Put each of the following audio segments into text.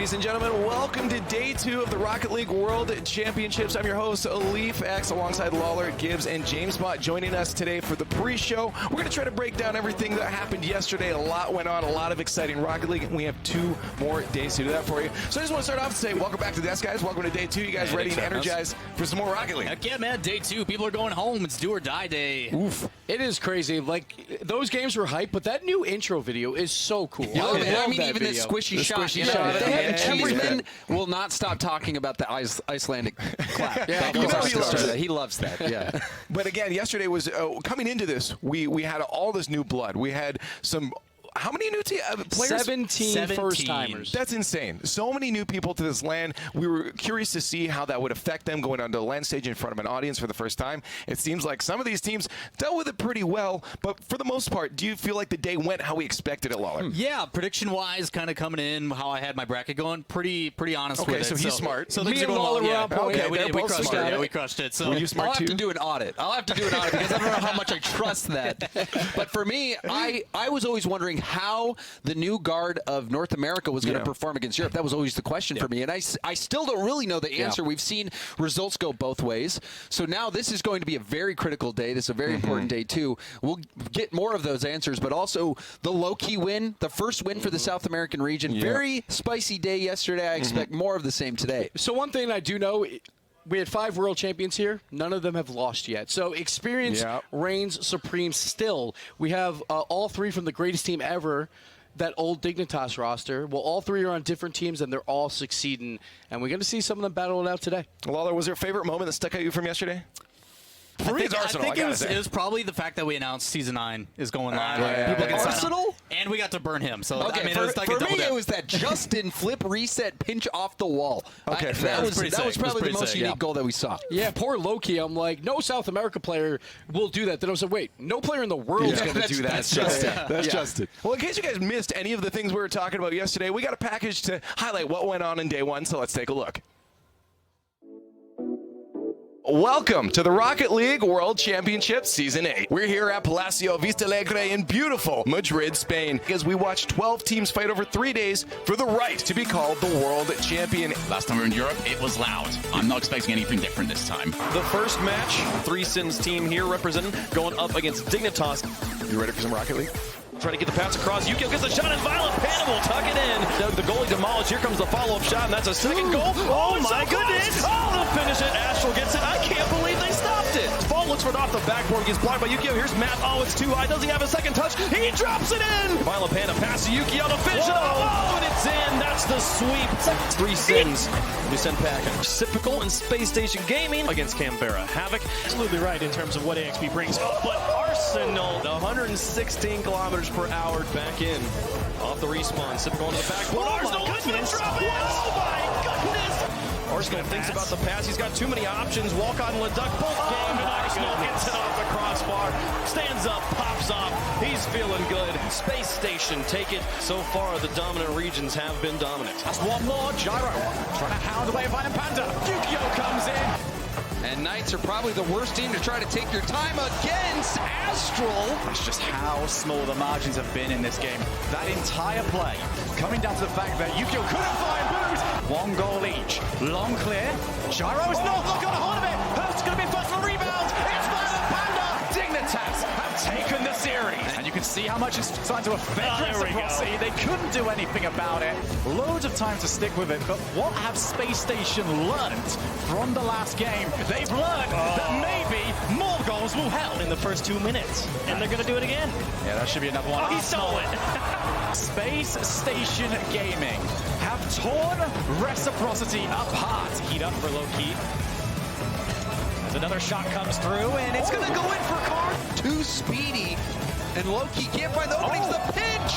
Ladies and gentlemen, welcome to day 2 of the Rocket League World Championships. I'm your host, Leaf X, alongside Lawler, Gibbs, and James Bot, joining us today for the pre-show. We're going to try to break down everything that happened yesterday. A lot went on, a lot of exciting Rocket League, and we have 2 more days to do that for you. So I just want to start off and say, welcome back to the desk, guys. Welcome to day 2. You guys ready and energized for some more Rocket League? Heck yeah, man. Day 2. People are going home. It's do or die day. Oof. It is crazy. Like, those games were hype, but that new intro video is so cool. I mean, even the squishy shot. Cheeseman will not stop talking about the Icelandic clap. Yeah, he loves that. Yeah. But again, yesterday was coming into this. We had all this new blood. We had some. How many new players? 17 first-timers. That's insane. So many new people to this land. We were curious to see how that would affect them going onto the land stage in front of an audience for the first time. It seems like some of these teams dealt with it pretty well, but for the most part, do you feel like the day went how we expected it, Lawler? Yeah, prediction-wise, kind of coming in, how I had my bracket going, pretty honest with it. So he's smart. So me and Lawler were on point. Yeah, we crushed it. Yeah, we crushed it. So were you smart too? I'll have to do an audit because I don't know how much I trust that. But for me, I was always wondering how the new guard of North America was going to perform against Europe. That was always the question for me, and I still don't really know the answer. We've seen results go both ways, so now this is going to be a very critical day. This is a very important day too. We'll get more of those answers, but also the low-key win, the first win for the South American region. Very spicy day yesterday. I expect more of the same today. So one thing I do know, we had 5 world champions here. None of them have lost yet. So experience reigns supreme still. We have all 3 from the greatest team ever, that old Dignitas roster. Well, all 3 are on different teams, and they're all succeeding. And we're going to see some of them battle it out today. Lawler, was there a favorite moment that stuck out you from yesterday? For me, it's Arsenal. I think it was probably the fact that we announced Season 9 is going live. People can Arsenal? And we got to burn him. So okay, I mean, for me, it was that Justin flip reset pinch off the wall. Okay, that was probably the most unique goal that we saw. Yeah, poor Loki. I'm like, no South America player will do that. Then I was like, wait, no player in the world is going to do that. That's Justin. That's Justin. Well, in case you guys missed any of the things we were talking about yesterday, we got a package to highlight what went on in day 1. So let's take a look. Welcome to the Rocket League World Championship Season 8. We're here at Palacio Vista Alegre in beautiful Madrid, Spain, as we watch 12 teams fight over 3 days for the right to be called the world champion. Last time we were in Europe, it was loud. I'm not expecting anything different this time. The first match, 3 Sins team here representing, going up against Dignitas. You ready for some Rocket League? Trying to get the pass across. Yukio gets the shot, and Violent Panda will tuck it in. The goalie demolished. Here comes the follow-up shot, and that's a second goal. Oh my goodness! Oh, they'll finish it. Astral gets it. I can't believe they stopped it. Fall looks for it off the backboard. Gets blocked by Yukio. Here's Matt. Oh, it's too high. Does he have a second touch? He drops it in. Violent Panda pass to Yukio to finish it off. Oh, and it's in. That's the sweep. 3 Sins. We send package. Pacifical and Space Station Gaming against Canberra. Havoc. Absolutely right in terms of what AXP brings. But Arsenal, 116 kilometers per hour back in. Off the respawn. Sip going to the backboard. Oh, Arsenal my goodness. Oh, my goodness. Arsenal thinks about the pass. He's got too many options. Walcott and Leduc both game, and Arsenal gets it off the crossbar. Stands up, pops off. He's feeling good. Space Station take it. So far, the dominant regions have been dominant. That's one more. Gyro trying to hound away Violent Panda. Yukio comes in. And Knights are probably the worst team to try to take your time against Astral. That's just how small the margins have been in this game. That entire play coming down to the fact that Yukio couldn't find Booze. 1 goal each. Long clear. Gyro's not got a hold of it. Who's going to be first for rebound? It's Violent Panda. Dignitas have taken the series. And you can see how much it's starting to affect Reciprocity. They couldn't do anything about it. Loads of time to stick with it. But what have Space Station learned from the last game? They've learned that maybe more goals will help in the first 2 minutes. And they're going to do it again. Yeah, that should be another one. Oh, he stole it. Space Station Gaming have torn Reciprocity apart. Heat up for Loki. As another shot comes through, and it's going to go in for Carr. Too speedy, and Loki can't find the openings. The pitch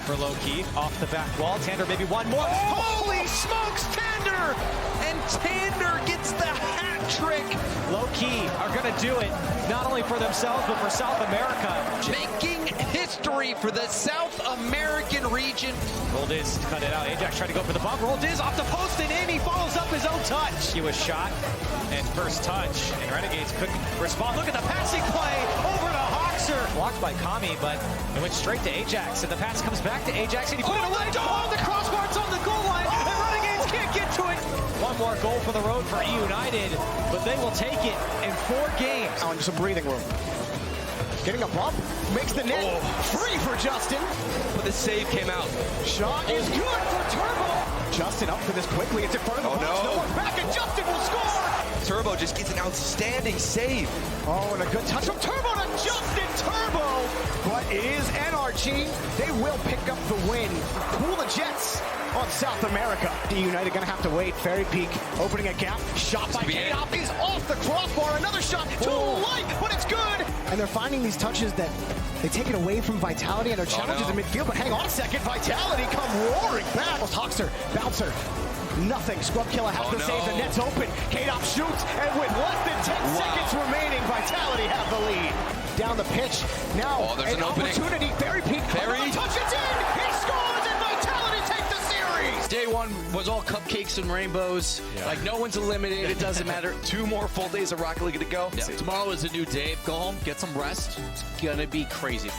for Loki off the back wall. Tander maybe one more. Holy smokes, Tander! And Tander gets the hat trick. Loki are going to do it, not only for themselves, but for South America. Making history for the South American region. Roldiz cut it out. Ajax tried to go for the bump. Roldiz off the post, and in he follows up his own touch. He was shot, and first touch, and Renegades couldn't respond. Look at the passing play over to Hawkser. Blocked by Kami, but it went straight to Ajax, and the pass comes back to Ajax, and he put it away. Oh, the crossbar, it's on the goal line, and One more goal for the road for United, but they will take it in 4 games. On some breathing room. Getting a bump, makes the net free for Justin. But the save came out. Shot is good for Turbo. Justin up for this quickly. It's in front of the box. No one back, and Justin will score. Turbo just gets an outstanding save. Oh, and a good touch from Turbo to Justin Turbo. But it is NRG. They will pick up the win. Cool the Jets on South America. United going to have to wait. Ferry Peak opening a gap. Shot by K-Op is off the crossbar. Another shot too light, but it's good. And they're finding these touches that they take it away from Vitality and their challenges in midfield. But hang on a second. Vitality come roaring back. Hoxer, bouncer. Nothing. Scrub Killer has to save. The net's open. K-Dop shoots, and with less than 10 seconds remaining, Vitality have the lead. Down the pitch. Now, there's an opening. Opportunity. Ferry Peak. Ferry. Touch, it's in. He scores, and Vitality take the series. Day one was all cupcakes and rainbows. Like, no one's eliminated. It doesn't matter. 2 more full days of Rocket League to go. Yeah. Tomorrow is a new day. Go home, get some rest. It's going to be crazy.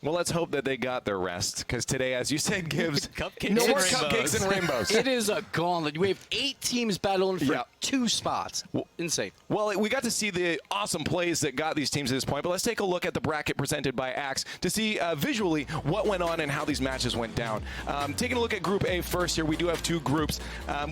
Well, let's hope that they got their rest, because today, as you said, gives Cupcakes no and more rainbows. cupcakes and rainbows. It is a gauntlet. We have 8 teams battling for Yeah. 2 spots. Insane. Well, we got to see the awesome plays that got these teams to this point, but let's take a look at the bracket presented by Axe to see visually what went on and how these matches went down. Taking a look at Group A first here, we do have 2 groups. I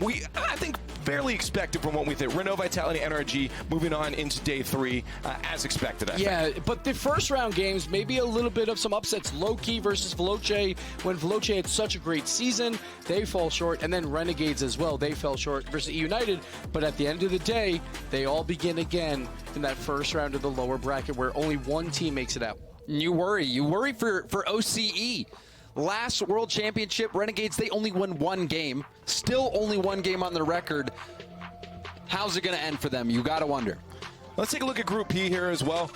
think, fairly expected from what we think. Renault, Vitality, NRG moving on into day 3 as expected, I think. Yeah, but the first round games, maybe a little bit of some upsets. Low-key versus Veloce. When Veloce had such a great season, they fall short. And then Renegades as well, they fell short versus United. But at the end of the day, they all begin again in that first round of the lower bracket where only 1 team makes it out. You worry for OCE. Last World Championship, Renegades, they only won 1 game. Still only 1 game on their record. How's it going to end for them? You got to wonder. Let's take a look at Group P here as well.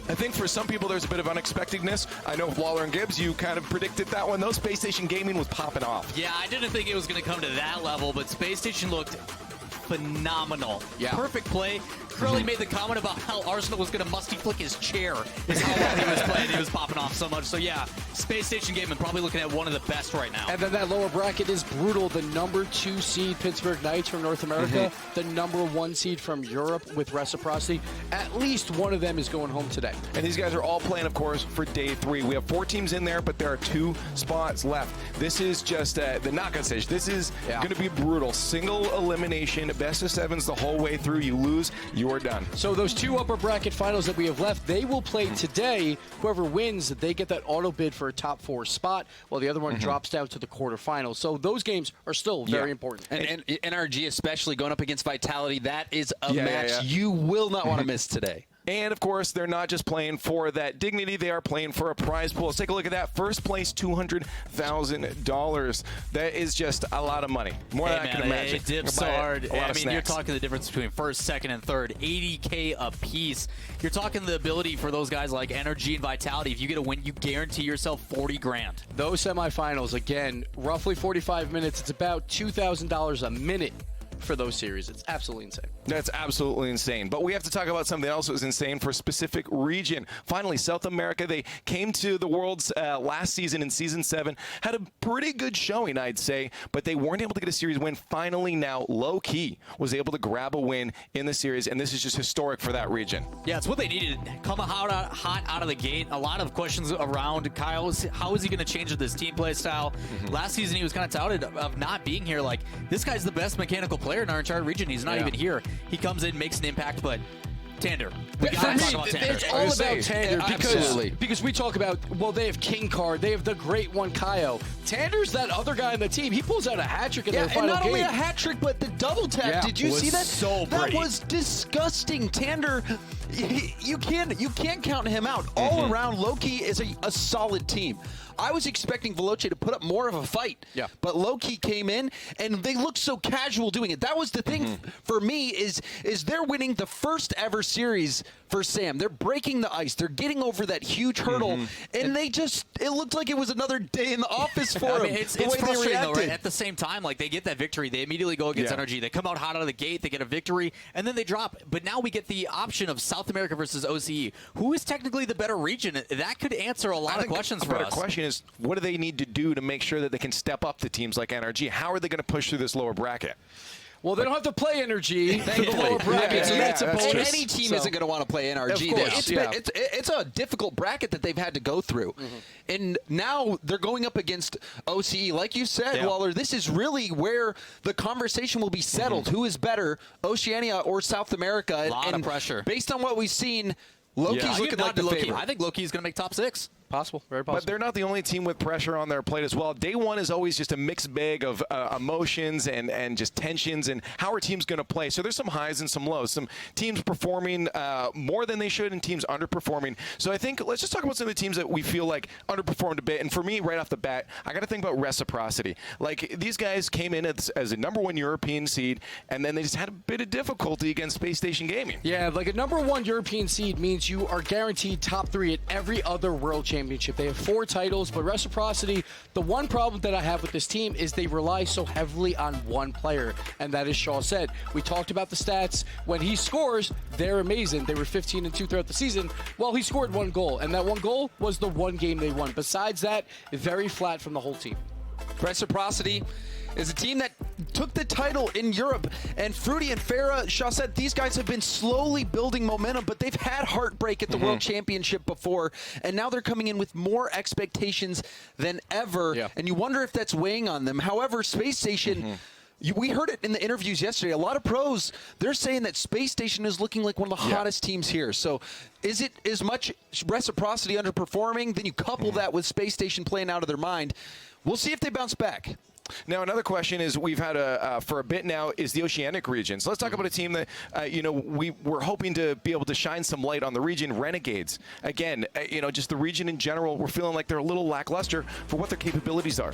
I think for some people there's a bit of unexpectedness. I know Lawler and Gibbs, you kind of predicted that one. Though Space Station Gaming was popping off. Yeah, I didn't think it was going to come to that level, but Space Station looked phenomenal. Yeah. Perfect play. Curly made the comment about how Arsenal was going to musty flick his chair. Is how well he was playing. He was popping off so much. So yeah, Space Station Gaming probably looking at one of the best right now. And then that lower bracket is brutal. The number 2 seed Pittsburgh Knights from North America, the number 1 seed from Europe with Reciprocity. At least one of them is going home today. And these guys are all playing, of course, for day 3. We have 4 teams in there, but there are 2 spots left. This is just the knockout stage. This is going to be brutal. Single elimination, best of 7s the whole way through. You lose, you're done. So those 2 upper bracket finals that we have left, they will play today. Whoever wins, they get that auto bid for a top 4 spot, while the other one drops down to the quarterfinals. So those games are still very important. And NRG especially going up against Vitality, that is a match you will not want to miss today. And, of course, they're not just playing for that dignity. They are playing for a prize pool. Let's take a look at that. First place, $200,000. That is just a lot of money. More than I can imagine. It dips so hard. I mean, you're talking the difference between first, second, and third. $80K a piece. You're talking the ability for those guys like Energy and Vitality. If you get a win, you guarantee yourself $40,000. Those semifinals, again, roughly 45 minutes. It's about $2,000 a minute for those series. It's absolutely insane. That's absolutely insane. But we have to talk about something else that was insane for a specific region. Finally, South America, they came to the Worlds last season in Season 7, had a pretty good showing, I'd say, but they weren't able to get a series win. Finally now, Low-Key was able to grab a win in the series, and this is just historic for that region. Yeah, it's what they needed. Come hot out of the gate. A lot of questions around Kyle. How is he going to change this team play style? Last season, he was kind of touted of not being here. Like, this guy's the best mechanical player in our entire region. He's not even here. He comes in, makes an impact, but Tander. We gotta talk about Tander. It's all about Tander because we talk about, well, they have King Card, they have the great one, Kaio. Tander's that other guy on the team. He pulls out a hat trick in their final game. And not only a hat trick, but the double tap. Did you see that? So that was disgusting. Tander, you can't count him out. All around, Low-Key is a solid team. I was expecting Veloce to put up more of a fight, but Low-Key came in, and they looked so casual doing it. That was the thing for me is they're winning the first ever series for Sam. They're breaking the ice. They're getting over that huge hurdle, and they just, it looked like it was another day in the office for them. I mean, it's frustrating, though, right? At the same time, like, they get that victory. They immediately go against Energy. They come out hot out of the gate. They get a victory, and then they drop. But now we get the option of South America versus OCE. Who is technically the better region? That could answer a lot of questions for us. Question is, what do they need to do to make sure that they can step up to teams like NRG? How are they going to push through this lower bracket? Well, they don't have to play NRG for the lower bracket. Any team isn't going to want to play NRG. It's a difficult bracket that they've had to go through. And now they're going up against OCE. Like you said, Waller, this is really where the conversation will be settled. Who is better, Oceania or South America? A lot of pressure. Based on what we've seen, Loki's looking like the favorite. I think Loki's going to make top 6. Possible, very possible. But they're not the only team with pressure on their plate as well. Day one is always just a mixed bag of emotions and just tensions and how are teams going to play. So there's some highs and some lows. Some teams performing more than they should and teams underperforming. So I think let's just talk about some of the teams that we feel like underperformed a bit. And for me, right off the bat, I got to think about reciprocity. Like these guys came in as a #1 European seed, and then they just had a bit of difficulty against Space Station Gaming. Yeah, like a #1 European seed means you are guaranteed top 3 at every other world championship. They have 4 titles, but reciprocity, the one problem that I have with this team is they rely so heavily on one player, and that is Shaw said. We talked about the stats. When he scores, they're amazing. They were 15-2 throughout the season. Well, he scored 1 goal, and that 1 goal was the one game they won. Besides that, very flat from the whole team. Reciprocity is a team that took the title in Europe, and Fruity and Farah, Shaw said these guys have been slowly building momentum, but they've had heartbreak at the World Championship before, and now they're coming in with more expectations than ever, and you wonder if that's weighing on them. However, Space Station, we heard it in the interviews yesterday. A lot of pros, they're saying that Space Station is looking like one of the hottest teams here. So is it as much reciprocity underperforming? Then you couple that with Space Station playing out of their mind. We'll see if they bounce back. Now, another question is we've had for a bit now is the Oceanic region. So let's talk about a team that, we're hoping to be able to shine some light on the region, Renegades. Again, just the region in general, we're feeling like they're a little lackluster for what their capabilities are.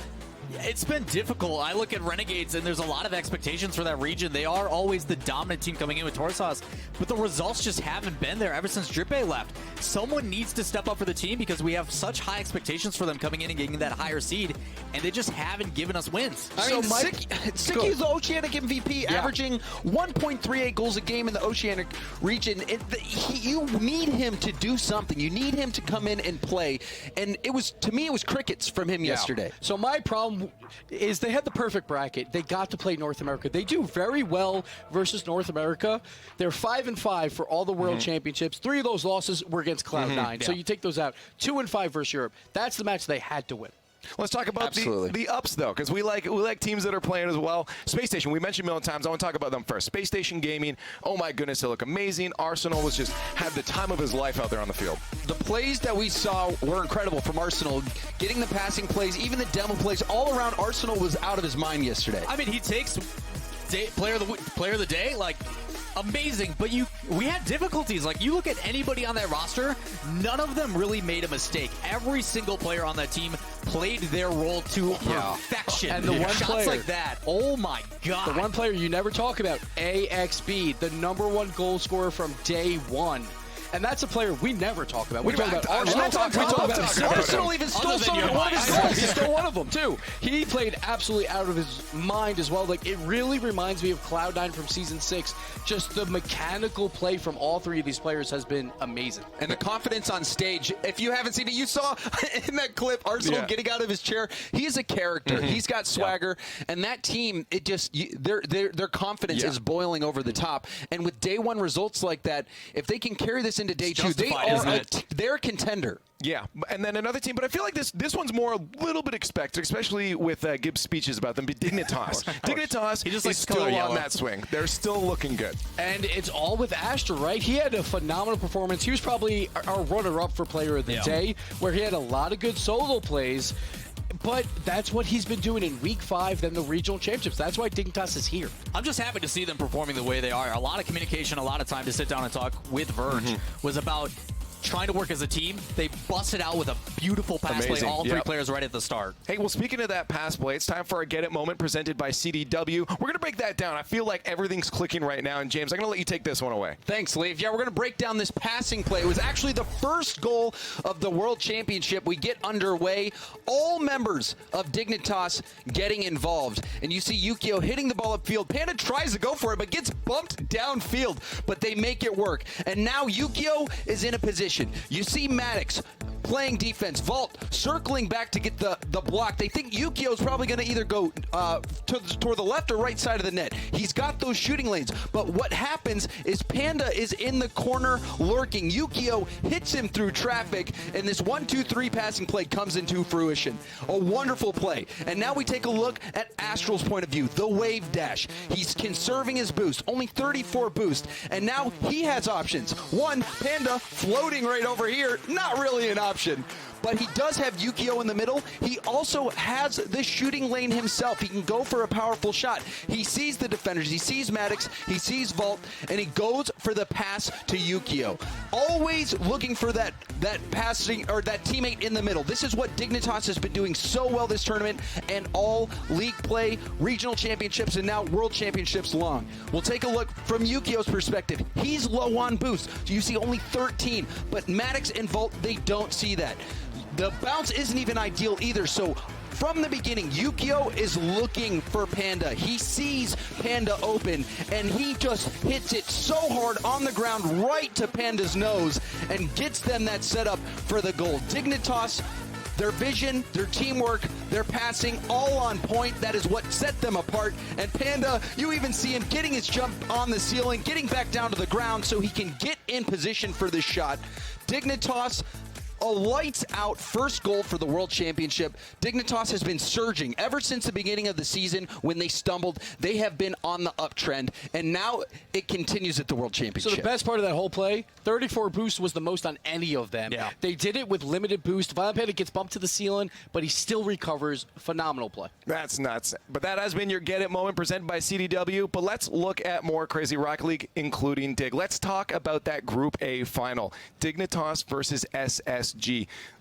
It's been difficult. I look at Renegades, and there's a lot of expectations for that region. They are always the dominant team coming in with Torsos, but the results just haven't been there ever since Drippe left. Someone needs to step up for the team because we have such high expectations for them coming in and getting that higher seed, and they just haven't given us wins. Sicky's the Oceanic MVP, averaging 1.38 goals a game in the Oceanic region. You need him to do something. You need him to come in and play, and to me, it was crickets from him yesterday. So my problem is they had the perfect bracket. They got to play North America. They do very well versus North America. They're 5-5 for all the World Championships. 3 of those losses were against Cloud9. So you take those out. 2-5 versus Europe. That's the match they had to win. Let's talk about the ups, though, because we like teams that are playing as well. Space Station, we mentioned a million times. I want to talk about them first. Space Station Gaming, oh my goodness, they look amazing. Arsenal was just had the time of his life out there on the field. The plays that we saw were incredible from Arsenal. Getting the passing plays, even the demo plays, all around Arsenal was out of his mind yesterday. I mean, he takes player of the day, like, amazing, but we had difficulties. Like, you look at anybody on that roster, none of them really made a mistake. Every single player on that team played their role to perfection. And the one shots player like that, oh my god. The one player you never talk about, AXB, the #1 goal scorer from day one. And that's a player we never talk about. We talk about Arsenal. Arsenal even stole one of his goals. He stole one of them, too. He played absolutely out of his mind as well. Like, it really reminds me of Cloud9 from Season 6. Just the mechanical play from all 3 of these players has been amazing. And the confidence on stage. If you haven't seen it, you saw in that clip Arsenal getting out of his chair. He's a character. He's got swagger. And that team, it just their confidence is boiling over the top. And with day 1 results like that, if they can carry this into day 2, they're a contender. Yeah, and then another team, but I feel like this one's more a little bit expected, especially with Gibbs' speeches about them. But Dignitas, Dignitas is still on that swing. They're still looking good. And it's all with Astra, right? He had a phenomenal performance. He was probably our runner-up for player of the day, where he had a lot of good solo plays. But that's what he's been doing in Week 5, then the regional championships. That's why Dignitas is here. I'm just happy to see them performing the way they are. A lot of communication, a lot of time to sit down and talk with Verge was about trying to work as a team. They busted out with a beautiful pass play, all 3 players right at the start. Hey, well, speaking of that pass play, it's time for our Get It moment presented by CDW. We're going to break that down. I feel like everything's clicking right now. And, James, I'm going to let you take this one away. Thanks, Leaf. Yeah, we're going to break down this passing play. It was actually the first goal of the World Championship. We get underway. All members of Dignitas getting involved. And you see Yukio hitting the ball upfield. Panda tries to go for it, but gets bumped downfield. But they make it work. And now Yukio is in a position. You see Maddox playing defense. Vault circling back to get the block. They think Yukio's probably going to either go toward the left or right side of the net. He's got those shooting lanes, but what happens is Panda is in the corner lurking. Yukio hits him through traffic, and this 1-2-3 passing play comes into fruition. A wonderful play. And now we take a look at Astral's point of view, the wave dash. He's conserving his boost, only 34 boost, and now he has options. One, Panda floating right over here, not really an option. But he does have Yukio in the middle. He also has the shooting lane himself. He can go for a powerful shot. He sees the defenders. He sees Maddox. He sees Vault. And he goes for the pass to Yukio. Always looking for that passing or that teammate in the middle. This is what Dignitas has been doing so well this tournament and all league play, regional championships, and now world championships long. We'll take a look from Yukio's perspective. He's low on boost. So you see only 13. But Maddox and Vault, they don't see that. The bounce isn't even ideal either, so from the beginning, Yukio is looking for Panda. He sees Panda open, and he just hits it so hard on the ground right to Panda's nose and gets them that setup for the goal. Dignitas, their vision, their teamwork, their passing, all on point. That is what set them apart. And Panda, you even see him getting his jump on the ceiling, getting back down to the ground so he can get in position for this shot. Dignitas, a lights-out first goal for the World Championship. Dignitas has been surging ever since the beginning of the season when they stumbled. They have been on the uptrend, and now it continues at the World Championship. So the best part of that whole play, 34 boost was the most on any of them. Yeah. They did it with limited boost. Violent Panda gets bumped to the ceiling, but he still recovers. Phenomenal play. That's nuts. But that has been your Get It moment presented by CDW. But let's look at more crazy Rocket League, including Dig. Let's talk about that Group A final. Dignitas versus SSG.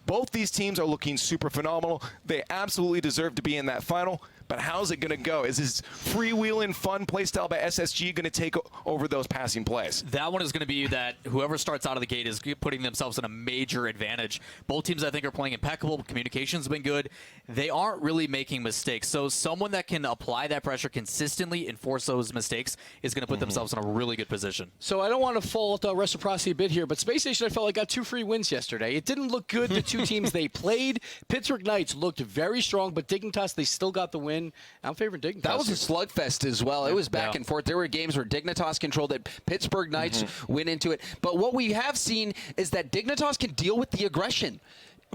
Both these teams are looking super phenomenal. They absolutely deserve to be in that final. But how's it going to go? Is this freewheeling, fun play style by SSG going to take over those passing plays? That one is going to be that whoever starts out of the gate is putting themselves in a major advantage. Both teams, I think, are playing impeccable. Communication's been good. They aren't really making mistakes. So someone that can apply that pressure consistently and force those mistakes is going to put themselves in a really good position. So I don't want to fault reciprocity a bit here, but Space Station, I felt like got 2 free wins yesterday. It didn't look good, the two teams they played. Pittsburgh Knights looked very strong, but Dignitas, they still got the win. I'm favoring Dignitas. That was a slugfest as well. It was back and forth. There were games where Dignitas controlled it. Pittsburgh Knights went into it. But what we have seen is that Dignitas can deal with the aggression.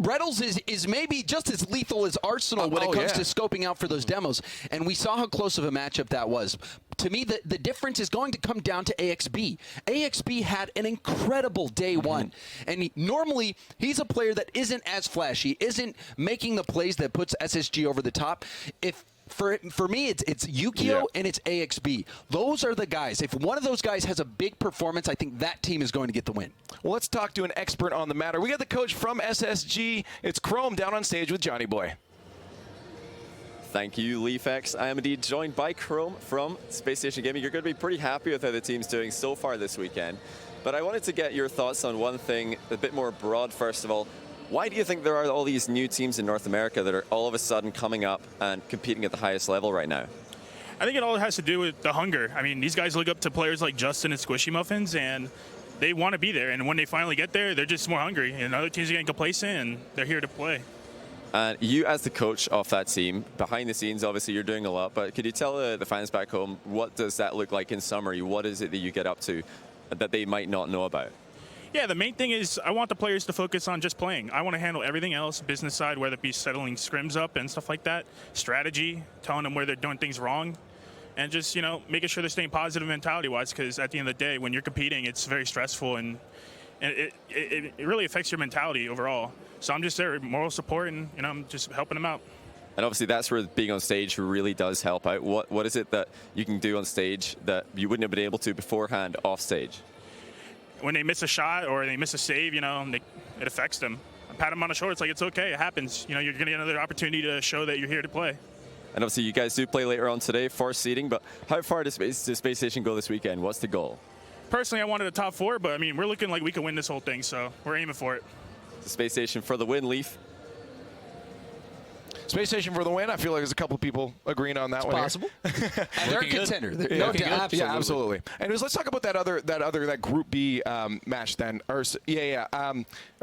RETALS is maybe just as lethal as Arsenal when it comes to scoping out for those demos. And we saw how close of a matchup that was. To me, the difference is going to come down to AXB. AXB had an incredible day one. And normally, he's a player that isn't as flashy, isn't making the plays that puts SSG over the top. For me, it's Yukio and it's AXB. Those are the guys. If one of those guys has a big performance, I think that team is going to get the win. Well, let's talk to an expert on the matter. We got the coach from SSG. It's Chrome down on stage with Johnny Boy. Thank you, LeafX. I am indeed joined by Chrome from Space Station Gaming. You're going to be pretty happy with how the team's doing so far this weekend. But I wanted to get your thoughts on one thing a bit more broad, first of all. Why do you think there are all these new teams in North America that are all of a sudden coming up and competing at the highest level right now? I think it all has to do with the hunger. I mean, these guys look up to players like Justin and Squishy Muffins, and they want to be there. And when they finally get there, they're just more hungry. And other teams are getting complacent, and they're here to play. And you, as the coach of that team, behind the scenes, obviously, you're doing a lot. But could you tell the fans back home, what does that look like in summary? What is it that you get up to that they might not know about? Yeah, the main thing is I want the players to focus on just playing. I want to handle everything else, business side, whether it be settling scrims up and stuff like that, strategy, telling them where they're doing things wrong, and just, you know, making sure they're staying positive mentality-wise, because at the end of the day, when you're competing, it's very stressful, and it really affects your mentality overall. So I'm just there, moral support, and, you know, I'm just helping them out. And obviously that's where being on stage really does help out. What is it that you can do on stage that you wouldn't have been able to beforehand off stage? When they miss a shot or they miss a save, you know, it affects them. I pat them on the shoulder. It's like, it's okay. It happens. You know, you're going to get another opportunity to show that you're here to play. And obviously you guys do play later on today for seeding, but how far does Space Station go this weekend? What's the goal? Personally, I wanted a top 4, but I mean, we're looking like we can win this whole thing, so we're aiming for it. The Space Station for the win, Leaf. Space Station for the win. I feel like there's a couple people agreeing on that one. Possible. And they're a contender. Yeah, Absolutely. yeah, absolutely. Anyways, let's talk about that Group B match then, or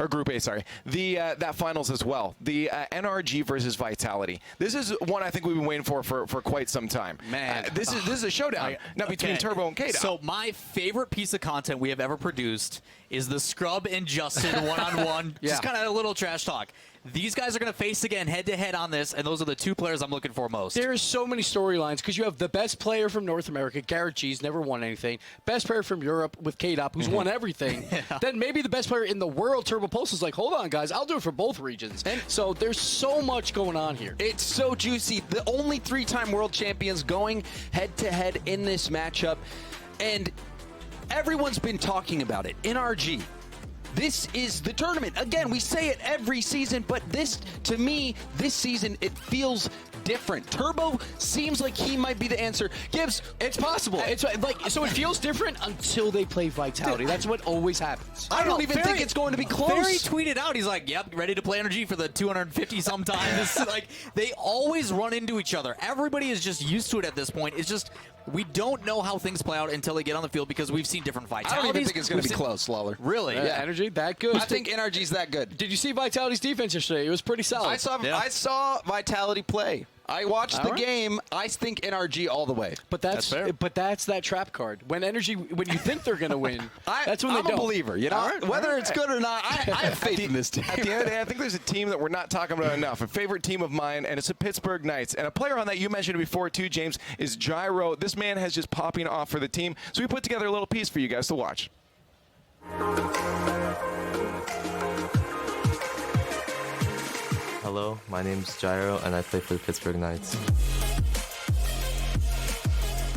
Group A. Sorry, that finals as well. The NRG versus Vitality. This is one I think we've been waiting for quite some time. Man, this is a showdown now between Turbo and K-Dot. So my favorite piece of content we have ever produced is the Scrub and Justin one-on-one. Just kind of a little trash talk. These guys are going to face again head-to-head on this, and those are the two players I'm looking for most. There's so many storylines because you have the best player from North America, Garrett G's, never won anything. Best player from Europe with K-Dop, who's won everything. Then maybe the best player in the world, Turbo Pulse, is like, hold on, guys, I'll do it for both regions. And so there's so much going on here. It's so juicy. The only 3-time world champions going head-to-head in this matchup, and everyone's been talking about it. NRG. This is the tournament. Again, we say it every season, but this, to me, this season, it feels different. Turbo seems like he might be the answer. Gibbs, it's possible. It's like, so it feels different until they play Vitality. That's what always happens. I don't even think it's going to be close. Barry tweeted out, he's like, yep, ready to play Energy for the 250 sometimes. Like, they always run into each other. Everybody is just used to it at this point. It's just, we don't know how things play out until they get on the field because we've seen different Vitalities. I don't even think it's going to be close, Lawler. Really? Yeah, Energy, that good. I think NRG's that good. Did you see Vitality's defense yesterday? It was pretty solid. I saw Vitality play. I watched the game. I think NRG all the way. But that's that trap card. When Energy, when you think they're going to win, that's when I'm they don't. a believer. You know, whether it's good or not, I have faith in this team. At the end of the day, I think there's a team that we're not talking about enough. A favorite team of mine, and it's the Pittsburgh Knights. And a player on that you mentioned before too, James, is Gyro. This man has just popping off for the team. So we put together a little piece for you guys to watch. Hello, my name's Gyro, and I play for the Pittsburgh Knights.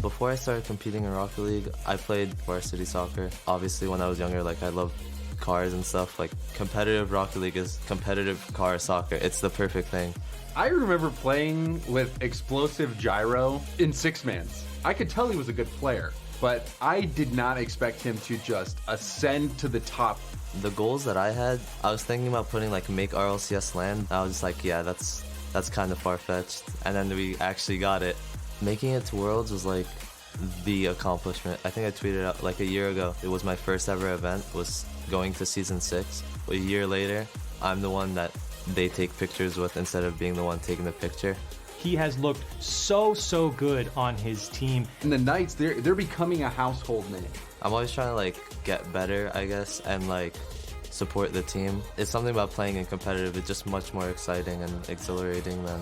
Before I started competing in Rocket League, I played varsity soccer. Obviously, when I was younger, I loved cars and stuff. Competitive Rocket League is competitive car soccer. It's the perfect thing. I remember playing with Explosive Gyro in 6-mans. I could tell he was a good player, but I did not expect him to just ascend to the top. The goals that I had, I was thinking about putting make RLCS land. I was just like, yeah, that's kind of far-fetched. And then we actually got it. Making it to Worlds was the accomplishment. I think I tweeted out a year ago. It was my first ever event, was going to Season 6. A year later, I'm the one that they take pictures with instead of being the one taking the picture. He has looked so good on his team. And the Knights, they're becoming a household name. I'm always trying to get better, I guess, and support the team. It's something about playing in competitive. It's just much more exciting and exhilarating than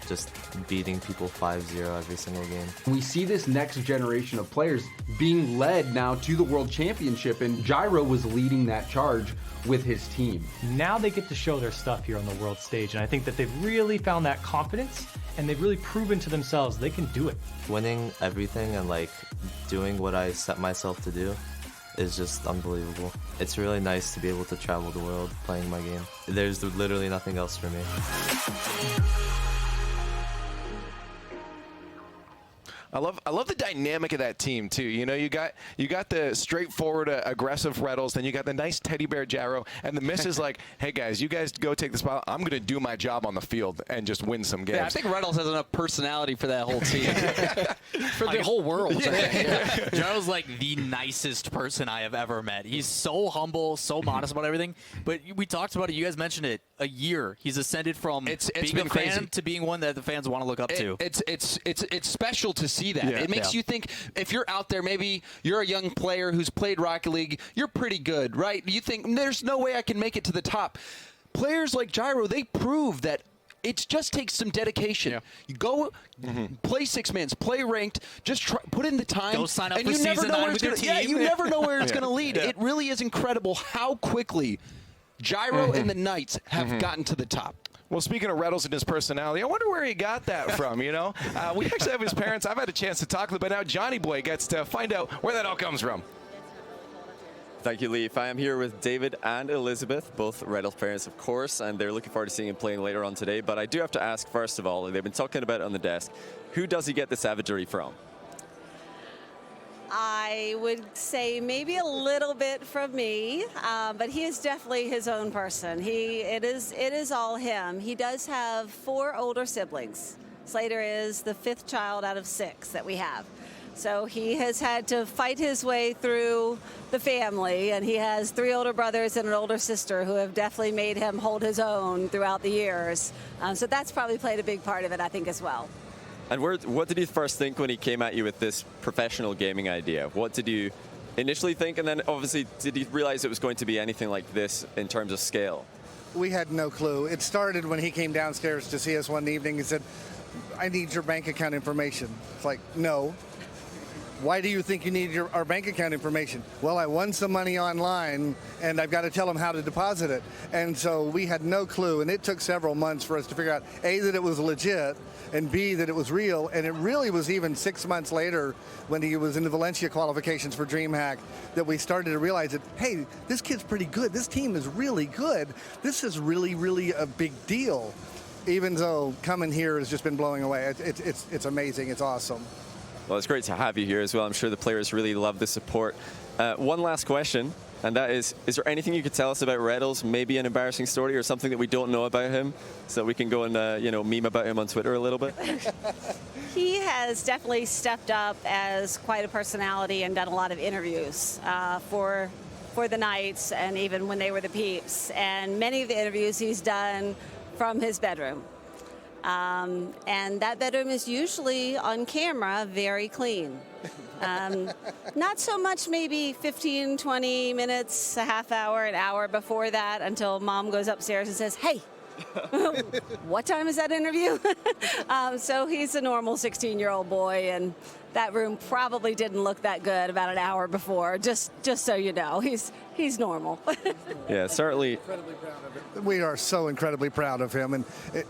just beating people 5-0 every single game. We see this next generation of players being led now to the World Championship, and Gyro was leading that charge with his team. Now they get to show their stuff here on the world stage, and I think that they've really found that confidence, and they've really proven to themselves they can do it. Winning everything and doing what I set myself to do is just unbelievable. It's really nice to be able to travel the world playing my game. There's literally nothing else for me. I love the dynamic of that team too. You know, you got the straightforward, aggressive Retals, then you got the nice teddy bear Gyro, and the miss is like, hey guys, you guys go take the spot. I'm gonna do my job on the field and just win some games. Yeah, I think Retals has enough personality for that whole team. For the whole world. Gyro's the nicest person I have ever met. He's so humble, so modest about everything. But we talked about it. You guys mentioned it. A year, he's ascended from being a fan to being one that the fans want to look up to. It's special to see that. It makes you think, if you're out there, maybe you're a young player who's played Rocket League, you're pretty good, right? You think, there's no way I can make it to the top. Players like Gyro, they prove that it just takes some dedication. You go play 6-mans, play ranked, just put in the time. Go sign up and for you never season know 9 where with it's your gonna, team. you never know where it's going to lead. It really is incredible how quickly Gyro and the Knights have gotten to the top. Well, speaking of Retals and his personality, I wonder where he got that from, you know? We actually have his parents. I've had a chance to talk to them, but now Johnny Boy gets to find out where that all comes from. Thank you, Leaf. I am here with David and Elizabeth, both Retals parents, of course, and they're looking forward to seeing him playing later on today. But I do have to ask, first of all, they've been talking about it on the desk, who does he get the savagery from? I would say maybe a little bit from me, but he is definitely his own person. It is all him. He does have 4 older siblings. Slater is the 5th child out of 6 that we have. So he has had to fight his way through the family, and he has 3 older brothers and an older sister who have definitely made him hold his own throughout the years. So that's probably played a big part of it, I think, as well. And what did you first think when he came at you with this professional gaming idea? What did you initially think? And then obviously, did you realize it was going to be anything like this in terms of scale? We had no clue. It started when he came downstairs to see us one evening and said, I need your bank account information. It's like, no. Why do you think you need our bank account information? Well, I won some money online, and I've got to tell them how to deposit it. And so we had no clue, and it took several months for us to figure out, A, that it was legit, and B, that it was real. And it really was even 6 months later when he was in the Valencia qualifications for DreamHack that we started to realize that, hey, this kid's pretty good. This team is really good. This is really, really a big deal. Even though coming here has just been blowing away. It's amazing. It's awesome. Well, it's great to have you here as well. I'm sure the players really love the support. One last question, and that is there anything you could tell us about RETALS? Maybe an embarrassing story or something that we don't know about him, so that we can go and meme about him on Twitter a little bit? He has definitely stepped up as quite a personality and done a lot of interviews for the Knights and even when they were the Peeps. And many of the interviews he's done from his bedroom. And that bedroom is usually on camera very clean. Not so much maybe 15, 20 minutes, a half hour, an hour before that until mom goes upstairs and says, hey, what time is that interview? So he's a normal 16-year-old boy, and that room probably didn't look that good about an hour before, just so you know. He's normal. Yeah, certainly. We are so incredibly proud of him and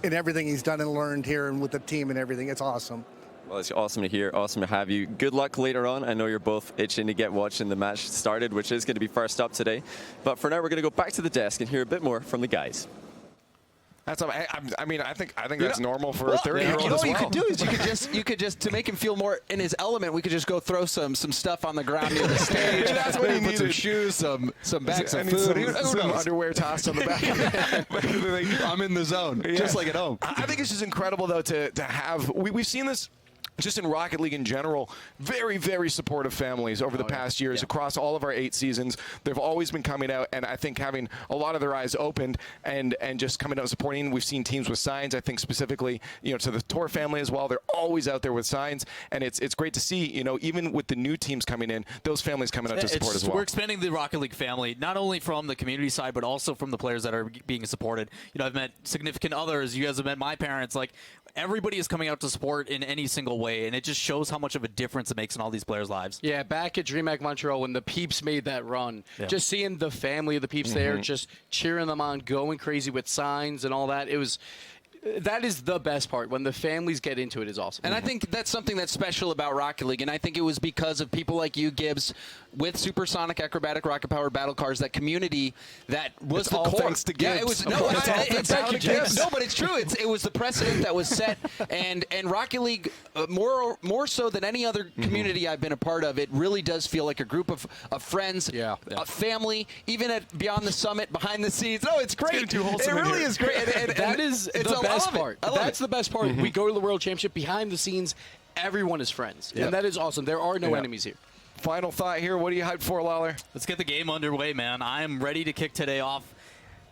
everything he's done and learned here and with the team and everything. It's awesome. Well, it's awesome to hear. Awesome to have you. Good luck later on. I know you're both itching to get watching the match started, which is going to be first up today. But for now, we're going to go back to the desk and hear a bit more from the guys. That's. I mean, I think that's normal for a 30-year-old. You know what well. you could do is you could just to make him feel more in his element. We could just go throw some stuff on the ground near the stage. That's what he needed. Put some shoes, some bags of food, some underwear tossed on the back. I'm in the zone, just like at home. I think it's just incredible though to have. We've seen this. Just in Rocket League in general, very, very supportive families over the past years across all of our 8 seasons. They've always been coming out, and I think having a lot of their eyes opened and just coming out and supporting. We've seen teams with signs. I think specifically, to the Tor family as well. They're always out there with signs, and it's great to see. Even with the new teams coming in, those families coming out to support as well. We're expanding the Rocket League family, not only from the community side, but also from the players that are being supported. I've met significant others. You guys have met my parents. Like, everybody is coming out to support in any single way, and it just shows how much of a difference it makes in all these players' lives. Yeah, back at DreamHack Montreal when the Peeps made that run, just seeing the family of the Peeps there, just cheering them on, going crazy with signs and all that, that is the best part. When the families get into it is awesome. And I think that's something that's special about Rocket League, and I think it was because of people like you, Gibbs, with Supersonic Acrobatic Rocket Powered Battle Cars, that community that was the all core. thanks to Gibbs. Yeah, it was. No, but it's true. It was the precedent that was set, and Rocket League, more so than any other community I've been a part of, it really does feel like a group of friends, a family, even at Beyond the Summit, behind the scenes. No, it's great. It really is great. And that is the best part. That's the best part. We go to the World Championship, behind the scenes, everyone is friends. And that is awesome. There are no enemies here. Final thought here. What are you hyped for, Lawler? Let's get the game underway, man. I am ready to kick today off.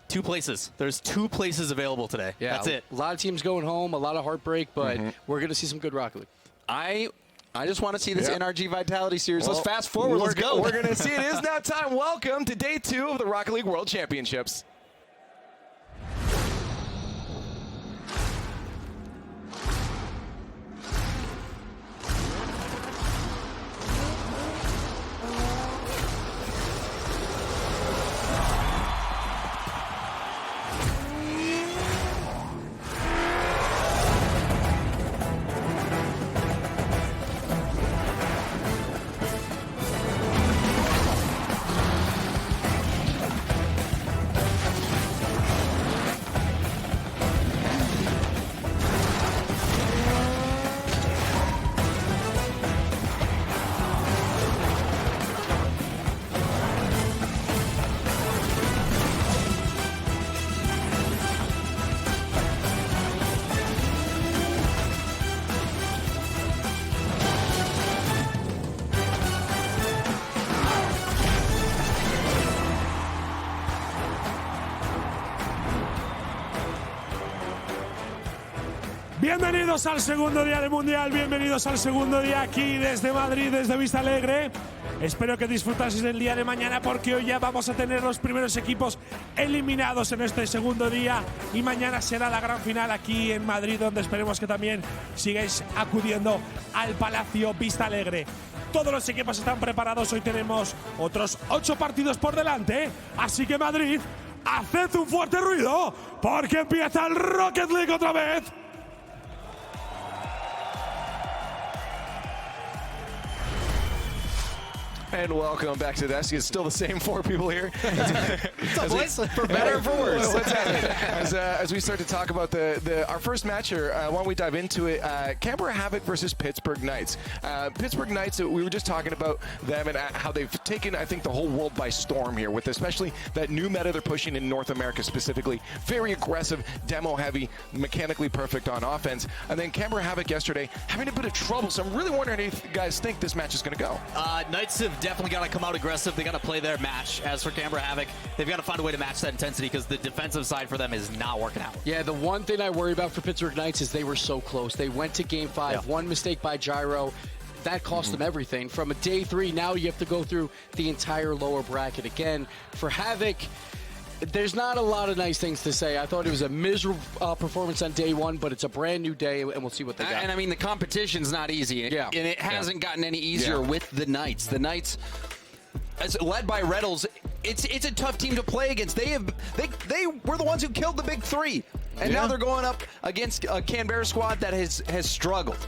2 places. There's 2 places available today. Yeah, that's it. A lot of teams going home, a lot of heartbreak, but we're going to see some good Rocket League. I just want to see this NRG Vitality Series. Let's fast forward. Let's go. We're going to see it. It is now time. Welcome to day 2 of the Rocket League World Championships. Bienvenidos al segundo día de Mundial, bienvenidos al segundo día aquí desde Madrid, desde Vista Alegre. Espero que disfrutaseis del día de mañana porque hoy ya vamos a tener los primeros equipos eliminados en este segundo día y mañana será la gran final aquí en Madrid, donde esperemos que también sigáis acudiendo al Palacio Vista Alegre. Todos los equipos están preparados, hoy tenemos otros 8 partidos por delante, así que Madrid, haced un fuerte ruido porque empieza el Rocket League otra vez. And welcome back to this. It's still the same 4 people here. For better or for worse. As we start to talk about our first match here, why don't we dive into it? Canberra Havoc versus Pittsburgh Knights. Pittsburgh Knights, we were just talking about them and how they've taken, I think, the whole world by storm here with especially that new meta they're pushing in North America specifically. Very aggressive, demo-heavy, mechanically perfect on offense. And then Canberra Havoc yesterday having a bit of trouble. So I'm really wondering how you guys think this match is going to go. Knights have definitely got to come out aggressive. They got to play their match. As for Canberra Havoc, they've got to find a way to match that intensity because the defensive side for them is not working out. Yeah, the one thing I worry about for Pittsburgh Knights is they were so close. They went to Game 5, one mistake by Gyro. That cost them everything. From a day 3, now you have to go through the entire lower bracket again. For Havoc, there's not a lot of nice things to say. I thought it was a miserable performance on day 1, but it's a brand new day, and we'll see what they got. And I mean, the competition's not easy. Yeah. And it hasn't gotten any easier with the Knights. The Knights, as led by RETALS, it's a tough team to play against. They were the ones who killed the big 3, and now they're going up against a Canberra squad that has struggled.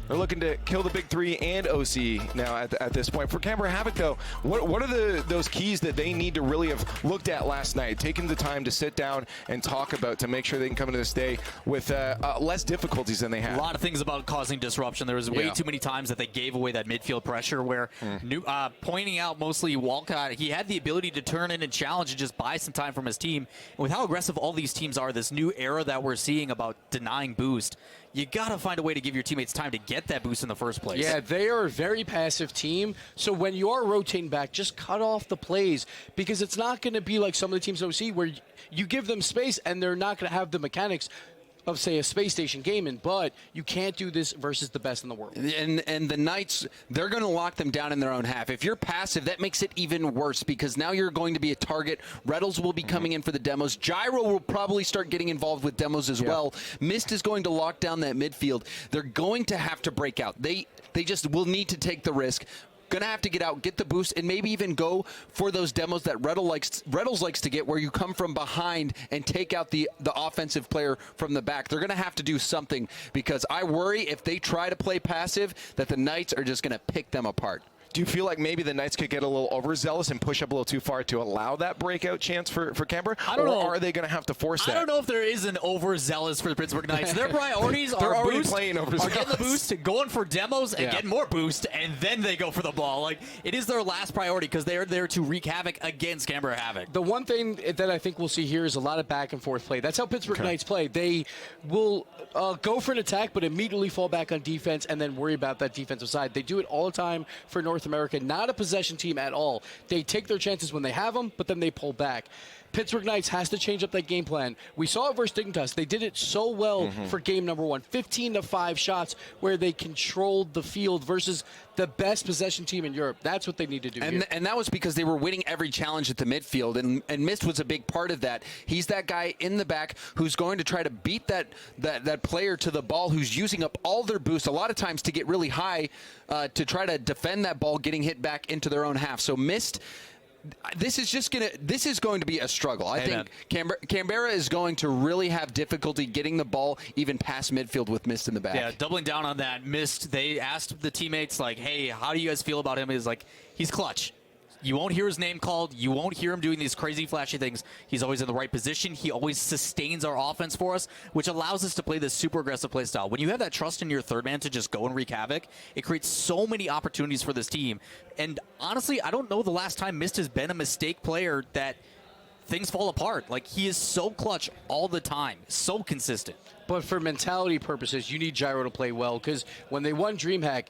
They're looking to kill the big 3 and OC now at this point. For Canberra Havoc, though, what are those keys that they need to really have looked at last night, taken the time to sit down and talk about to make sure they can come into this day with less difficulties than they had? A lot of things about causing disruption. There was way too many times that they gave away that midfield pressure where pointing out mostly Walcott, he had the ability to turn in and challenge and just buy some time from his team. And with how aggressive all these teams are, this new era that we're seeing about denying boost, you got to find a way to give your teammates time to get that boost in the first place. Yeah, they are a very passive team. So when you are rotating back, just cut off the plays because it's not going to be like some of the teams OC where you give them space and they're not going to have the mechanics of, say, a space station gaming, but you can't do this versus the best in the world. And the Knights, they're going to lock them down in their own half. If you're passive, that makes it even worse because now you're going to be a target. RETALS will be coming in for the demos. Gyro will probably start getting involved with demos as well. Mist is going to lock down that midfield. They're going to have to break out. They just will need to take the risk. Going to have to get out, get the boost, and maybe even go for those demos that RETALS likes to get where you come from behind and take out the offensive player from the back. They're going to have to do something because I worry if they try to play passive that the Knights are just going to pick them apart. Do you feel like maybe the Knights could get a little overzealous and push up a little too far to allow that breakout chance for Canberra? I don't know. Or are they going to have to force that? I don't know if there is an overzealous for the Pittsburgh Knights. Their priorities They're are already boost, playing are overzealous. getting the boost, going for demos, and getting more boost, and then they go for the ball. Like, it is their last priority because they are there to wreak havoc against Canberra Havoc. The one thing that I think we'll see here is a lot of back and forth play. That's how Pittsburgh Knights play. They will go for an attack, but immediately fall back on defense and then worry about that defensive side. They do it all the time for North America. Not a possession team at all. They take their chances when they have them, but then they pull back. Pittsburgh Knights has to change up that game plan. We saw it versus DIGNITAS. They did it so well for game number 1. 15-5 shots where they controlled the field versus the best possession team in Europe. That's what they need to do here. And that was because they were winning every challenge at the midfield, and Mist was a big part of that. He's that guy in the back who's going to try to beat that player to the ball who's using up all their boost a lot of times to get really high to try to defend that ball getting hit back into their own half. So Mist, this is going to be a struggle. I think Canberra is going to really have difficulty getting the ball even past midfield with Mist in the back. Yeah, doubling down on that. Mist, they asked the teammates, like, hey, how do you guys feel about him? He's like, he's clutch. You won't hear his name called. You won't hear him doing these crazy, flashy things. He's always in the right position. He always sustains our offense for us, which allows us to play this super aggressive play style. When you have that trust in your third man to just go and wreak havoc, it creates so many opportunities for this team. And honestly, I don't know the last time Mist has been a mistake player that things fall apart. Like, he is so clutch all the time, so consistent. But for mentality purposes, you need Gyro to play well because when they won DreamHack,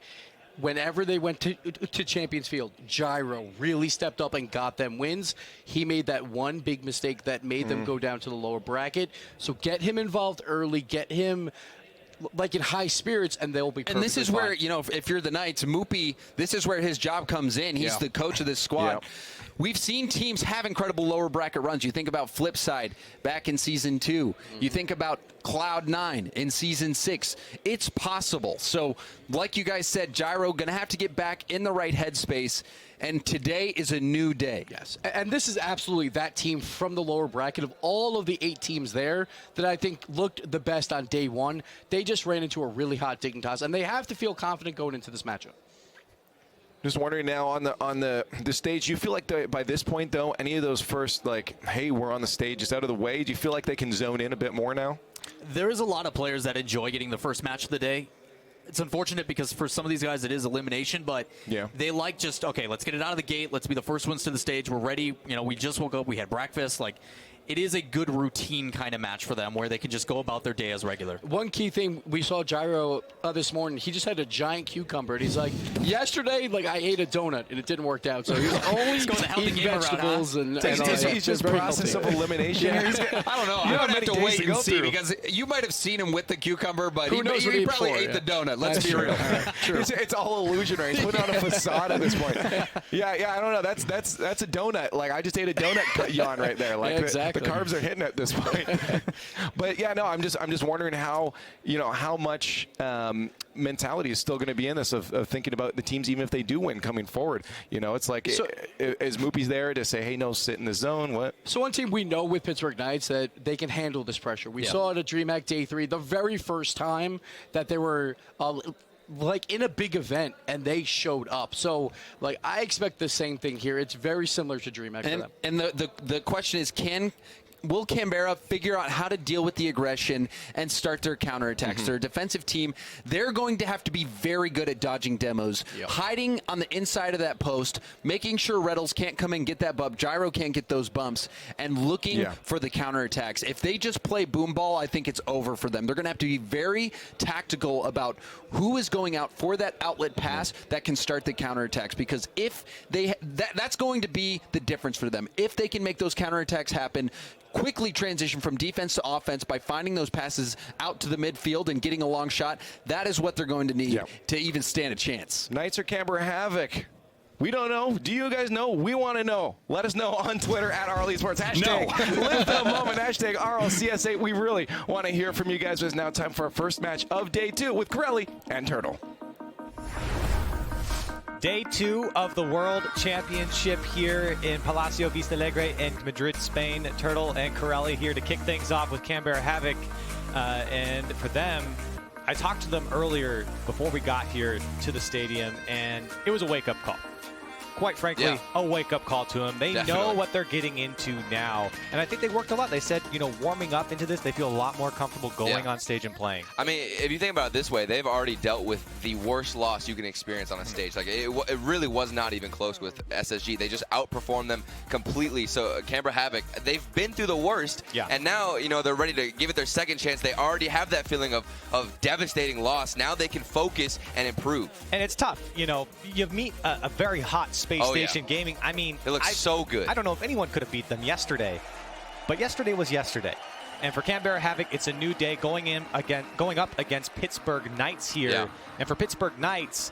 whenever they went to Champions Field, Gyro really stepped up and got them wins. He made that one big mistake that made them go down to the lower bracket. So get him involved early, get him like in high spirits, and they'll be perfectly And this is fine. where, you know, if you're the Knights, Moopy, this is where his job comes in. He's the coach of this squad. We've seen teams have incredible lower bracket runs. You think about Flipside back in Season 2. You think about Cloud9 in Season 6. It's possible. So, like you guys said, Gyro going to have to get back in the right headspace, and today is a new day. Yes, and this is absolutely that team from the lower bracket of all of the 8 teams there that I think looked the best on day one. They just ran into a really hot Dignitas, and they have to feel confident going into this matchup. Just wondering now on the stage, do you feel like by this point, though, any of those first, like, hey, we're on the stage, is out of the way? Do you feel like they can zone in a bit more now? There is a lot of players that enjoy getting the first match of the day. It's unfortunate because for some of these guys it is elimination, but they like just, okay, let's get it out of the gate. Let's be the first ones to the stage. We're ready. You know, we just woke up. We had breakfast. Like, it is a good routine kind of match for them where they can just go about their day as regular. One key thing we saw Gyro this morning, he just had a giant cucumber, and he's like, yesterday, like, I ate a donut, and it didn't work out. So he was only eating vegetables and he's just process of elimination. I don't know. I'm going to have to wait and see because you might have seen him with the cucumber, but he probably ate the donut. Let's be real. It's all illusion, right? He's putting on a facade at this point. Yeah, I don't know. That's a donut. Like, I just ate a donut yawn right there. Like, exactly. The carbs are hitting at this point. But yeah, no, I'm just wondering how much mentality is still going to be in this of thinking about the teams even if they do win coming forward. You know, it's like, is Moopy's there to say, hey, no, sit in the zone? What? So one team we know with Pittsburgh Knights that they can handle this pressure. We saw it at DreamHack Day 3, the very first time that they were like in a big event and they showed up. So like I expect the same thing here. It's very similar to DreamHack for them. And the question is, will Canberra figure out how to deal with the aggression and start their counterattacks? They're a defensive team. They're going to have to be very good at dodging demos, hiding on the inside of that post, making sure RETALS can't come in and get that bump, Gyro can't get those bumps, and looking for the counterattacks. If they just play boom ball, I think it's over for them. They're going to have to be very tactical about who is going out for that outlet pass that can start the counterattacks, because if they that's going to be the difference for them. If they can make those counterattacks happen, quickly transition from defense to offense by finding those passes out to the midfield and getting a long shot, that is what they're going to need to even stand a chance. Knights or Canberra Havoc? We don't know. Do you guys know? We want to know. Let us know on Twitter at RLCS. Hashtag live the moment. Hashtag RLCS8. We really want to hear from you guys. It's now time for our first match of day 2 with Corelli and Turtle. Day 2 of the World Championship here in Palacio Vista Alegre in Madrid, Spain. Turtle and Corelli here to kick things off with Canberra Havoc. And for them, I talked to them earlier before we got here to the stadium, and it was a wake-up call. Quite frankly, a wake-up call to them. They know what they're getting into now. And I think they worked a lot. They said, you know, warming up into this, they feel a lot more comfortable going on stage and playing. I mean, if you think about it this way, they've already dealt with the worst loss you can experience on a stage. Like, it really was not even close with SSG. They just outperformed them completely. So Canberra Havoc, they've been through the worst. And now, you know, they're ready to give it their second chance. They already have that feeling of devastating loss. Now they can focus and improve. And it's tough. You know, you meet a very hot Space Station Gaming. I mean, it looks so good. I don't know if anyone could have beat them yesterday, but yesterday was yesterday. And for Canberra Havoc, it's a new day going up against Pittsburgh Knights here. And for Pittsburgh Knights,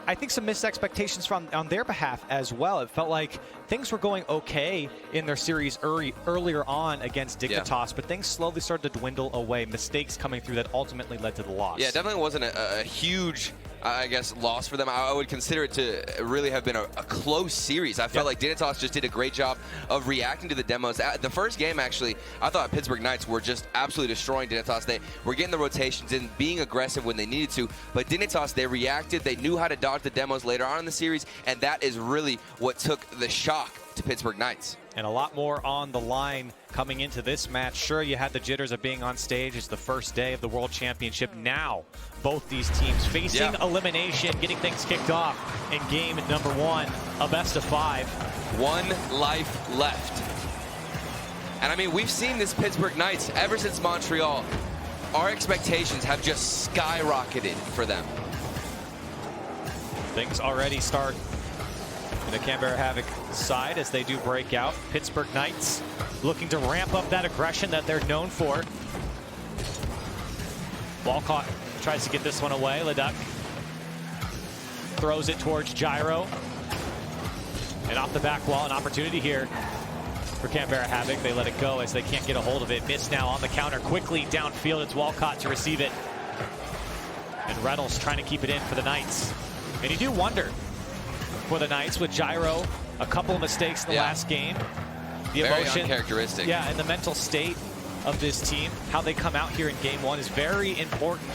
I think some missed expectations on their behalf as well. It felt like things were going okay in their series earlier on against Dignitas, but things slowly started to dwindle away. Mistakes coming through that ultimately led to the loss. Yeah, it definitely wasn't a huge, I guess, loss for them. I would consider it to really have been a close series. I felt like Dignitas just did a great job of reacting to the demos. The first game, actually, I thought Pittsburgh Knights were just absolutely destroying Dignitas. They were getting the rotations in, being aggressive when they needed to, but Dignitas, they reacted. They knew how to dodge the demos later on in the series, and that is really what took the shock to Pittsburgh Knights. And a lot more on the line coming into this match. Sure, you had the jitters of being on stage. It's the first day of the World Championship. Now, both these teams facing elimination, getting things kicked off in game number 1, a best of 5. 1 life left. And I mean, we've seen this Pittsburgh Knights ever since Montreal. Our expectations have just skyrocketed for them. Things already start the Canberra Havoc side as they do break out. Pittsburgh Knights looking to ramp up that aggression that they're known for. Ball caught tries to get this one away. Leduc throws it towards Gyro. And off the back wall, an opportunity here for Canberra Havoc. They let it go as they can't get a hold of it. Miss now on the counter quickly downfield. It's Walcott to receive it. And Retals trying to keep it in for the Knights. And you do wonder for the Knights with Gyro, a couple of mistakes in the last game. The Very emotion, uncharacteristic. Yeah, and the mental state of this team, how they come out here in game one is very important.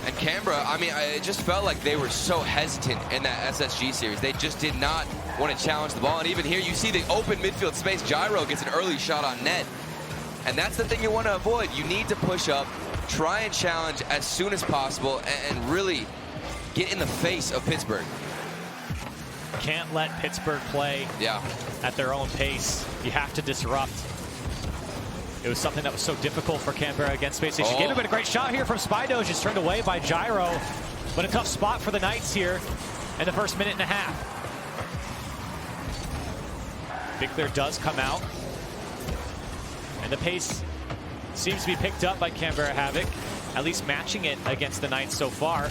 And Canberra, I mean, it just felt like they were so hesitant in that SSG series. They just did not want to challenge the ball. And even here, you see the open midfield space. Gyro gets an early shot on net. And that's the thing you want to avoid. You need to push up, try and challenge as soon as possible, and really get in the face of Pittsburgh. Can't let Pittsburgh play at their own pace. You have to disrupt. It was something that was so difficult for Canberra against Space Station. Gave him a great shot here from Spydoge. Just turned away by Gyro. But a tough spot for the Knights here in the first minute and a half. Big Clear does come out. And the pace seems to be picked up by Canberra Havoc, at least matching it against the Knights so far.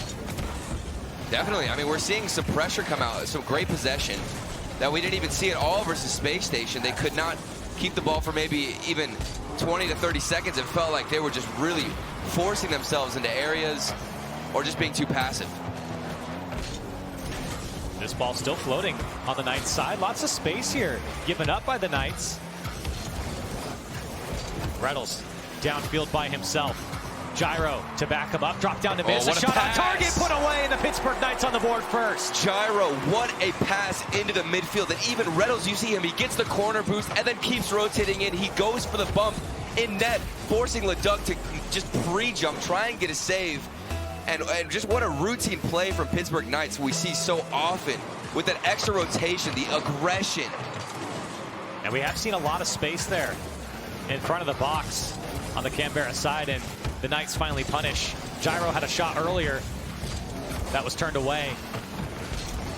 Definitely. I mean, we're seeing some pressure come out, some great possession that we didn't even see at all versus Space Station. They could not keep the ball for maybe even 20 to 30 seconds. It felt like they were just really forcing themselves into areas or just being too passive. This ball still floating on the Knights side. Lots of space here given up by the Knights. Retals downfield by himself. Gyro to back him up, drop down to miss. A shot on target, put away, and the Pittsburgh Knights on the board first. Gyro, what a pass into the midfield. And even Retals, you see him, he gets the corner boost and then keeps rotating in. He goes for the bump in net, forcing Leduc to just pre-jump, try and get a save. And just what a routine play from Pittsburgh Knights we see so often with that extra rotation, the aggression. And we have seen a lot of space there in front of the box on the Canberra side, and the Knights finally punish. Gyro had a shot earlier that was turned away.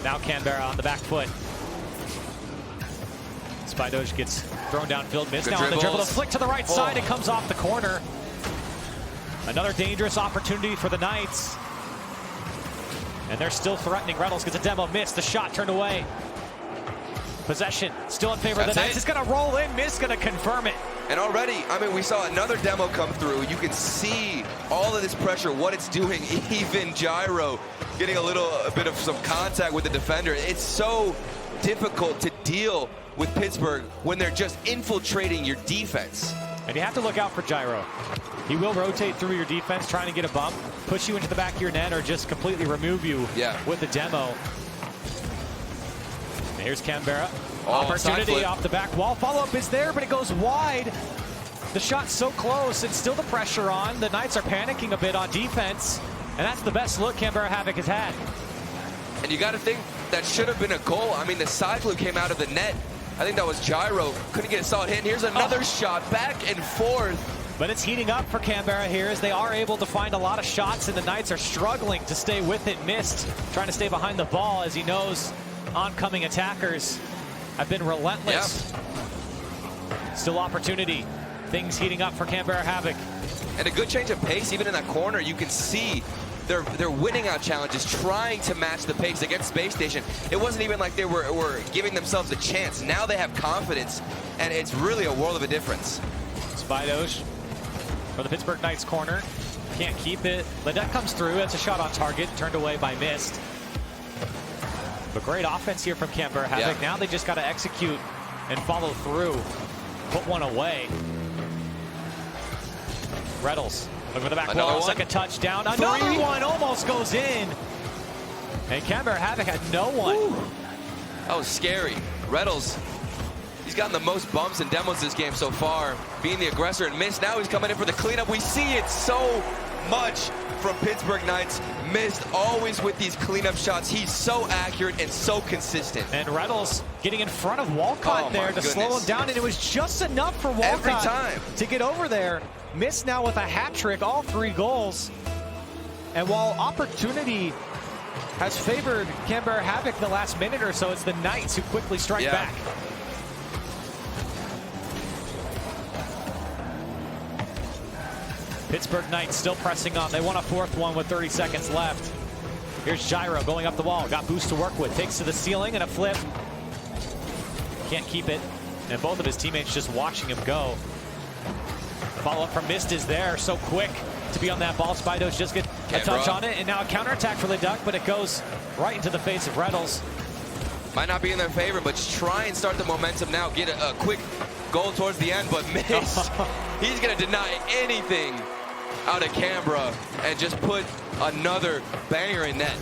Now Canberra on the back foot. Spydoge gets thrown downfield, missed. Now on the dribble, the flick to the right side, it comes off the corner. Another dangerous opportunity for the Knights. And they're still threatening. Reynolds gets a demo, miss. The shot turned away. Possession still in favor of the Knights. It's going to roll in. Miss going to confirm it. And already, I mean, we saw another demo come through. You can see all of this pressure, what it's doing. Even Gyro getting a bit of some contact with the defender. It's so difficult to deal with Pittsburgh when they're just infiltrating your defense. And you have to look out for Gyro. He will rotate through your defense, trying to get a bump, push you into the back of your net, or just completely remove you with the demo. And here's Canberra. Opportunity off the back wall. Follow-up is there, but it goes wide. The shot's so close, and still the pressure on. The Knights are panicking a bit on defense, and that's the best look Canberra Havoc has had. And you got to think that should have been a goal. I mean, the side fluke came out of the net. I think that was Gyro. Couldn't get a solid hit. And here's another shot back and forth. But it's heating up for Canberra here as they are able to find a lot of shots, and the Knights are struggling to stay with it. Missed, trying to stay behind the ball as he knows oncoming attackers have been relentless. Still opportunity. Things heating up for Canberra Havoc. And a good change of pace, even in that corner. You can see they're winning out challenges, trying to match the pace against Space Station. It wasn't even like they were giving themselves a chance. Now they have confidence, and it's really a world of a difference. Spydoge for the Pittsburgh Knights corner. Can't keep it. Leduc comes through. That's a shot on target. Turned away by Mist. But great offense here from Canberra Havoc. Now they just got to execute and follow through. Put one away. Retals over the back wall. Second touchdown. Another one almost goes in. And Canberra Havoc had no one. That was scary. Retals, he's gotten the most bumps and demos this game so far, being the aggressor and Mist. Now he's coming in for the cleanup. We see it so much from Pittsburgh Knights. Mist always with these cleanup shots. He's so accurate and so consistent. And Retals getting in front of Walcott there to slow him down, and it was just enough for Walcott to get over there. Mist now with a hat trick, all 3 goals. And while opportunity has favored Canberra Havoc the last minute or so, it's the Knights who quickly strike back. Pittsburgh Knights still pressing on. They want a fourth one with 30 seconds left. Here's Gyro going up the wall. Got boost to work with. Takes to the ceiling and a flip. Can't keep it. And both of his teammates just watching him go. Follow-up from Mist is there. So quick to be on that ball. Spidos just get a touch on it. And now a counterattack for Leduc, but it goes right into the face of RETALS. Might not be in their favor, but try and start the momentum now. Get a quick goal towards the end, but Mist, he's going to deny anything out of Canberra and just put another banger in net.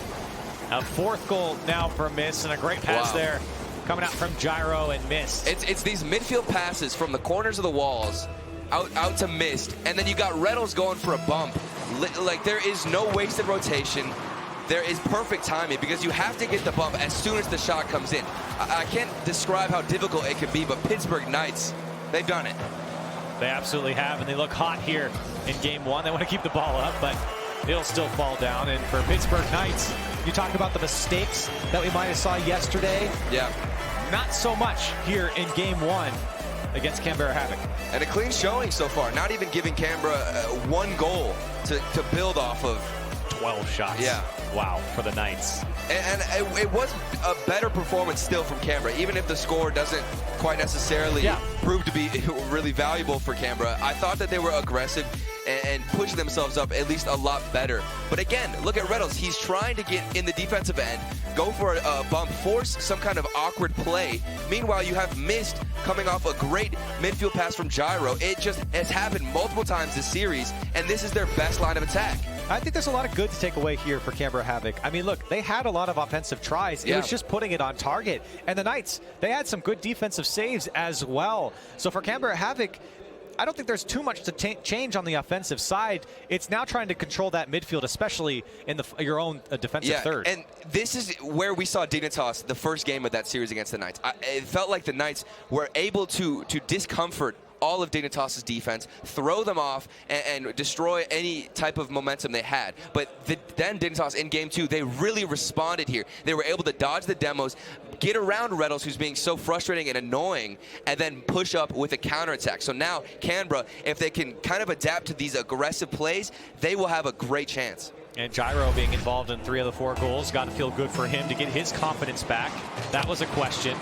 A fourth goal now for Mist, and a great pass there coming out from Gyro and Mist. It's these midfield passes from the corners of the walls out to Mist, and then you got RETALS going for a bump. Like, there is no wasted rotation. There is perfect timing because you have to get the bump as soon as the shot comes in. I can't describe how difficult it can be, but Pittsburgh Knights, they've done it. They absolutely have, and they look hot here in game one. They want to keep the ball up, but it'll still fall down. And for Pittsburgh Knights, you talk about the mistakes that we might have saw yesterday. Yeah. Not so much here in game one against Canberra Havoc. And a clean showing so far, not even giving Canberra one goal to build off of. 12 shots. Yeah. Wow, for the Knights. And it was a better performance still from Canberra, even if the score doesn't quite necessarily prove to be really valuable for Canberra. I thought that they were aggressive and pushing themselves up at least a lot better. But again, look at RETALS. He's trying to get in the defensive end, go for a bump, force some kind of awkward play. Meanwhile, you have Mist coming off a great midfield pass from Gyro. It just has happened multiple times this series, and this is their best line of attack. I think there's a lot of good to take away here for Canberra Havoc. I mean, look, they had a lot of offensive tries. It was just putting it on target. And the Knights, they had some good defensive saves as well. So for Canberra Havoc, I don't think there's too much to change on the offensive side. It's now trying to control that midfield, especially in your own defensive third. And this is where we saw Dignitas the first game of that series against the Knights. It felt like the Knights were able to discomfort all of Dignitas' defense, throw them off, and destroy any type of momentum they had. But then Dignitas in game two, they really responded here. They were able to dodge the demos, get around RETALS, who's being so frustrating and annoying, and then push up with a counterattack. So now Canberra, if they can kind of adapt to these aggressive plays, they will have a great chance. And Gyro being involved in 3 of the 4 goals, got to feel good for him to get his confidence back. That was a question.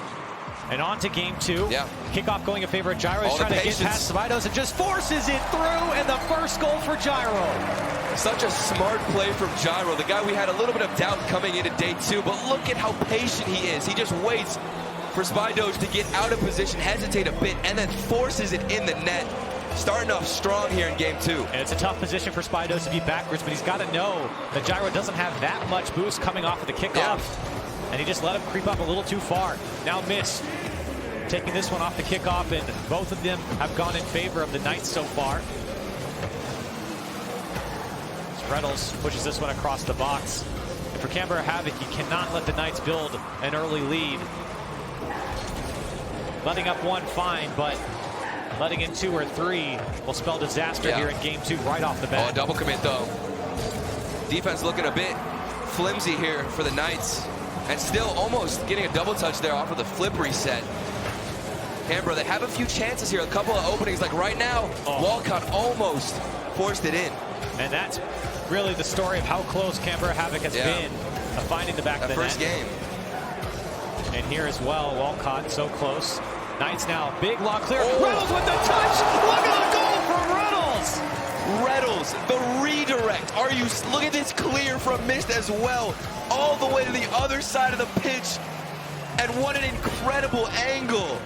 And on to game 2. Yeah. Kickoff going in favor of Gyro. He's trying to get past Spidos and just forces it through, and the first goal for Gyro. Such a smart play from Gyro, the guy we had a little bit of doubt coming into day 2, but look at how patient he is. He just waits for Spidos to get out of position, hesitate a bit, and then forces it in the net. Starting off strong here in game 2. And it's a tough position for Spidos to be backwards, but he's got to know that Gyro doesn't have that much boost coming off of the kickoff. Yeah. And he just let him creep up a little too far. Now Mist taking this one off the kickoff, and both of them have gone in favor of the Knights so far. RETALS pushes this one across the box. And for Canberra Havoc, you cannot let the Knights build an early lead. Letting up 1, fine, but letting in 2 or 3 will spell disaster here in game 2 right off the bat. Oh, double commit though. Defense looking a bit flimsy here for the Knights. And still almost getting a double touch there off of the flip reset. Canberra, they have a few chances here, a couple of openings, like right now, Walcott almost forced it in. And that's really the story of how close Canberra Havoc has been of finding the back of the first net. game. And here as well, Walcott so close. Knights now, big long clear. RETALS with the touch! Look at the goal from RETALS! RETALS, the redirect. Look at this clear from Mist as well, all the way to the other side of the pitch. And what an incredible angle.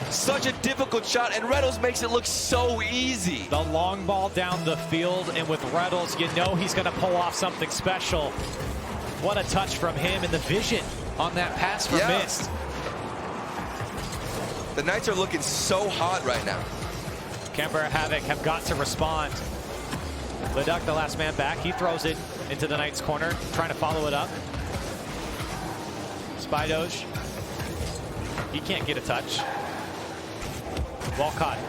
Such a difficult shot, and RETALS makes it look so easy. The long ball down the field, and with RETALS, you know he's going to pull off something special. What a touch from him, and the vision on that pass from Mist. The Knights are looking so hot right now. Canberra Havoc have got to respond. Leduc, the last man back, he throws it into the Knights' corner, trying to follow it up. Spidos, he can't get a touch. Walcott,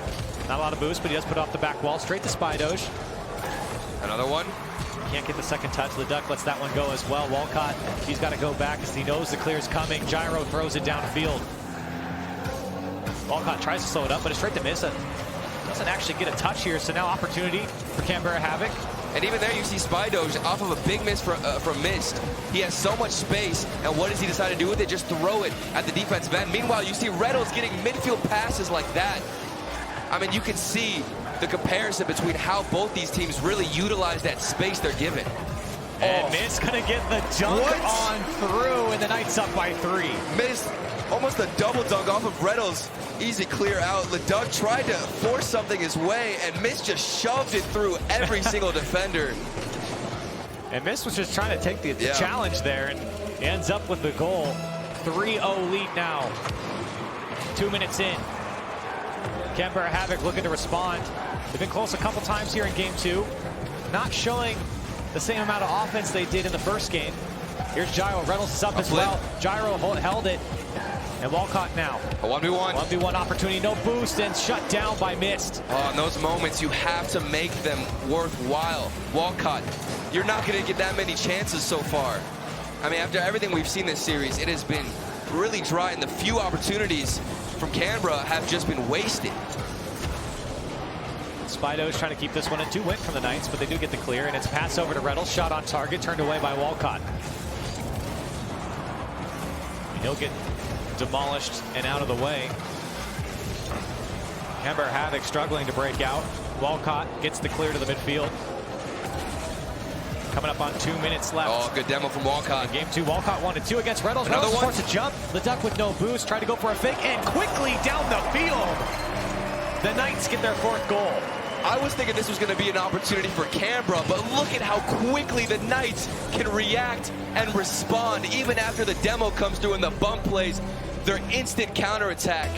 not a lot of boost, but he does put off the back wall, straight to Spidos. Another one. Can't get the second touch. Leduc lets that one go as well. Walcott, he's got to go back as he knows the clear's coming. Gyro throws it downfield. Walcott tries to slow it up, but it's straight to Mist. Doesn't actually get a touch here, so now opportunity for Canberra Havoc. And even there you see Spydoge off of a big miss from Mist. He has so much space, and what does he decide to do with it? Just throw it at the defensive end. Meanwhile, you see RETALS getting midfield passes like that. I mean, you can see the comparison between how both these teams really utilize that space they're given. And Mist gonna get the dunk on through, and the Knights up by 3. Mist, almost a double dunk off of RETALS. Easy clear out. Leduc tried to force something his way, and Mist just shoved it through every single defender. And Mist was just trying to take the challenge there, and ends up with the goal. 3-0 lead now. 2 minutes in. Canberra Havoc looking to respond. They've been close a couple times here in game 2. Not showing the same amount of offense they did in the first game. Here's Gyro. RETALS is up as well. Gyro held it. And Walcott now. A 1v1. 1v1 opportunity, no boost, and shut down by Mist. Oh, in those moments, you have to make them worthwhile. Walcott, you're not going to get that many chances so far. I mean, after everything we've seen this series, it has been really dry, and the few opportunities from Canberra have just been wasted. Spydo's trying to keep this one in 2 win from the Knights, but they do get the clear, and it's pass over to RETALS. Shot on target, turned away by Walcott. And he'll get demolished and out of the way. Canberra Havoc struggling to break out. Walcott gets the clear to the midfield. Coming up on 2 minutes left. Oh, good demo from Walcott. In game 2, Walcott wanted 2 against RETALS. Another RETALS one. forced a jump. The Duck with no boost, tried to go for a fake, and quickly down the field. The Knights get their 4th goal. I was thinking this was going to be an opportunity for Canberra, but look at how quickly the Knights can react and respond. Even after the demo comes through and the bump plays, their instant counterattack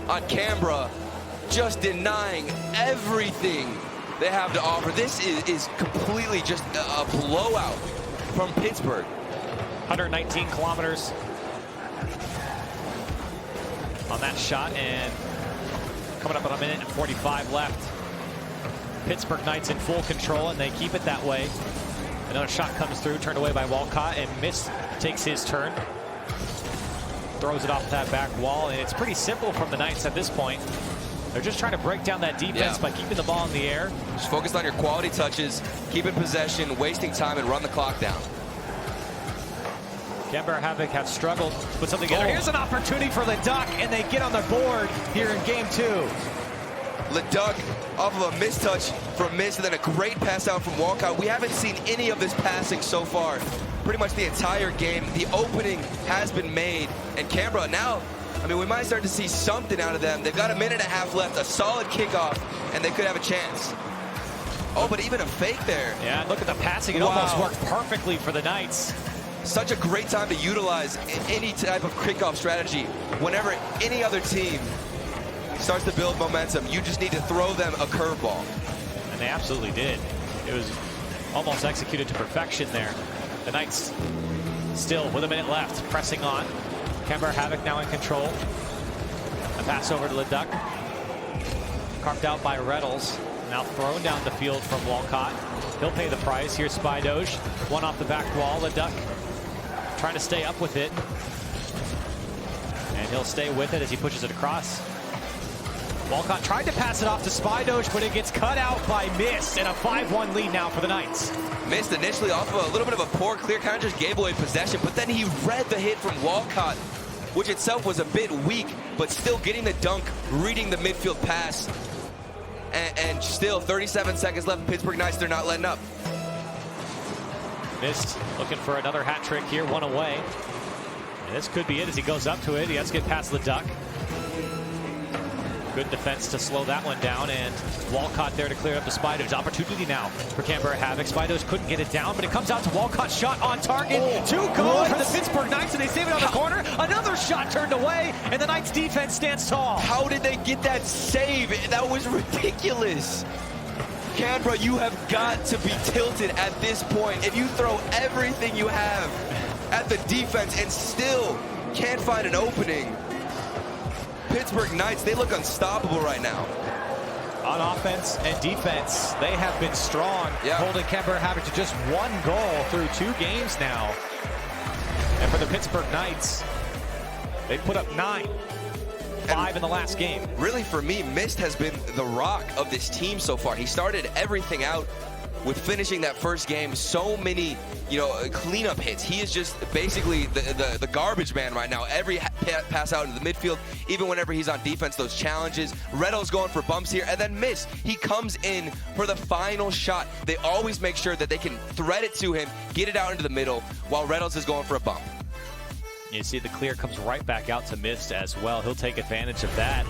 on Canberra, just denying everything they have to offer. This is completely just a blowout from Pittsburgh. 119 kilometers on that shot, and coming up on 1 minute and 45 left. Pittsburgh Knights in full control, and they keep it that way. Another shot comes through, turned away by Walcott, and Mist takes his turn. Throws it off that back wall, and it's pretty simple from the Knights at this point. They're just trying to break down that defense by keeping the ball in the air. Just focus on your quality touches, keep in possession, wasting time, and run the clock down. Canberra Havoc have struggled to put something together. Here's an opportunity for Leduc, and they get on the board here in game 2. Leduc off of a mistouch from Mist, and then a great pass out from Walcott. We haven't seen any of this passing so far. Pretty much the entire game. The opening has been made, and Canberra now, I mean, we might start to see something out of them. They've got 1.5 minutes left, a solid kickoff, and they could have a chance. Oh, but even a fake there. Yeah, look at the passing. It almost worked perfectly for the Knights. Such a great time to utilize any type of kickoff strategy. Whenever any other team starts to build momentum, you just need to throw them a curveball. And they absolutely did. It was almost executed to perfection there. The Knights still with 1 minute left, pressing on. Canberra Havoc now in control. A pass over to Leduc. Carved out by RETALS. Now thrown down the field from Walcott. He'll pay the price. Here's Spydoge. One off the back wall. Leduc trying to stay up with it. And he'll stay with it as he pushes it across. Walcott tried to pass it off to Spydoge, but it gets cut out by Mist, and a 5-1 lead now for the Knights. Mist initially off of a little bit of a poor clear, kind of just gave away possession, but then he read the hit from Walcott, which itself was a bit weak, but still getting the dunk, reading the midfield pass, and still 37 seconds left. Pittsburgh Knights, they're not letting up. Mist looking for another hat trick here, one away. And this could be it as he goes up to it. He has to get past Leduc. Good defense to slow that one down, and Walcott there to clear up the Spydoge. Opportunity now for Canberra Havoc. Spydoge couldn't get it down, but it comes out to Walcott. Shot on target. Too good for the Pittsburgh Knights, and they save it on the corner. Another shot turned away, and the Knights defense stands tall. How did they get that save? That was ridiculous. Canberra, you have got to be tilted at this point. If you throw everything you have at the defense and still can't find an opening, Pittsburgh Knights, they look unstoppable right now. On offense and defense, they have been strong, holding Canberra Havoc to just 1 goal through 2 games now. And for the Pittsburgh Knights, they put up 9. 5 in the last game. Really, for me, Mist has been the rock of this team so far. He started everything out with finishing that first game. So many, cleanup hits. He is just basically the garbage man right now. Every pass out into the midfield, even whenever he's on defense, those challenges. RETALS going for bumps here, and then Mist. He comes in for the final shot. They always make sure that they can thread it to him, get it out into the middle, while RETALS is going for a bump. You see the clear comes right back out to Mist as well. He'll take advantage of that.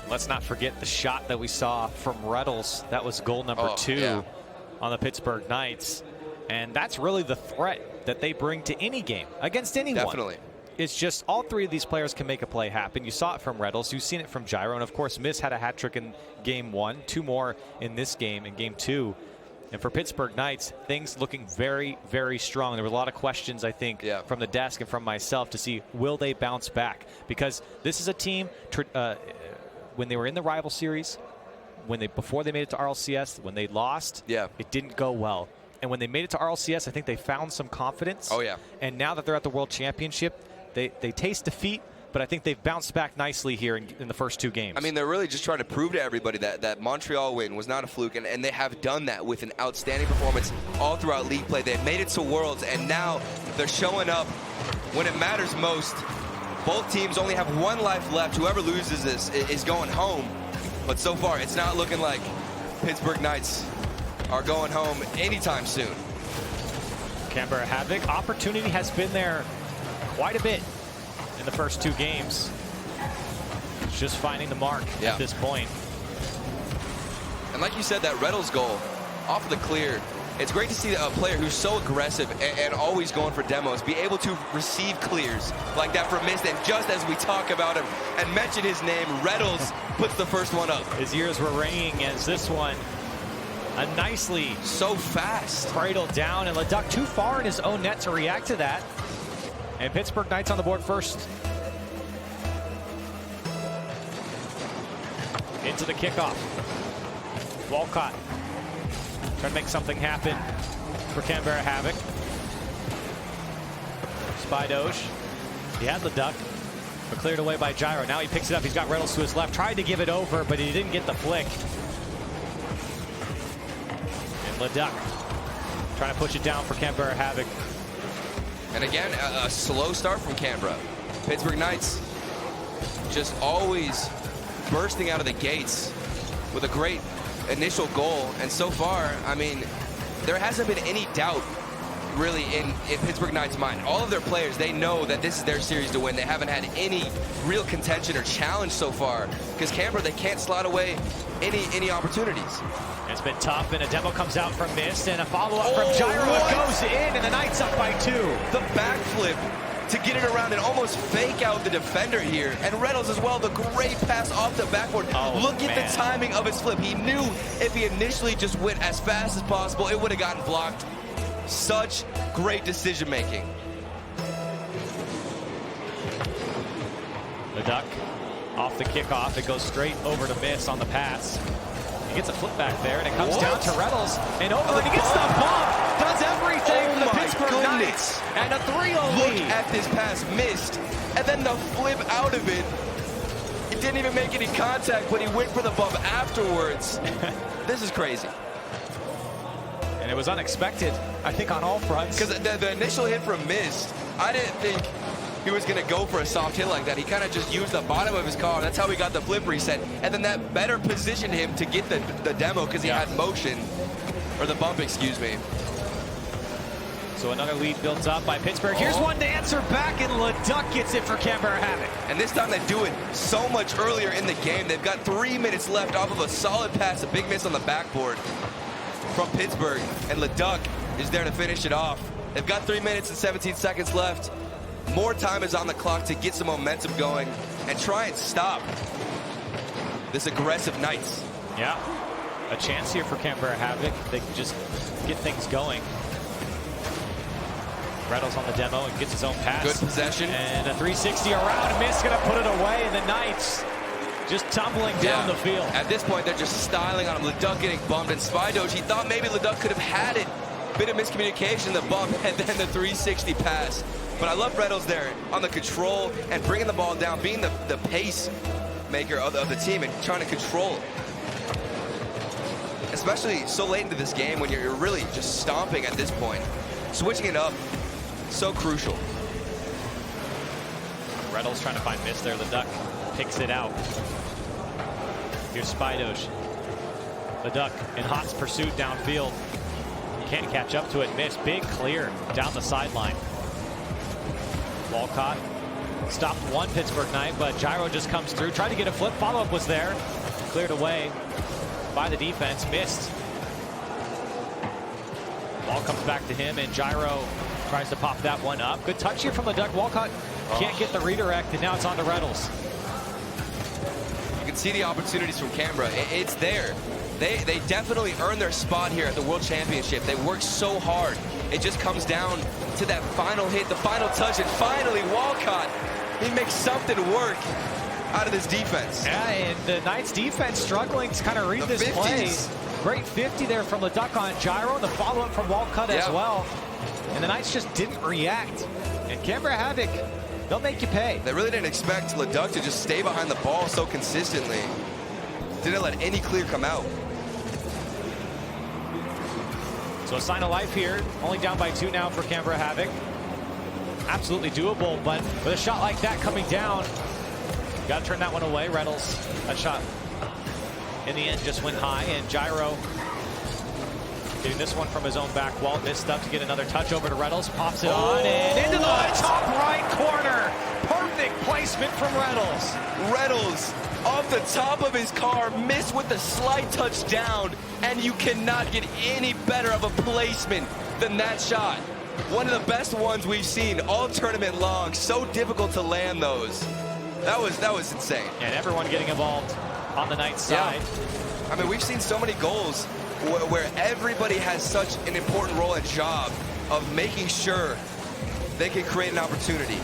Let's not forget the shot that we saw from RETALS. That was goal number 2 on the Pittsburgh Knights. And that's really the threat that they bring to any game against anyone. Definitely. It's just all 3 of these players can make a play happen. You saw it from RETALS. You've seen it from Gyro. And, of course, Mist had a hat trick in game 1. 2 more in this game, in game 2. And for Pittsburgh Knights, things looking very, very strong. There were a lot of questions, I think, from the desk and from myself to see, will they bounce back? Because this is a team, when they were in the rival series, before they made it to RLCS, when they lost, it didn't go well. And when they made it to RLCS, I think they found some confidence. Oh, yeah. And now that they're at the World Championship, they taste defeat, but I think they've bounced back nicely here in the first 2 games. I mean, they're really just trying to prove to everybody that Montreal win was not a fluke, and they have done that with an outstanding performance all throughout league play. They've made it to Worlds, and now they're showing up when it matters most. Both teams only have 1 life left. Whoever loses this is going home. But so far, it's not looking like Pittsburgh Knights are going home anytime soon. Canberra Havoc, opportunity has been there quite a bit in the first 2 games. It's just finding the mark at this point. And like you said, that RETALS goal off of the clear, it's great to see a player who's so aggressive and always going for demos be able to receive clears like that from Mist. And just as we talk about him and mention his name, RETALS puts the first one up. His ears were ringing as this one nicely so fast cradled down, and LeDuc too far in his own net to react to that. And Pittsburgh Knights on the board first. Into the kickoff. Walcott trying to make something happen for Canberra Havoc. Spydoge. He had LeDuc, but cleared away by Gyro. Now he picks it up. He's got RETALS to his left. Tried to give it over, but he didn't get the flick. And LeDuc trying to push it down for Canberra Havoc. And again, a slow start from Canberra. Pittsburgh Knights just always bursting out of the gates with a great initial goal. And so far, I mean, there hasn't been any doubt really in Pittsburgh Knights' mind. All of their players, they know that this is their series to win. They haven't had any real contention or challenge so far because Canberra, they can't slot away any opportunities. It's been tough, and a demo comes out from Mist, and a follow-up from Gyro. It goes in, and the Knights up by 2. The backflip to get it around and almost fake out the defender here. And RETALS as well, the great pass off the backboard. Look at the timing of his flip. He knew if he initially just went as fast as possible, it would have gotten blocked. Such great decision-making. LeDuc off the kickoff. It goes straight over to Mist on the pass. He gets a flip back there, and it comes down to RETALS. And over, and he gets the bump. Does everything for the Pittsburgh Knights. And a 3-0 Look lead. at this pass, Missed. And then the flip out of it. He didn't even make any contact, but he went for the bump afterwards. This is crazy. And it was unexpected, I think, on all fronts. Because the initial hit from Mist, I didn't think he was going to go for a soft hit like that. He kind of just used the bottom of his car. That's how he got the flip reset. And then that better positioned him to get the demo because he had motion, or the bump, excuse me. So another lead built up by Pittsburgh. Here's one to answer back, and LeDuc gets it for Canberra Havoc. And this time they do it so much earlier in the game. They've got 3 minutes left off of a solid pass, a big miss on the backboard from Pittsburgh. And LeDuc is there to finish it off. They've got 3 minutes and 17 seconds left. More time is on the clock to get some momentum going and try and stop this aggressive Knights. Yeah, a chance here for Canberra Havoc. They can just get things going. RETALS on the demo and gets his own pass. Good possession. And a 360 around. Mist gonna put it away, and the Knights just tumbling down the field. At this point, they're just styling on him. LeDuc getting bumped, and Spydoge, he thought maybe LeDuc could have had it. Bit of miscommunication, the bump, and then the 360 pass. But I love RETALS there on the control and bringing the ball down, being the pace maker of the team and trying to control it. Especially so late into this game when you're really just stomping at this point. Switching it up, so crucial. RETALS trying to find Miss there. Leduc picks it out. Here's Spidosh. Leduc in hot pursuit downfield. Can't catch up to it. Miss. Big clear down the sideline. Walcott stopped one Pittsburgh Knight, but Gyro just comes through. Tried to get a flip. Follow-up was there. Cleared away by the defense. Missed. Ball comes back to him, and Gyro tries to pop that one up. Good touch here from Leduc. Walcott can't get the redirect, and now it's on to RETALS. You can see the opportunities from Canberra. It's there. They definitely earned their spot here at the World Championship. They worked so hard. It just comes down to that final hit, the final touch, and finally Walcott, he makes something work out of this defense. Yeah, and the Knights defense struggling to kind of read this play. Great 50 there from Leduc on Gyro, and the follow-up from Walcott as well. And the Knights just didn't react. And Canberra Havoc, they'll make you pay. They really didn't expect Leduc to just stay behind the ball so consistently. Didn't let any clear come out. So a sign of life here, only down by 2 now for Canberra Havoc. Absolutely doable, but with a shot like that coming down, got to turn that one away. RETALS, that shot in the end just went high, and Gyro getting this one from his own back wall. Missed up to get another touch over to RETALS, pops it on, and into the top right corner. Perfect placement from RETALS. RETALS off the top of his car, missed with a slight touch down, and you cannot get any better of a placement than that shot. One of the best ones we've seen all tournament long. So difficult to land those. That was insane. And everyone getting involved on the Knights side. I mean, we've seen so many goals where everybody has such an important role and job of making sure they can create an opportunity.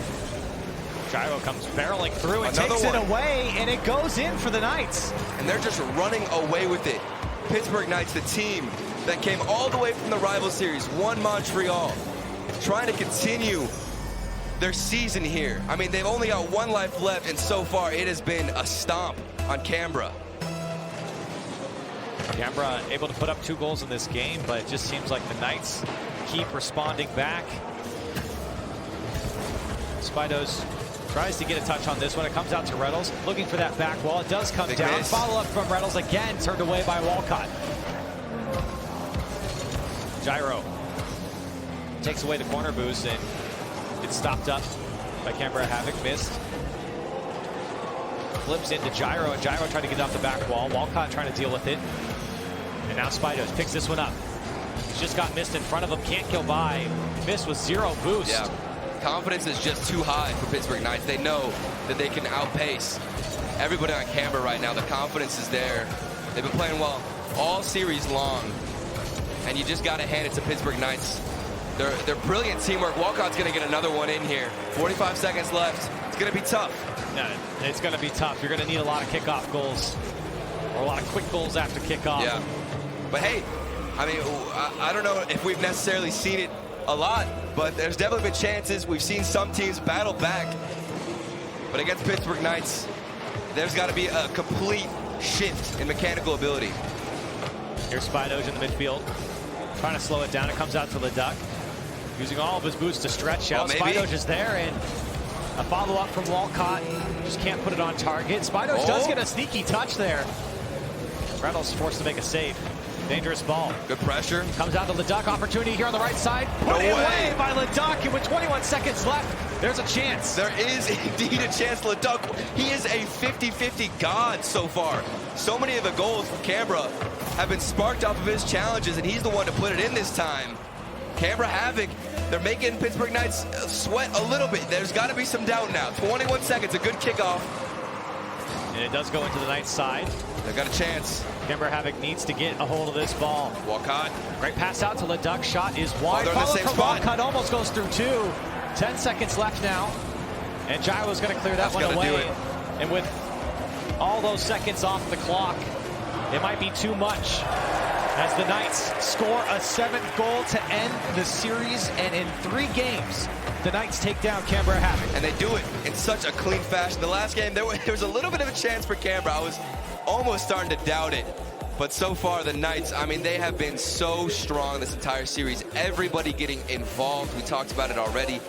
Gyro comes barreling through and takes it away, and it goes in for the Knights. And they're just running away with it. Pittsburgh Knights, the team that came all the way from the rival series, won Montreal, trying to continue their season here. I mean, they've only got one life left, and so far it has been a stomp on Canberra. Canberra able to put up 2 goals in this game, but it just seems like the Knights keep responding back. Spidos tries to get a touch on this one. It comes out to RETALS, looking for that back wall. It does come down. Follow-up from RETALS again, turned away by Walcott. Gyro takes away the corner boost, and it's stopped up by Canberra Havoc. Missed. Flips into Gyro, and Gyro trying to get off the back wall. Walcott trying to deal with it. And now Spidos picks this one up. He's just got missed in front of him. Can't kill by. Missed with 0 boost. Yeah. Confidence is just too high for Pittsburgh Knights. They know that they can outpace everybody on Canberra right now. The confidence is there. They've been playing well all series long, and you just got to hand it to Pittsburgh Knights. They're brilliant teamwork. Walcott's going to get another one in here. 45 seconds left. It's going to be tough. Yeah, it's going to be tough. You're going to need a lot of kickoff goals, or a lot of quick goals after kickoff. Yeah, but hey, I mean, I don't know if we've necessarily seen it a lot, but there's definitely been chances. We've seen some teams battle back, but against Pittsburgh Knights, there's got to be a complete shift in mechanical ability. Here's Spidos in the midfield, trying to slow it down. It comes out to Leduc, using all of his boots to stretch out. Spidos is there, and a follow-up from Walcott. Just can't put it on target. Spidos does get a sneaky touch there. RETALS forced to make a save. Dangerous ball. Good pressure. Comes out to Leduc. Opportunity here on the right side. Put it away by Leduc. And with 21 seconds left, there's a chance. There is indeed a chance. Leduc, he is a 50-50 god so far. So many of the goals from Canberra have been sparked off of his challenges, and he's the one to put it in this time. Canberra Havoc, they're making Pittsburgh Knights sweat a little bit. There's got to be some doubt now. 21 seconds, a good kickoff. And it does go into the Knights side. They've got a chance. Canberra Havoc needs to get a hold of this ball. Walcott. Great pass out to Leduc. Shot is wide. They're in the same spot. Walcott almost goes through 2. 10 seconds left now. And Gyro's going to clear that one away. And with all those seconds off the clock, it might be too much. as the Knights score a 7th goal to end the series, and in 3 games, the Knights take down Canberra Havoc. And they do it in such a clean fashion. The last game, there was a little bit of a chance for Canberra. I was almost starting to doubt it. But so far, the Knights, I mean, they have been so strong this entire series. Everybody getting involved. We talked about it already.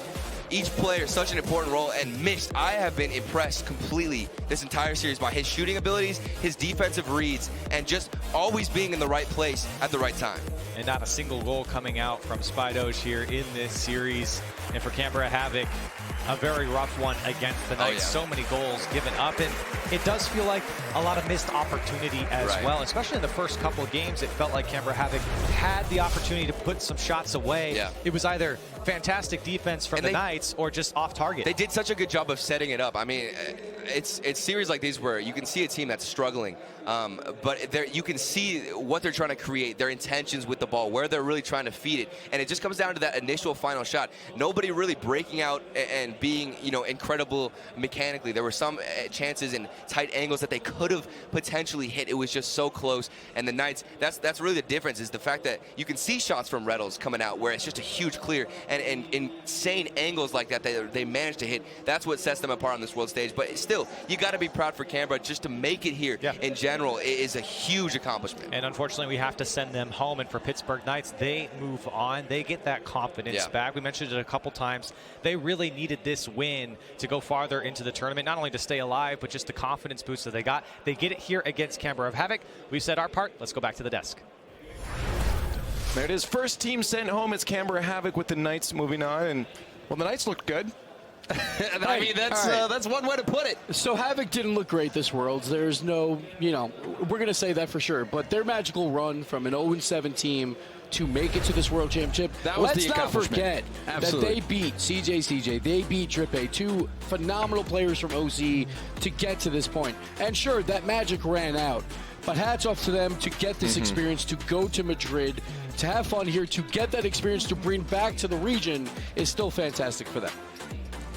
Each player, such an important role, and Mist, I have been impressed completely this entire series by his shooting abilities, his defensive reads, and just always being in the right place at the right time. And not a single goal coming out from Spidoge here in this series. And for Canberra Havoc, a very rough one against the Knights. So many goals given up, and it does feel like a lot of missed opportunity as well, especially in the first couple of games. It felt like Canberra Havoc had the opportunity to put some shots away. It was either fantastic defense from the Knights or just off target. They did such a good job of setting it up. I mean, it's series like these where you can see a team that's struggling, but you can see what they're trying to create, their intentions with the ball, where they're really trying to feed it, and it just comes down to that initial final shot. Nobody really breaking out and being, you know, incredible mechanically. There were some chances and tight angles that they could have potentially hit. It was just so close. And the Knights, that's really the difference, is the fact that you can see shots from RETALS coming out where it's just a huge clear, and insane angles like that they managed to hit. That's what sets them apart on this world stage. But still, you got to be proud for Canberra. Just to make it here in general is a huge accomplishment. And unfortunately, we have to send them home. And for Pittsburgh Knights, they move on. They get that confidence back. We mentioned it a couple times. They really needed this win to go farther into the tournament, not only to stay alive, but just the confidence boost that they got. They get it here against Canberra Havoc. We've said our part. Let's go back to the desk. There it is. First team sent home. It's Canberra Havoc with the Knights moving on. And, well, the Knights looked good. I mean, that's one way to put it. So Havoc didn't look great this Worlds. There's no, you know, we're going to say that for sure. But their magical run from an 0-7 team to make it to this World Championship, let's not forget that they beat CJ, they beat Drippe, 2 phenomenal players from OC to get to this point. And sure, that magic ran out. But hats off to them to get this experience, to go to Madrid, to have fun here, to get that experience to bring back to the region is still fantastic for them.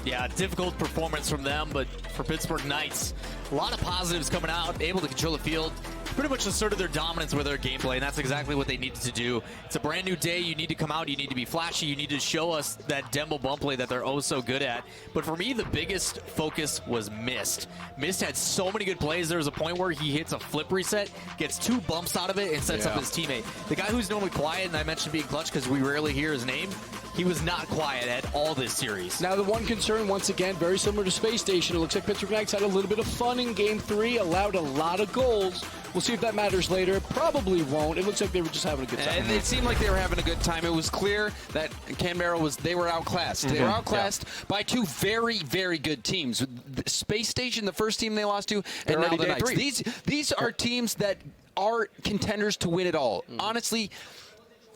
Yeah, difficult performance from them, but for Pittsburgh Knights, a lot of positives coming out, able to control the field, pretty much asserted their dominance with their gameplay, and that's exactly what they needed to do. It's a brand new day. You need to come out. You need to be flashy. You need to show us that demo bump play that they're oh so good at. But for me, the biggest focus was Mist. Mist had so many good plays. There was a point where he hits a flip reset, gets 2 bumps out of it, and sets up his teammate. The guy who's normally quiet, and I mentioned being clutch because we rarely hear his name, he was not quiet at all this series. Now, the one concern, once again, very similar to Space Station, it looks like Pittsburgh Knights had a little bit of fun in Game 3, allowed a lot of goals. We'll see if that matters later. Probably won't. It looks like they were just having a good time. And it seemed like they were having a good time. It was clear that Canberra they were outclassed. They were outclassed by 2 very, very good teams. Space Station, the first team they lost to, and now the Knights. These are teams that are contenders to win it all. Honestly,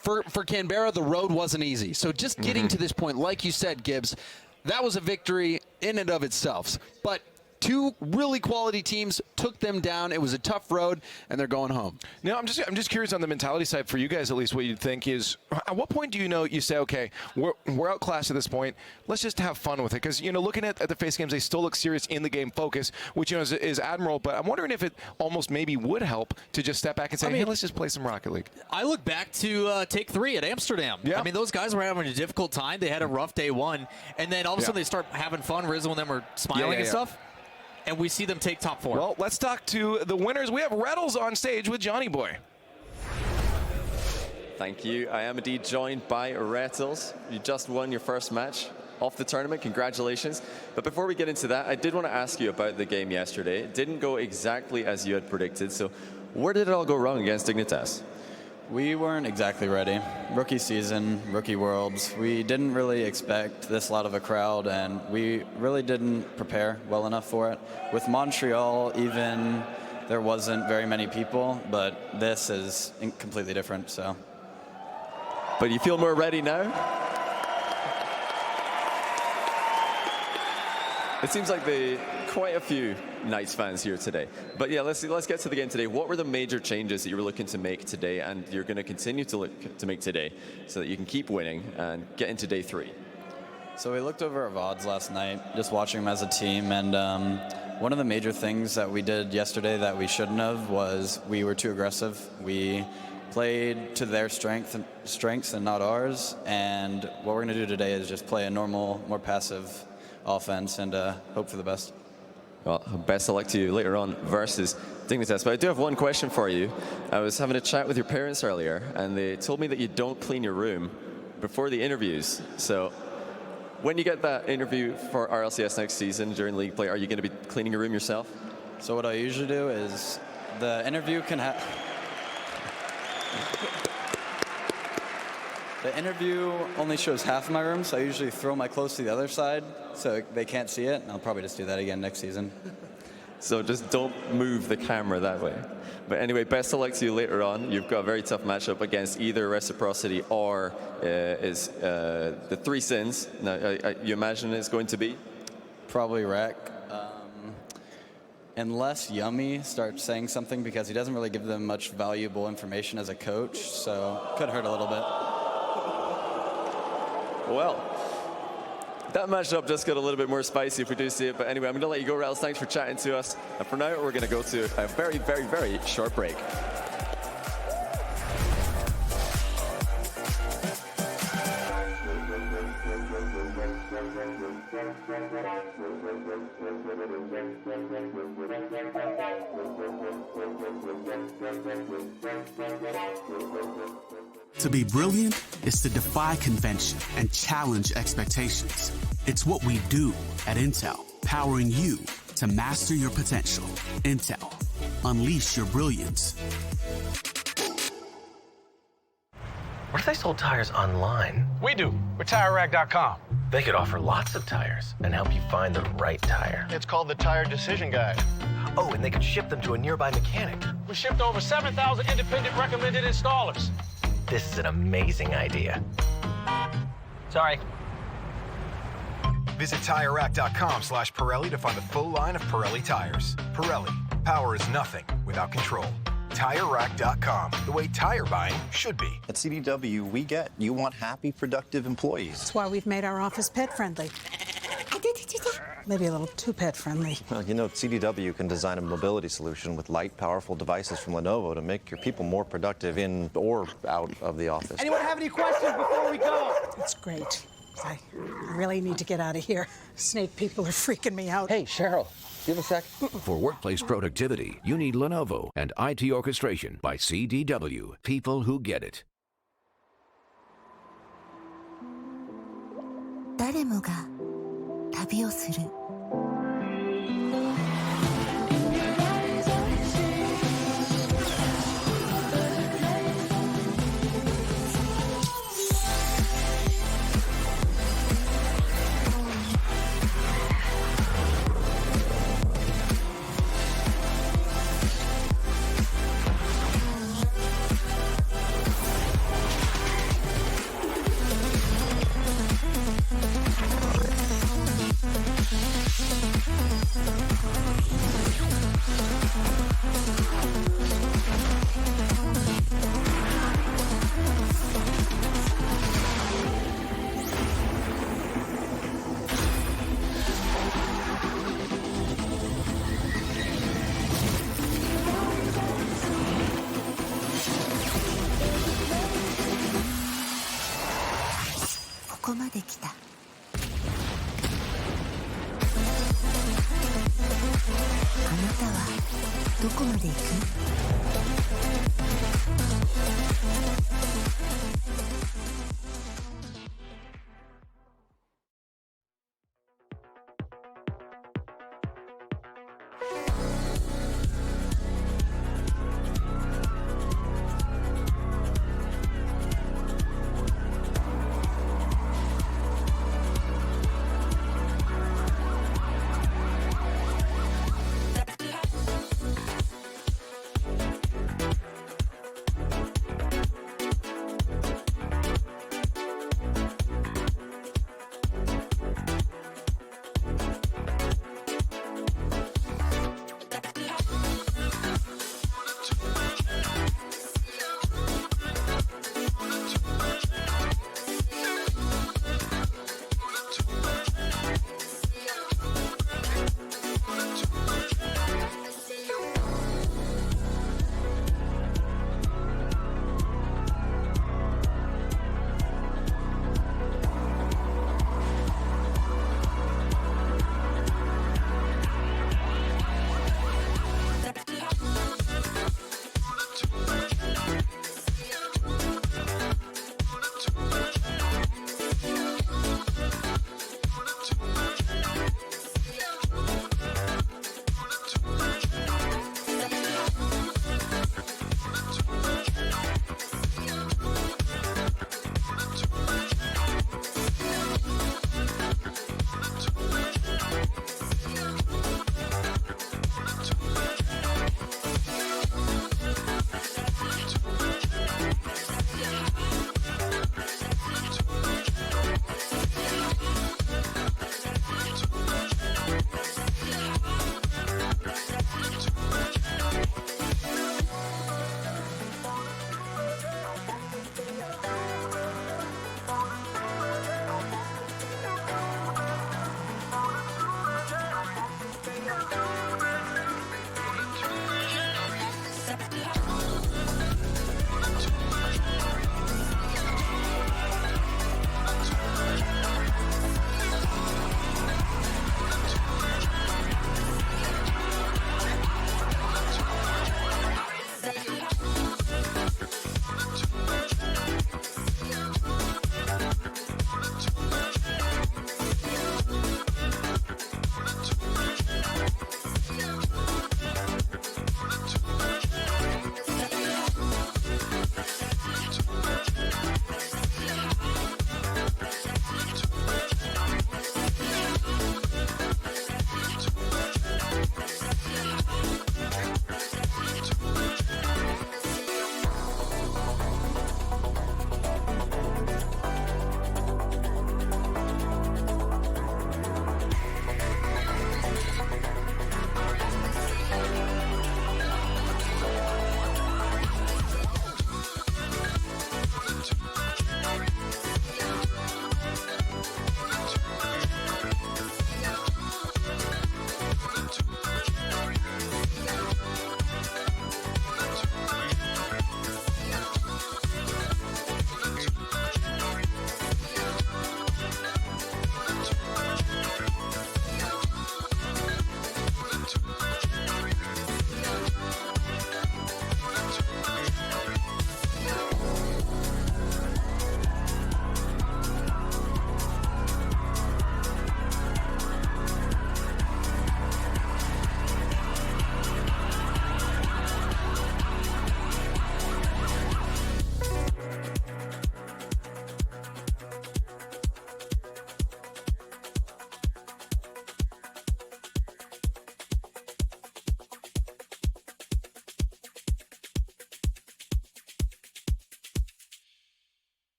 for Canberra, the road wasn't easy. So just getting to this point, like you said, Gibbs, that was a victory in and of itself. But 2 really quality teams took them down. It was a tough road, and they're going home. Now, I'm just curious on the mentality side for you guys, at least what you think is, at what point do you say, okay, we're outclassed at this point, let's just have fun with it? Because, looking at the face games, they still look serious in the game focus, which, is admirable, but I'm wondering if it almost maybe would help to just step back and say, hey, let's just play some Rocket League. I look back to Take 3 at Amsterdam. I mean, those guys were having a difficult time. They had a rough day 1, and then all of a sudden they start having fun. Rizzo and them are smiling and stuff. And we see them take top 4. Well, let's talk to the winners. We have RETALS on stage with Johnny Boy. Thank you. I am indeed joined by RETALS. You just won your first match of the tournament. Congratulations. But before we get into that, I did want to ask you about the game yesterday. It didn't go exactly as you had predicted. So where did it all go wrong against Dignitas? We weren't exactly ready. Rookie season, rookie worlds. We didn't really expect this lot of a crowd, and we really didn't prepare well enough for it. With Montreal, even there wasn't very many people, but this is completely different. So. But you feel more ready now? It seems like quite a few Knights fans here today. But yeah, let's get to the game today. What were the major changes that you were looking to make today and you're going to continue to look to make today so that you can keep winning and get into day 3? So we looked over our VODs last night, just watching them as a team, and one of the major things that we did yesterday that we shouldn't have was we were too aggressive. We played to their strengths and not ours. And what we're going to do today is just play a normal, more passive offense and hope for the best. Well, best of luck to you later on versus Dignitas. But I do have one question for you. I was having a chat with your parents earlier, and they told me that you don't clean your room before the interviews. So when you get that interview for RLCS next season during league play, are you going to be cleaning your room yourself? So what I usually do is the interview can have... The interview only shows half of my room, so I usually throw my clothes to the other side so they can't see it. And I'll probably just do that again next season. So just don't move the camera that way. But anyway, best of luck to you later on. You've got a very tough matchup against either Reciprocity or the Three Sins. Now, you imagine it's going to be? Probably Rec. Unless Yummy starts saying something, because he doesn't really give them much valuable information as a coach, so could hurt a little bit. Well, that matchup just got a little bit more spicy if we do see it. But anyway, I'm going to let you go, Rels. Thanks for chatting to us. And for now, we're going to go to a very, very, very short break. To be brilliant is to defy convention and challenge expectations. It's what we do at Intel, powering you to master your potential. Intel, unleash your brilliance. What if they sold tires online? We do, with TireRack.com. They could offer lots of tires and help you find the right tire. It's called the Tire Decision Guide. Oh, and they could ship them to a nearby mechanic. We shipped over 7,000 independent recommended installers. This is an amazing idea. Sorry. Visit TireRack.com/Pirelli to find the full line of Pirelli tires. Pirelli, power is nothing without control. TireRack.com, the way tire buying should be. At CDW, we get you want happy, productive employees. That's why we've made our office pet-friendly. Maybe a little too pet-friendly. Well, you know, CDW can design a mobility solution with light, powerful devices from Lenovo to make your people more productive in or out of the office. Anyone have any questions before we go? That's great. I really need to get out of here. Snake people are freaking me out. Hey, Cheryl, give a sec. For workplace productivity, you need Lenovo and IT orchestration by CDW. People who get it. 誰もが旅をする。ここまで来た。あなたはどこまで行く？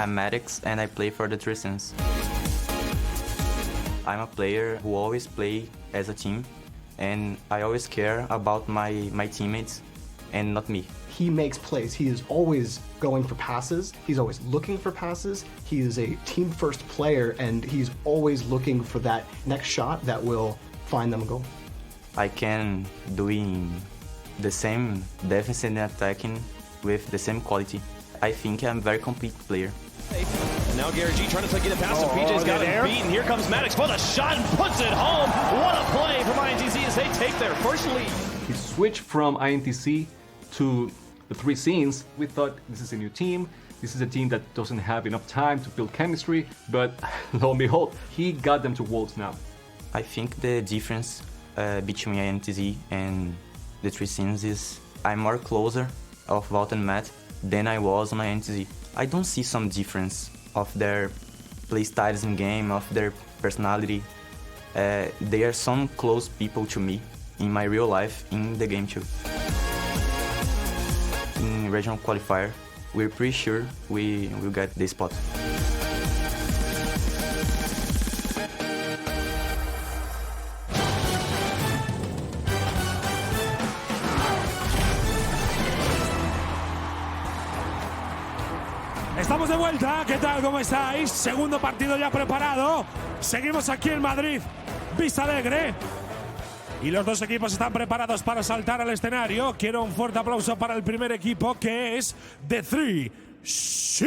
I'm Maddox, and I play for the Three Sins. I'm a player who always play as a team, and I always care about my teammates and not me. He makes plays. He is always going for passes. He's always looking for passes. He is a team-first player, and he's always looking for that next shot that will find them a goal. I can doing the same defense and attacking with the same quality. I think I'm a very complete player. Now Gary G trying to get it past him. PJ's got him beaten. Here comes Maddox for the shot and puts it home. What a play from INTC as they take their first lead. He switched from INTC to the Three Sins. We thought this is a new team. This is a team that doesn't have enough time to build chemistry, but lo and behold, he got them to Worlds now. I think the difference between INTZ and the Three Sins is I'm more closer of Vault and Matt than I was on INTZ. I don't see some difference of their play styles in game, of their personality. They are some close people to me in my real life, in the game too. In regional qualifier, we're pretty sure we will get the spot. Estamos de vuelta, ¿qué tal? ¿Cómo estáis? Segundo partido ya preparado. Seguimos aquí en Madrid, Vista Alegre. Y los dos equipos están preparados para saltar al escenario. Quiero un fuerte aplauso para el primer equipo, que es The Three Sins.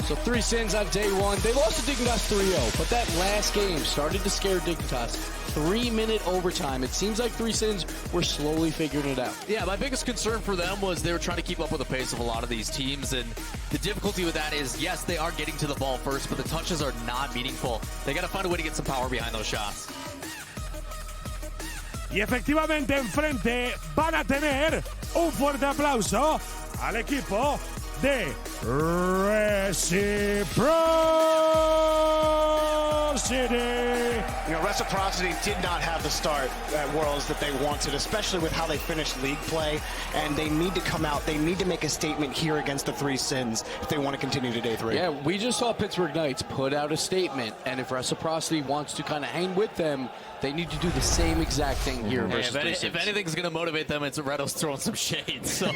So Three Sins on day one. They lost to Dignitas 3-0, but that last game started to scare Dignitas. 3-minute overtime. It seems like Three Sins were slowly figuring it out. Yeah, my biggest concern for them was they were trying to keep up with the pace of a lot of these teams, and the difficulty with that is, yes, they are getting to the ball first, but the touches are not meaningful. They got to find a way to get some power behind those shots. Y efectivamente enfrente van a tener un fuerte aplauso al equipo de Reciprocity. You know, Reciprocity did not have the start at Worlds that they wanted, especially with how they finished league play, and they need to come out. They need to make a statement here against the Three Sins if they want to continue to day 3. Yeah, we just saw Pittsburgh Knights put out a statement, and if Reciprocity wants to kind of hang with them, they need to do the same exact thing here versus Three Sins. If anything's going to motivate them, it's Rettles throwing some shade. So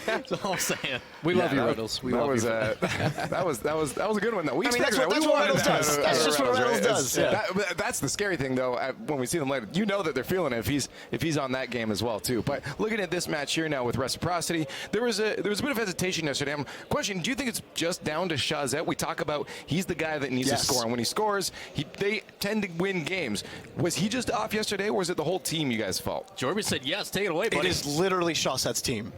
that's all I'm saying. We love you, Rettles. We love you. That was a good one, though. I mean, that's what Rettles does. That's just what Rettles does. Yeah. That's the scary thing, though. When we see them later, you know that they're feeling it if he's on that game as well, too. But looking at this match here now with Reciprocity, there was a bit of hesitation yesterday. Question: do you think it's just down to Shazette? We talk about he's the guy that needs to score, and when he scores, they tend to win games. Was he just off yesterday, or was it the whole team you guys' fault? Jorby said yes. Take it away, buddy. It is literally Shawset's team.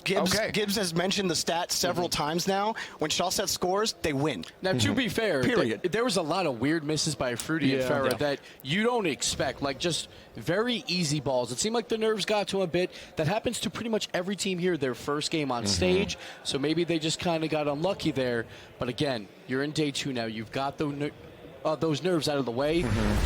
Gibbs has mentioned the stats several times now. When Shawset scores, they win. Now, to be fair, there was a lot of weird misses by Fruity and Farah that you don't expect, like just very easy balls. It seemed like the nerves got to him a bit. That happens to pretty much every team here, their first game on stage, so maybe they just kind of got unlucky there. But again, you're in day 2 now. You've got those nerves out of the way.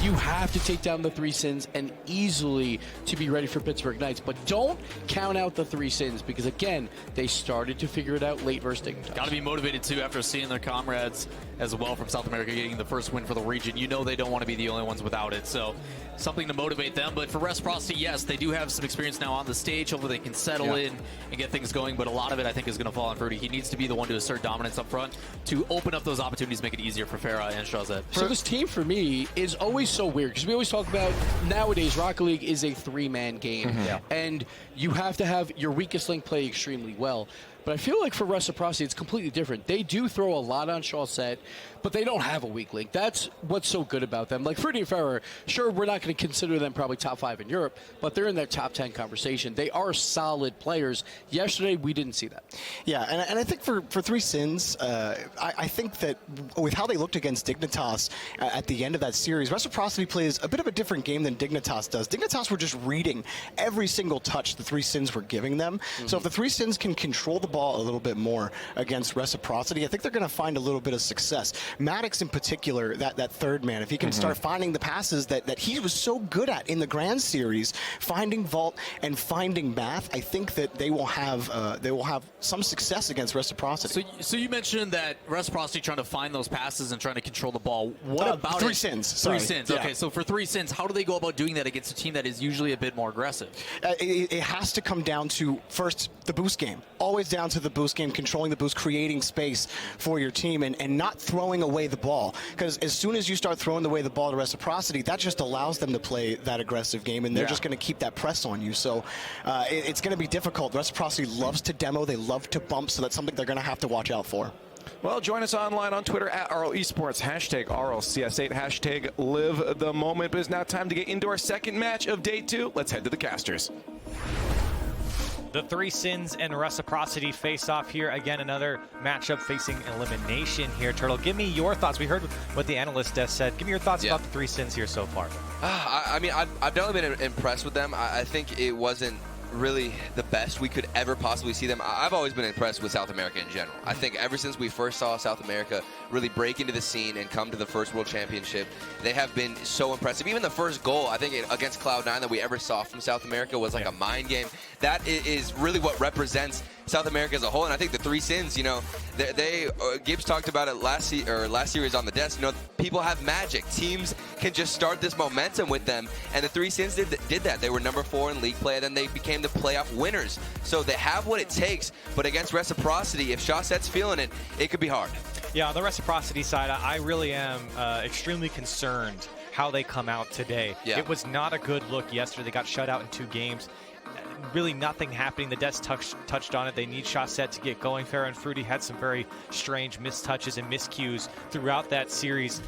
You have to take down the Three Sins and easily to be ready for Pittsburgh Knights. But don't count out the Three Sins because, again, they started to figure it out late versus Dignitas. Got to be motivated, too, after seeing their comrades as well from South America getting the first win for the region. You know they don't want to be the only ones without it. So something to motivate them. But for Reciprocity, yes, they do have some experience now on the stage. Hopefully they can settle in and get things going. But a lot of it, I think, is going to fall on Fruity. He needs to be the one to assert dominance up front to open up those opportunities, make it easier for Farah and Shazette. So this team, for me, is always so weird because we always talk about nowadays Rocket League is a 3-man game. And you have to have your weakest link play extremely well. But I feel like for Reciprocity, it's completely different. They do throw a lot on Shawset, but they don't have a weak link. That's what's so good about them. Like Fruity and Farah, sure, we're not going to consider them probably top 5 in Europe, but they're in their top 10 conversation. They are solid players. Yesterday, we didn't see that. Yeah, and I think for Three Sins, I think that with how they looked against Dignitas at the end of that series, Reciprocity plays a bit of a different game than Dignitas does. Dignitas were just reading every single touch the Three Sins were giving them. So if the Three Sins can control the ball a little bit more against Reciprocity, I think they're going to find a little bit of success. Maddox in particular, that third man, if he can start finding the passes that he was so good at in the Grand Series, finding Vault and finding Math, I think that they will have some success against Reciprocity. So you mentioned that Reciprocity trying to find those passes and trying to control the ball. What about Three Sins? Sorry. 3 Sins. Yeah. Okay, so for 3 Sins, how do they go about doing that against a team that is usually a bit more aggressive? It has to come down to, first, the boost game. Always down to the boost game, controlling the boost, creating space for your team, and not throwing away the ball. Because as soon as you start throwing away the ball to Reciprocity, that just allows them to play that aggressive game, and they're just going to keep that press on you. So it's going to be difficult. Reciprocity loves to demo. They love to bump, so that's something they're going to have to watch out for. Well, join us online on Twitter at RL Esports, hashtag RLCS8, hashtag live the moment. But it's now time to get into our second match of day 2. Let's head to the casters. The 3 Sins and Reciprocity face off here. Again, another matchup facing elimination here. Turtle, give me your thoughts. We heard what the analyst said. Give me your thoughts about the 3 Sins here so far. I mean, I've definitely been impressed with them. I think it wasn't really the best we could ever possibly see them. I've always been impressed with South America in general. I think ever since we first saw South America really break into the scene and come to the first World Championship, they have been so impressive. Even the first goal, I think, against Cloud9 that we ever saw from South America was like a mind game. That is really what represents South America as a whole. And I think the 3 Sins, you know, Gibbs talked about it last series on the desk. You know, people have magic. Teams can just start this momentum with them, and the 3 Sins did that. They were number 4 in league play, and then they became the playoff winners. So they have what it takes, but against Reciprocity, if Shawset's feeling it, it could be hard. Yeah, on the Reciprocity side, I really am extremely concerned how they come out today. Yeah. It was not a good look yesterday. They got shut out in 2 games. Really nothing happening. The Desk touched on it. They need Shawset to get going. Farah and Fruity had some very strange mistouches and miscues throughout that series.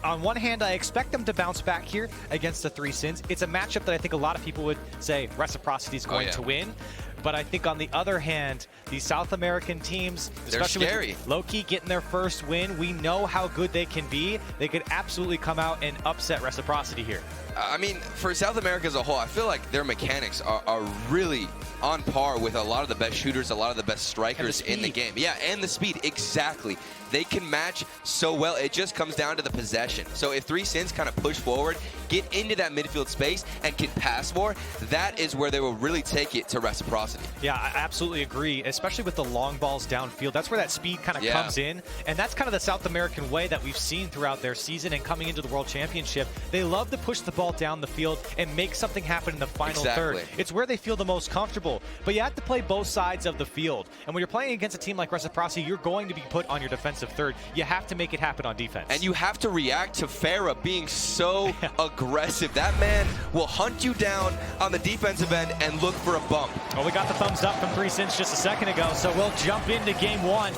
On one hand, I expect them to bounce back here against the 3 Sins. It's a matchup that I think a lot of people would say Reciprocity is going to win. But I think on the other hand, these South American teams, especially with low-key getting their first win, we know how good they can be. They could absolutely come out and upset Reciprocity here. I mean, for South America as a whole, I feel like their mechanics are really on par with a lot of the best shooters, a lot of the best strikers in the game. Yeah, and the speed, exactly. They can match so well. It just comes down to the possession. So if 3 Sins kind of push forward, get into that midfield space, and can pass more, that is where they will really take it to Reciprocity. Yeah, I absolutely agree, especially with the long balls downfield. That's where that speed kind of comes in, and that's kind of the South American way that we've seen throughout their season and coming into the World Championship. They love to push the ball down the field and make something happen in the final third. It's where they feel the most comfortable, but you have to play both sides of the field. And when you're playing against a team like Reciprocity, you're going to be put on your defensive third. You have to make it happen on defense. And you have to react to Farah being so aggressive. That man will hunt you down on the defensive end and look for a bump. Well, we got the thumbs up from 3 Sins just a second ago, so we'll jump into game 1.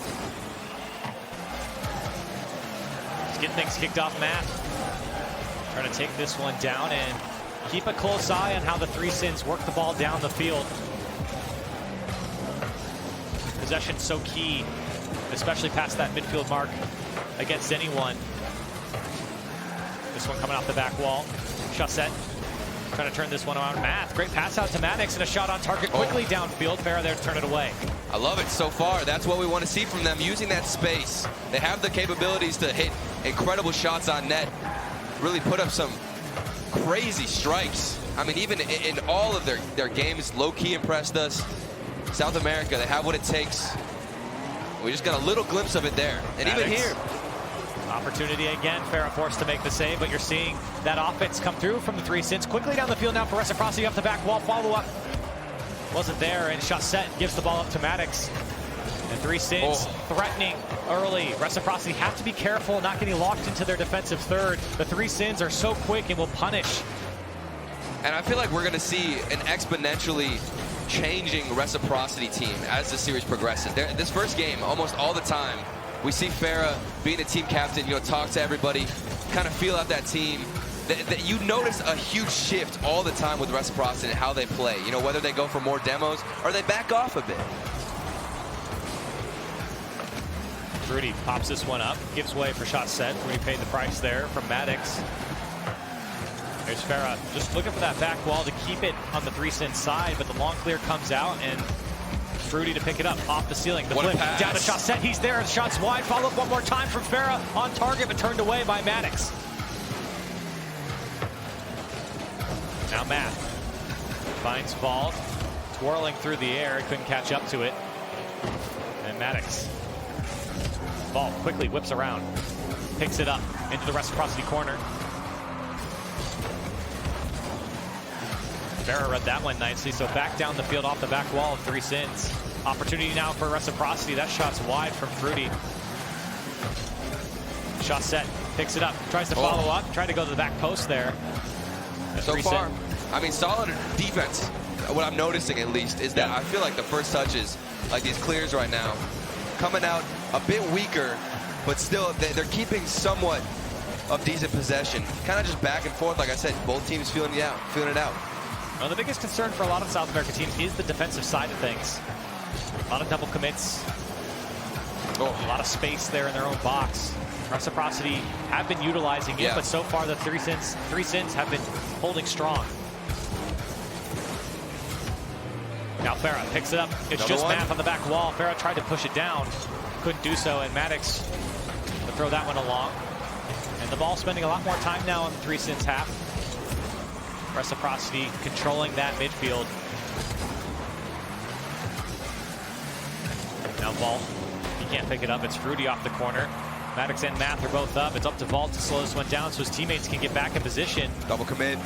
Let's get things kicked off, Matt. Trying to take this one down and keep a close eye on how the 3 Sins work the ball down the field. Possession so key, especially past that midfield mark against anyone. This one coming off the back wall. Shawset trying to turn this one around. Math, great pass out to Maddox and a shot on target quickly downfield. Farah there to turn it away. I love it so far. That's what we want to see from them, using that space. They have the capabilities to hit incredible shots on net, really put up some crazy strikes. I mean, even in all of their games, low-key impressed us. South America, they have what it takes. We just got a little glimpse of it there. And Maddox. even here. Opportunity again, Farah forced to make the save, but you're seeing that offense come through from the 3 Sins. Quickly down the field now for Reciprocity up the back wall. Follow-up wasn't there, and Shawset gives the ball up to Maddox. And 3 Sins threatening early. Reciprocity have to be careful not getting locked into their defensive third. The 3 Sins are so quick and will punish. And I feel like we're going to see an exponentially changing Reciprocity team as the series progresses. This first game, almost all the time, we see Farah being the team captain, you know, talk to everybody, kind of feel out that team. You notice a huge shift all the time with Reciprocity and how they play. You know, whether they go for more demos or they back off a bit. Rudy pops this one up, gives way for Shawset. Rudy paid the price there from Maddox. There's Farah just looking for that back wall to keep it on the 3 Sins side, but the long clear comes out and Fruity to pick it up off the ceiling. The What a flip pass. down to Chaussette. He's there. The shot's wide. Follow up one more time from Farah on target, but turned away by Maddox. Now Matt finds ball, twirling through the air. Couldn't catch up to it. And Maddox. Ball quickly whips around. Picks it up into the reciprocity corner. Farah read that one nicely, so back down the field off the back wall of 3 Sins. Opportunity now for reciprocity. That shot's wide from Fruity. Chaussette picks it up, tries to follow up, tried to go to the back post there. So far, I mean, solid defense. What I'm noticing, at least, is that I feel like the first touches, like these clears right now, coming out a bit weaker, but still they're keeping somewhat of decent possession. Kind of just back and forth, like I said, both teams feeling it out. Well, the biggest concern for a lot of South American teams is the defensive side of things. A lot of double commits. A lot of space there in their own box. Reciprocity have been utilizing it, but so far the 3 Sins have been holding strong. Now Farah picks it up. It's just Math on the back wall. Farah tried to push it down. Couldn't do so, and Maddox to throw that one along. And the ball spending a lot more time now on the 3 Sins half. Reciprocity controlling that midfield. Now Vault, he can't pick it up. It's Fruity off the corner. Maddox and Math are both up. It's up to Vault to slow this one down so his teammates can get back in position. Double commit.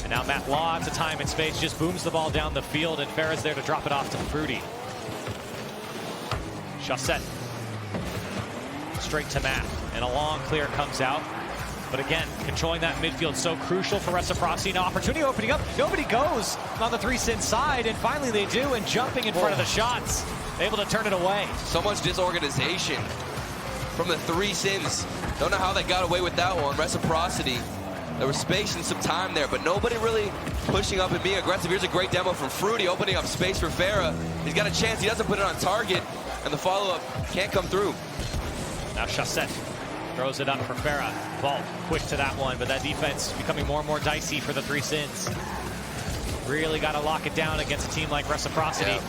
And now Math, lots of time and space, just booms the ball down the field, and Farah's there to drop it off to Fruity. Chaussette. Straight to Math. And a long clear comes out. But again, controlling that midfield so crucial for reciprocity. Now opportunity opening up. Nobody goes on the 3 Sins side, and finally they do, and jumping in front of the shots. Able to turn it away. So much disorganization from the 3 Sins. Don't know how they got away with that one. Reciprocity. There was space and some time there, but nobody really pushing up and being aggressive. Here's a great demo from Fruity, opening up space for Farah. He's got a chance. He doesn't put it on target, and the follow-up can't come through. Now Chaussette throws it up for Farah. Vault quick to that one, but that defense becoming more and more dicey for the 3 Sins. Really got to lock it down against a team like Reciprocity.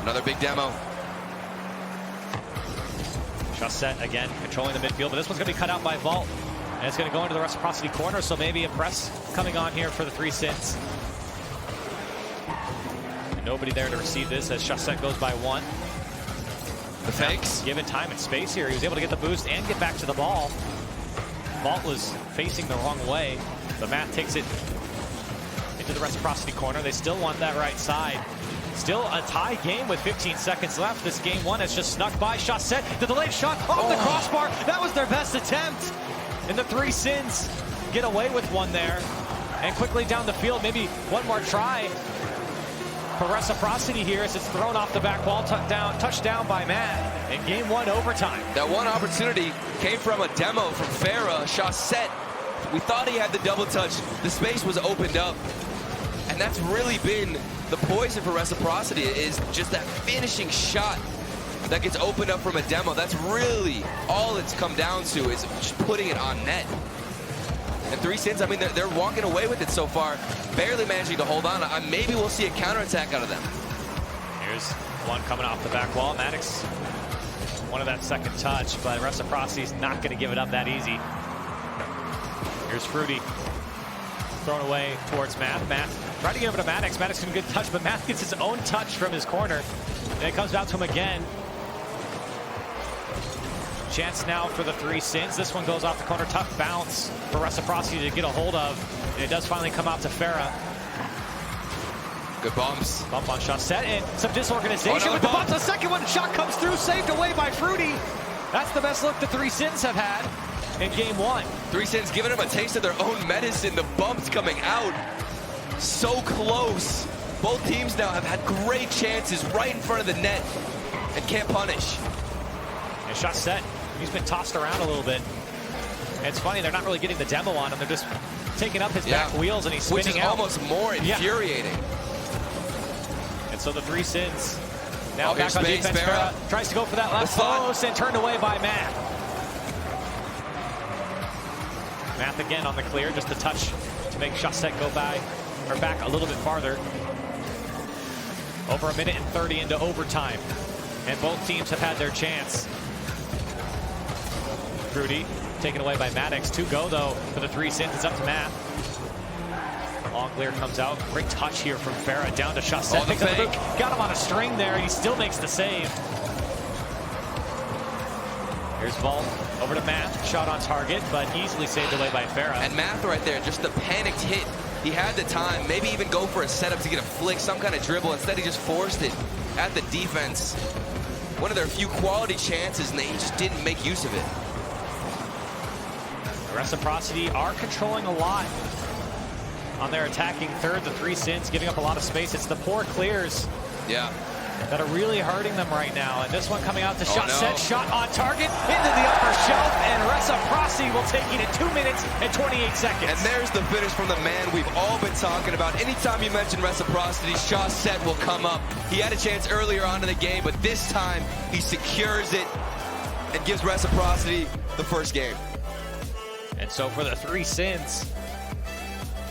Another big demo. Chaussette again controlling the midfield, but this one's going to be cut out by Vault. And it's going to go into the Reciprocity corner, so maybe a press coming on here for the 3 Sins. And nobody there to receive this as Chaussette goes by 1. The fakes. Given time and space here, he was able to get the boost and get back to the ball. Vault was facing the wrong way, but Matt takes it into the Reciprocity corner. They still want that right side. Still a tie game with 15 seconds left. This game 1 has just snuck by. Chaussette, the delayed shot off the crossbar. That was their best attempt. And the 3 Sins get away with one there. And quickly down the field, maybe one more try for Reciprocity here as it's thrown off the back wall, touchdown by Matt. In game 1 overtime. That one opportunity came from a demo from Farah. Chaussette, we thought he had the double touch. The space was opened up. And that's really been the poison for Reciprocity, is just that finishing shot that gets opened up from a demo. That's really all it's come down to, is just putting it on net. And 3 Sins, I mean, they're walking away with it so far, barely managing to hold on. Maybe we'll see a counterattack out of them. Here's one coming off the back wall. Maddox wanted that second touch, but Reciprocity's not going to give it up that easy. Here's Fruity. Thrown away towards Math. Math tried to get over to Maddox. Maddox did a good touch, but Math gets his own touch from his corner. And it comes out to him again. Chance now for the 3 Sins. This one goes off the corner. Tough bounce for Reciprocity to get a hold of. And it does finally come out to Farah. Good bumps. Bump on Chaussette and some disorganization with the bump. The second one, shot comes through, saved away by Fruity. That's the best look the 3 Sins have had in game 1. 3 Sins giving them a taste of their own medicine. The bumps coming out so close. Both teams now have had great chances right in front of the net and can't punish. And Chaussette, he's been tossed around a little bit. And it's funny, they're not really getting the demo on him. They're just taking up his back wheels and he's spinning out. Which is almost more infuriating. And so the 3 Sins now back on defense. Farah tries to go for that left post and turned away by Matt. Math again on the clear, just a touch to make Chaussette go by or back a little bit farther. Over a minute and 30 into overtime. And both teams have had their chance. Fruity taken away by Maddox. 2 go though for the 3 Sins. It's up to Matt. Long clear comes out. Great touch here from Farah down to Chassette. Got him on a string there. He still makes the save. Here's Vault over to Math. Shot on target, but easily saved away by Farah. And Math right there, just the panicked hit. He had the time, maybe even go for a setup to get a flick, some kind of dribble. Instead, he just forced it at the defense. One of their few quality chances, and they just didn't make use of it. Reciprocity are controlling a lot on their attacking third. The 3 Sins giving up a lot of space. It's the poor clears that are really hurting them right now. And this one coming out to Chassette. Shot on target into the upper shelf, and Reciprocity will take it in 2 minutes and 28 seconds. And there's the finish from the man we've all been talking about. Anytime you mention Reciprocity, Chassette will come up. He had a chance earlier on in the game, but this time he secures it and gives Reciprocity the first game. And so for the 3 Sins,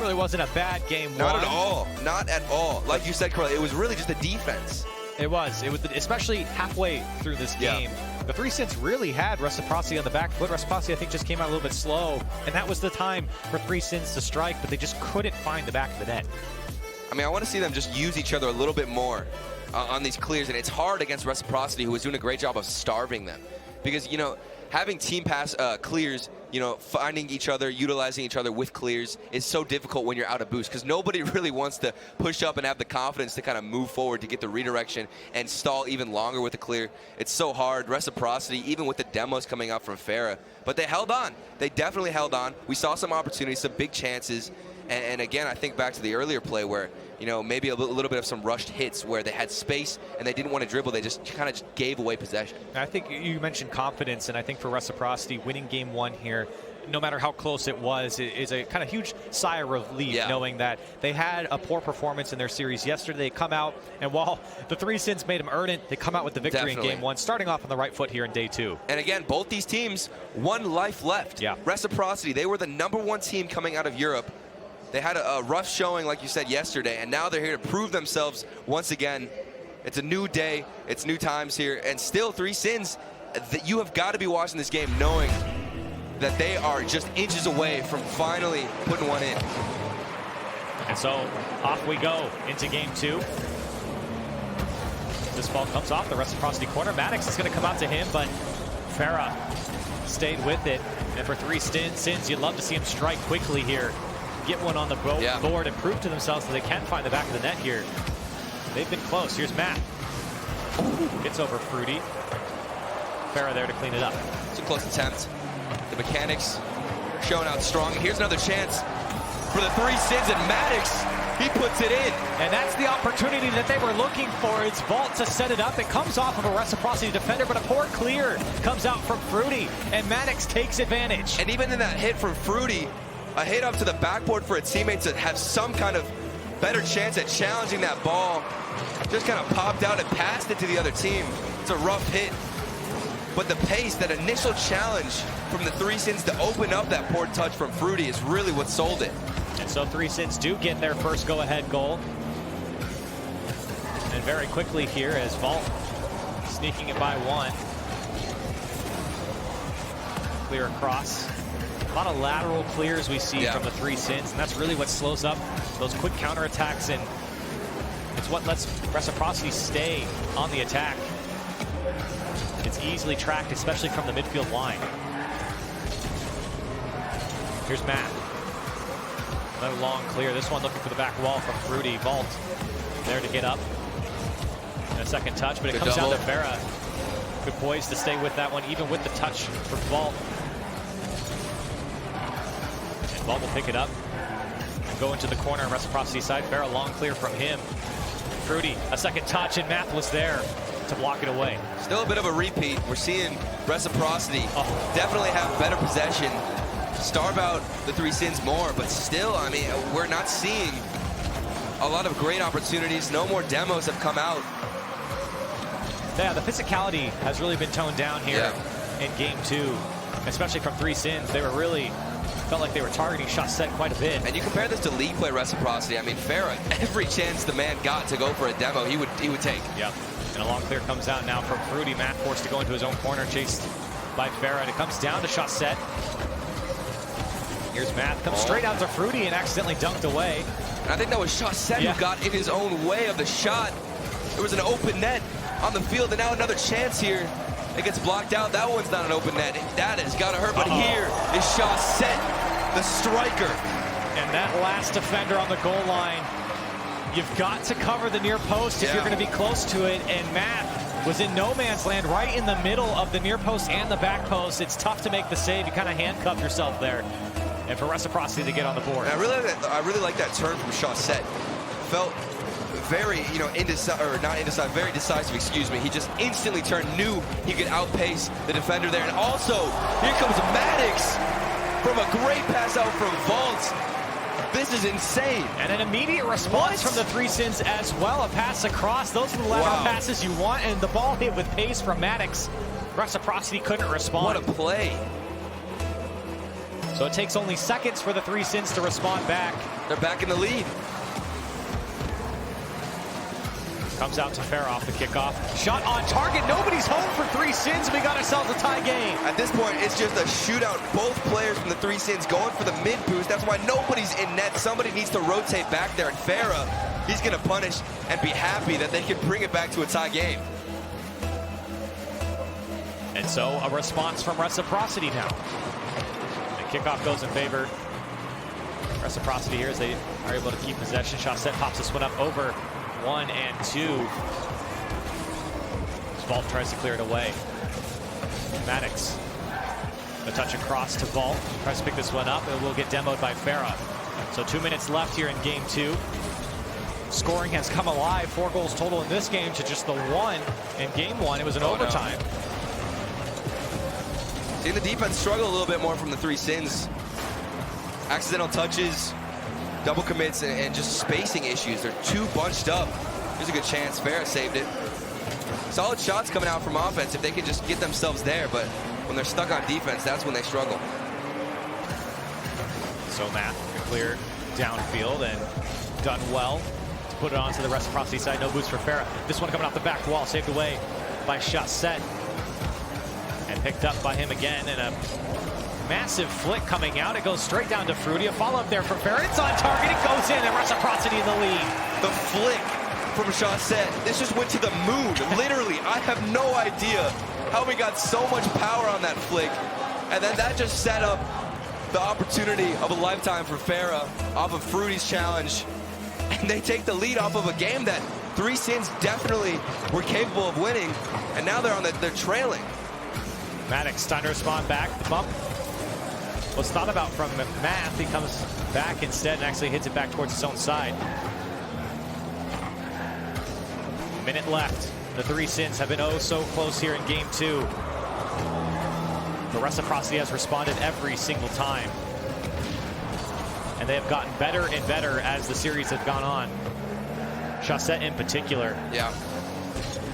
really wasn't a bad game. Not at all. Not at all. Like you said, Carly, it was really just a defense. It was, especially halfway through this game. The 3 Sins really had Reciprocity on the back foot. Reciprocity, I think, just came out a little bit slow, and that was the time for 3 Sins to strike, but they just couldn't find the back of the net. I mean, I want to see them just use each other a little bit more on these clears, and it's hard against Reciprocity, who was doing a great job of starving them. Because, you know, having team pass clears, you know, finding each other, utilizing each other with clears is so difficult when you're out of boost, because nobody really wants to push up and have the confidence to kind of move forward to get the redirection and stall even longer with the clear. It's so hard. Reciprocity, even with the demos coming out from Farah, but they held on. They definitely held on. We saw some opportunities, some big chances. And again, I think back to the earlier play where, you know, maybe a little bit of some rushed hits where they had space and they didn't want to dribble. They just kind of gave away possession. I think you mentioned confidence, and I think for Reciprocity, winning game 1 here, no matter how close it was, is a kind of huge sigh of relief, knowing that they had a poor performance in their series yesterday. They come out, and while the 3 Sins made them earn it, they come out with the victory in game 1, starting off on the right foot here in day 2. And again, both these teams, 1 life left. Reciprocity, they were the #1 team coming out of Europe. They had a rough showing, like you said, yesterday, and now they're here to prove themselves once again. It's a new day. It's new times here. And still, 3 Sins, that you have got to be watching this game knowing that they are just inches away from finally putting one in. And so off we go into game 2. This ball comes off the Reciprocity corner. Maddox is going to come out to him, but Farah stayed with it. And for 3 Sins, you'd love to see him strike quickly here. Get one on the board and prove to themselves that they can find the back of the net here. They've been close. Here's Matt. Gets over Fruity. Farah there to clean it up. It's a close attempt. The mechanics showing out strong. Here's another chance for the 3 Sins, and Maddox, he puts it in. And that's the opportunity that they were looking for. It's Vault to set it up. It comes off of a Reciprocity defender, but a poor clear comes out from Fruity, and Maddox takes advantage. And even in that hit from Fruity, a hit up to the backboard for a teammate to have some kind of better chance at challenging that ball. Just kind of popped out and passed it to the other team. It's a rough hit. But the pace, that initial challenge from the 3 Sins to open up that poor touch from Fruity is really what sold it. And so 3 Sins do get their first go-ahead goal. And very quickly here as Vault sneaking it by 1. Clear across. A lot of lateral clears we see from the 3 Sins, and that's really what slows up those quick counterattacks, and it's what lets Reciprocity stay on the attack. It's easily tracked, especially from the midfield line. Here's Matt. Another long clear. This one looking for the back wall from Fruity. Vault there to get up. And a second touch, but it comes down to Farah. Good poise to stay with that one, even with the touch from Vault. Vault will pick it up and go into the corner on Reciprocity side. Farah long clear from him. Fruity, a second touch, and Math was there to block it away. Still a bit of a repeat. We're seeing Reciprocity definitely have better possession, starve out the 3 Sins more, but still, I mean, we're not seeing a lot of great opportunities. No more demos have come out. Yeah, the physicality has really been toned down here in game 2, especially from 3 Sins. They were really felt like they were targeting Chaussette quite a bit. And you compare this to league play reciprocity. I mean, Farah, every chance the man got to go for a demo, he would take. Yep. And a long clear comes out now from Fruity. Matt forced to go into his own corner, chased by Farah. And it comes down to Chaussette. Here's Matt, comes straight out to Fruity and accidentally dunked away. And I think that was Chaussette who got in his own way of the shot. There was an open net on the field, and now another chance here. It gets blocked out. That one's not an open net. That has got to hurt. But here is Chaussette, the striker. And that last defender on the goal line, you've got to cover the near post if you're going to be close to it. And Matt was in no man's land right in the middle of the near post and the back post. It's tough to make the save. You kind of handcuff yourself there. And for Reciprocity to get on the board. And I really like that turn from Chaussette. Felt very, very decisive, excuse me. He just instantly turned, knew he could outpace the defender there. And also, here comes Maddox from a great pass out from Vault. This is insane. And an immediate response from the Three Sins as well. A pass across. Those are the lateral passes you want. And the ball hit with pace from Maddox. Reciprocity couldn't respond. What a play. So it takes only seconds for the Three Sins to respond back. They're back in the lead. Comes out to Farah off the kickoff. Shot on target. Nobody's home for Three Sins. We got ourselves a tie game. At this point, it's just a shootout. Both players from the Three Sins going for the mid boost. That's why nobody's in net. Somebody needs to rotate back there. And Farah, he's going to punish and be happy that they can bring it back to a tie game. And so a response from Reciprocity now. Kickoff goes in favor. Reciprocity here as they are able to keep possession. Chaussette pops this one up over 1 and 2. Vault tries to clear it away. Maddox. A touch across to Vault. Tries to pick this one up. It will get demoed by Farah. So 2 minutes left here in game 2. Scoring has come alive. 4 goals total in this game to just the 1 in game 1. It was an overtime. No. Seeing the defense struggle a little bit more from the Three Sins. Accidental touches, double commits, and just spacing issues. They're too bunched up. Here's a good chance. Farah saved it. Solid shots coming out from offense if they can just get themselves there, but when they're stuck on defense, that's when they struggle. So Matt clear downfield and done well to put it onto the Reciprocity side. No boost for Farah. This one coming off the back wall, saved away by Chaussette. And picked up by him again, and a massive flick coming out. It goes straight down to Fruity. A follow-up there from Farah. It's on target. It goes in, and Reciprocity in the lead. The flick from Chaussette. This just went to the moon. Literally, I have no idea how we got so much power on that flick. And then that just set up the opportunity of a lifetime for Farah off of Fruity's challenge. And they take the lead off of a game that Three Sins definitely were capable of winning. And now they're trailing. Maddox trying to respond back. The bump was thought about from Math. He comes back instead and actually hits it back towards his own side. Minute left. The Three Sins have been oh so close here in game 2. The Reciprocity has responded every single time. And they have gotten better and better as the series have gone on. Chaussette in particular. Yeah.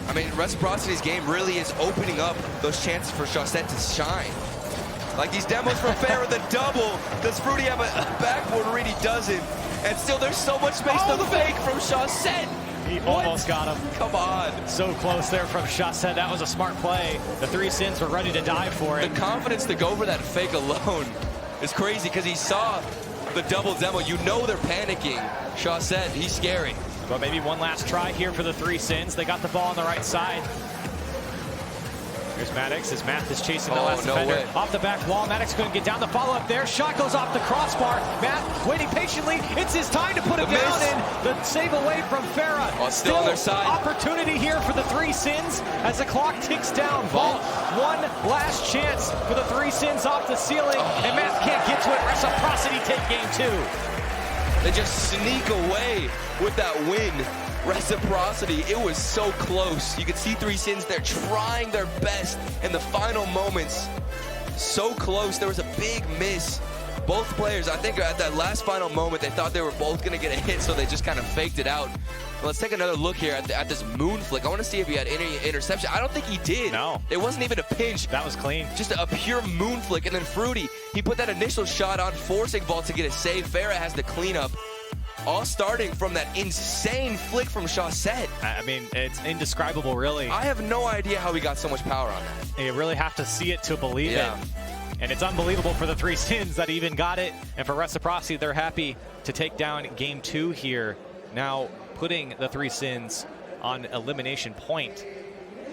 I mean, Reciprocity's game really is opening up those chances for Chaussette to shine. Like these demos from Farah, the double. Does Fruity have a backboard read? He doesn't. And still, there's so much space. The fake from Chaussette. He almost got him. Come on. So close there from Chaussette. That was a smart play. The Three Sins were ready to die for it. The confidence to go for that fake alone is crazy because he saw the double demo. You know they're panicking. Chaussette, he's scary. But maybe one last try here for the Three Sins. They got the ball on the right side. Here's Maddox as Math is chasing the last defender. Off the back wall. Maddox couldn't get down. The follow-up there. Shot goes off the crossbar. Math waiting patiently. It's his time to put it down. And the save away from Farah. Oh, still on their side. Opportunity here for the Three Sins as the clock ticks down. Vault, one last chance for the Three Sins off the ceiling. And Math can't get to it. Reciprocity take game 2. They just sneak away with that win. Reciprocity, it was so close. You could see Three Sins there trying their best in the final moments. So close. There was a big miss. Both players, I think at that last final moment, they thought they were both going to get a hit, so they just kind of faked it out. Let's take another look here at this moon flick. I want to see if he had any interception. I don't think he did. No. It wasn't even a pinch. That was clean. Just a pure moon flick. And then Fruity, he put that initial shot on, forcing Vault to get a save. Farah has the cleanup. All starting from that insane flick from Chaussette. I mean, it's indescribable, really. I have no idea how he got so much power on that. You really have to see it to believe it. And it's unbelievable for the Three Sins that even got it. And for Reciprocity, they're happy to take down Game 2 here. Now putting the Three Sins on elimination point.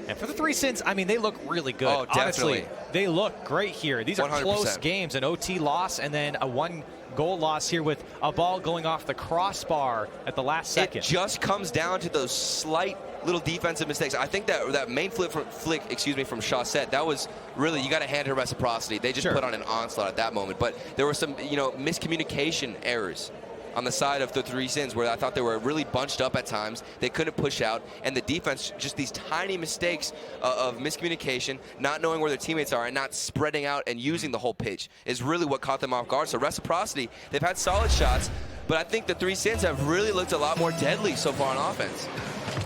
And for the Three Sins, I mean, they look really good. Oh, definitely. Honestly, they look great here. These are 100%. close games. An OT loss and then a 1-goal loss here with a ball going off the crossbar at the last second. It just comes down to those slight little defensive mistakes. I think that main flick from Chaussette, that was really, you got to hand her Reciprocity. They just put on an onslaught at that moment. But there were some, miscommunication errors on the side of the Three Sins where I thought they were really bunched up at times. They couldn't push out, and the defense, just these tiny mistakes of miscommunication, not knowing where their teammates are and not spreading out and using the whole pitch is really what caught them off guard. So Reciprocity, they've had solid shots, but I think the Three Sins have really looked a lot more deadly so far on offense.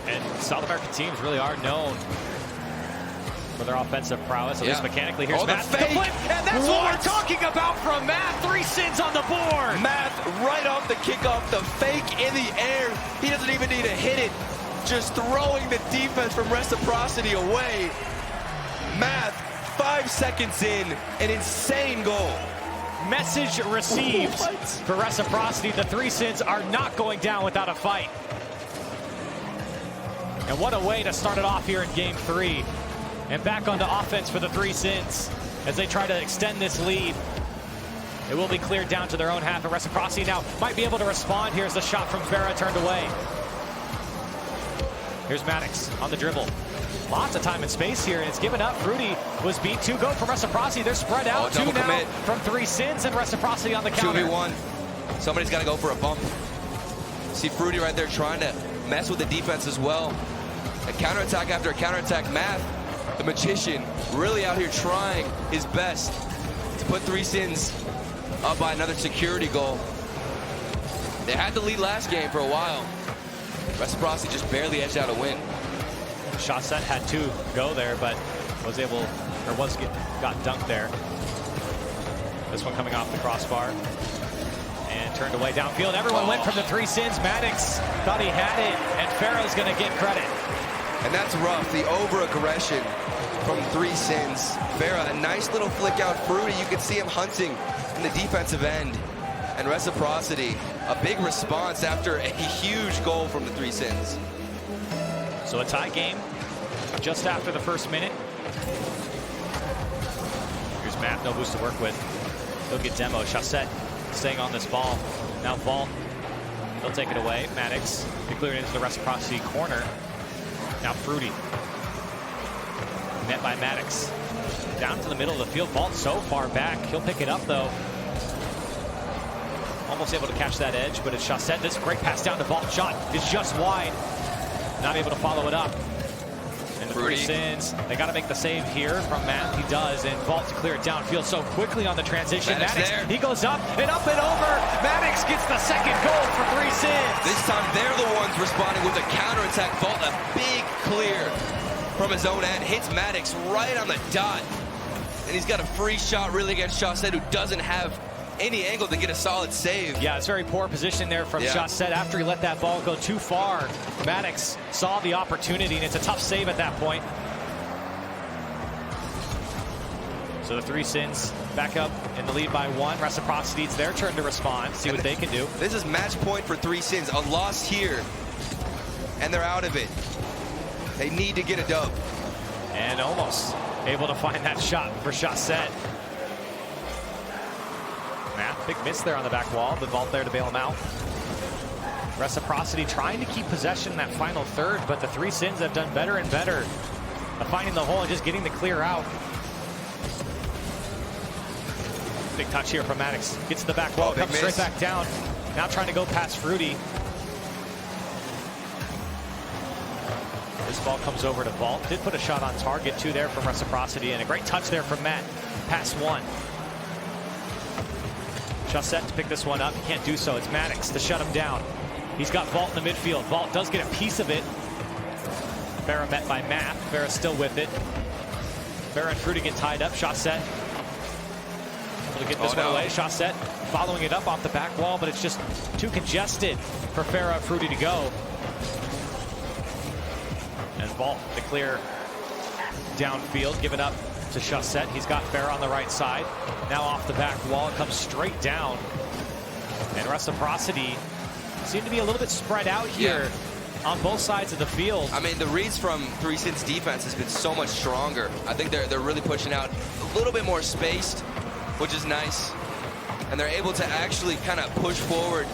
And South American teams really are known for their offensive prowess, at least mechanically. Here's Matt. The fake. And that's what we're talking about from Matt. Three Sins on the board. Matt, right off the kickoff, the fake in the air. He doesn't even need to hit it. Just throwing the defense from Reciprocity away. Matt, 5 seconds in, an insane goal. Message received for Reciprocity. The Three Sins are not going down without a fight. And what a way to start it off here in Game 3. And back onto offense for the Three Sins as they try to extend this lead. It will be cleared down to their own half. And Reciprocity now might be able to respond. Here's the shot from Farah turned away. Here's Maddox on the dribble. Lots of time and space here, and it's given up. Fruity was beat. 2-go from Reciprocity. They're spread out. 2 now from Three Sins, and Reciprocity on the counter. 2v1. Somebody's got to go for a bump. See Fruity right there trying to mess with the defense as well. A counterattack after a counterattack. Math, the magician, really out here trying his best to put Three Sins up by another security goal. They had the lead last game for a while. Reciprocity just barely edged out a win. Chaussette had 2 go there, but got dunked there. This one coming off the crossbar and turned away downfield. Everyone went from the Three Sins. Maddox thought he had it, and Farah's going to get credit. And that's rough, the over-aggression from Three Sins. Farah, a nice little flick out. Fruity, you can see him hunting in the defensive end. And Reciprocity, a big response after a huge goal from the Three Sins. So a tie game just after the first minute. Here's Matt, no boost to work with. He'll get demo. Chaussette staying on this ball. Now Vault, he'll take it away. Maddox, they clear it into the Reciprocity corner. Now Fruity, met by Maddox. Down to the middle of the field. Vault so far back. He'll pick it up though. Almost able to catch that edge, but it's Chaussette. This great pass down to Vault. Shot is just wide. Not able to follow it up. And the Three Sins, they got to make the save here from Matt. He does, and Vault to clear it downfield so quickly on the transition. Maddox, he goes up and over. Maddox gets the second goal for Three Sins. This time they're the ones responding with a counterattack. Vault, a big clear from his own end. Hits Maddox right on the dot. And he's got a free shot really against Chaussette, who doesn't have any angle to get a solid save. Yeah, it's very poor position there from Chaussette after he let that ball go too far. Maddox saw the opportunity, and it's a tough save at that point. So the Three Sins back up in the lead by 1. Reciprocity, it's their turn to respond, see what they can do. This is match point for Three Sins. A loss here, and they're out of it. They need to get a dub. And almost able to find that shot for Chaussette. Matt, big miss there on the back wall. The Vault there to bail him out. Reciprocity trying to keep possession in that final third, but the Three Sins have done better and better of finding the hole and just getting the clear out. Big touch here from Maddox. Gets to the back wall, comes straight back down. Now trying to go past Fruity. This ball comes over to Vault. Did put a shot on target, 2 there from Reciprocity, and a great touch there from Matt. Pass 1. Chaussette to pick this one up. He can't do so. It's Maddox to shut him down. He's got Vault in the midfield. Vault does get a piece of it. Farah met by Matt. Farah still with it. Farah and Fruity get tied up. Shot set. Able to get this one away. Shot set. Following it up off the back wall, but it's just too congested for Farah and Fruity to go. And Vault to clear downfield. Give it up to Chaussette. He's got Farah on the right side. Now off the back wall. It comes straight down. And Reciprocity seem to be a little bit spread out here on both sides of the field. I mean, the reads from 3Sin's defense has been so much stronger. I think they're really pushing out a little bit more spaced, which is nice. And they're able to actually kind of push forward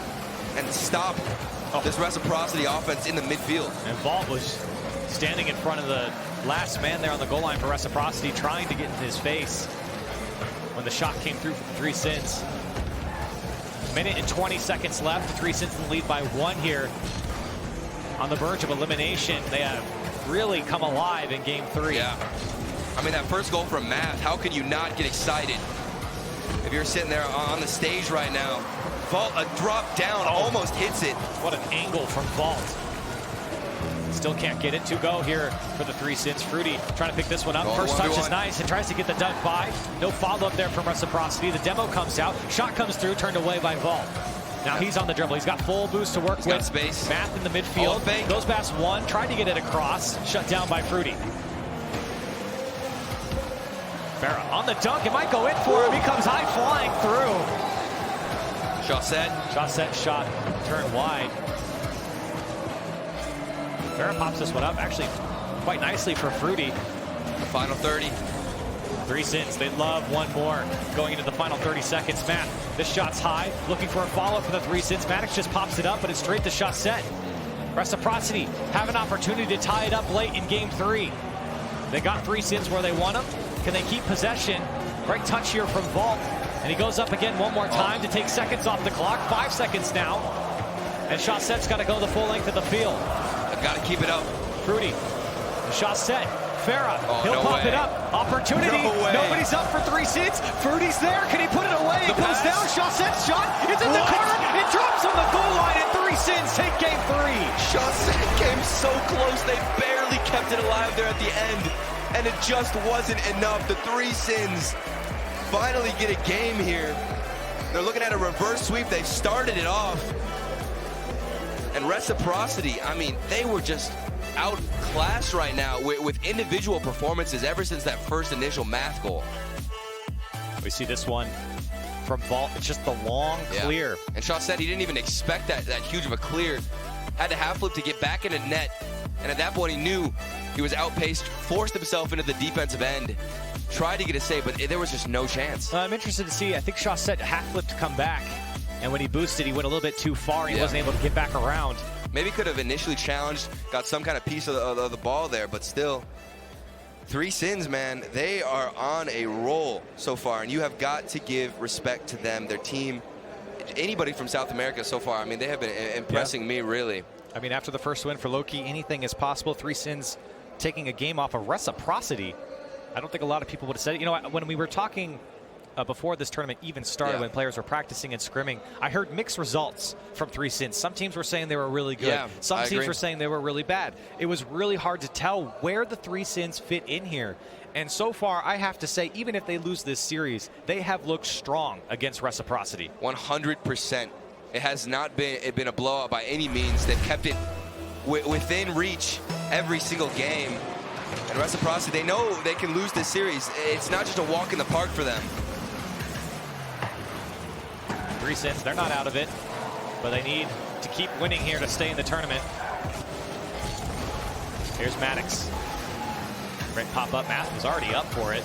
and stop this Reciprocity offense in the midfield. And Vault was standing in front of the last man there on the goal line for Reciprocity, trying to get in his face when the shot came through from 3Sins. Minute and 20 seconds left. 3Sins in the lead by 1 here on the verge of elimination. They have really come alive in game 3. Yeah. I mean, that first goal from Matt, how can you not get excited if you're sitting there on the stage right now? Vault, a drop down, almost hits it. What an angle from Vault. Still can't get it. To go here for the 3Sins. Fruity trying to pick this one up. First touch is nice and tries to get the dunk by. No follow-up there from Reciprocity. The demo comes out. Shot comes through, turned away by Vault. Now he's on the dribble. He's got full boost to work with. Got space. Math in the midfield. Goes past one. Tried to get it across. Shut down by Fruity. Farah on the dunk. It might go in for him. He comes high flying through. Chaussette shot. Turn wide. Farah pops this one up, actually quite nicely for Fruity. The final 30. 3Sins, they love one more going into the final 30 seconds. Matt, this shot's high, looking for a follow-up for the 3Sins. Maddox just pops it up, but it's straight to Chaussette. Reciprocity have an opportunity to tie it up late in game 3. They got 3Sins where they want them. Can they keep possession? Great touch here from Vault. And he goes up again one more time to take seconds off the clock. 5 seconds now. And Chaussette's got to go the full length of the field. Got to keep it up. Fruity. Chaussette. Farah. He'll pop it up. Opportunity. Nobody's up for 3Sins. Fruity's there. Can he put it away? It goes down. Chaussette's shot. It's in the corner. It drops on the goal line. And 3Sins take game 3. Chaussette came so close. They barely kept it alive there at the end. And it just wasn't enough. The 3Sins finally get a game here. They're looking at a reverse sweep. They started it off. And Reciprocity, I mean, they were just outclassed right now with individual performances ever since that first initial math goal. We see this one from Vault. It's just the long clear. And Chaussette, he didn't even expect that huge of a clear. Had to half flip to get back into net. And at that point, he knew he was outpaced, forced himself into the defensive end, tried to get a save, but there was just no chance. I'm interested to see. I think Chaussette half flipped to come back. And when he boosted, he went a little bit too far. He wasn't able to get back around. Maybe could have initially challenged, got some kind of piece of the ball there, but still. 3Sins, man, they are on a roll so far, and you have got to give respect to them, their team, anybody from South America so far. I mean, they have been impressing me, really. I mean, after the first win for Loki, anything is possible. 3Sins taking a game off of Reciprocity. I don't think a lot of people would have said it. You know, when we were talking before this tournament even started, when players were practicing and scrimming, I heard mixed results from 3Sins. Some teams were saying they were really good. Some teams were saying they were really bad. It was really hard to tell where the 3Sins fit in here. And so far, I have to say, even if they lose this series, they have looked strong against Reciprocity. 100%. It has not been a blowout by any means. They've kept it within reach every single game. And Reciprocity, they know they can lose this series. It's not just a walk in the park for them. 3Sins, they're not out of it, but they need to keep winning here to stay in the tournament. Here's Maddox. Great pop-up. Math was already up for it.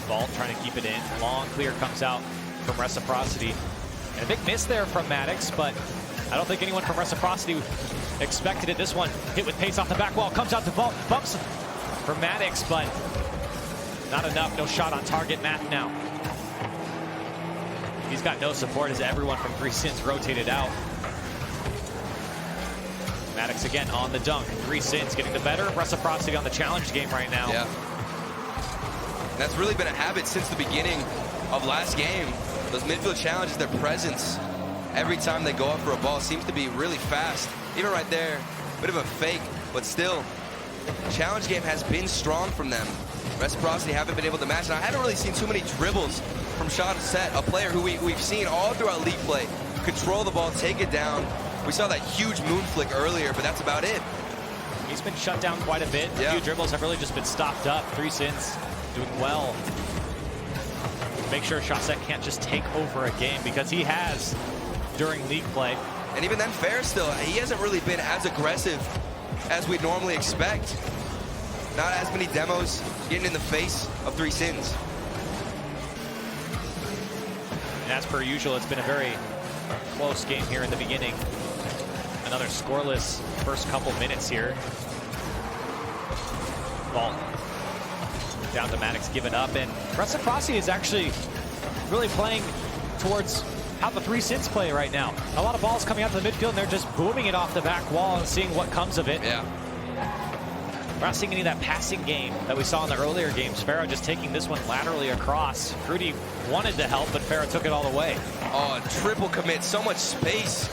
Vault trying to keep it in. Long clear comes out from Reciprocity. And a big miss there from Maddox, but I don't think anyone from Reciprocity expected it. This one hit with pace off the back wall. Comes out to Vault. Bumps from Maddox, but not enough. No shot on target. Math now. He's got no support as everyone from 3Sins rotated out. Maddox again on the dunk. 3Sins getting the better of Reciprocity on the challenge game right now. Yeah. That's really been a habit since the beginning of last game. Those midfield challenges, their presence every time they go up for a ball. Seems to be really fast. Even right there, bit of a fake, but still, challenge game has been strong from them. Reciprocity haven't been able to match, and I haven't really seen too many dribbles from Shot-A-Set, a player who we've seen all throughout league play control the ball, take it down. We saw that huge moon flick earlier, but that's about it. He's been shut down quite a bit. A few dribbles have really just been stopped up. 3Sins doing well. Make sure Shot-A-Set can't just take over a game, because he has during league play. And even then, Fair still, he hasn't really been as aggressive as we'd normally expect. Not as many demos getting in the face of 3Sins. And as per usual, it's been a very close game here in the beginning. Another scoreless first couple minutes here. Ball down to Maddox, given up, and Reciprocity is actually really playing towards how the 3Sins play right now. A lot of balls coming out to the midfield, and they're just booming it off the back wall and seeing what comes of it. Yeah. We're not seeing any of that passing game that we saw in the earlier games. Farah just taking this one laterally across. Fruity wanted to help, but Farah took it all the way. Oh, triple commit, so much space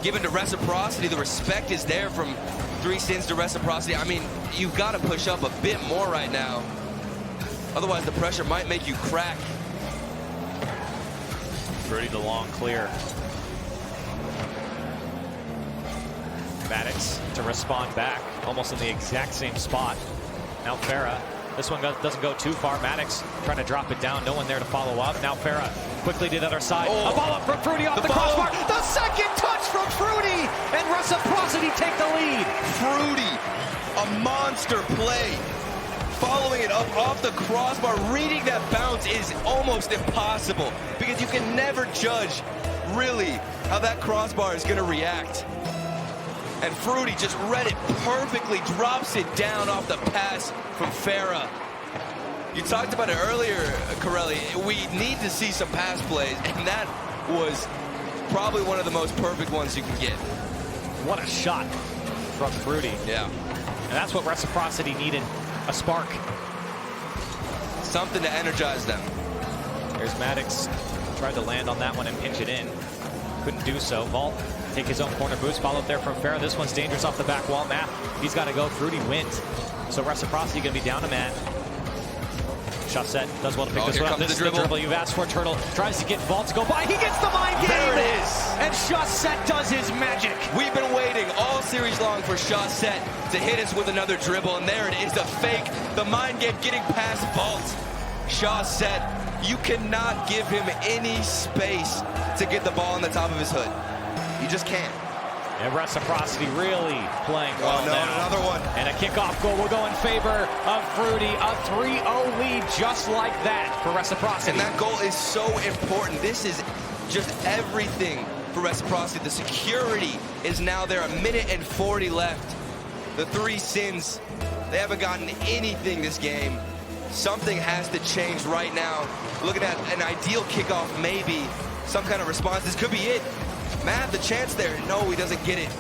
given to Reciprocity. The respect is there from 3Sins to Reciprocity. I mean, you've got to push up a bit more right now. Otherwise, the pressure might make you crack. Fruity the long clear. Maddox to respond back, almost in the exact same spot. Now Farah, this one doesn't go too far. Maddox trying to drop it down, no one there to follow up. Now Farah quickly to the other side. A ball up from Fruity off the crossbar. The second touch from Fruity, and Reciprocity take the lead. Fruity, a monster play. Following it up off the crossbar, reading that bounce is almost impossible, because you can never judge really how that crossbar is going to react. And Fruity just read it perfectly, drops it down off the pass from Farah. You talked about it earlier, Corelli. We need to see some pass plays, and that was probably one of the most perfect ones you can get. What a shot from Fruity. Yeah. And that's what Reciprocity needed, a spark. Something to energize them. There's Maddox, tried to land on that one and pinch it in. Couldn't do so. Vault take his own corner boost, follow up there from Farah. This one's dangerous off the back wall. Matt, he's got to go. Fruity wins. So Reciprocity going to be down to Matt. Shot-A-Set does well to pick this one up. This is the dribble you've asked for. Turtle tries to get Vault to go by. He gets the mind game. There it is. And Shot-A-Set does his magic. We've been waiting all series long for Shot-A-Set to hit us with another dribble, and there it is, the fake, the mind game getting past Vault. Shot-A-Set, you cannot give him any space to get the ball on the top of his hood. You just can't. And Reciprocity really playing well now. Another one. And a kickoff goal will go in favor of Fruity. A 3-0 lead just like that for Reciprocity. And that goal is so important. This is just everything for Reciprocity. The security is now there. 1:40 left. The 3Sins, they haven't gotten anything this game. Something has to change right now. Looking at an ideal kickoff, maybe. Some kind of response. This could be it. Matt, the chance there. No, he doesn't get it.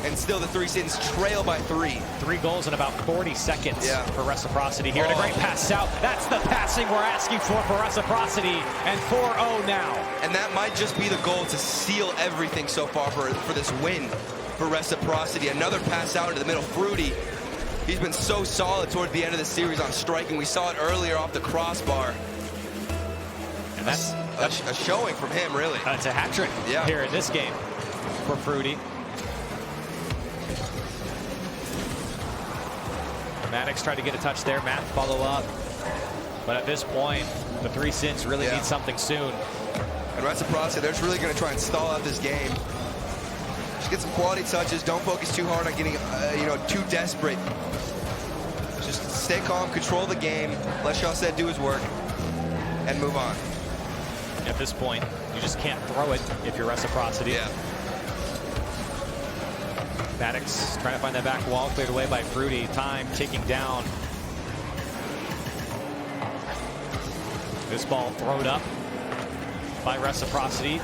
And still the 3Sins trail by 3. 3 goals in about 40 seconds for Reciprocity here. And a great pass out. That's the passing we're asking for Reciprocity. And 4-0 now. And that might just be the goal to seal everything so far for this win for Reciprocity. Another pass out into the middle. Fruity, he's been so solid toward the end of the series on striking. We saw it earlier off the crossbar. And that's a showing from him, really. It's a hat trick here in this game for Fruity. Maddox tried to get a touch there. Matt follow up. But at this point, the 3Sins really need something soon. And Reciprocity, they're just really going to try and stall out this game. Just get some quality touches. Don't focus too hard on getting, too desperate. Just stay calm, control the game, let Shot-A-Set do his work, and move on. At this point, you just can't throw it if you're Reciprocity. Yeah. Maddox trying to find that back wall, cleared away by Fruity. Time ticking down. This ball thrown up by Reciprocity.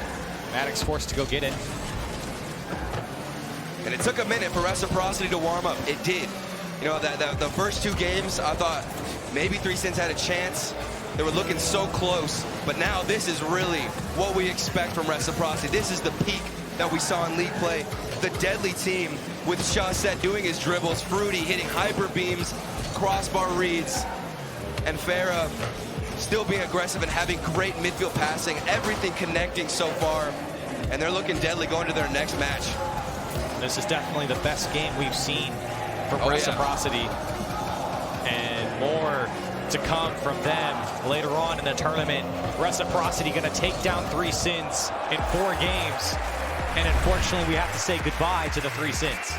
Maddox forced to go get it. And it took a minute for Reciprocity to warm up. It did. You know, the first 2 games, I thought maybe 3Sins had a chance. They were looking so close, but now this is really what we expect from Reciprocity. This is the peak that we saw in league play. The deadly team with Chaussette doing his dribbles, Fruity hitting hyper beams, crossbar reads, and Farah still being aggressive and having great midfield passing, everything connecting so far, and they're looking deadly going to their next match. This is definitely the best game we've seen from Reciprocity, and more to come from them later on in the tournament. Reciprocity going to take down 3 Sins in 4 games, and unfortunately we have to say goodbye to the 3 Sins.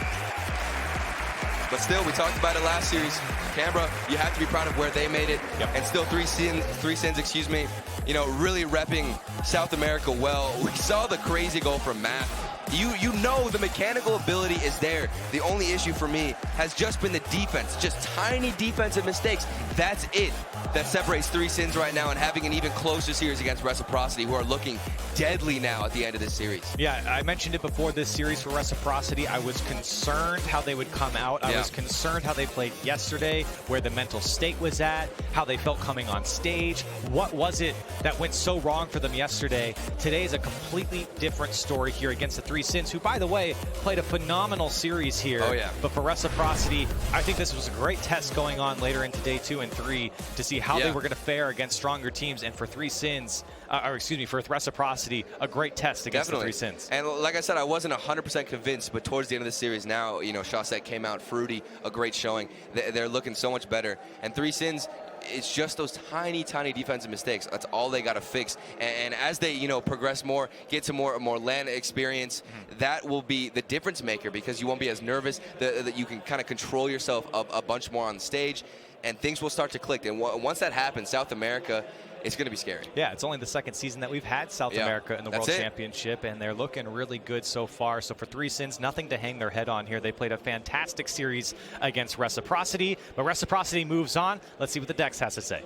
But still, we talked about it last series. Canberra, you have to be proud of where they made it. And still 3 Sins, excuse me, you know, really repping South America well. We saw the crazy goal from Matt. You know the mechanical ability is there. The only issue for me has just been the defense, just tiny defensive mistakes. That's it that separates 3 Sins right now, and having an even closer series against Reciprocity, who are looking deadly now at the end of this series. Yeah, I mentioned it before this series for Reciprocity. I was concerned how they would come out. I was concerned how they played yesterday, where the mental state was at, how they felt coming on stage. What was it that went so wrong for them yesterday? Today is a completely different story here against the 3 Sins, who, by the way, played a phenomenal series here. But for Reciprocity, I think this was a great test going on later into day 2 and 3 to see how they were going to fare against stronger teams. And for 3 Sins, or excuse me, for Reciprocity, a great test against the 3 Sins. And like I said, I wasn't 100% convinced, but towards the end of the series now, you know, Chaussette came out, Fruity, a great showing. They're looking so much better. And 3 Sins, it's just those tiny defensive mistakes. That's all they got to fix. And as they, you know, progress more, get to more LAN experience, that will be the difference maker, because you won't be as nervous, that you can kind of control yourself a bunch more on the stage, and things will start to click. And once that happens, South America, it's going to be scary. Yeah, it's only the 2nd season that we've had South America in the World Championship, and they're looking really good so far. So for 3 Sins, nothing to hang their head on here. They played a fantastic series against Reciprocity, but Reciprocity moves on. Let's see what the Dex has to say.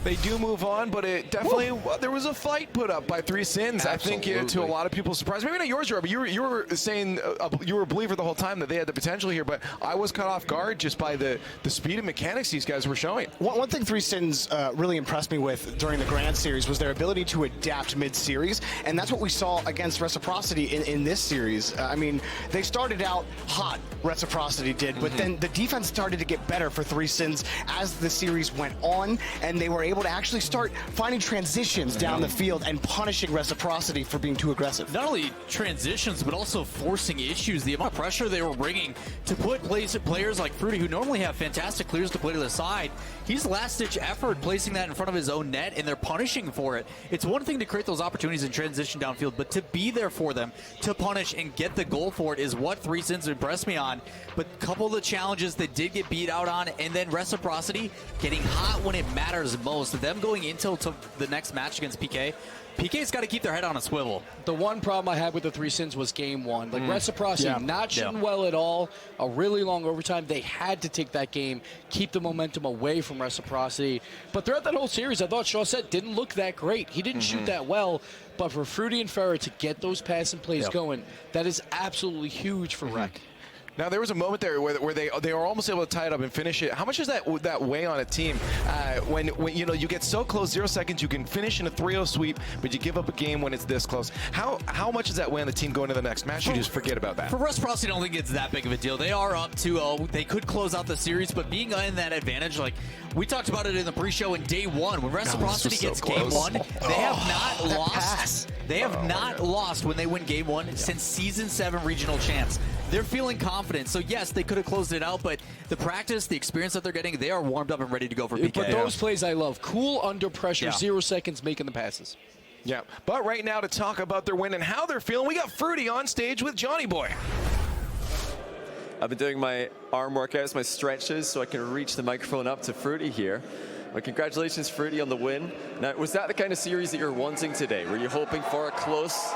They do move on, but it definitely, there was a fight put up by 3 Sins. Absolutely. I think to a lot of people's surprise. Maybe not yours, Rob, but you were saying you were a believer the whole time that they had the potential here, but I was caught off guard just by the speed and mechanics these guys were showing. One thing 3 Sins really impressed me with during the Grand Series was their ability to adapt mid-series, and that's what we saw against Reciprocity in this series. I mean, they started out hot, Reciprocity did, but then the defense started to get better for 3 Sins as the series went on, and they were able to actually start finding transitions down the field and punishing Reciprocity for being too aggressive. Not only transitions, but also forcing issues. The amount of pressure they were bringing to put players like Fruity, who normally have fantastic clears to play to the side, he's last-ditch effort placing that in front of his own net, and they're punishing for it. It's one thing to create those opportunities in transition downfield, but to be there for them, to punish and get the goal for it is what 3 Sins impressed me on. But a couple of the challenges they did get beat out on, and then Reciprocity getting hot when it matters most. Them going into the next match against PK, PK's got to keep their head on a swivel. The one problem I had with the 3 Sins was game 1. Like Reciprocity not shooting well at all, a really long overtime. They had to take that game, keep the momentum away from Reciprocity. But throughout that whole series, I thought Chaussette didn't look that great. He didn't shoot that well, but for Fruity and Farah to get those passing plays going, that is absolutely huge for Rec. Now, there was a moment there where they were almost able to tie it up and finish it. How much does that weigh on a team when you know you get so close, 0 seconds, you can finish in a 3-0 sweep, but you give up a game when it's this close? How much does that weigh on the team going to the next match? You just forget about that. For Reciprocity, I don't think it's that big of a deal. They are up 2-0. They could close out the series, but being in that advantage, like we talked about it in the pre-show in day 1, when Reciprocity gets game 1, they have not lost. They have not lost when they win game 1 since Season 7 regional champs. They're feeling confident. So, yes, they could have closed it out, but the practice, the experience that they're getting, they are warmed up and ready to go for PK. But those plays I love. Cool under pressure, 0 seconds, making the passes. Yeah, but right now to talk about their win and how they're feeling, we got Fruity on stage with Johnny Boy. I've been doing my arm workouts, my stretches, so I can reach the microphone up to Fruity here. Well, congratulations, Fruity, on the win. Now, was that the kind of series that you're wanting today? Were you hoping for a close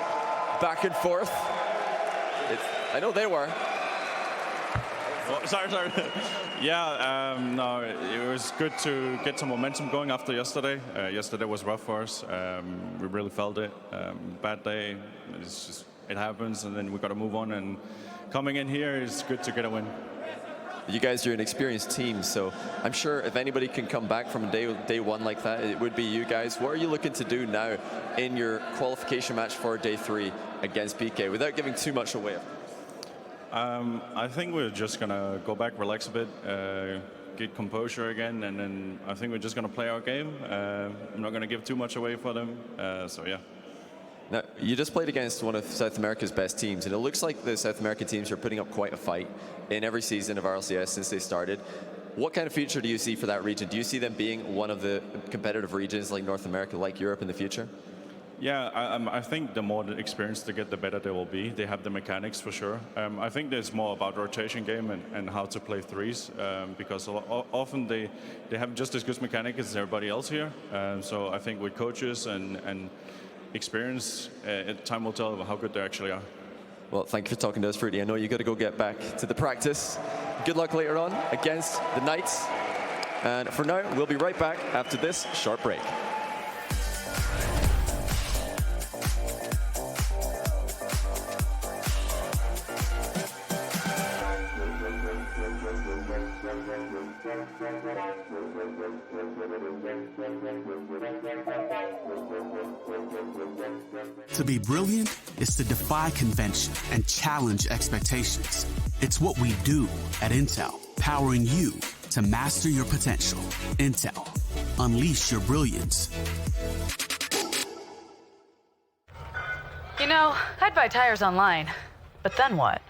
back and forth? I know they were. Oh, sorry. Yeah, no, it was good to get some momentum going after yesterday. Yesterday was rough for us. We really felt it. Bad day. It happens, and then we got to move on. And coming in here is good to get a win. You guys are an experienced team, so I'm sure if anybody can come back from day one like that, it would be you guys. What are you looking to do now in your qualification match for day 3 against PK without giving too much away? I think we're just going to go back, relax a bit, get composure again, and then I think we're just going to play our game. I'm not going to give too much away for them, so yeah. Now, you just played against one of South America's best teams, and it looks like the South American teams are putting up quite a fight in every season of RLCS since they started. What kind of future do you see for that region? Do you see them being one of the competitive regions like North America, like Europe in the future? Yeah, I think the more the experience they get, the better they will be. They have the mechanics for sure. I think there's more about rotation game and how to play threes, because often they have just as good mechanics as everybody else here. So I think with coaches and experience, time will tell how good they actually are. Well, thank you for talking to us, Fruity. I know you got to go get back to the practice. Good luck later on against the Knights. And for now, we'll be right back after this short break. To be brilliant is to defy convention and challenge expectations. It's what we do at Intel, powering you to master your potential. Intel, unleash your brilliance. You know, I'd buy tires online, but then what?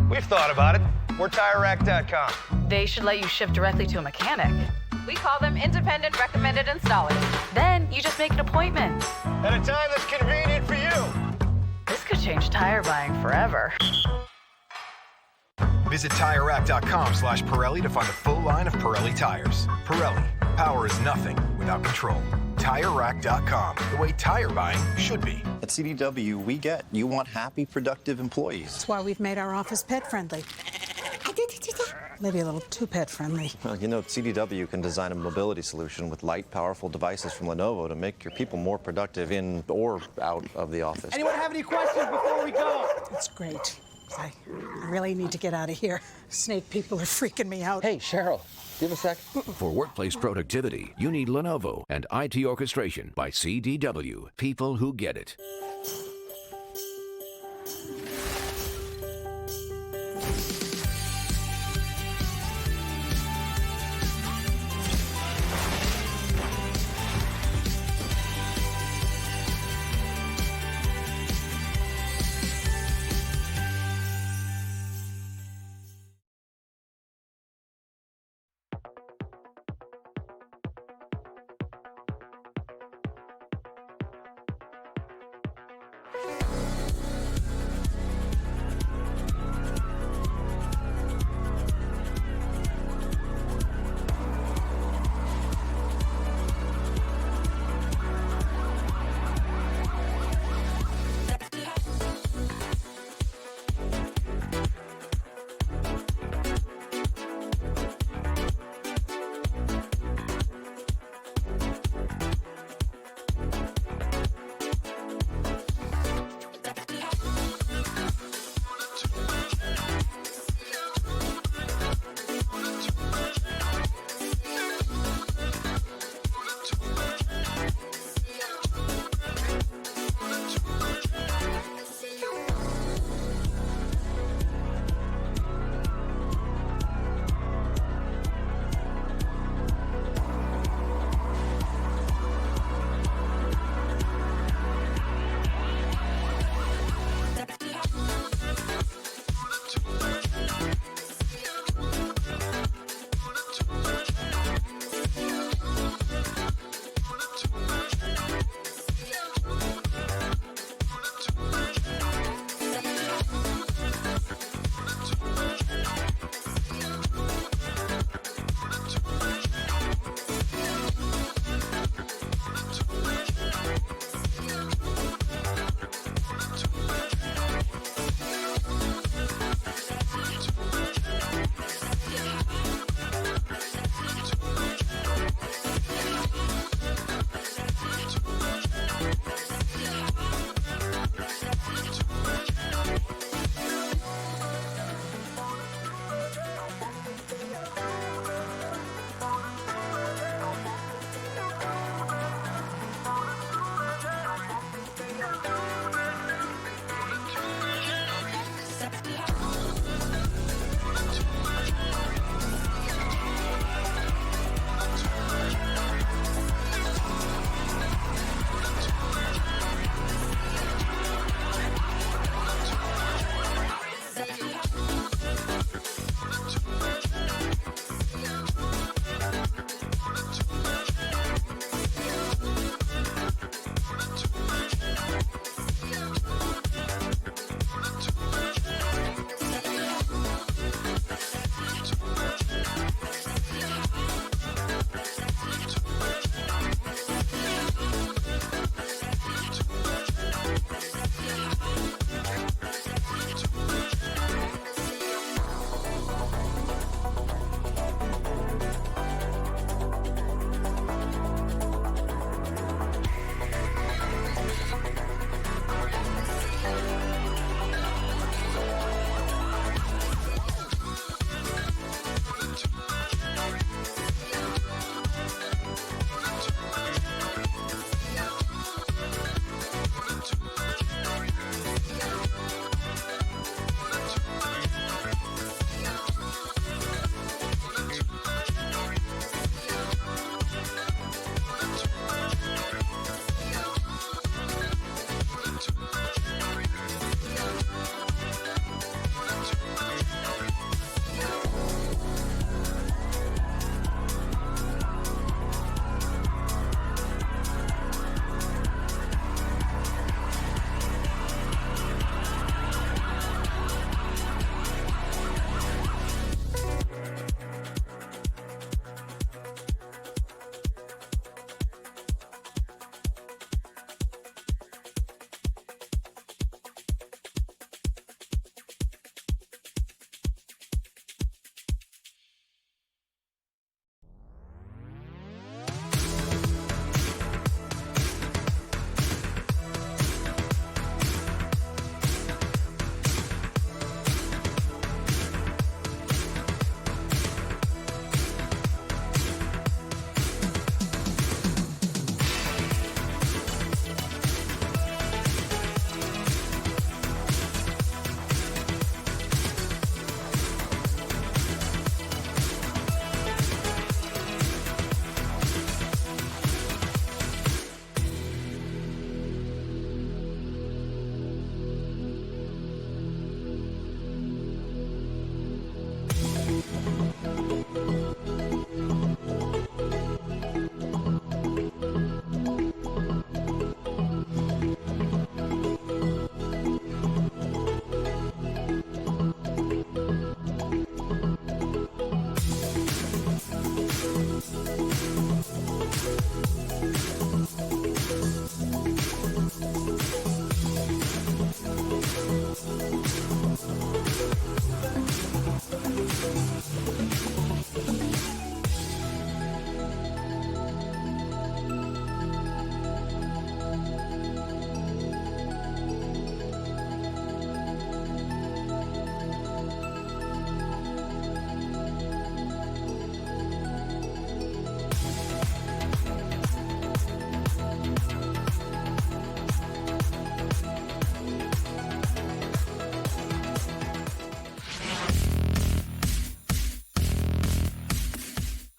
We've thought about it. We're TireRack.com. They should let you ship directly to a mechanic. We call them independent recommended installers. Then you just make an appointment. At a time that's convenient for you. This could change tire buying forever. Visit TireRack.com/Pirelli to find a full line of Pirelli tires. Pirelli, power is nothing without control. TireRack.com, the way tire buying should be. At CDW, we get you want happy, productive employees. That's why we've made our office pet-friendly. Maybe a little too pet-friendly. Well, you know, CDW can design a mobility solution with light, powerful devices from Lenovo to make your people more productive in or out of the office. Anyone have any questions before we go? That's great. I really need to get out of here. Snake people are freaking me out. Hey, Cheryl, give a sec. For workplace productivity, you need Lenovo and IT orchestration by CDW. People who get it.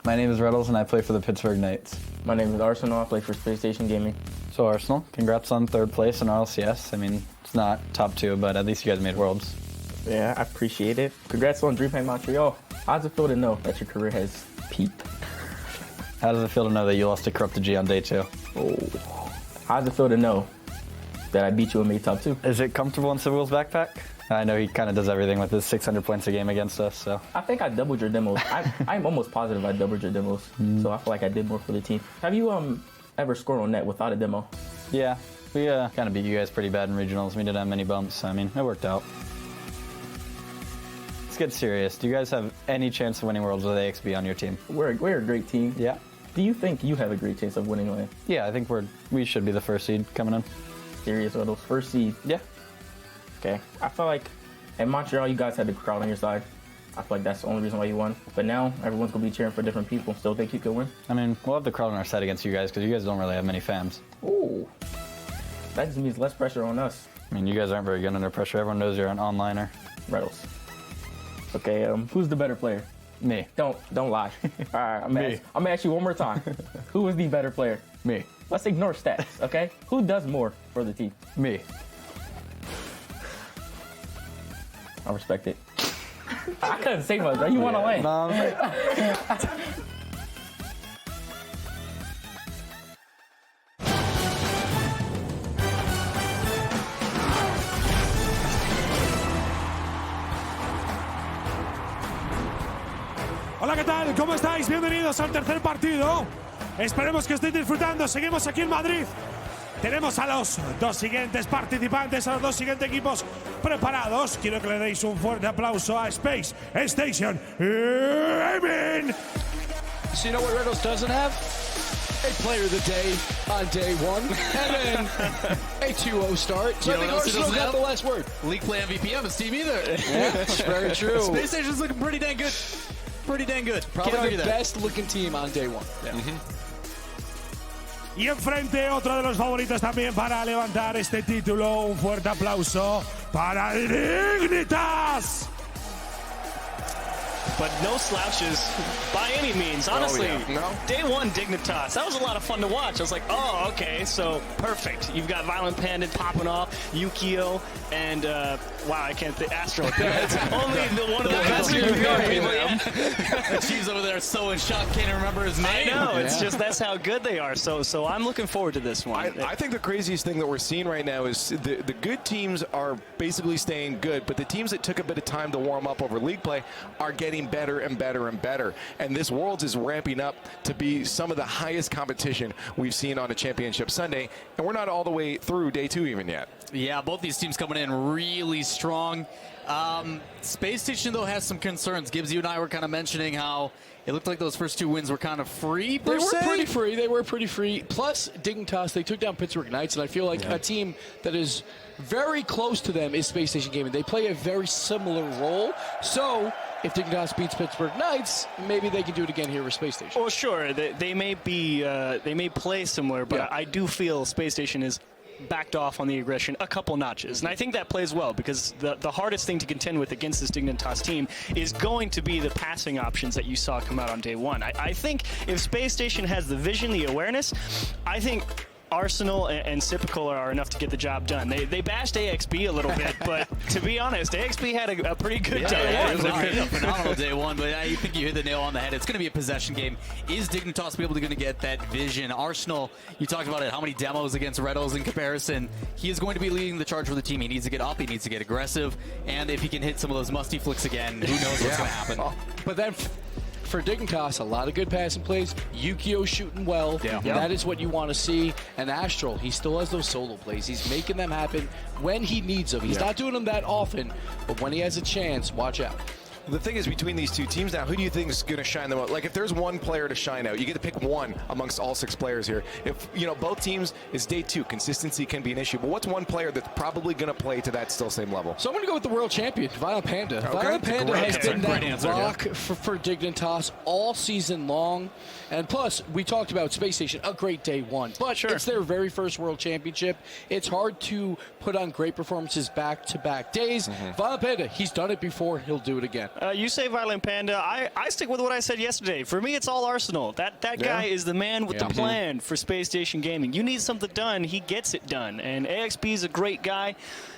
My name is Retals, and I play for the Pittsburgh Knights. My name is Arsenal. I play for Space Station Gaming. So Arsenal, congrats on 3rd place in RLCS. I mean, it's not top 2, but at least you guys made Worlds. Yeah, I appreciate it. Congrats on DreamHack Montreal. How does it feel to know that your career has peaked? How does it feel to know that you lost to Corrupted G on day 2? Oh. How does it feel to know that I beat you and made top 2? Is it comfortable in Civil's backpack? I know he kind of does everything with his 600 points a game against us, so. I think I doubled your demos. I'm almost positive I doubled your demos, so I feel like I did more for the team. Have you ever scored on net without a demo? Yeah, we kind of beat you guys pretty bad in regionals. We didn't have many bumps, so I mean, it worked out. Let's get serious. Do you guys have any chance of winning Worlds with AXB on your team? We're a great team. Yeah. Do you think you have a great chance of winning one? Yeah, I think we should be the first seed coming in. Serious, Riddles? First seed? Yeah. Okay. I feel like in Montreal, you guys had the crowd on your side. I feel like that's the only reason why you won. But now, everyone's going to be cheering for different people. Still think you could win? I mean, we'll have the crowd on our side against you guys because you guys don't really have many fans. Ooh. That just means less pressure on us. I mean, you guys aren't very good under pressure. Everyone knows you're an onliner. Riddles. Okay, who's the better player? Me. Don't lie. All right, I'm going to ask you one more time. Who is the better player? Me. Let's ignore stats, okay? Who does more for the team? Me. I respect it. I couldn't say much, bro. You want to win. Hola, ¿qué tal? ¿Cómo estáis? Bienvenidos al tercer partido. Esperemos que estéis disfrutando. Seguimos aquí en Madrid. Tenemos a los dos siguientes participantes, a los dos siguientes equipos preparados. Quiero que le deis un fuerte aplauso a Space Station Gaming. So you know what Riddles doesn't have? A player of the day on day 1, and then a 2-0 start. So I think Arsenal got the last word. League play MVP on his team either. Yeah, that's very true. Space Station's looking pretty dang good. Pretty dang good. Probably the best looking team on day 1. Yeah. Y enfrente otro de los favoritos también para levantar este título. Un fuerte aplauso para DIGNITAS. But no slouches by any means. Honestly, No? Day 1 Dignitas. That was a lot of fun to watch. I was like, oh, okay, so perfect. You've got Violent Panda popping off, Yukio, and wow, I can't think. Astro. It's only one of the best Chief's over there so in shock, can't even remember his name. I know. It's just that's how good they are. So I'm looking forward to this one. I think the craziest thing that we're seeing right now is the good teams are basically staying good, but the teams that took a bit of time to warm up over league play are getting better and better and better. And this Worlds is ramping up to be some of the highest competition we've seen on a championship Sunday, and we're not all the way through day 2 even yet. Yeah, both these teams coming in really strong. Space Station, though, has some concerns. Gibbs, you and I were kind of mentioning how it looked like those first 2 wins were kind of free, They were pretty free. Plus, Dignitas, they took down Pittsburgh Knights, and I feel like a team that is very close to them is Space Station Gaming. They play a very similar role. So, if Dignitas beats Pittsburgh Knights, maybe they can do it again here with Space Station. Well, sure. They may play similar, but I do feel Space Station is backed off on the aggression a couple notches. And I think that plays well because the hardest thing to contend with against this Dignitas team is going to be the passing options that you saw come out on day 1. I think if Space Station has the vision, the awareness, I think Arsenal and Sipical are enough to get the job done. They bashed AXB a little bit, but to be honest, AXB had a pretty good day. It was a phenomenal day 1, but I think you hit the nail on the head. It's going to be a possession game. Is Dignitas going to get that vision? Arsenal, you talked about it, how many demos against Retals in comparison. He is going to be leading the charge for the team. He needs to get up, he needs to get aggressive, and if he can hit some of those musty flicks again, who knows what's going to happen. But then for Dignitas, a lot of good passing plays. Yukio shooting well. That is what you want to see. And Astral, he still has those solo plays. He's making them happen when he needs them. He's not doing them that often, but when he has a chance, watch out. The thing is, between these two teams now, who do you think is going to shine them out? Like, if there's one player to shine out, you get to pick one amongst all 6 players here. If, you know, both teams, it's day 2. Consistency can be an issue. But what's one player that's probably going to play to that still same level? So I'm going to go with the world champion, Violent Panda. Okay. Violent Panda has been that rock yeah. for Dignitas all season long. And plus, we talked about Space Station, a great day 1. But it's their very first world championship. It's hard to put on great performances back-to-back days. Violent Panda, he's done it before. He'll do it again. You say Violent Panda. I stick with what I said yesterday. For me, it's all Arsenal. That guy is the man with the plan for Space Station Gaming. You need something done, he gets it done. And AXB is a great guy.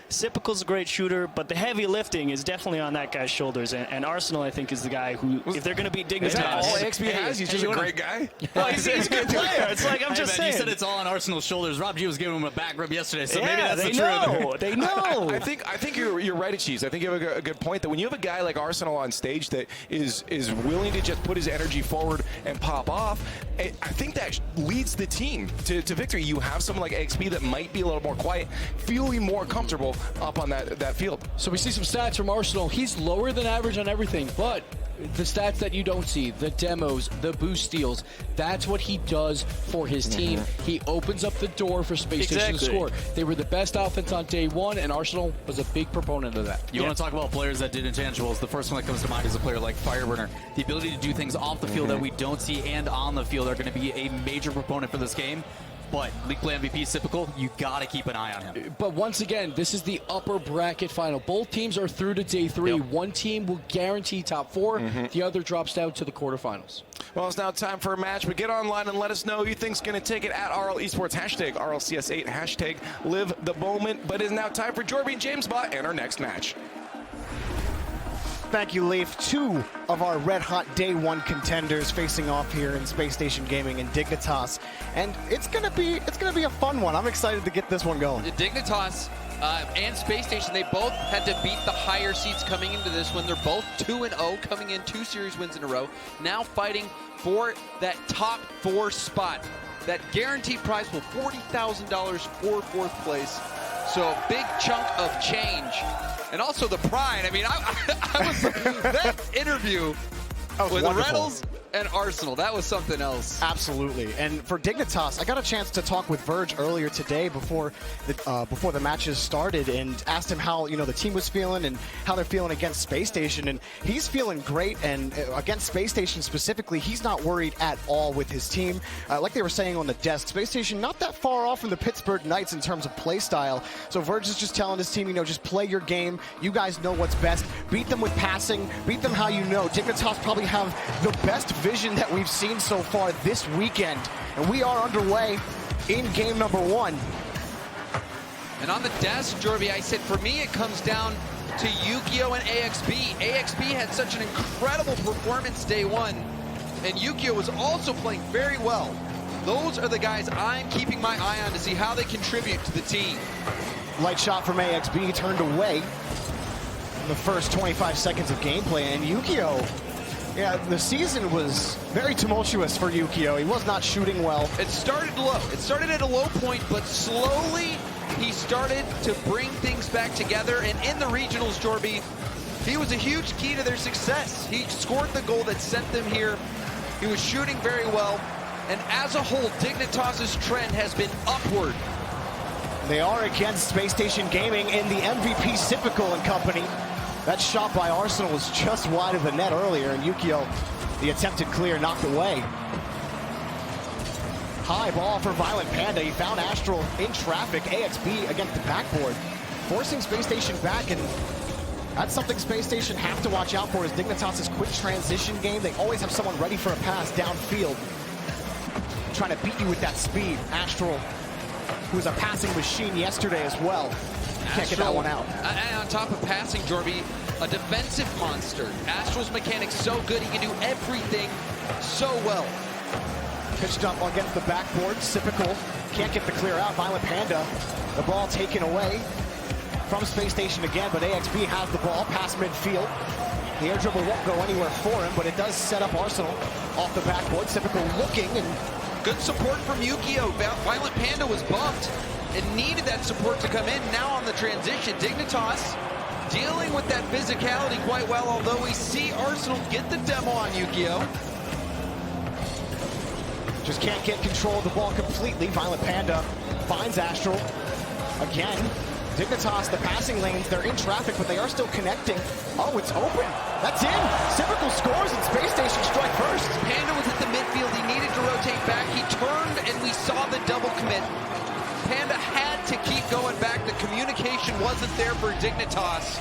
Sipical's a great shooter, but the heavy lifting is definitely on that guy's shoulders. And Arsenal, I think, is the guy who, if they're going to beat Dignitas. Is that all AXB has? He's just a great guy? Well, he's a good player. It's like, I'm just saying. You said it's all on Arsenal's shoulders. Rob G was giving him a back rub yesterday, so maybe Yeah, that's they the know. truth. They know. I think you're right, Cheese. I think you have a good point that when you have a guy like Arsenal on stage that is willing to just put his energy forward and pop off, I think that leads the team to victory. You have someone like AXB that might be a little more quiet, feeling more comfortable up on that field. So we see some stats from Arsenal. He's lower than average on everything, but the stats that you don't see, the demos, the boost steals, that's what he does for his team. He opens up the door for Space Station to score. They were the best offense on day one, and Arsenal was a big proponent of that. You want to talk about players that did intangibles. The first one that comes to mind is a player like Fireburner. The ability to do things off the field that we don't see and on the field are going to be a major proponent for this game. But League Play MVP Sippical, you got to keep an eye on him. But once again, this is the upper bracket final. Both teams are through to day 3. One team will guarantee top 4. The other drops down to the quarterfinals. Well, it's now time for a match, but get online and let us know who you think's going to take it at RL Esports, hashtag RLCS8, hashtag live the moment. But it is now time for Jorby and James Bot and our next match. Thank you, Leaf. 2 of our red-hot Day 1 contenders facing off here in Space Station Gaming and Dignitas, and it's gonna be a fun one. I'm excited to get this one going. Dignitas and Space Station, they both had to beat the higher seeds coming into this one. They're both 2-0, coming in 2 series wins in a row. Now fighting for that top 4 spot. That guaranteed prize will $40,000 for 4th place. So a big chunk of change. And also the pride. I mean, I was that interview with RETALS and Arsenal. That was something else. Absolutely. And for Dignitas, I got a chance to talk with Verge earlier today before the matches started, and asked him how the team was feeling and how they're feeling against Space Station. And he's feeling great. And against Space Station specifically, he's not worried at all with his team. Like they were saying on the desk, Space Station not that far off from the Pittsburgh Knights in terms of play style. So Verge is just telling his team, just play your game. You guys know what's best. Beat them with passing. Beat them how you know. Dignitas probably have the best vision that we've seen so far this weekend. And we are underway in game number 1. And on the desk, Jorby, I said for me it comes down to Yukio and AXB. AXB had such an incredible performance day 1, and Yukio was also playing very well. Those are the guys I'm keeping my eye on to see how they contribute to the team. Light shot from AXB turned away in the first 25 seconds of gameplay, and Yukio, the season was very tumultuous for Yukio. He was not shooting well. It started low. It started at a low point, but slowly he started to bring things back together. And in the regionals, Jorby, he was a huge key to their success. He scored the goal that sent them here. He was shooting very well. And as a whole, Dignitas' trend has been upward. They are against Space Station Gaming in the MVP Sippical and company. That shot by Arsenal was just wide of the net earlier, and Yukio, the attempted clear, knocked away. High ball for Violent Panda. He found Astral in traffic. AXB against the backboard, forcing Space Station back, and that's something Space Station have to watch out for, is Dignitas' quick transition game. They always have someone ready for a pass downfield, trying to beat you with that speed. Astral, who was a passing machine yesterday as well. Can't get that one out. And on top of passing, Jorby, a defensive monster. Astral's mechanics so good, he can do everything so well. Pitched up against the backboard. Sippical can't get the clear out. Violent Panda, the ball taken away from Space Station again, but AXB has the ball past midfield. The air dribble won't go anywhere for him, but it does set up Arsenal off the backboard. Sippical looking, and good support from Yukio. Violent Panda was bumped and needed that support to come in. Now on the transition, Dignitas dealing with that physicality quite well, although we see Arsenal get the demo on Yukio. Just can't get control of the ball completely. Violent Panda finds Astral again. Dignitas, the passing lanes, they're in traffic, but they are still connecting. Oh, it's open. That's in. Sippical scores, and Space Station strike first. Panda was at the midfield. He needed to rotate back. He turned, and we saw the double commit. Panda had to keep going back. The communication wasn't there for Dignitas.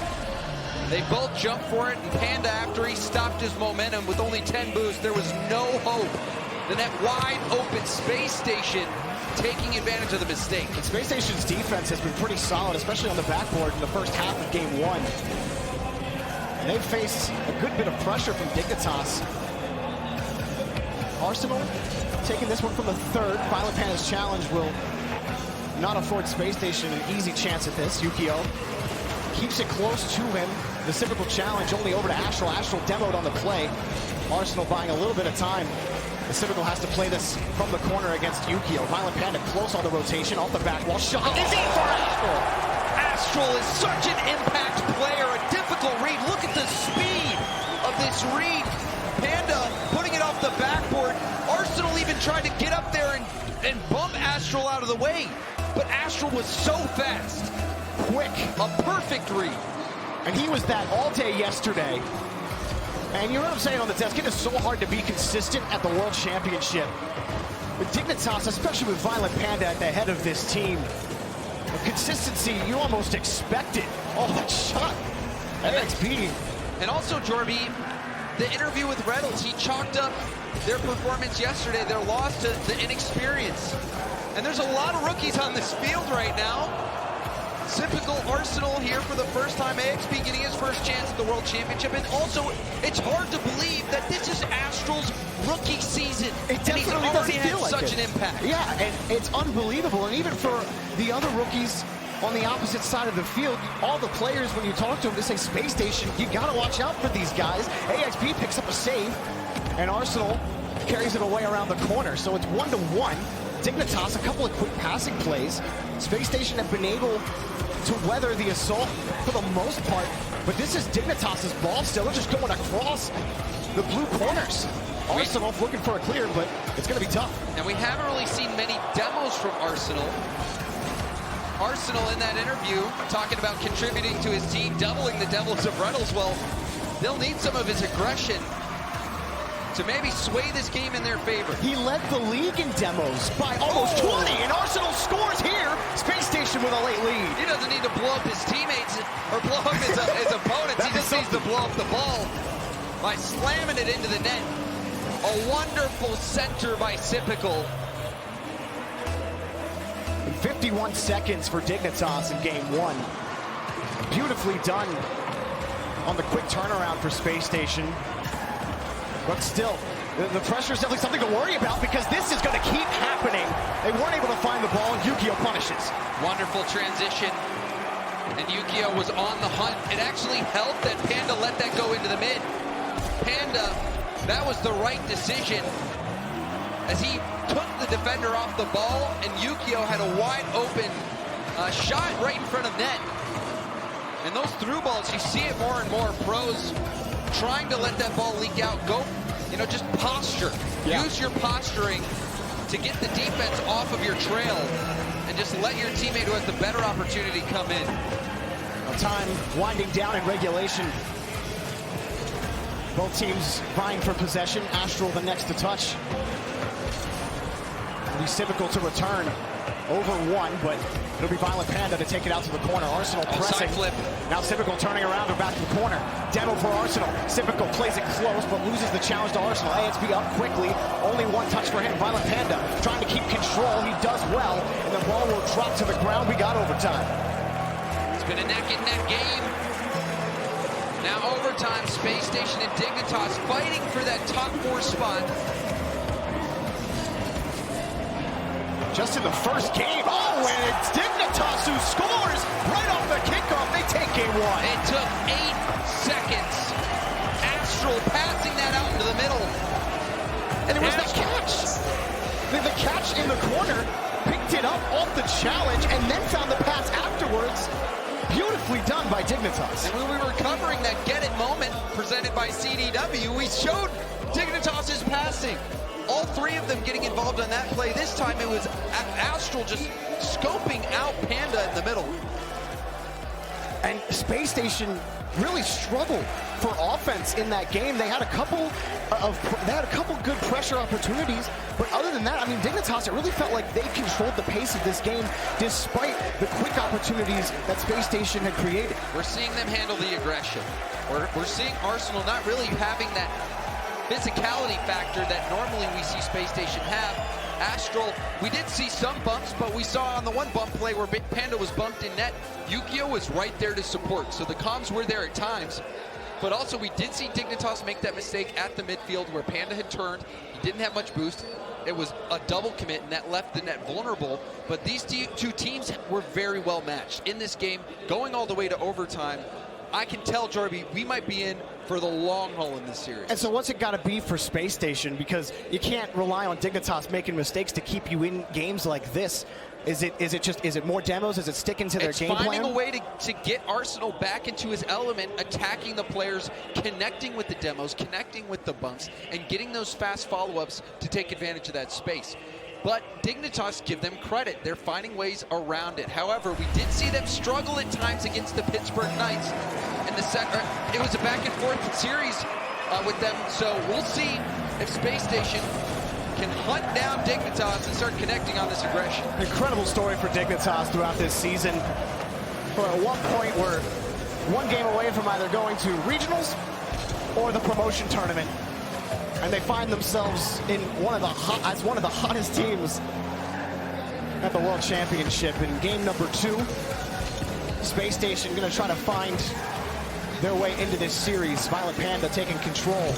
They both jumped for it, and Panda, after he stopped his momentum with only 10 boosts, there was no hope. The net wide open, Space Station taking advantage of the mistake. And Space Station's defense has been pretty solid, especially on the backboard in the first half of game 1. And they've faced a good bit of pressure from Dignitas. Arsenal taking this one from the third. Violent Panda's challenge will not afford Space Station an easy chance at this. Yukio keeps it close to him. The typical challenge only over to Astral. Astral demoed on the play. Arsenal buying a little bit of time. The Citadel has to play this from the corner against Yukio. Violent Panda close on the rotation, off the back wall. Shot is in for Astral. Astral is such an impact player, a difficult read. Look at the speed of this read. Panda putting it off the backboard. Arsenal even tried to get up there and bump Astral out of the way. But Astral was so fast. Quick. A perfect read. And he was that all day yesterday. And you know what I'm saying on the desk, it is so hard to be consistent at the World Championship. With Dignitas, especially with Violent Panda at the head of this team, the consistency you almost expect it. Oh, that shot. AXP. And also, Jorby, the interview with RETALS, he chalked up their performance yesterday, their loss to the inexperience. And there's a lot of rookies on this field right now. Typical Arsenal here for the first time. AXP getting his first chance at the World Championship. And also, it's hard to believe that this is Astral's rookie season. It definitely already doesn't feel had like such an impact. Yeah, and it's unbelievable. And even for the other rookies on the opposite side of the field, all the players, when you talk to them, they say Space Station, you got to watch out for these guys. AXP picks up a save, and Arsenal carries it away around the corner. So it's 1-1. Dignitas, a couple of quick passing plays. Space Station have been able to weather the assault for the most part, but this is Dignitas' ball still. They're just going across the blue corners. Arsenal looking for a clear, but it's going to be tough. And we haven't really seen many demos from Arsenal. Arsenal in that interview talking about contributing to his team, doubling the Devils of RETALS. Well, they'll need some of his aggression to maybe sway this game in their favor. He led the league in demos by almost 20, and Arsenal scores here. Space Station with a late lead. He doesn't need to blow up his teammates or blow up his opponents. He just needs to blow up the ball by slamming it into the net. A wonderful center by Sipical. 51 seconds for Dignitas in game 1. Beautifully done on the quick turnaround for Space Station. But still, the pressure is definitely something to worry about because this is going to keep happening. They weren't able to find the ball, and Yukio punishes. Wonderful transition, and Yukio was on the hunt. It actually helped that Panda let that go into the mid. Panda, that was the right decision as he took the defender off the ball, and Yukio had a wide open shot right in front of net. And those through balls, you see it more and more. Pros trying to let that ball leak out. Go, just posture. Yeah. Use your posturing to get the defense off of your trail and just let your teammate who has the better opportunity come in. Time winding down in regulation. Both teams vying for possession. Astral the next to touch. It'll be Sipical to return. Over 1, but it'll be Violent Panda to take it out to the corner. Arsenal pressing. Flip. Now Sipical turning around or back to the corner. Demo for Arsenal. Sipical plays it close, but loses the challenge to Arsenal. AXP up quickly. Only 1 touch for him. Violent Panda trying to keep control. He does well, and the ball will drop to the ground. We got overtime. It's been a neck-and-neck game. Now overtime, Space Station and Dignitas fighting for that top 4 spot. Just in the first game. Oh, and it's Dignitas who scores right off the kickoff. They take game 1. It took 8 seconds. Astral passing that out into the middle. And it was the catch. The catch in the corner, picked it up off the challenge, and then found the pass afterwards. Beautifully done by Dignitas. And when we were covering that Get It moment presented by CDW, we showed Dignitas' passing. All 3 of them getting involved on that play. This time it was Astral just scoping out Panda in the middle. And Space Station really struggled for offense in that game. They had a couple good pressure opportunities, but other than that, I mean, Dignitas, it really felt like they controlled the pace of this game despite the quick opportunities that Space Station had created. We're seeing them handle the aggression. We're seeing Arsenal not really having that physicality factor that normally we see Space Station have. Astral, we did see some bumps, but we saw on the one bump play where Panda was bumped in net, Yukio was right there to support. So the comms were there at times. But also we did see Dignitas make that mistake at the midfield where Panda had turned. He didn't have much boost. It was a double commit, and that left the net vulnerable. But these two teams were very well matched in this game, going all the way to overtime. I can tell, Jorby, we might be in for the long haul in this series. And so what's it got to be for Space Station? Because you can't rely on Dignitas making mistakes to keep you in games like this. Is it more demos? Is it sticking to their game plan? It's finding a way to get Arsenal back into his element, attacking the players, connecting with the demos, connecting with the bumps, and getting those fast follow-ups to take advantage of that space. But Dignitas, give them credit. They're finding ways around it. However, we did see them struggle at times against the Pittsburgh Knights. It was a back-and-forth series with them, so we'll see if Space Station can hunt down Dignitas and start connecting on this aggression. Incredible story for Dignitas throughout this season. But at one point, we're one game away from either going to regionals or the promotion tournament. And they find themselves in one of the hottest teams at the World Championship. In game number 2, Space Station going to try to find their way into this series. Violent Panda taking control,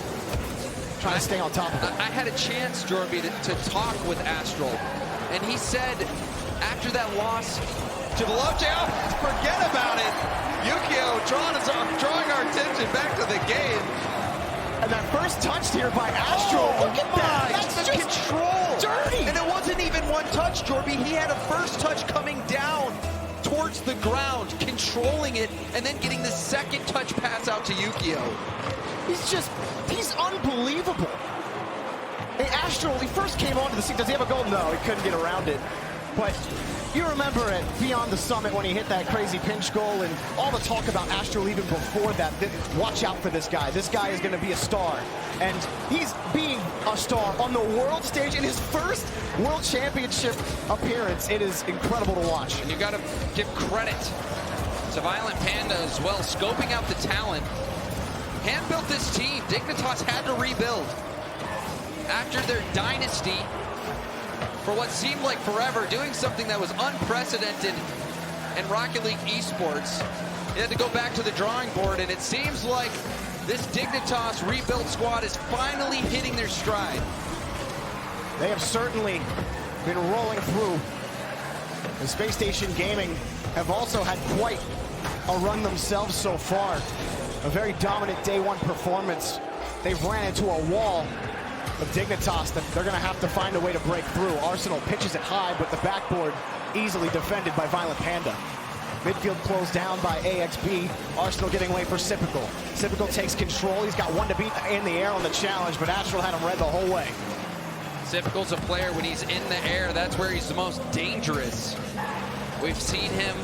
trying to stay on top of it. I had a chance, Jorby, to talk with Astral, and he said after that loss to the love jail, forget about it. Yukio drawing our attention back to the game. And that first touch here by Astral, look at that. That's the just control. Dirty. And it wasn't even one touch, Jorby. He had a first touch coming down towards the ground, controlling it, and then getting the second touch pass out to Yukio. He's unbelievable. Hey, Astral, he first came onto the scene. Does he have a goal? No, he couldn't get around it. But you remember it Beyond the Summit when he hit that crazy pinch goal and all the talk about Astral even before that. Watch out for this guy. This guy is going to be a star. And he's being a star on the world stage in his first World Championship appearance. It is incredible to watch. And you got to give credit to Violent Panda as well, scoping out the talent. Hand-built this team. Dignitas had to rebuild. After their dynasty, for what seemed like forever, doing something that was unprecedented in Rocket League eSports. They had to go back to the drawing board, and it seems like this Dignitas rebuilt squad is finally hitting their stride. They have certainly been rolling through. The Space Station Gaming have also had quite a run themselves so far. A very dominant day one performance. They've ran into a wall of Dignitas that they're going to have to find a way to break through. Arsenal pitches it high, but the backboard easily defended by Violent Panda. Midfield closed down by AXB. Arsenal getting away for Sipical. Sipical takes control. He's got one to beat in the air on the challenge, but Astral had him read the whole way. Sipical's a player, when he's in the air, that's where he's the most dangerous. We've seen him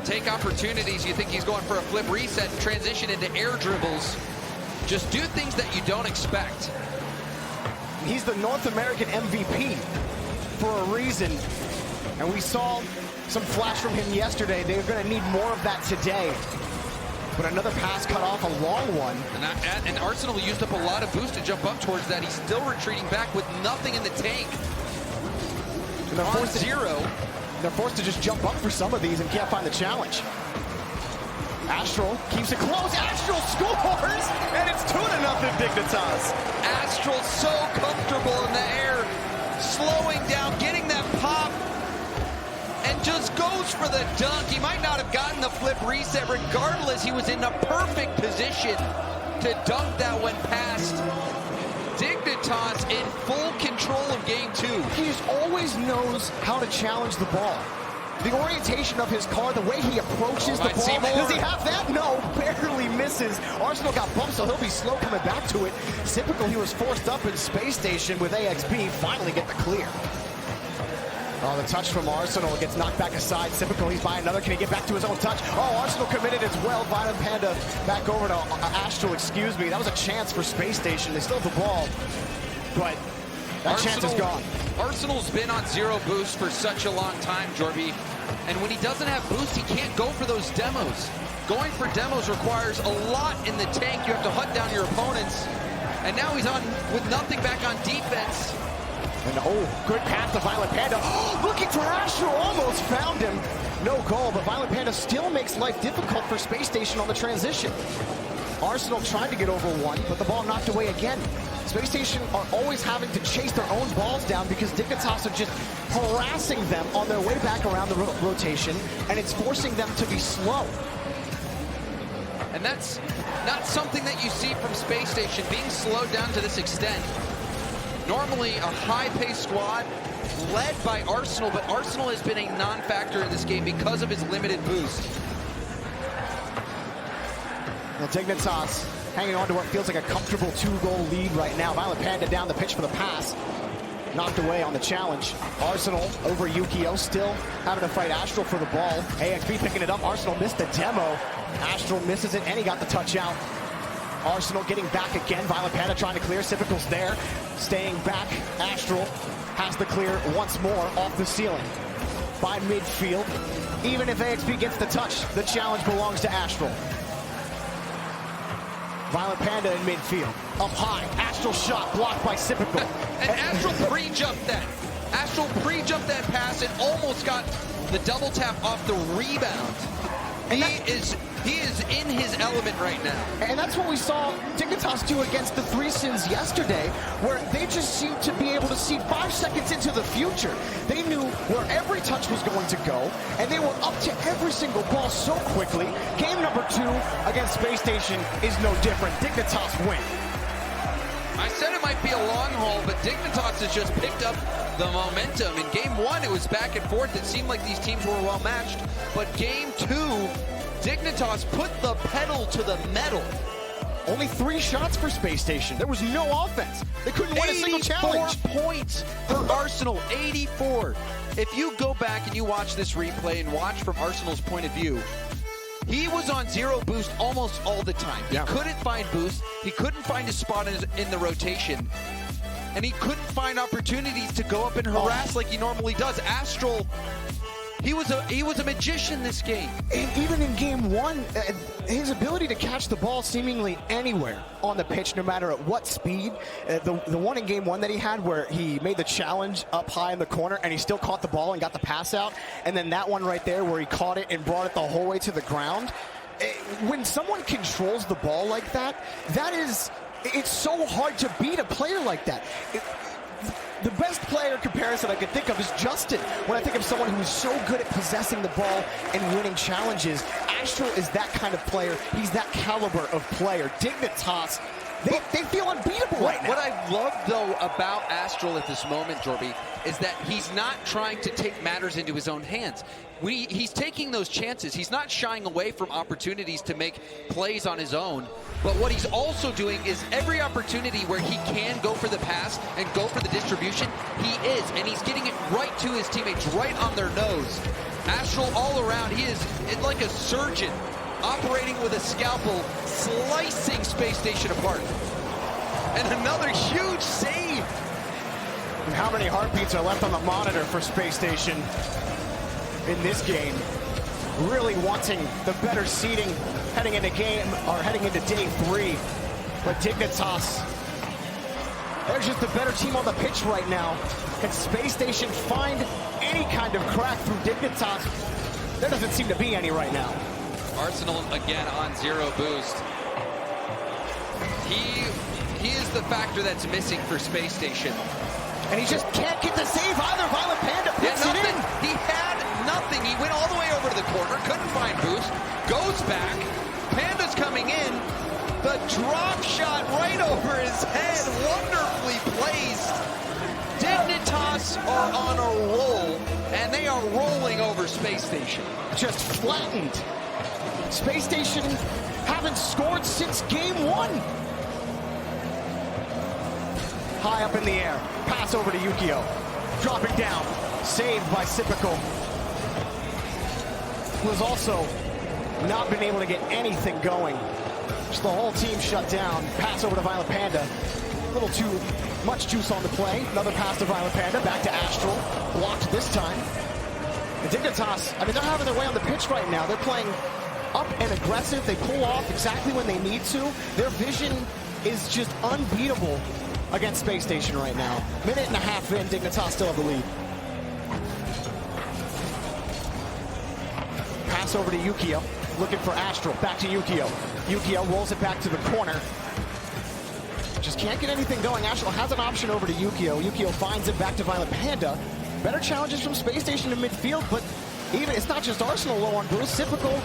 take opportunities. You think he's going for a flip reset and transition into air dribbles. Just do things that you don't expect. He's the North American MVP for a reason. And we saw some flash from him yesterday. They're going to need more of that today. But another pass cut off, a long one. And Arsenal used up a lot of boost to jump up towards that. He's still retreating back with nothing in the tank. And they're forced they're forced to just jump up for some of these and can't find the challenge. Astral keeps it close. Astral scores, and it's 2-0 Dignitas. Astral so comfortable in the air, slowing down, getting that pop, and just goes for the dunk. He might not have gotten the flip reset. Regardless, he was in a perfect position to dunk that one past. Dignitas in full control of game 2. He always knows how to challenge the ball. The orientation of his car, the way he approaches the ball. Does he have that? No, barely misses. Arsenal got bumped, so he'll be slow coming back to it. Typical, he was forced up in Space Station with AXB. Finally get the clear. Oh, the touch from Arsenal gets knocked back aside. Typical, he's by another. Can he get back to his own touch? Oh, Arsenal committed as well. Violent Panda back over to Astral, excuse me. That was a chance for Space Station. They still have the ball, but that chance is gone. Arsenal's been on 0 boost for such a long time, Jorby. And when he doesn't have boost, he can't go for those demos. Going for demos requires a lot in the tank. You have to hunt down your opponents. And now he's on with nothing back on defense. And good pass to Violent Panda. Oh, looking for Astral, almost found him. No goal, but Violent Panda still makes life difficult for Space Station on the transition. Arsenal tried to get over one, but the ball knocked away again. Space Station are always having to chase their own balls down because Dignitas are just harassing them on their way back around the rotation, and it's forcing them to be slow. And that's not something that you see from Space Station, being slowed down to this extent. Normally a high-paced squad led by Arsenal, but Arsenal has been a non-factor in this game because of his limited boost. Well, Dignitas hanging on to what feels like a comfortable 2-goal lead right now. Violent Panda down the pitch for the pass. Knocked away on the challenge. Arsenal over Yukio, still having to fight Astral for the ball. AXB picking it up. Arsenal missed the demo. Astral misses it, and he got the touch out. Arsenal getting back again. Violent Panda trying to clear. Civical's there. Staying back. Astral has the clear once more off the ceiling by midfield. Even if AXB gets the touch, the challenge belongs to Astral. Violent Panda in midfield. Up high. Astral shot blocked by Civical. And Astral pre-jumped that. Astral pre-jumped that pass and almost got the double tap off the rebound. He is in his element right now. And that's what we saw Dignitas do against the Three Sins yesterday, where they just seemed to be able to see 5 seconds into the future. They knew where every touch was going to go, and they were up to every single ball so quickly. Game number 2 against Space Station is no different. Dignitas win. I said it might be a long haul, but Dignitas has just picked up the momentum. In game 1, it was back and forth. It seemed like these teams were well matched. But game 2, Dignitas put the pedal to the metal. Only 3 shots for Space Station. There was no offense. They couldn't win a single challenge. 84 points for Arsenal, 84. If you go back and you watch this replay and watch from Arsenal's point of view, he was on 0 boost almost all the time. He couldn't find boost. He couldn't find his spot in the rotation. And he couldn't find opportunities to go up and harass like he normally does. Astral, he was a magician this game. And even in game 1, his ability to catch the ball seemingly anywhere on the pitch, no matter at what speed. The one in game 1 that he had where he made the challenge up high in the corner and he still caught the ball and got the pass out. And then that one right there where he caught it and brought it the whole way to the ground. When someone controls the ball like that, it's so hard to beat a player like that. The best player comparison I could think of is Justin. When I think of someone who's so good at possessing the ball and winning challenges, Astral is that kind of player. He's that caliber of player. Dignitas, they feel unbeatable right now. What I love, though, about Astral at this moment, Jorby, is that he's not trying to take matters into his own hands. He's taking those chances. He's not shying away from opportunities to make plays on his own. But what he's also doing is every opportunity where he can go for the pass and go for the distribution, he is. And he's getting it right to his teammates, right on their nose. Astral all around, he is like a surgeon operating with a scalpel, slicing Space Station apart. And another huge save. And how many heartbeats are left on the monitor for Space Station in this game? Really wanting the better seeding heading into day 3. But Dignitas, they're just the better team on the pitch right now. Can Space Station find any kind of crack through Dignitas? There doesn't seem to be any right now. Arsenal again on 0 boost. He is the factor that's missing for Space Station. And he just can't get the save either. Violent Panda puts it in. He had nothing. He went all the way over to the corner, couldn't find boost, goes back. Panda's coming in. The drop shot right over his head, wonderfully placed. Dignitas are on a roll, and they are rolling over Space Station. Just flattened. Space Station haven't scored since game 1. High up in the air. Pass over to Yukio. Dropping down. Saved by Sipical, who has also not been able to get anything going. Just the whole team shut down. Pass over to Violent Panda. A little too much juice on the play. Another pass to Violent Panda. Back to Astral. Blocked this time. And Dignitas, I mean, they're having their way on the pitch right now. They're playing up and aggressive. They pull off exactly when they need to. Their vision is just unbeatable against Space Station right now. Minute and a half in, Dignitas still have the lead. Pass over to Yukio, looking for Astral. Back to Yukio. Yukio rolls it back to the corner. Just can't get anything going. Astral has an option over to Yukio. Yukio finds it back to Violent Panda. Better challenges from Space Station in midfield, but even it's not just Arsenal low on boost. Typical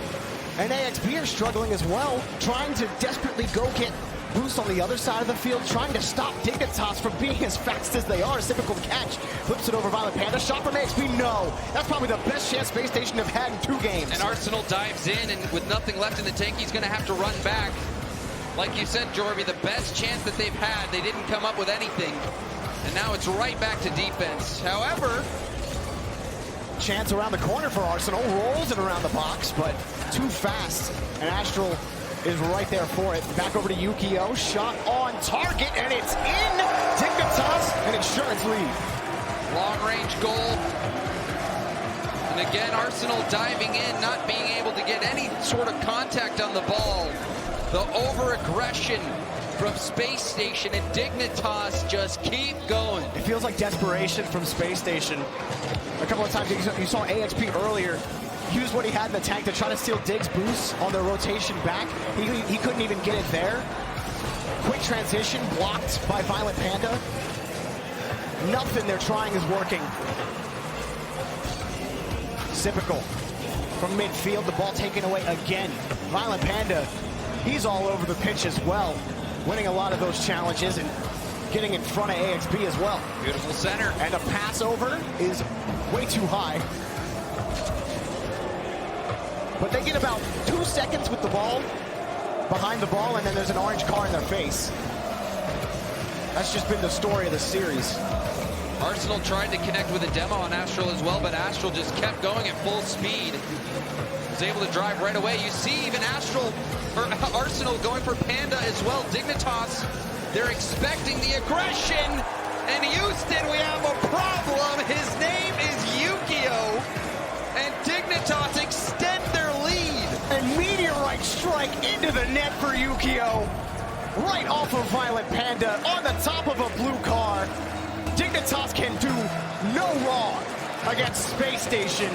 and AXB are struggling as well, trying to desperately go get boost on the other side of the field, trying to stop Dignitas from being as fast as they are. Typical catch, flips it over Violent Panda. Shot from AXB, no. That's probably the best chance Space Station have had in 2 games. And Arsenal dives in, and with nothing left in the tank, he's going to have to run back. Like you said, Jorby, the best chance that they've had, they didn't come up with anything. And now it's right back to defense. However, chance around the corner for Arsenal, rolls it around the box, but too fast. And Astral is right there for it. Back over to Yukio, shot on target, and it's in. Dignitas, an insurance lead. Long-range goal. And again, Arsenal diving in, not being able to get any sort of contact on the ball. The over-aggression from Space Station, and Dignitas just keep going. It feels like desperation from Space Station. A couple of times you saw AXP earlier use what he had in the tank to try to steal Dig's boost on their rotation back. He couldn't even get it there. Quick transition blocked by Violent Panda. Nothing they're trying is working. Sipical from midfield, the ball taken away again. Violent Panda, he's all over the pitch as well, winning a lot of those challenges and getting in front of AXB as well. Beautiful center. And a pass over is way too high. But they get about 2 seconds with the ball, behind the ball, and then there's an orange car in their face. That's just been the story of the series. Arsenal tried to connect with a demo on Astral as well, but Astral just kept going at full speed. Was able to drive right away. You see even Arsenal going for Panda as well. Dignitas, they're expecting the aggression. And Houston, we have a problem. His name is Yukio. And Dignitas extend their lead. And meteorite strike into the net for Yukio. Right off of Violent Panda on the top of a blue car. Dignitas can do no wrong against Space Station.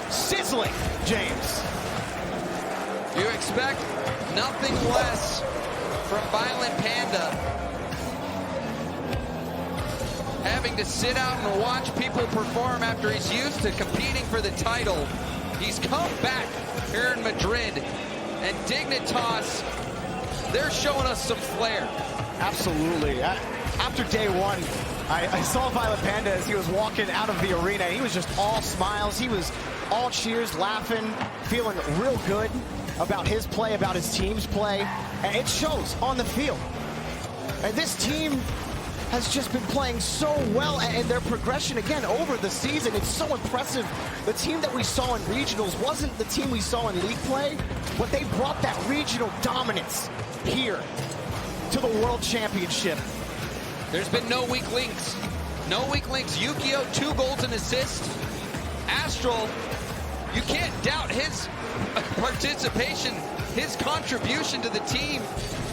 Sizzling, James. You expect nothing less from Violent Panda. Having to sit out and watch people perform after he's used to competing for the title. He's come back here in Madrid. And Dignitas, they're showing us some flair. Absolutely. After day one, I saw Violent Panda as he was walking out of the arena. He was just all smiles. He was all cheers, laughing, feeling real good about his play, about his team's play. And it shows on the field. And this team has just been playing so well, and their progression again over the season, it's so impressive. The team that we saw in regionals wasn't the team we saw in league play, but they brought that regional dominance here to the World Championship. There's been no weak links. No weak links. Yukio, 2 goals and assists. Astral, you can't doubt his participation, his contribution to the team.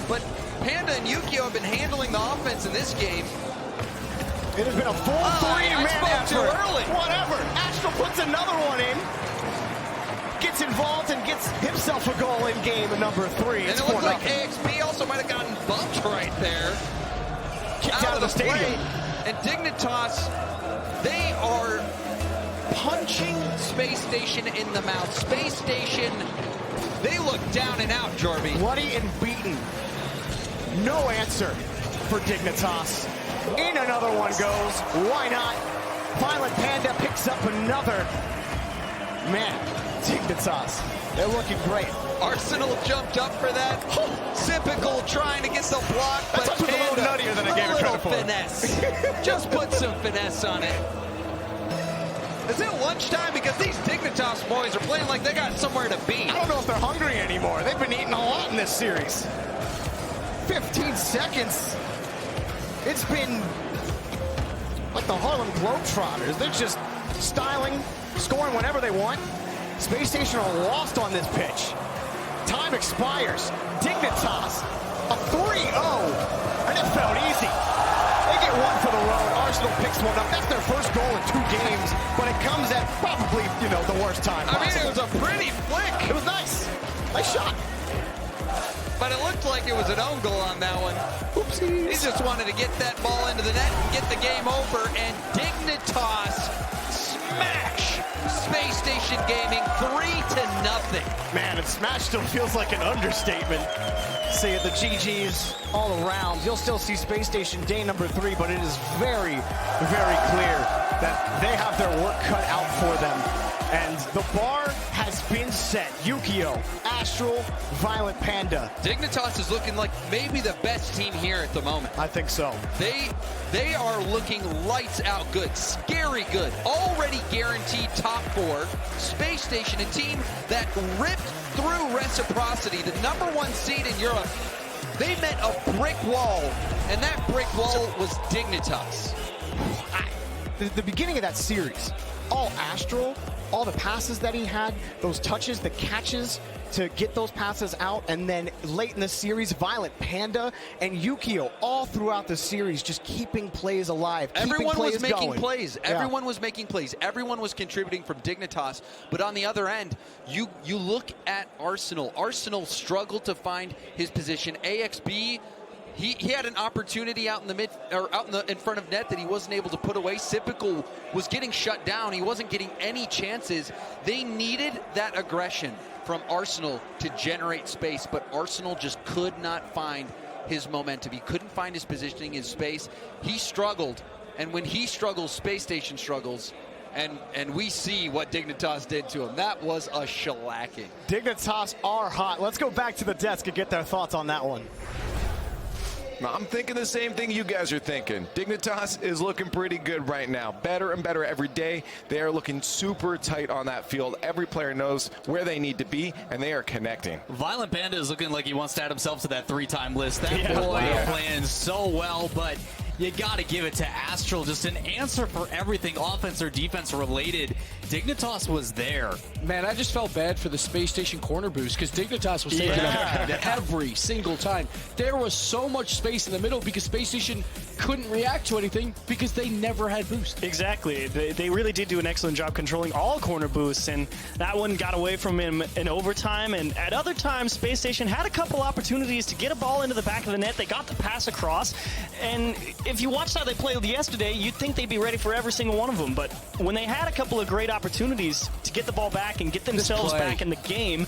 But Panda and Yukio have been handling the offense in this game. It has been a full 3-man effort. Too early. Whatever. Astral puts another one in. Gets involved and gets himself a goal in game number 3. And it looks like AXB also might have gotten bumped right there. Kicked out of the stadium. And Dignitas, they are punching Space Station in the mouth. Space Station, they look down and out, Jorby. Bloody and beaten. No answer for Dignitas. In another one goes. Why not? Violent Panda picks up another. Man, Dignitas, they're looking great. Arsenal jumped up for that. Typical trying to get the block, but Panda, a little nuttier than I gave it credit for. Finesse. Just put some finesse on it. Is it lunchtime? Because these Dignitas boys are playing like they got somewhere to be. I don't know if they're hungry anymore. They've been eating a lot in this series. 15 seconds. It's been like the Harlem Globetrotters. They're just styling, scoring whenever they want. Space Station are lost on this pitch. Time expires. Dignitas, a 3-0, and it felt easy. They get one for the road. Arsenal picks one up. That's their first goal in 2 games, but it comes at probably, the worst time possible. I mean, it was a pretty flick. It was nice. Nice shot. But it looked like it was an own goal on that one. Oopsies. He just wanted to get that ball into the net and get the game over, and Dignitas smash Space Station Gaming 3-0. Man, and smash still feels like an understatement. See it, the GGs all around. You'll still see Space Station day number 3, but it is very, very clear that they have their work cut out for them. And the bar has been set. Yukio, Astral, Violent Panda. Dignitas is looking like maybe the best team here at the moment. I think so. They are looking lights out good, scary good, already guaranteed top 4. Space Station, a team that ripped through Reciprocity, the #1 seed in Europe. They met a brick wall, and that brick wall was Dignitas. The beginning of that series, all Astral, all the passes that he had, those touches, the catches to get those passes out, and then late in the series, Violent Panda and Yukio all throughout the series just keeping plays alive, Everyone was making going. plays. Everyone was making plays. Everyone was contributing from Dignitas. But on the other end, you look at Arsenal. Arsenal struggled to find his position. AXB, he had an opportunity out in the in front of net that he wasn't able to put away. Sipical was getting shut down. He wasn't getting any chances. They needed that aggression from Arsenal to generate space, but Arsenal just could not find his momentum. He couldn't find his positioning in space. He struggled, and when he struggles, Space Station struggles. And we see what Dignitas did to him. That was a shellacking. Dignitas are hot. Let's go back to the desk and get their thoughts on that one. I'm thinking the same thing you guys are thinking. Dignitas is looking pretty good right now. Better and better every day. They are looking super tight on that field. Every player knows where they need to be, and they are connecting. Violent Panda is looking like he wants to add himself to that 3-time list. That boy is playing so well, but you got to give it to Astral. Just an answer for everything offense or defense related. Dignitas was there. Man, I just felt bad for the Space Station corner boost because Dignitas was taking them every single time. There was so much space in the middle because Space Station couldn't react to anything because they never had boost. Exactly. They really did do an excellent job controlling all corner boosts, and that one got away from him in overtime. And at other times, Space Station had a couple opportunities to get a ball into the back of the net. They got the pass across, and if you watched how they played yesterday, you'd think they'd be ready for every single one of them. But when they had a couple of great opportunities to get the ball back and get themselves back in the game,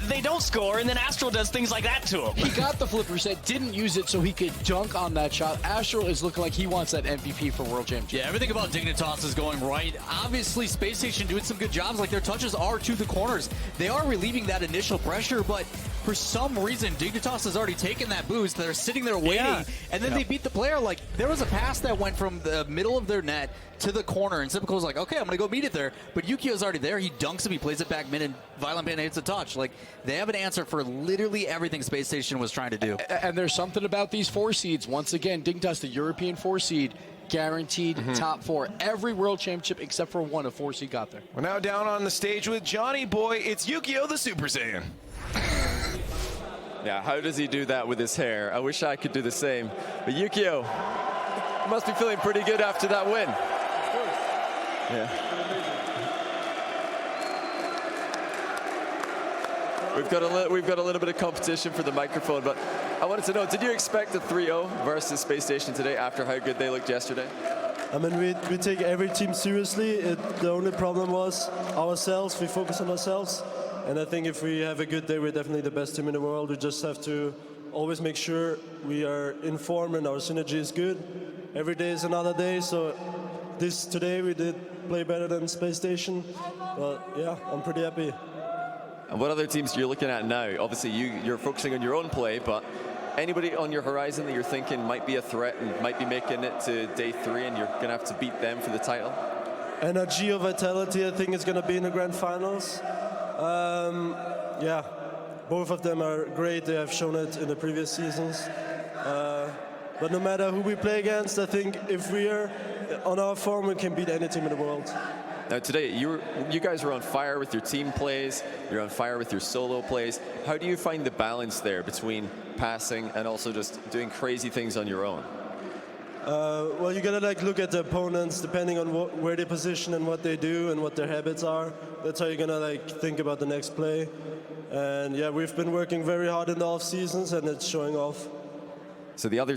they don't score, and then Astral does things like that to him. He got the flipper set, didn't use it so he could dunk on that shot. Astral is looking like he wants that MVP for World Championship. Yeah, everything about Dignitas is going right. Obviously, Space Station doing some good jobs. Like, their touches are to the corners. They are relieving that initial pressure, but for some reason, Dignitas has already taken that boost. They're sitting there waiting, and then they beat the player. Like, there was a pass that went from the middle of their net to the corner, and Sipical was like, okay, I'm going to go meet it there. But Yukio's already there. He dunks him. He plays it back mid, and Violent Panda hits a touch. Like, they have an answer for literally everything Space Station was trying to do. And there's something about these 4 seeds. Once again, Dignitas, the European 4 seed, guaranteed top 4. Every World Championship except for one, a 4 seed got there. We're now down on the stage with Johnny Boy. It's Yukio the Super Saiyan. Yeah, how does he do that with his hair? I wish I could do the same. But Yukio must be feeling pretty good after that win. Yeah. We've got a little bit of competition for the microphone, but I wanted to know, did you expect a 3-0 versus Space Station today after how good they looked yesterday? I mean, we take every team seriously. The only problem was ourselves. We focus on ourselves. And I think if we have a good day, we're definitely the best team in the world. We just have to always make sure we are in form and our synergy is good. Every day is another day, so today we did play better than Space Station. But yeah, I'm pretty happy. And what other teams are you looking at now? Obviously, you're focusing on your own play, but anybody on your horizon that you're thinking might be a threat and might be making it to day 3 and you're going to have to beat them for the title? energy or vitality, I think, is going to be in the grand finals. Yeah, both of them are great. They have shown it in the previous seasons. But no matter who we play against, I think if we are on our form, we can beat any team in the world. Now today, you guys are on fire with your team plays, you're on fire with your solo plays. How do you find the balance there between passing and also just doing crazy things on your own? Well, you gotta look at the opponents depending on where they position and what they do and what their habits are. That's how you're gonna think about the next play. And yeah, we've been working very hard in the off seasons, and it's showing off. So the other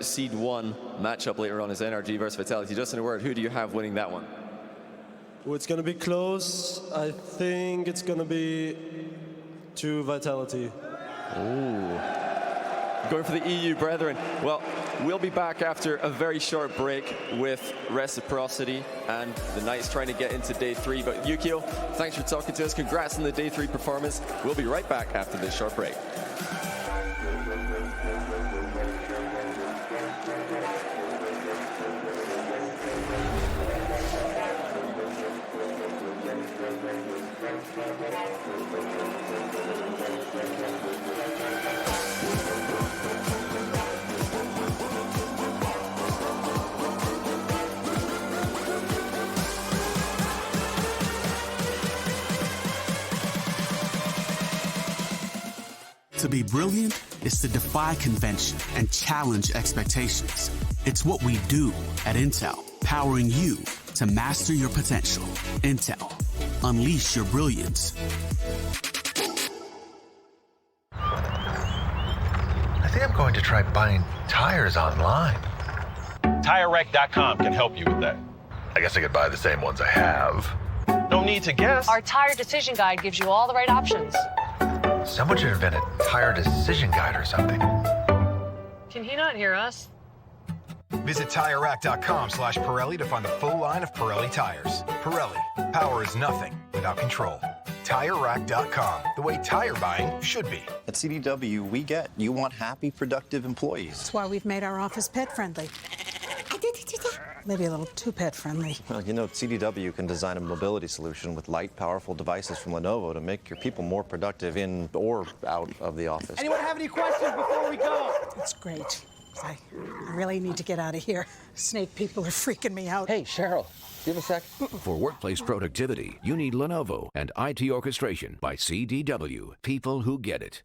seed 1 matchup later on is NRG versus Vitality. Just in a word, who do you have winning that one? Oh, it's gonna be close. I think it's gonna be to Vitality. Ooh. Going for the EU brethren. Well, we'll be back after a very short break with Reciprocity and the Knights trying to get into day 3. But Yukio, thanks for talking to us. Congrats on the day 3 performance. We'll be right back after this short break. To be brilliant is to defy convention and challenge expectations. It's what we do at Intel, powering you to master your potential. Intel, unleash your brilliance. I think I'm going to try buying tires online. TireRack.com can help you with that. I guess I could buy the same ones I have. No need to guess. Our tire decision guide gives you all the right options. Someone should invent a tire decision guide or something. Can he not hear us? Visit TireRack.com/Pirelli to find the full line of Pirelli tires. Pirelli, power is nothing without control. TireRack.com, the way tire buying should be. At CDW, we get you want happy, productive employees. That's why we've made our office pet-friendly. Maybe a little too pet-friendly. Well, you know, CDW can design a mobility solution with light, powerful devices from Lenovo to make your people more productive in or out of the office. Anyone have any questions before we go? It's great. I really need to get out of here. Snake people are freaking me out. Hey, Cheryl, do you have a sec? For workplace productivity, you need Lenovo and IT orchestration by CDW. People who get it.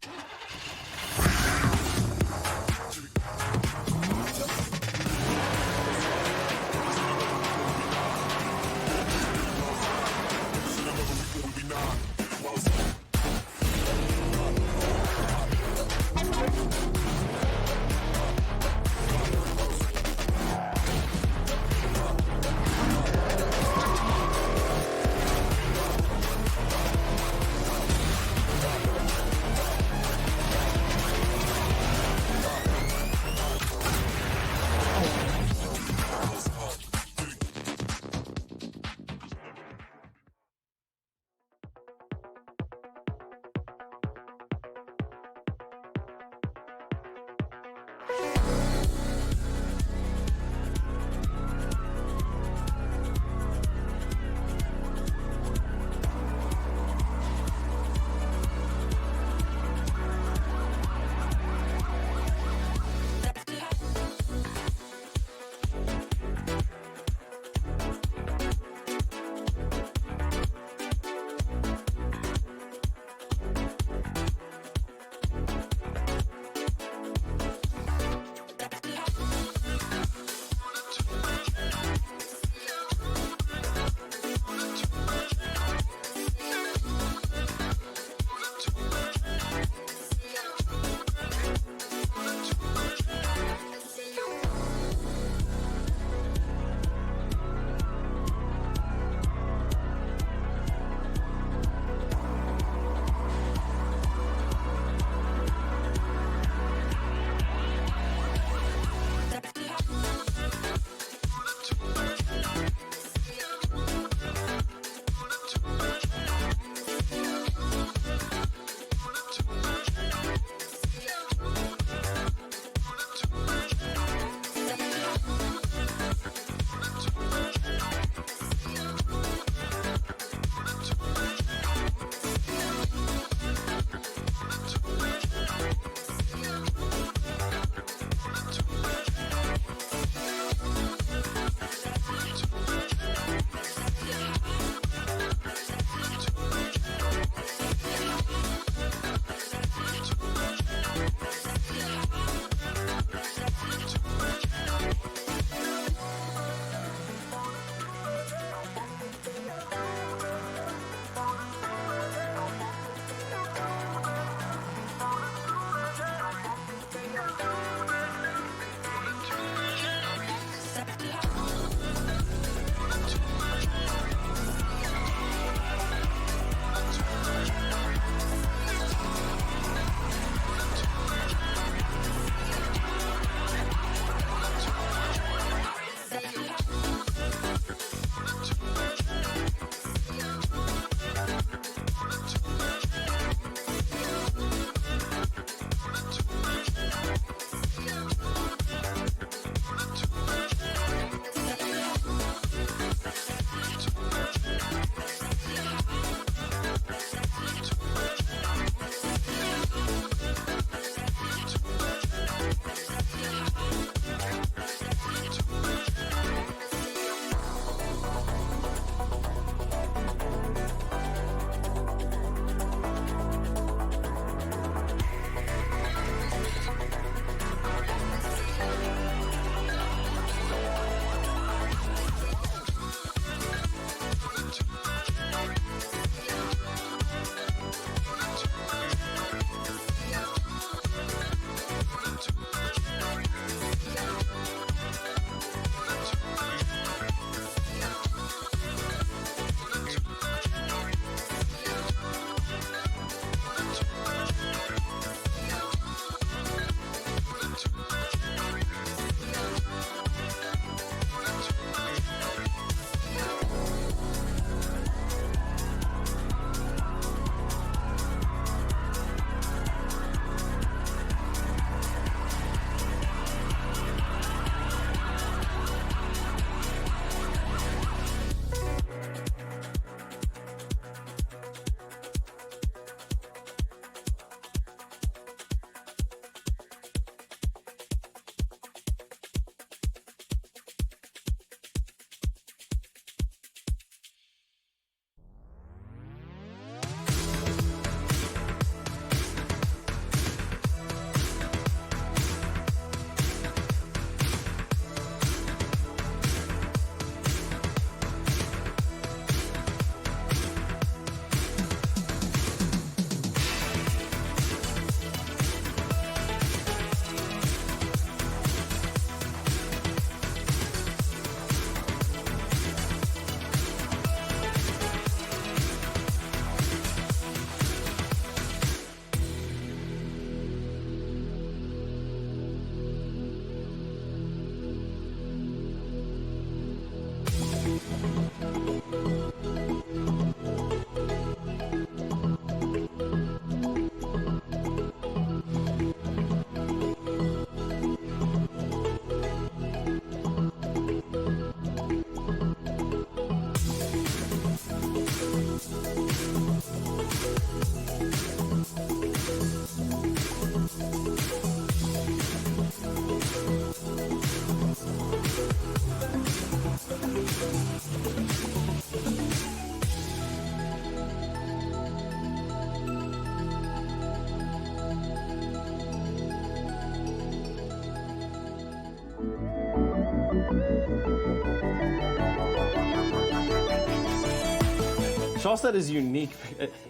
Shawsted is unique.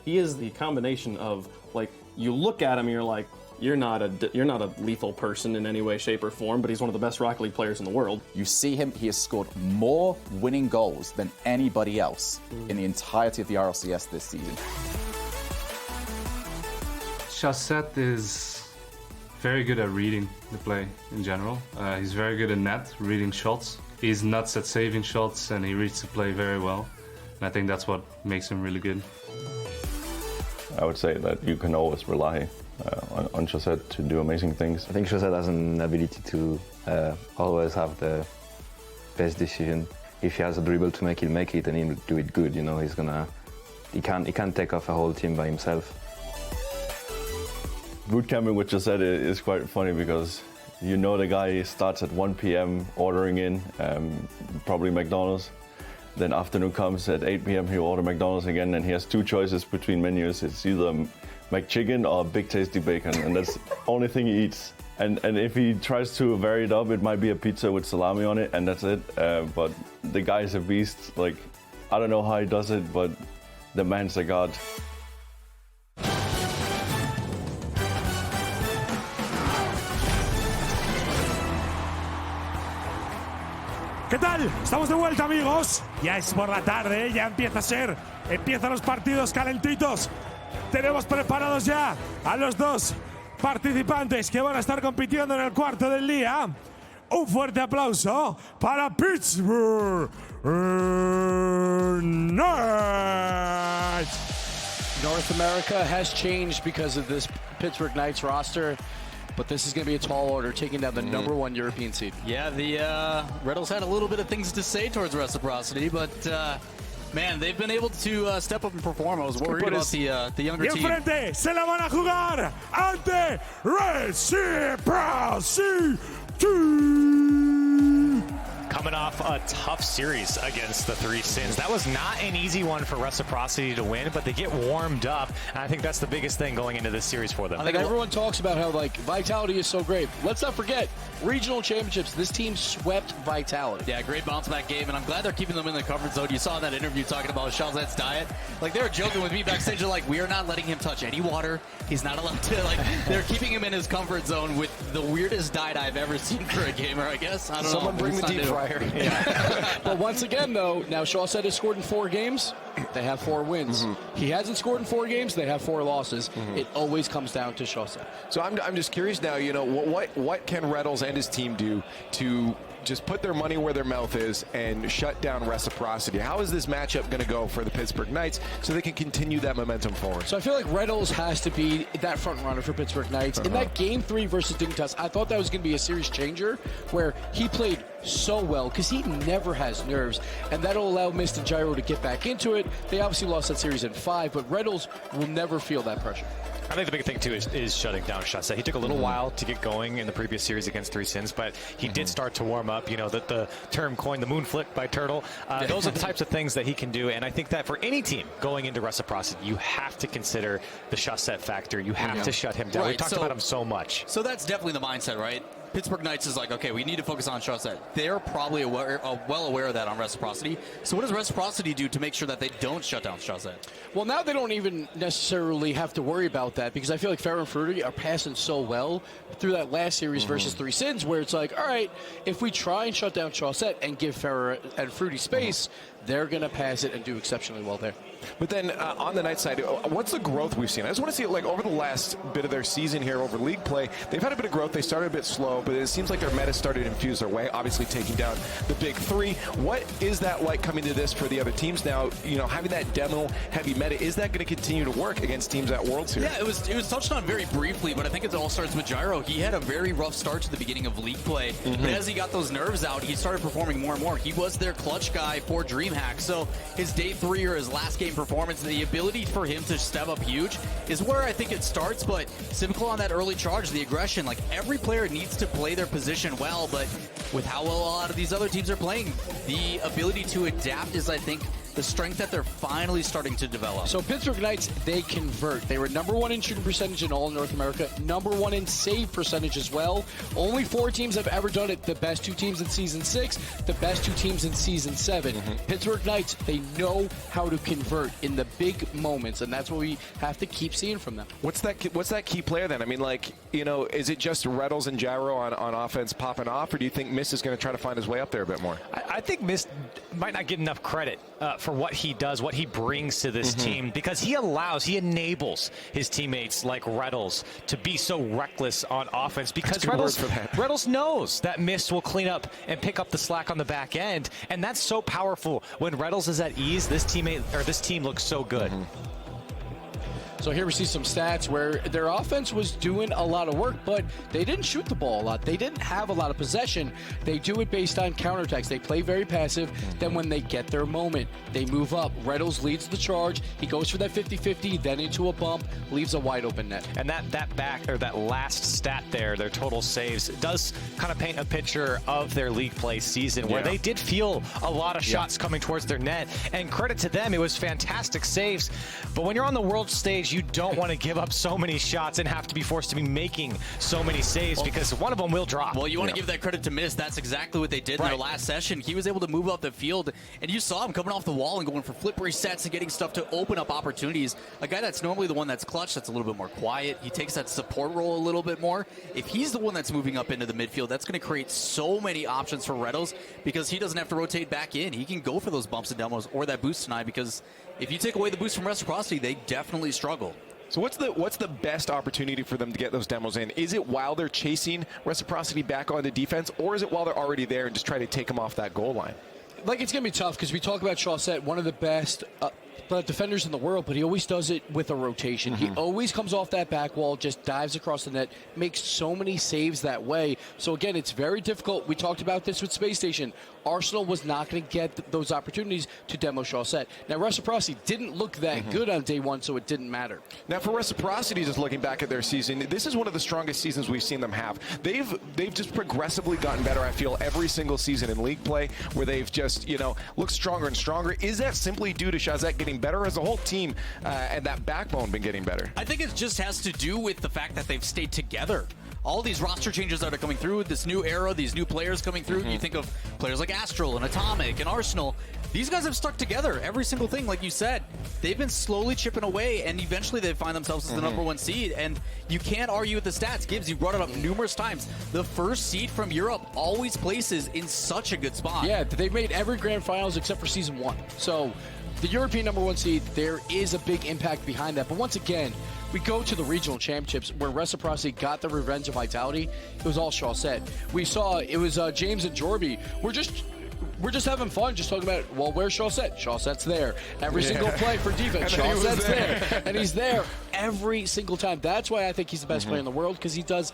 He is the combination of, like, you look at him and you're like, you're not a lethal person in any way, shape, or form, but he's one of the best Rocket League players in the world. You see him, he has scored more winning goals than anybody else in the entirety of the RLCS this season. Shawsted is very good at reading the play in general. He's very good at net, reading shots. He's nuts at saving shots, and he reads the play very well. And I think that's what makes him really good. I would say that you can always rely on Shawsted to do amazing things. I think Shawsted has an ability to always have the best decision. If he has a dribble to make, he'll make it, and he'll do it good. You know, he can't take off a whole team by himself. Boot camping with Shawsted is quite funny because you know the guy starts at 1 p.m. ordering in, probably McDonald's. Then afternoon comes at 8 p.m. he'll order McDonald's again, and he has two choices between menus. It's either McChicken or Big Tasty Bacon, and that's the only thing he eats. And if he tries to vary it up, it might be a pizza with salami on it, and that's it. But the guy's a beast. Like, I don't know how he does it, but the man's a god. ¿Qué tal? Estamos de vuelta, amigos. Ya es por la tarde, ya empiezan los partidos calentitos. Tenemos preparados ya a los dos participantes que van a estar compitiendo en el cuarto del día. Un fuerte aplauso para Pittsburgh Knights. North America has changed because of this Pittsburgh Knights roster. But this is going to be a tall order, taking down the #1 European seed. Yeah, the RETALS had a little bit of things to say towards Reciprocity, but man, they've been able to step up and perform. I was worried about the younger team. Y enfrente se la van a jugar ante Reciprocity. Coming off a tough series against the Three Sins. That was not an easy one for Reciprocity to win, but they get warmed up, and I think that's the biggest thing going into this series for them. I think everyone talks about how, like, Vitality is so great. Let's not forget, regional championships, this team swept Vitality. Yeah, great bounce-back game, and I'm glad they're keeping them in the comfort zone. You saw that interview talking about Shawset's diet. Like, they were joking with me backstage. They're like, we are not letting him touch any water. He's not allowed to, like, they're keeping him in his comfort zone with the weirdest diet I've ever seen for a gamer, I guess. I don't know. Someone bring the deep fryer. Yeah. But once again, though, now Shawset has scored in 4 games. They have 4 wins. He hasn't scored in 4 games. They have 4 losses. It always comes down to Shawset. So I'm just curious now, you know, what can RETALS and his team do to just put their money where their mouth is and shut down Reciprocity? How is this matchup going to go for the Pittsburgh Knights so they can continue that momentum forward? So I feel like RETALS has to be that front runner for Pittsburgh Knights. In that Game 3 versus Dignitas, I thought that was going to be a series changer where he played so well because he never has nerves, and that'll allow Mist and Gyro to get back into it. They obviously lost that series in 5, but RETALS will never feel that pressure. I think the big thing, too, is shutting down Shawset. He took a little while to get going in the previous series against Three Sins, but he did start to warm up. You know, the term coined, the moon flick by Turtle. Those are the types of things that he can do, and I think that for any team going into Reciprocity, you have to consider the Shawset factor. You have to shut him down. We talked about him so much. So that's definitely the mindset, right? Pittsburgh Knights is like, okay, we need to focus on Shawset. They're probably well aware of that on Reciprocity. So what does Reciprocity do to make sure that they don't shut down Shawset? Well, now they don't even necessarily have to worry about that because I feel like Ferro and Fruity are passing so well through that last series versus Three Sins, where it's like, all right, if we try and shut down Shawset and give Ferro and Fruity space, they're going to pass it and do exceptionally well there. But then on the Knights side, what's the growth we've seen? I just want to see, like, over the last bit of their season here, over league play, they've had a bit of growth. They started a bit slow, but it seems like their meta started to infuse their way, obviously taking down the big 3. What is that like coming to this for the other teams now? You know, having that demo-heavy meta, is that going to continue to work against teams at Worlds here? Yeah, it was touched on very briefly, but I think it all starts with Gyro. He had a very rough start to the beginning of league play, but as he got those nerves out, he started performing more and more. He was their clutch guy for DreamHack, so his day 3 or his last game performance, the ability for him to step up huge is where I think it starts. But Civical on that early charge, the aggression, like, every player needs to play their position well, but with how well a lot of these other teams are playing, the ability to adapt is, I think, the strength that they're finally starting to develop. So Pittsburgh Knights, they convert. They were #1 in shooting percentage in all of North America, #1 in save percentage as well. Only 4 teams have ever done it. The best 2 teams in Season 6, the best 2 teams in Season 7. Pittsburgh Knights, they know how to convert in the big moments, and that's what we have to keep seeing from them. What's that key player then? I mean, like, you know, is it just RETALS and Gyro on offense popping off, or do you think Mist is going to try to find his way up there a bit more? I think Mist might not get enough credit for what he does, what he brings to this team, because he enables his teammates like RETALS to be so reckless on offense, because RETALS knows that Mist will clean up and pick up the slack on the back end, and that's so powerful. When RETALS is at ease, this team looks so good. So here we see some stats where their offense was doing a lot of work, but they didn't shoot the ball a lot. They didn't have a lot of possession. They do it based on counterattacks. They play very passive. Then when they get their moment, they move up. RETALS leads the charge. He goes for that 50-50, then into a bump, leaves a wide open net. And that last stat there, their total saves, does kind of paint a picture of their league play season where they did feel a lot of shots coming towards their net. And credit to them, it was fantastic saves. But when you're on the world stage, you don't want to give up so many shots and have to be forced to be making so many saves, because one of them will drop. Well, you want to give that credit to Mist. That's exactly what they did in their last session. He was able to move up the field, and you saw him coming off the wall and going for flip resets and getting stuff to open up opportunities. A guy that's normally the one that's clutch, that's a little bit more quiet. He takes that support role a little bit more. If he's the one that's moving up into the midfield, that's going to create so many options for RETALS, because he doesn't have to rotate back in. He can go for those bumps and demos or that boost tonight, because if you take away the boost from Reciprocity, they definitely struggle. So what's the best opportunity for them to get those demos in? Is it while they're chasing Reciprocity back onto defense, or is it while they're already there and just try to take them off that goal line? Like, it's going to be tough because we talk about Chaussette, one of the best defenders in the world, but he always does it with a rotation. He always comes off that back wall, just dives across the net, makes so many saves that way. So again, it's very difficult. We talked about this with Space Station. Arsenal was not going to get those opportunities to demo Chaussette. Now, Reciprocity didn't look that good on day 1, so it didn't matter. Now, for Reciprocity, just looking back at their season, this is one of the strongest seasons we've seen them have. They've just progressively gotten better, I feel, every single season in league play, where they've just, you know, looked stronger and stronger. Is that simply due to Chaussette getting better, as a whole team and that backbone been getting better? I think it just has to do with the fact that they've stayed together. All these roster changes that are coming through, this new era, these new players coming through. You think of players like Astral and Atomic and Arsenal. These guys have stuck together. Every single thing, like you said, they've been slowly chipping away, and eventually they find themselves as the #1 seed. And you can't argue with the stats. Gibbs, you brought it up numerous times. The first seed from Europe always places in such a good spot. Yeah, they've made every grand finals except for season 1. So the European #1 seed, there is a big impact behind that. But once again, we go to the regional championships where Reciprocity got the revenge of Vitality. It was all Chaussette. We saw it was James and Jorby. We're just having fun, just talking about, well, where's Chaussette? Chaussette's there. Every single play for defense, Chaussette's there. And he's there every single time. That's why I think he's the best player in the world, because he does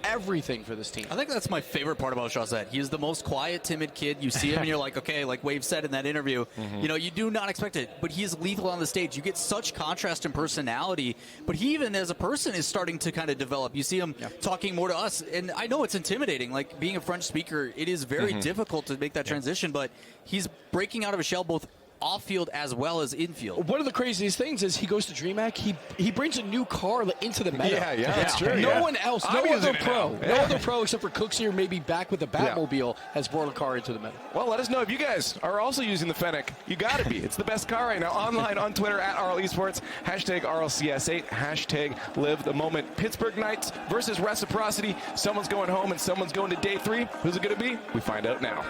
everything for this team. I think that's my favorite part about Chaussette. He is the most quiet, timid kid. You see him and you're like, okay, like Wave said in that interview, you know, you do not expect it, but he is lethal on the stage. You get such contrast in personality, but he even as a person is starting to kind of develop. You see him talking more to us, and I know it's intimidating. Like, being a French speaker, it is very difficult to make that transition, but he's breaking out of his shell both off-field as well as infield. One of the craziest things is he goes to DreamHack, he brings a new car into the meta. Yeah, that's true. No one else, no other pro except for Cooksey or maybe back with the Batmobile has brought a car into the meta. Well, let us know if you guys are also using the Fennec. You got to be. It's the best car right now. Online, on Twitter, at RL eSports, hashtag RLCS8, hashtag live the moment. Pittsburgh Knights versus Reciprocity. Someone's going home and someone's going to day 3. Who's it going to be? We find out now.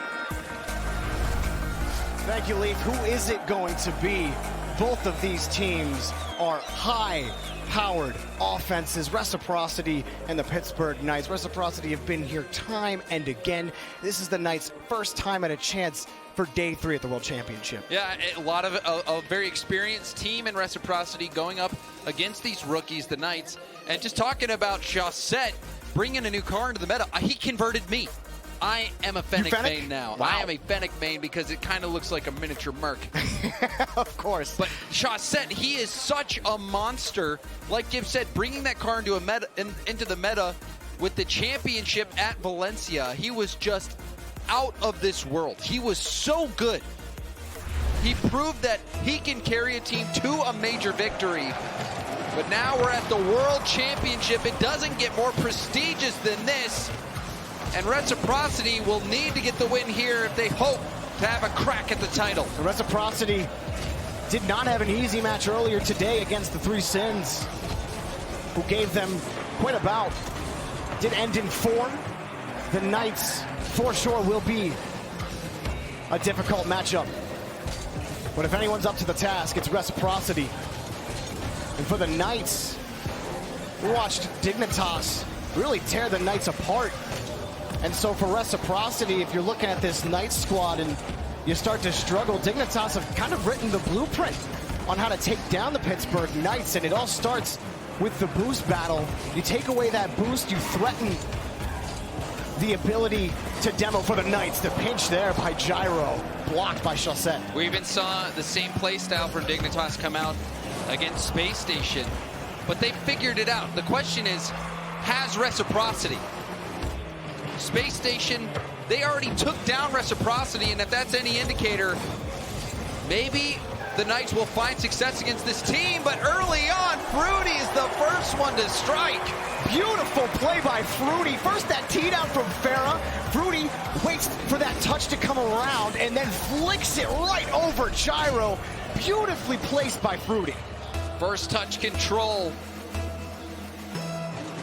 Thank you, Leaf. Who is it going to be? Both of these teams are high-powered offenses. Reciprocity and the Pittsburgh Knights. Reciprocity have been here time and again. This is the Knights' first time at a chance for day 3 at the World Championship. Yeah, a lot of a very experienced team in Reciprocity going up against these rookies, the Knights. And just talking about Chaussette bringing a new car into the meta, he converted me. I am a Fennec main now. Wow. I am a Fennec main because it kind of looks like a miniature Merc. Of course. But Chaussette, he is such a monster. Like Gibbs said, bringing that car into the meta with the championship at Valencia, he was just out of this world. He was so good. He proved that he can carry a team to a major victory. But now we're at the World Championship. It doesn't get more prestigious than this. And Reciprocity will need to get the win here if they hope to have a crack at the title. Reciprocity did not have an easy match earlier today against the Three Sins, who gave them quite a bout. Did end in 4. The Knights, for sure, will be a difficult matchup. But if anyone's up to the task, it's Reciprocity. And for the Knights, we watched Dignitas really tear the Knights apart. And so for Reciprocity, if you're looking at this Knights squad and you start to struggle, Dignitas have kind of written the blueprint on how to take down the Pittsburgh Knights, and it all starts with the boost battle. You take away that boost, you threaten the ability to demo for the Knights. The pinch there by Gyro, blocked by Chaussette. We even saw the same play style from Dignitas come out against Space Station, but they figured it out. The question is, has Reciprocity? Space Station, they already took down Reciprocity, and if that's any indicator, maybe the Knights will find success against this team. But early on, Fruity is the first one to strike. Beautiful play by Fruity. First that tee down from Farah. Fruity waits for that touch to come around and then flicks it right over Gyro. Beautifully placed by Fruity. First touch control.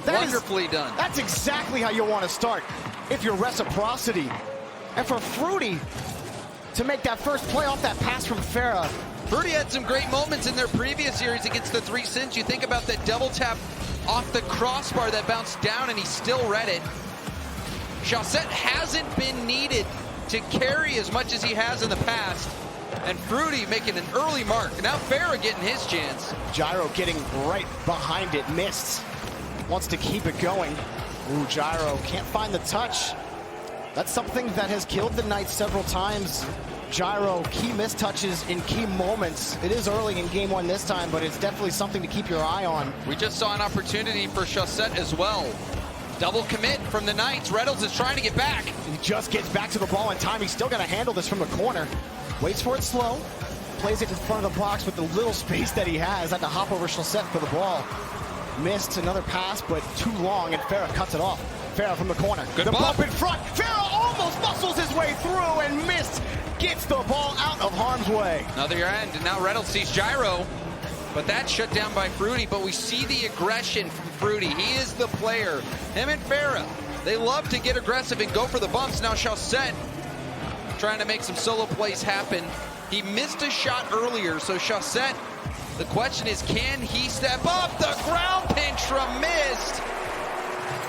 Wonderfully done. That's exactly how you want to start if you're Reciprocity. And for Fruity to make that first play off that pass from Farah. Fruity had some great moments in their previous series against the Three Sins. You think about that double tap off the crossbar that bounced down, and he still read it. Chaussette hasn't been needed to carry as much as he has in the past. And Fruity making an early mark. Now Farah getting his chance. Gyro getting right behind it. Missed. Wants to keep it going. Ooh, Gyro can't find the touch. That's something that has killed the Knights several times. Gyro, key mistouches in key moments. It is early in game 1 this time, but it's definitely something to keep your eye on. We just saw an opportunity for Chaussette as well. Double commit from the Knights. RETALS is trying to get back. He just gets back to the ball in time. He's still going to handle this from the corner. Waits for it slow. Plays it in front of the box with the little space that he has. Had to hop over Chaussette for the ball. Missed another pass, but too long, and Farah cuts it off. Farah from the corner. Good the bump in front. Farah almost muscles his way through and missed. Gets the ball out of harm's way. Another end, and now RETALS sees Gyro, but that's shut down by Fruity. But we see the aggression from Fruity. He is the player. Him and Farah, they love to get aggressive and go for the bumps. Now Chaussette trying to make some solo plays happen. He missed a shot earlier, so Chaussette, the question is, can he step up? The ground pinch from Mist.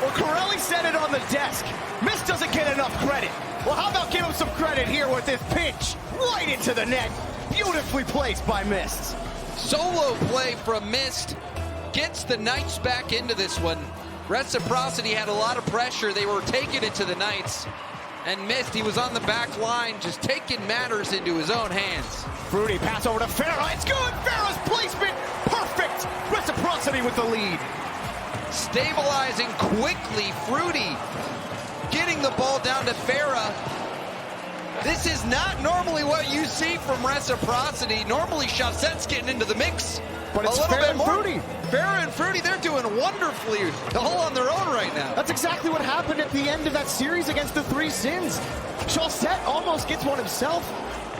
Well, Corelli said it on the desk. Mist doesn't get enough credit. Well, how about give him some credit here with this pinch right into the net. Beautifully placed by Mist. Solo play from Mist gets the Knights back into this one. Reciprocity had a lot of pressure. They were taking it to the Knights. And Mist, he was on the back line, just taking matters into his own hands. Fruity pass over to Farah. It's good. Farah's placement perfect. Reciprocity with the lead. Stabilizing quickly. Fruity getting the ball down to Farah. This is not normally what you see from Reciprocity. Normally Chaussette's getting into the mix. But it's Farah and Fruity. Farah and Fruity, they're doing wonderfully all on their own right now. That's exactly what happened at the end of that series against the Three Sins. Chaussette almost gets one himself.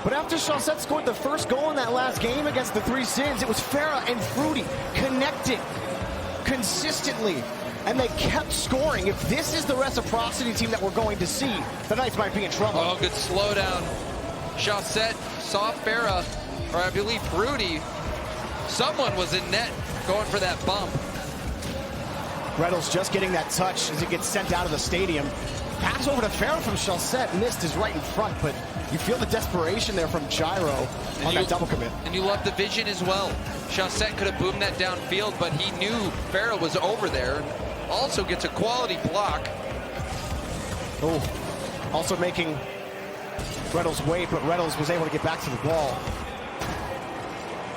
But after Chaussette scored the first goal in that last game against the Three Sins, it was Farah and Fruity connecting consistently. And they kept scoring. If this is the Reciprocity team that we're going to see, the Knights might be in trouble. Oh, good slowdown. Chaussette saw Farah, or I believe Fruity. Someone was in net going for that bump. RETALS just getting that touch as it gets sent out of the stadium. Pass over to Farah from Chaussette. Mist is right in front, but you feel the desperation there from Gyro on that double commit. And you love the vision as well. Chaussette could have boomed that downfield, but he knew Farah was over there. Also gets a quality block. Oh, also making RETALS wait, but RETALS was able to get back to the ball.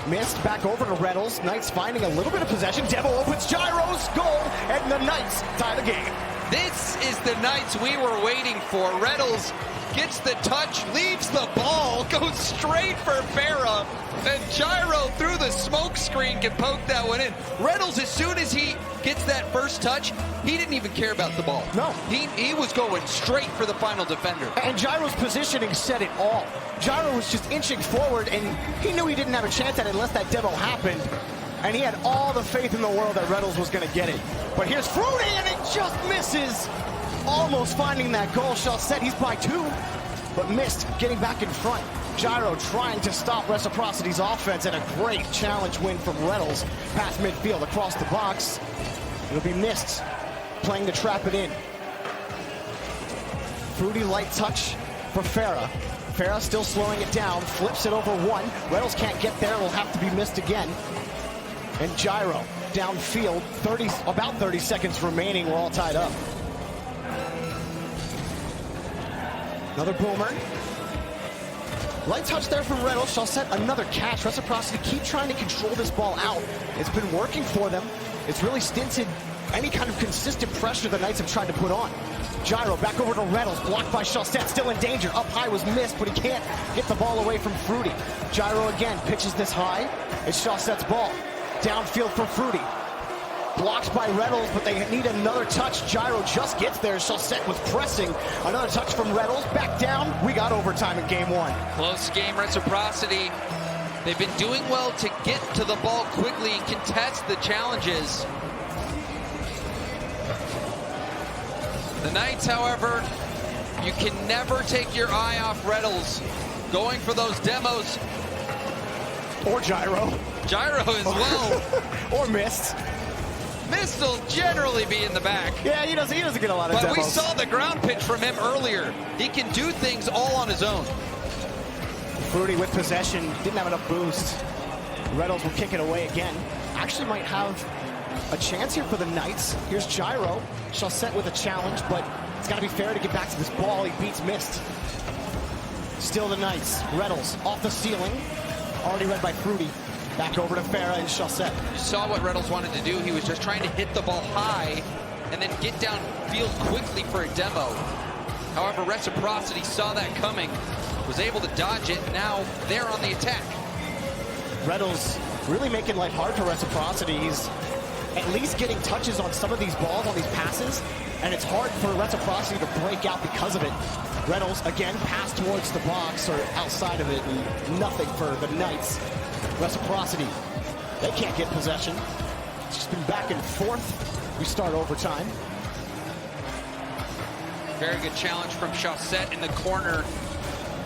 Mist back over to RETALS. Knights finding a little bit of possession. Devo opens Gyro's goal, and the Knights tie the game. This is the Knights we were waiting for. RETALS gets the touch, leaves the ball, goes straight for Farah, and Gyro through the smoke screen can poke that one in. Reynolds, as soon as he gets that first touch, he didn't even care about the ball. No. He was going straight for the final defender. And Gyro's positioning said it all. Gyro was just inching forward, and he knew he didn't have a chance at it unless that demo happened. And he had all the faith in the world that Reynolds was going to get it. But here's Fruity, and it just misses. Almost finding that goal. Chaussette, he's by 2, but missed getting back in front. Gyro trying to stop Reciprocity's offense, and a great challenge win from Reynolds. Past midfield, across the box. It'll be missed. Playing to trap it in. Fruity light touch for Farah. Farah still slowing it down, flips it over 1. Reynolds can't get there, will have to be missed again. And Gyro downfield, about 30 seconds remaining, we're all tied up. Another boomer. Light touch there from Reynolds. Chaussette, another catch. Reciprocity keep trying to control this ball out. It's been working for them. It's really stinted any kind of consistent pressure the Knights have tried to put on. Gyro back over to Reynolds, blocked by Chaussette, still in danger. Up high was missed, but he can't get the ball away from Fruity. Gyro again pitches this high. It's Chaussette's ball. Downfield for Fruity. Blocked by Reynolds, but they need another touch. Gyro just gets there. Chaussette was pressing. Another touch from Reynolds. Back down. We got overtime in game 1. Close game, Reciprocity. They've been doing well to get to the ball quickly and contest the challenges. The Knights, however, you can never take your eye off Reynolds. Going for those demos. Or Gyro. Gyro as well. Or Mist. Mist will generally be in the back. Yeah, he doesn't get a lot of demos. But we saw the ground pitch from him earlier. He can do things all on his own. Fruity with possession. Didn't have enough boost. Reynolds will kick it away again. Actually might have a chance here for the Knights. Here's Gyro. Chaussette with a challenge, but it's got to be fair to get back to this ball. He beats Mist. Still the Knights. Reynolds off the ceiling. Already read by Fruity. Back over to Farah and Chaussette. You saw what Reynolds wanted to do. He was just trying to hit the ball high and then get downfield quickly for a demo. However, Reciprocity saw that coming, was able to dodge it. Now they're on the attack. Reynolds really making life hard for Reciprocity. He's at least getting touches on some of these balls, on these passes, and it's hard for Reciprocity to break out because of it. Reynolds, again, pass towards the box or outside of it, and nothing for the Knights. Reciprocity, they can't get possession. It's just been back and forth. We start overtime. Very good challenge from Chaussette in the corner.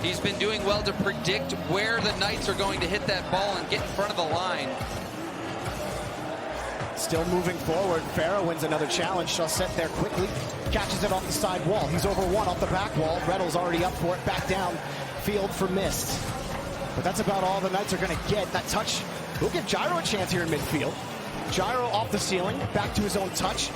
He's been doing well to predict where the Knights are going to hit that ball and get in front of the line. Still moving forward. Farah wins another challenge. Chaussette there quickly. Catches it off the side wall. He's over 1 off the back wall. Reynolds already up for it. Back down. Field for Mist. But that's about all the Knights are going to get. That touch will give Gyro a chance here in midfield. Gyro off the ceiling. Back to his own touch.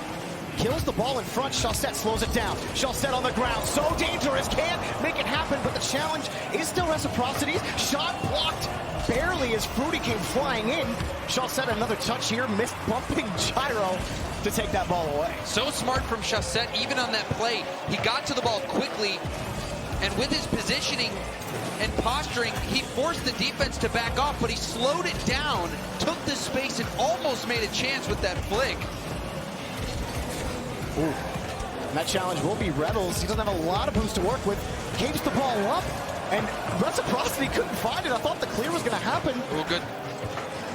Kills the ball in front. Chaussette slows it down. Chaussette on the ground. So dangerous. Can't make it happen. But the challenge is still Reciprocity's. Shot blocked barely as Fruity came flying in. Chaussette another touch here. Missed bumping Gyro to take that ball away. So smart from Chaussette, even on that play. He got to the ball quickly, and with his positioning and posturing, he forced the defense to back off, but he slowed it down, took the space, and almost made a chance with that flick. Ooh. And that challenge will be Reynolds. He doesn't have a lot of boost to work with. Games the ball up, and Reciprocity couldn't find it. I thought the clear was going to happen. Oh, good.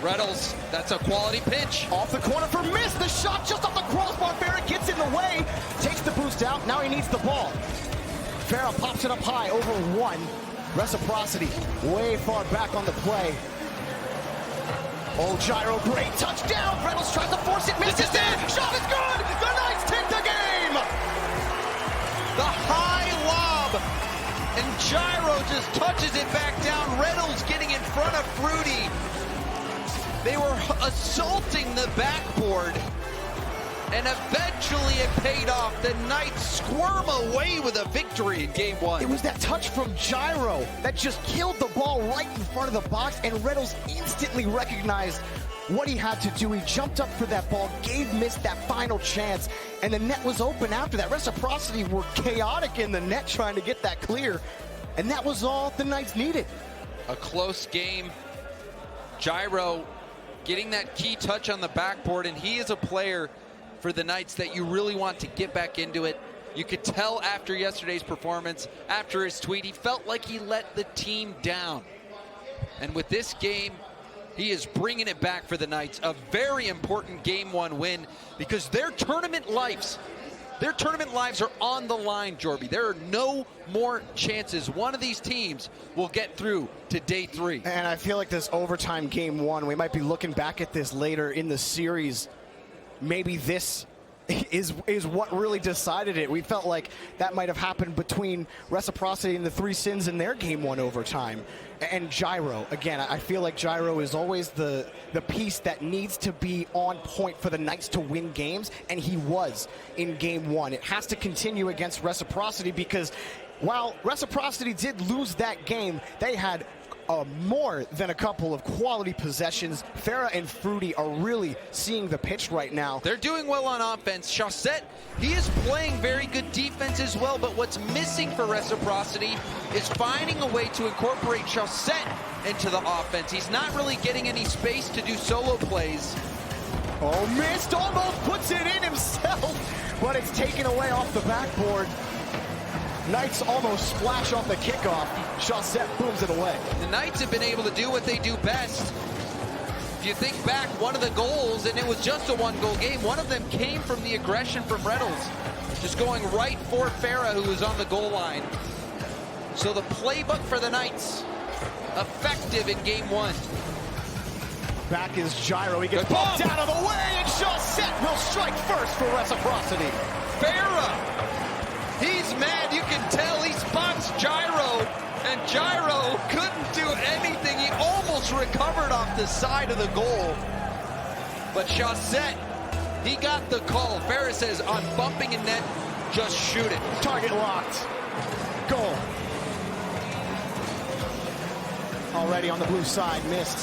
Reynolds, that's a quality pinch. Off the corner for Mist. The shot just off the crossbar. Farah gets in the way. Takes the boost out. Now he needs the ball. Farah pops it up high over 1. Reciprocity way far back on the play. Oh, Gyro, great touchdown. Reynolds tries to force it. Mist is in. Shot is good. The Knights take the game. The high lob. And Gyro just touches it back down. Reynolds getting in front of Fruity. They were assaulting the backboard, and eventually it paid off. The Knights squirm away with a victory in game 1. It was that touch from Gyro that just killed the ball right in front of the box, and Reynolds instantly recognized what he had to do. He jumped up for that ball, gave Mist that final chance, and the net was open after that. Reciprocity were chaotic in the net trying to get that clear, and that was all the Knights needed. A close game. Gyro getting that key touch on the backboard, and he is a player for the Knights that you really want to get back into it. You could tell after yesterday's performance, after his tweet, he felt like he let the team down. And with this game, he is bringing it back for the Knights. A very important Game 1 win because their tournament lives are on the line, Jorby. There are no more chances. One of these teams will get through to day 3. And I feel like this overtime Game 1, we might be looking back at this later in the series. Maybe this is what really decided it. We felt like that might have happened between Reciprocity and the Three Sins in their Game 1 overtime. And Gyro, again, I feel like Gyro is always the piece that needs to be on point for the Knights to win games, and he was in Game 1. It has to continue against Reciprocity because while Reciprocity did lose that game, they had more than a couple of quality possessions. Farah and Fruity are really seeing the pitch right now. They're doing well on offense. Chaussette, he is playing very good defense as well, but what's missing for Reciprocity is finding a way to incorporate Chaussette into the offense. He's not really getting any space to do solo plays. Oh, Mist almost puts it in himself, but it's taken away off the backboard. Knights almost splash off the kickoff. Chaussette booms it away. The Knights have been able to do what they do best. If you think back, one of the goals, and it was just a one-goal game, one of them came from the aggression from RETALS. Just going right for Farah, who was on the goal line. So the playbook for the Knights, effective in Game 1. Back is Gyro. He gets bumped out of the way, and Chaussette will strike first for Reciprocity. Farah! He's mad, you can tell. He spots Gyro, and Gyro couldn't do anything. He almost recovered off the side of the goal. But Chaussette, he got the call. Farah says, on bumping a net, just shoot it. Target locked. Goal. Already on the blue side, Mist.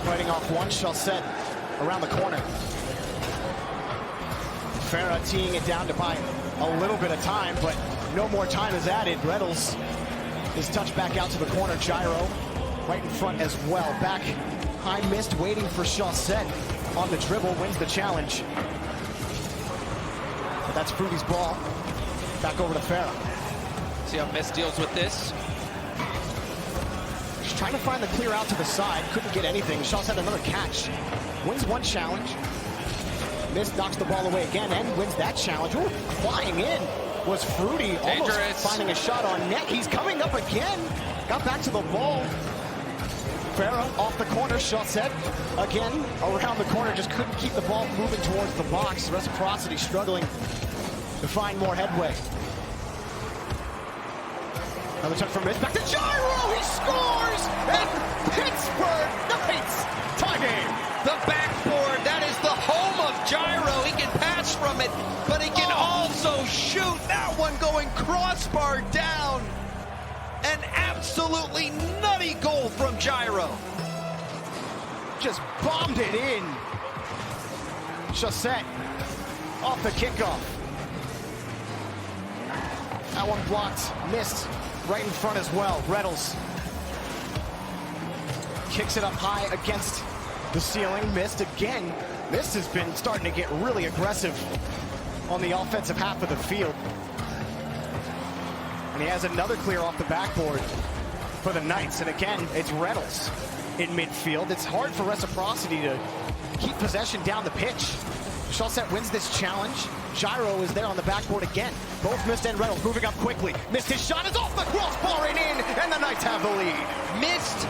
Fighting off one, Chaussette around the corner. Farah teeing it down to buy a little bit of time, but no more time is added. RETALS is touched back out to the corner. Gyro right in front as well. Back high, Mist waiting for Chaussette on the dribble, wins the challenge. But that's Fruity's ball. Back over to Farah. See how Mist deals with this. Just trying to find the clear out to the side. Couldn't get anything. Chaussette another catch. Wins one challenge. Mist knocks the ball away again and wins that challenge. Ooh, flying in was Fruity. Almost finding a shot on net. He's coming up again. Got back to the ball. Farah off the corner. Chaussette again around the corner. Just couldn't keep the ball moving towards the box. Reciprocity struggling to find more headway. Another touch from Mist. Back to Gyro. He scores! And Pittsburgh Knights tie game. The backboard, that is the home of Gyro. He can pass from it, but he can also shoot. That one going crossbar down. An absolutely nutty goal from Gyro. Just bombed it in. Chaussette off the kickoff. That one blocked. Mist right in front as well. RETALS kicks it up high against the ceiling. Mist again. Mist has been starting to get really aggressive on the offensive half of the field. And he has another clear off the backboard for the Knights. And again, it's RETALS in midfield. It's hard for Reciprocity to keep possession down the pitch. Chaussette wins this challenge. Gyro is there on the backboard again. Both Mist and RETALS moving up quickly. Mist, his shot is off the crossbar and in, and the Knights have the lead. Mist,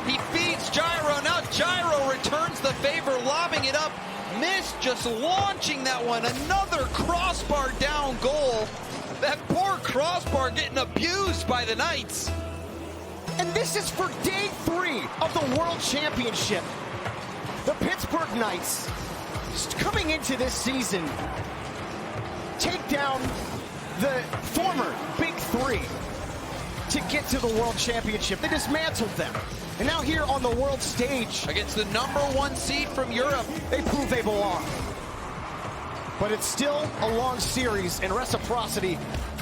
he feeds Gyro. Now Gyro returns the favor, lobbing it up. Mist just launching that one. Another crossbar down goal. That poor crossbar getting abused by the Knights. And this is for day 3 of the World Championship. The Pittsburgh Knights, coming into this season, take down the former Big 3. to get to the World Championship. They dismantled them. And now here on the world stage, against the #1 seed from Europe, they prove they belong. But it's still a long series, and Reciprocity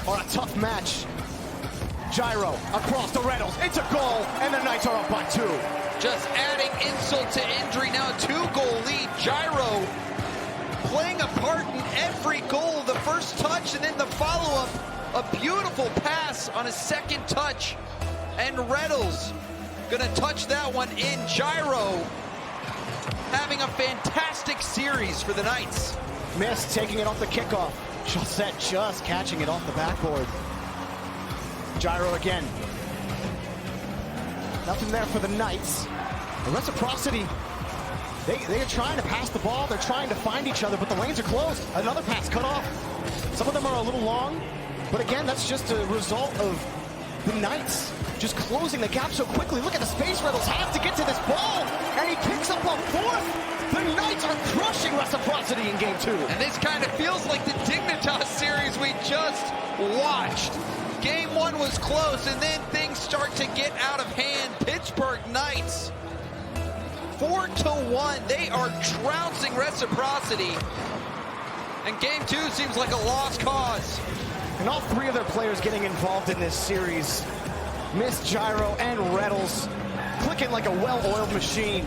are a tough match. Gyro across the RETALS. It's a goal, and the Knights are up by 2. Just adding insult to injury. Now a 2-goal lead. Gyro playing a part in every goal. The first touch and then the follow-up. A beautiful pass on his second touch. And RETALS gonna touch that one in. Gyro having a fantastic series for the Knights. Missed taking it off the kickoff. Chaussette just catching it off the backboard. Gyro again. Nothing there for the Knights. The Reciprocity, they are trying to pass the ball. They're trying to find each other, but the lanes are closed. Another pass cut off. Some of them are a little long, but again, that's just a result of the Knights just closing the gap so quickly. Look at the space RETALS have to get to this ball, and he picks up a 4th. The Knights are crushing Reciprocity in game 2. And this kind of feels like the Dignitas series we just watched. Game 1 was close, and then things start to get out of hand. Pittsburgh Knights, 4-1. They are trouncing Reciprocity. And game 2 seems like a lost cause. And all 3 of their players getting involved in this series. Miss Gyro and RETALS clicking like a well-oiled machine.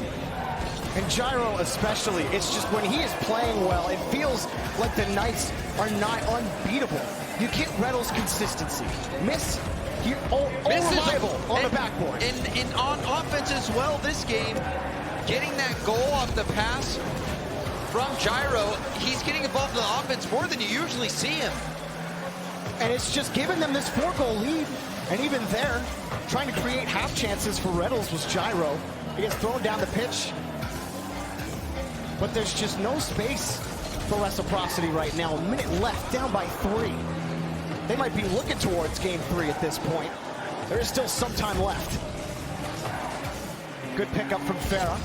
And Gyro especially, it's just when he is playing well, it feels like the Knights are not unbeatable. You get RETALS consistency. Miss, all reliable on the backboard. And on offense as well this game, getting that goal off the pass from Gyro, he's getting involved in the offense more than you usually see him. And it's just given them this 4-goal lead. And even there, trying to create half chances for RETALS was Gyro. He gets thrown down the pitch. But there's just no space for Reciprocity right now. A minute left, down by 3. They might be looking towards game 3 at this point. There is still some time left. Good pickup from Farah.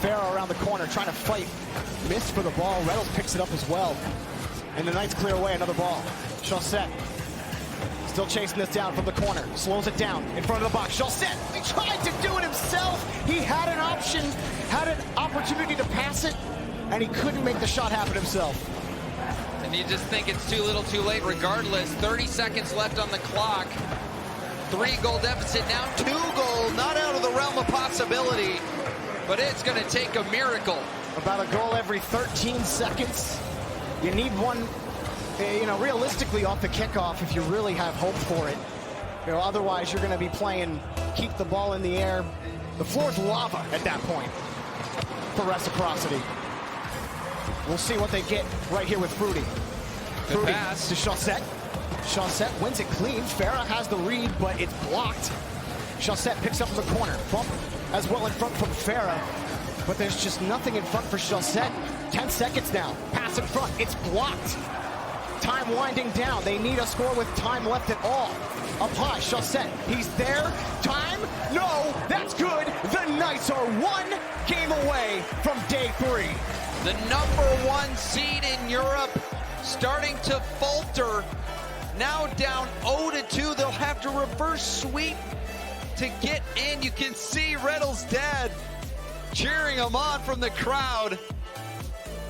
Farah around the corner trying to fight. Missed for the ball. RETALS picks it up as well. And the Knights clear away another ball. Chaussette still chasing this down from the corner. Slows it down in front of the box. Chaussette, he tried to do it himself. He had an option, had an opportunity to pass it, and he couldn't make the shot happen himself. And you just think it's too little too late regardless. 30 seconds left on the clock. 3-goal deficit, now 2-goal, not out of the realm of possibility, but it's gonna take a miracle. About a goal every 13 seconds. You need one, realistically off the kickoff if you really have hope for it. Otherwise you're gonna be playing keep the ball in the air. The floor's lava at that point for Reciprocity. We'll see what they get right here with Fruity. Fruity pass to Chaussette. Chaussette wins it clean. Farah has the read, but it's blocked. Chaussette picks up in the corner. Bump as well in front from Farah, but there's just nothing in front for Chaussette. 10 seconds now. Pass in front. It's blocked. Time winding down. They need a score with time left at all. Up high, Chaussette. He's there. Time? No, that's good. The Knights are 1 game away from day 3. The #1 seed in Europe starting to falter. Now down 0-2. They'll have to reverse sweep to get in. You can see RETALS' dad cheering him on from the crowd.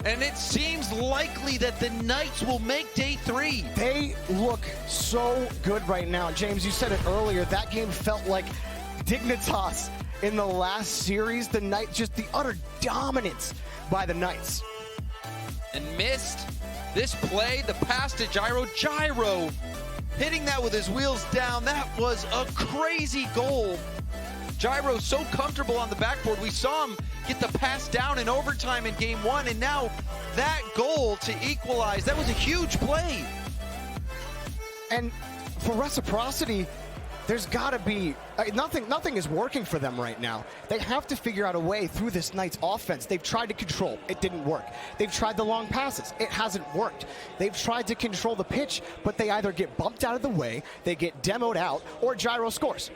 And it seems likely that the Knights will make day 3. They look so good right now. James, you said it earlier. That game felt like Dignitas in the last series. The Knights, just the utter dominance by the Knights. And missed this play, the pass to Gyro. Gyro hitting that with his wheels down. That was a crazy goal. Gyro so comfortable on the backboard. We saw him get the pass down in overtime in game 1, and now that goal to equalize, that was a huge play. And for Reciprocity, there's got to be nothing is working for them right now. They have to figure out a way through this Knights offense. They've tried to control, it didn't work. They've tried the long passes, it hasn't worked. They've tried to control the pitch, but they either get bumped out of the way, they get demoed out, or Gyro scores.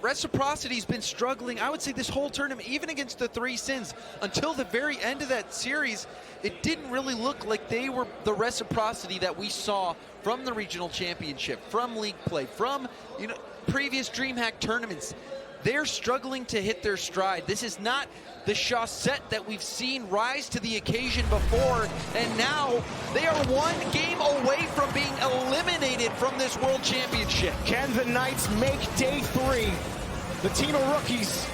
Reciprocity's been struggling, I would say, this whole tournament, even against the 3 Sins. Until the very end of that series, it didn't really look like they were the Reciprocity that we saw from the regional championship, from league play, from, previous DreamHack tournaments, they're struggling to hit their stride. This is not the Chaussette that we've seen rise to the occasion before, and now they are one game away from being eliminated from this World Championship. Can the Knights make day 3? The team of rookies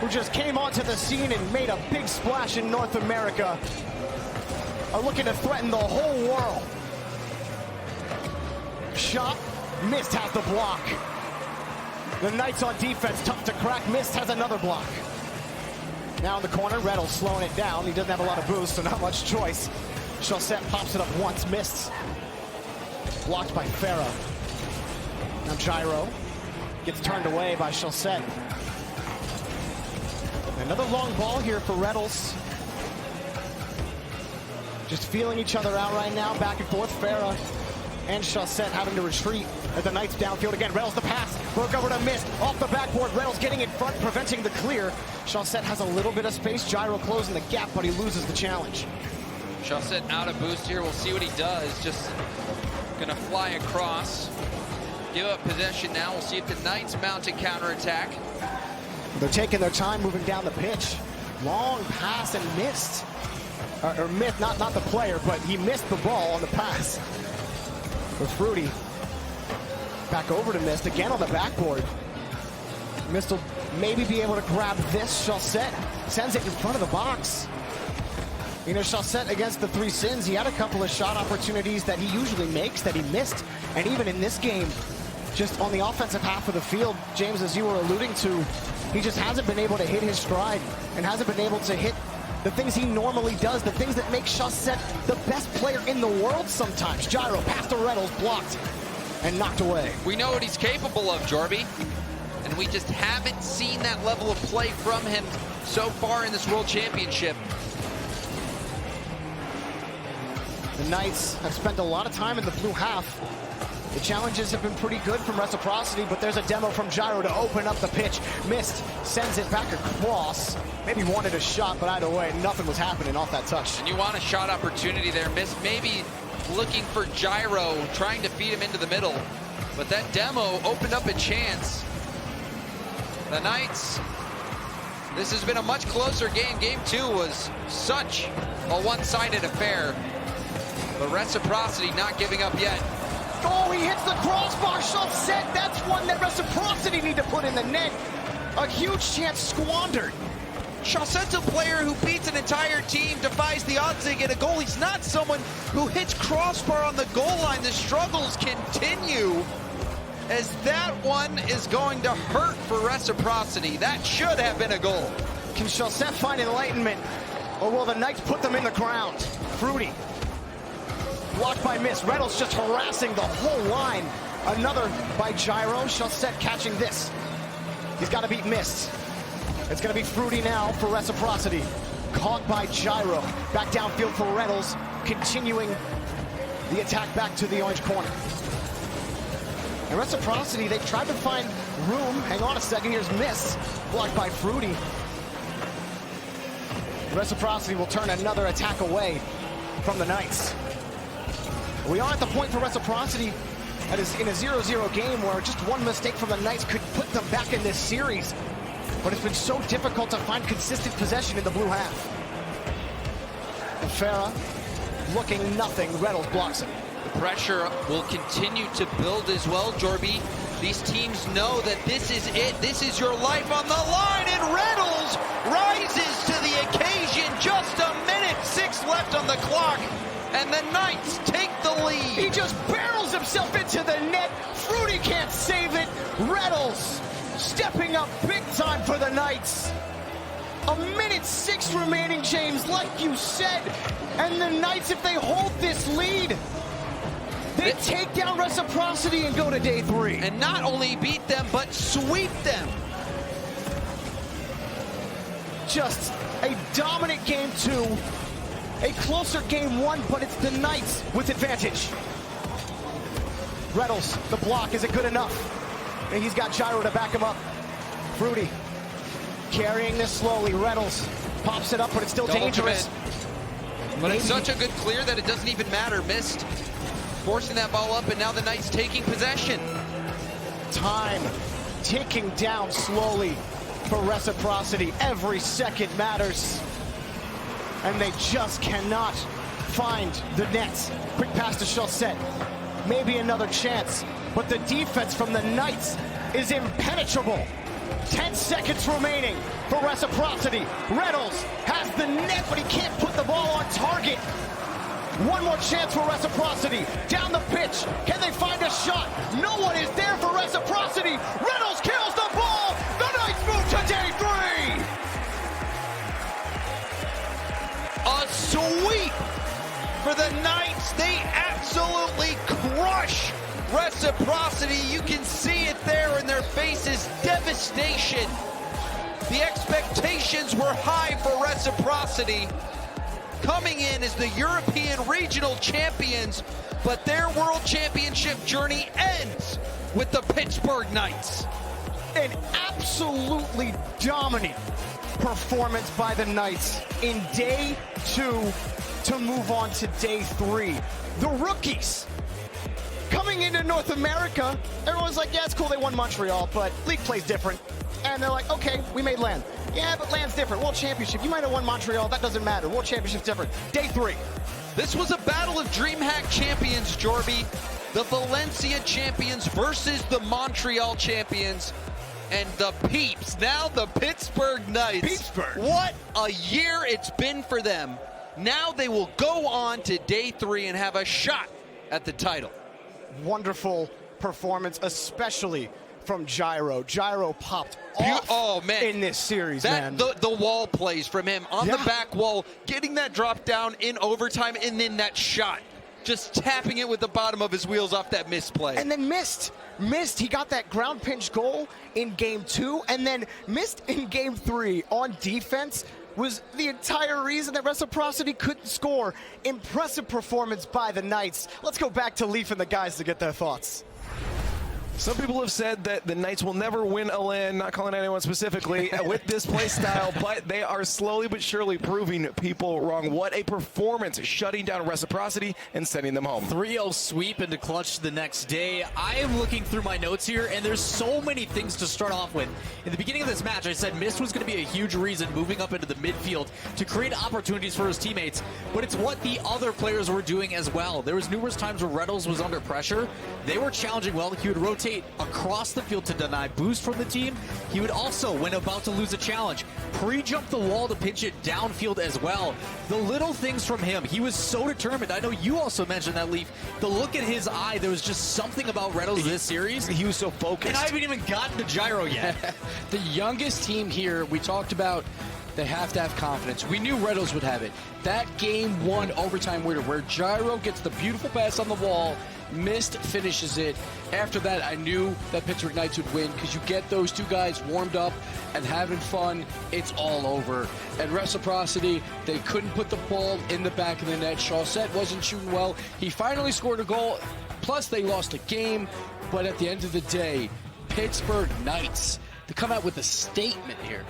who just came onto the scene and made a big splash in North America are looking to threaten the whole world. Shot, Mist has the block. The Knights on defense, tough to crack. Mist has another block. Now in the corner, RETALS slowing it down. He doesn't have a lot of boost, so not much choice. Chaussette pops it up once, Mist. Blocked by Farah. Now Gyro gets turned away by Chaussette. Another long ball here for RETALS. Just feeling each other out right now, back and forth. Farah and Chaussette having to retreat. At the Knights downfield again. RETALS the pass. Broke over to Mist. Off the backboard. RETALS getting in front, preventing the clear. Chaussette has a little bit of space. Gyro closing the gap, but he loses the challenge. Chaussette out of boost here. We'll see what he does. Just gonna fly across. Give up possession now. We'll see if the Knights mount a counterattack. They're taking their time moving down the pitch. Long pass and missed. Or missed, not the player, but he missed the ball on the pass. With Fruity. Back over to Mist, again on the backboard. Mist will maybe be able to grab this. Chaussette sends it in front of the box. You know, Chaussette against the 3 Sins, he had a couple of shot opportunities that he usually makes that he missed. And even in this game, just on the offensive half of the field, James, as you were alluding to, he just hasn't been able to hit his stride and hasn't been able to hit the things he normally does, the things that make Chaussette the best player in the world sometimes. Gyro, past the RETALS, blocked and knocked away. We know what he's capable of, Jorby, and we just haven't seen that level of play from him so far in this World Championship. The Knights have spent a lot of time in the blue half. The challenges have been pretty good from Reciprocity, but there's a demo from Gyro to open up the pitch. Mist sends it back across. Maybe wanted a shot, but either way, nothing was happening off that touch. And you want a shot opportunity there. Mist maybe looking for Gyro, trying to feed him into the middle. But that demo opened up a chance. The Knights, this has been a much closer game. Game 2 was such a one-sided affair. But Reciprocity not giving up yet. Oh, he hits the crossbar. Chaussette, that's one that Reciprocity need to put in the net. A huge chance squandered. Chaussette's a player who beats an entire team, defies the odds to get a goal. He's not someone who hits crossbar on the goal line. The struggles continue, as that one is going to hurt for Reciprocity. That should have been a goal. Can Chaussette find enlightenment, or will the Knights put them in the ground? Fruity. Blocked by Mist. RETALS just harassing the whole line. Another by Gyro. Chaussette catching this. He's got to beat Mist. It's going to be Fruity now for Reciprocity. Caught by Gyro. Back downfield for RETALS. Continuing the attack back to the orange corner. And Reciprocity, they've tried to find room. Hang on a second. Here's Mist. Blocked by Fruity. Reciprocity will turn another attack away from the Knights. We are at the point for Reciprocity that is in a 0-0 game where just one mistake from the Knights could put them back in this series. But it's been so difficult to find consistent possession in the blue half. And Farah looking nothing. RETALS blocks it. The pressure will continue to build as well, Jorby. These teams know that this is it. This is your life on the line, and RETALS rises to the occasion. Just a minute 6 left on the clock, and the Knights take the lead. He just barrels himself into the net. Fruity can't save it. RETALS stepping up big time for the Knights. A minute 6 remaining, James, like you said. And the Knights, if they hold this lead, they take down Reciprocity and go to day 3. And not only beat them, but sweep them. Just a dominant game 2. A closer game 1, but it's the Knights with advantage. RETALS, the block, is it good enough? And he's got Gyro to back him up. Fruity carrying this slowly. RETALS pops it up, but it's still dangerous. But it's such a good clear that it doesn't even matter. Mist forcing that ball up, and now the Knights taking possession. Time ticking down slowly for Reciprocity. Every second matters. And they just cannot find the net. Quick pass to Chaussette. Maybe another chance. But the defense from the Knights is impenetrable. 10 seconds remaining for Reciprocity. RETALS has the net, but he can't put the ball on target. One more chance for Reciprocity. Down the pitch. Can they find a shot? No one is there for Reciprocity. RETALS kills the ball. The Knights move to day 3. A sweep for the Knights. They absolutely crush Reciprocity. You can see it there in their faces. Devastation. The expectations were high for Reciprocity, coming in as the European regional champions, but their world championship journey ends with the Pittsburgh Knights. An absolutely dominant performance by the Knights in day 2 to move on to day 3. The rookies coming into North America, everyone's like, yeah, it's cool they won Montreal, but league plays different. And they're like, okay, we made LAN. Yeah, but LAN's different. World Championship, you might have won Montreal, that doesn't matter. World Championship's different. Day 3. This was a battle of DreamHack champions, Jorby. The Valencia champions versus the Montreal champions. And the Peeps, now the Pittsburgh Knights. Pittsburgh. What a year it's been for them. Now they will go on to day 3 and have a shot at the title. Wonderful performance, especially from Gyro. Gyro popped off in this series, man. The wall plays from him on the back wall, getting that drop down in overtime, and then that shot. Just tapping it with the bottom of his wheels off that misplay. And then missed. He got that ground pinch goal in game 2, and then missed in game 3 on defense. Was the entire reason that Reciprocity couldn't score. Impressive performance by the Knights. Let's go back to Leaf and the guys to get their thoughts. Some people have said that the Knights will never win a LAN, not calling anyone specifically, with this play style, but they are slowly but surely proving people wrong. What a performance, shutting down Reciprocity and sending them home. 3-0 sweep into clutch the next day. I am looking through my notes here, and there's so many things to start off with. In the beginning of this match, I said Mist was going to be a huge reason moving up into the midfield to create opportunities for his teammates, but it's what the other players were doing as well. There was numerous times where RETALS was under pressure. They were challenging well. He would rotate across the field to deny boost from the team. He would also, when about to lose a challenge, pre-jump the wall to pinch it downfield as well. The little things from him, he was so determined. I know you also mentioned that, Leaf. The look in his eye, there was just something about RETALS this series. He was so focused. And I haven't even gotten to Gyro yet. The youngest team here, we talked about, they have to have confidence. We knew RETALS would have it. That game 1 overtime winner where Gyro gets the beautiful pass on the wall, Mist finishes it. After that, I knew that Pittsburgh Knights would win because you get those two guys warmed up and having fun, it's all over. And Reciprocity, they couldn't put the ball in the back of the net. Chaussette wasn't shooting well. He finally scored a goal. Plus, they lost a game. But at the end of the day, Pittsburgh Knights, to come out with a statement here.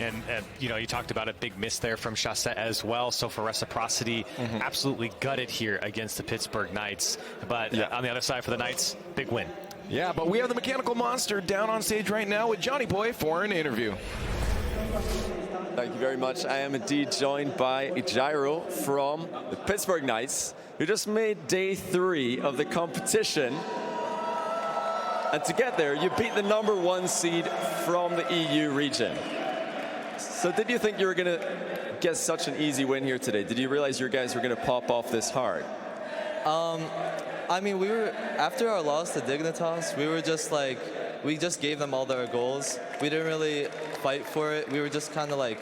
And you know, you talked about a big miss there from Chaussette as well. So for Reciprocity, absolutely gutted here against the Pittsburgh Knights. But on the other side for the Knights, big win. Yeah, but we have the Mechanical Monster down on stage right now with Johnny Boy for an interview. Thank you very much. I am indeed joined by Gyro from the Pittsburgh Knights, who just made day 3 of the competition. And to get there, you beat the #1 seed from the EU region. So did you think you were going to get such an easy win here today? Did you realize your guys were going to pop off this hard? I mean, we were, after our loss to Dignitas, we were just like, we just gave them all their goals. We didn't really fight for it. We were just kind of like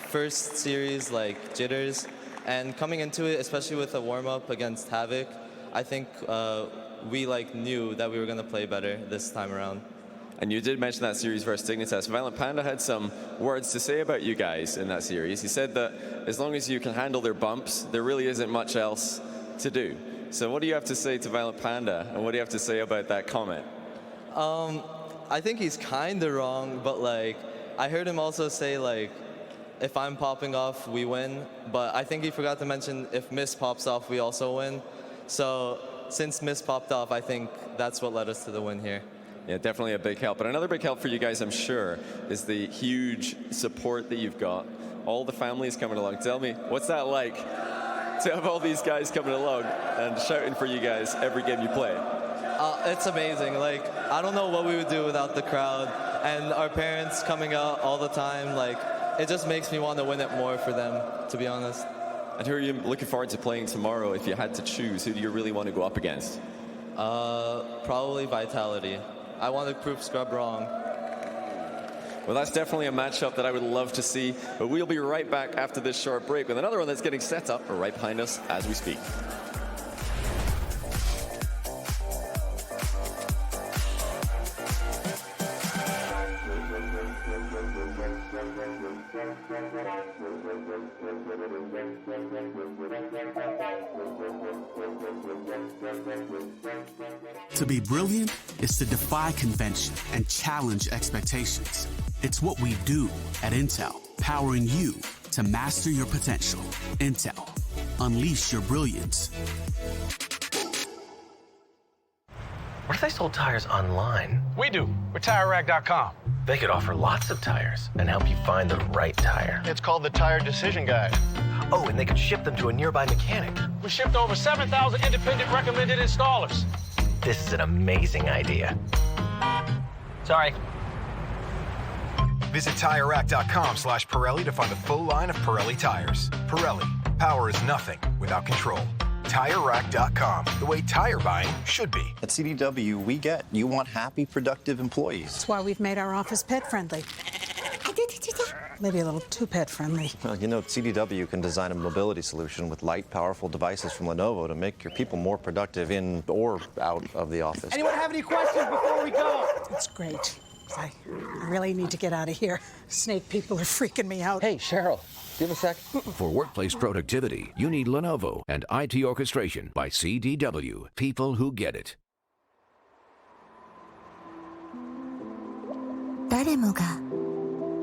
first series, like jitters. And coming into it, especially with a warm-up against Havoc, I think we like knew that we were going to play better this time around. And you did mention that series versus Dignitas. Violent Panda had some words to say about you guys in that series. He said that as long as you can handle their bumps, there really isn't much else to do. So what do you have to say to Violent Panda, and what do you have to say about that comment? I think he's kind of wrong, but like, I heard him also say like, if I'm popping off, we win. But I think he forgot to mention if Mist pops off, we also win. So since Mist popped off, I think that's what led us to the win here. Yeah, definitely a big help. But another big help for you guys, I'm sure, is the huge support that you've got. All the families coming along. Tell me, what's that like to have all these guys coming along and shouting for you guys every game you play? It's amazing. Like, I don't know what we would do without the crowd and our parents coming out all the time. Like, it just makes me want to win it more for them, to be honest. And who are you looking forward to playing tomorrow if you had to choose? Who do you really want to go up against? Probably Vitality. I want to prove Scrub wrong. Well, that's definitely a matchup that I would love to see. But we'll be right back after this short break with another one that's getting set up right behind us as we speak. To be brilliant is to defy convention and challenge expectations. It's what we do at Intel, powering you to master your potential. Intel, unleash your brilliance. What if they sold tires online? We do. We're TireRack.com. They could offer lots of tires and help you find the right tire. It's called the Tire Decision Guide. Oh, and they could ship them to a nearby mechanic. We shipped over 7,000 independent recommended installers. This is an amazing idea. Sorry. Visit TireRack.com/Pirelli to find the full line of Pirelli tires. Pirelli, power is nothing without control. TireRack.com, the way tire buying should be. At CDW, we get you want happy, productive employees. That's why we've made our office pet-friendly. Maybe a little too pet-friendly. Well, you know, CDW can design a mobility solution with light, powerful devices from Lenovo to make your people more productive in or out of the office. Anyone have any questions before we go? It's great. I really need to get out of here. Snake people are freaking me out. Hey, Cheryl, give a sec. For workplace productivity, you need Lenovo and IT orchestration by CDW. People who get it. 誰もが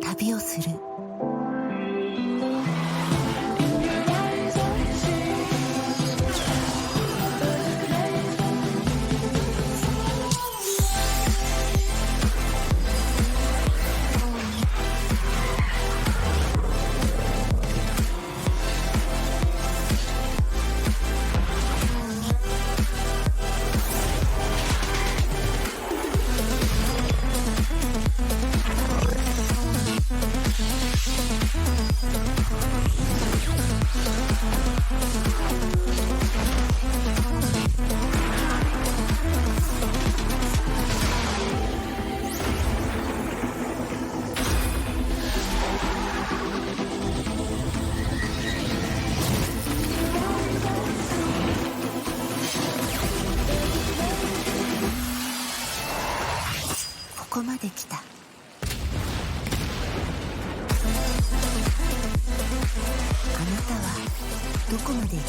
旅をする。ここまで来た。あなたはどこまで行く？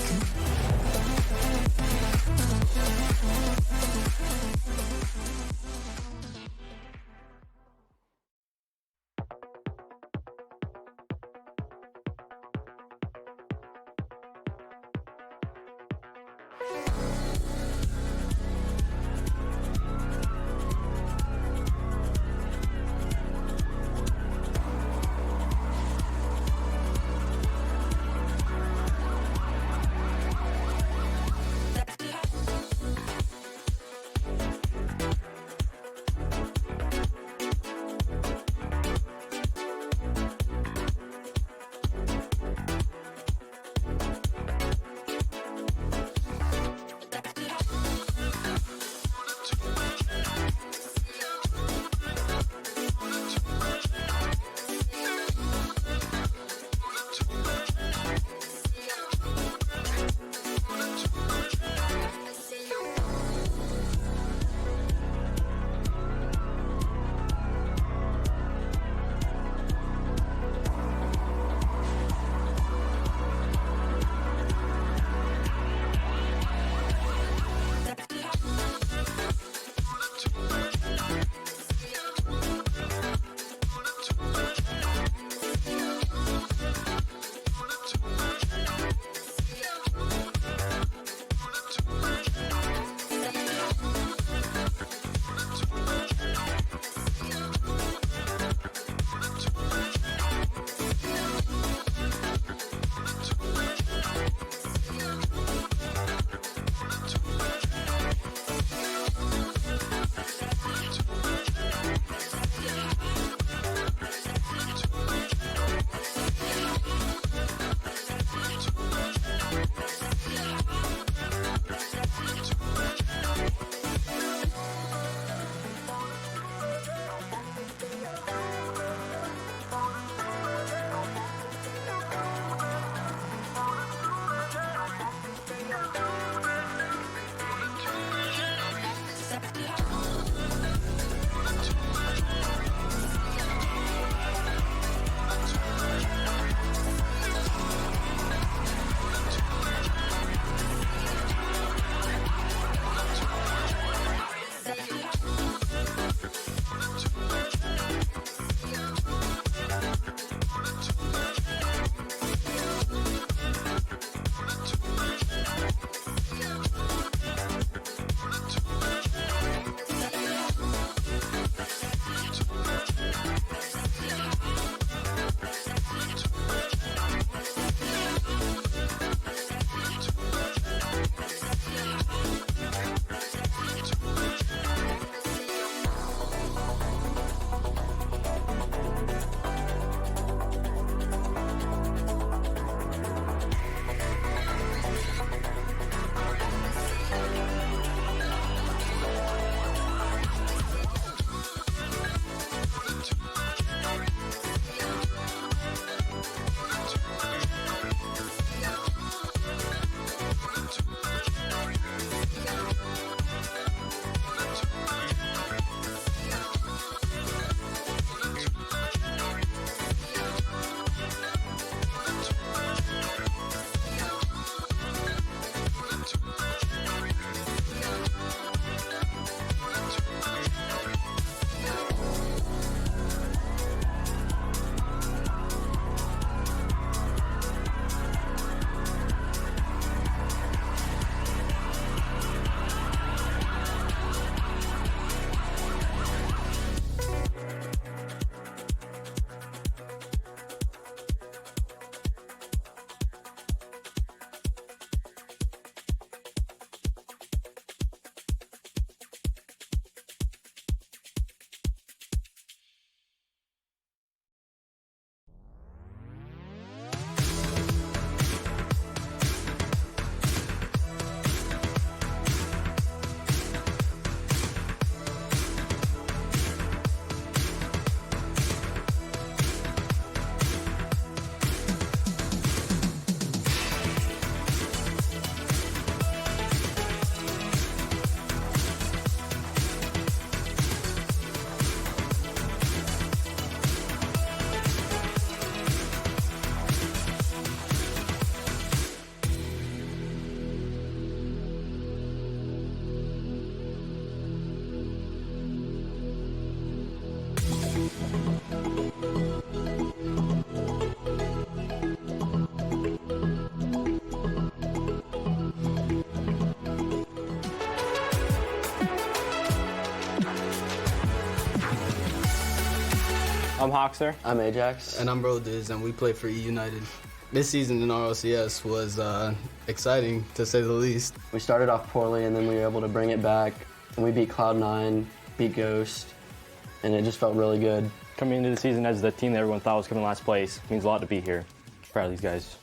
I'm Hoxer. I'm Ajax. And I'm Rodiz, and we play for E United. This season in RLCS was exciting, to say the least. We started off poorly, and then we were able to bring it back. And we beat Cloud9, beat Ghost, and it just felt really good. Coming into the season as the team that everyone thought was coming last place means a lot to be here. Proud of these guys.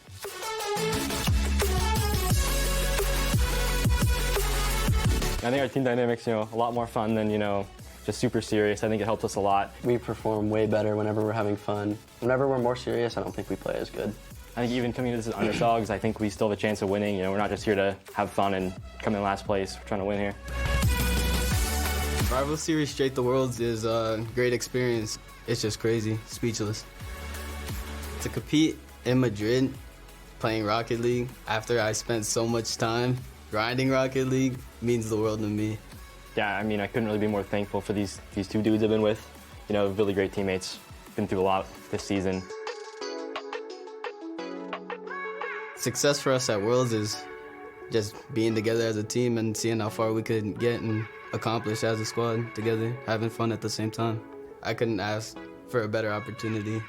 I think our team dynamics, a lot more fun than, just super serious. I think it helps us a lot. We perform way better whenever we're having fun. Whenever we're more serious, I don't think we play as good. I think even coming into this as underdogs, I think we still have a chance of winning. We're not just here to have fun and come in last place. We're trying to win here. Rival Series Straight the Worlds is a great experience. It's just crazy, speechless. To compete in Madrid, playing Rocket League, after I spent so much time grinding Rocket League, means the world to me. Yeah, I couldn't really be more thankful for these two dudes I've been with. Really great teammates. Been through a lot this season. Success for us at Worlds is just being together as a team and seeing how far we could get and accomplish as a squad together, having fun at the same time. I couldn't ask for a better opportunity.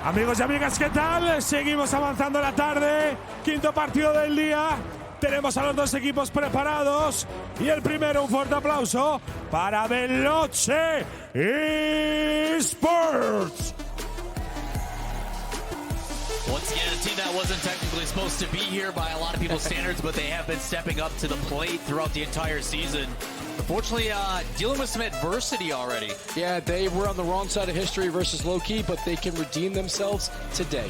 Amigos y amigas, ¿qué tal? Seguimos avanzando la tarde. Quinto partido del día. Tenemos a los dos equipos preparados. Y el primero, un fuerte aplauso para Veloce eSports. Once again, a team that wasn't technically supposed to be here by a lot of people's standards, but they have been stepping up to the plate throughout the entire season. Unfortunately, dealing with some adversity already. Yeah, they were on the wrong side of history versus low-key, but they can redeem themselves today.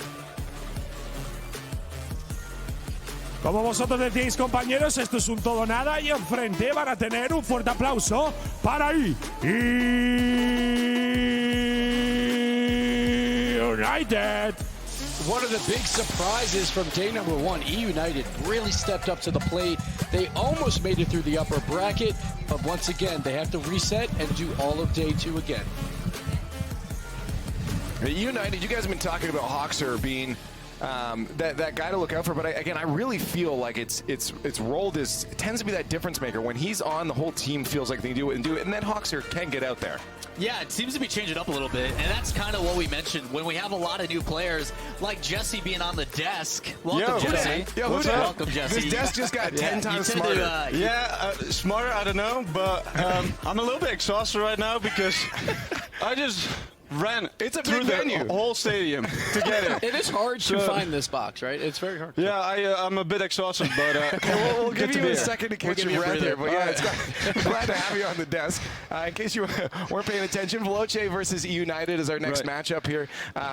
Como vosotros decíais, compañeros, esto es un todo nada y enfrente van a tener un fuerte aplauso para United. One of the big surprises from day number one, E United really stepped up to the plate. They almost made it through the upper bracket, but once again, they have to reset and do all of day two again. United, you guys have been talking about Hoxer being that guy to look out for, but I really feel like it's rolled as it tends to be that difference maker. When he's on, the whole team feels like they do it, and then Hoxer can get out there. Yeah, it seems to be changing up a little bit, and that's kind of what we mentioned when we have a lot of new players, like Jesse being on the desk. Welcome, Jesse. Yo, who's welcome, Jesse. This desk just got 10 times smarter. Smarter, I don't know, but I'm a little bit exhausted right now because I just ran through the whole stadium to get it. It is hard to find this box, right? It's very hard. Yeah, I'm a bit exhausted, but we'll give you a second to catch your breath here. But yeah, I'm glad to have you on the desk. In case you weren't paying attention, Veloce versus United is our next matchup here.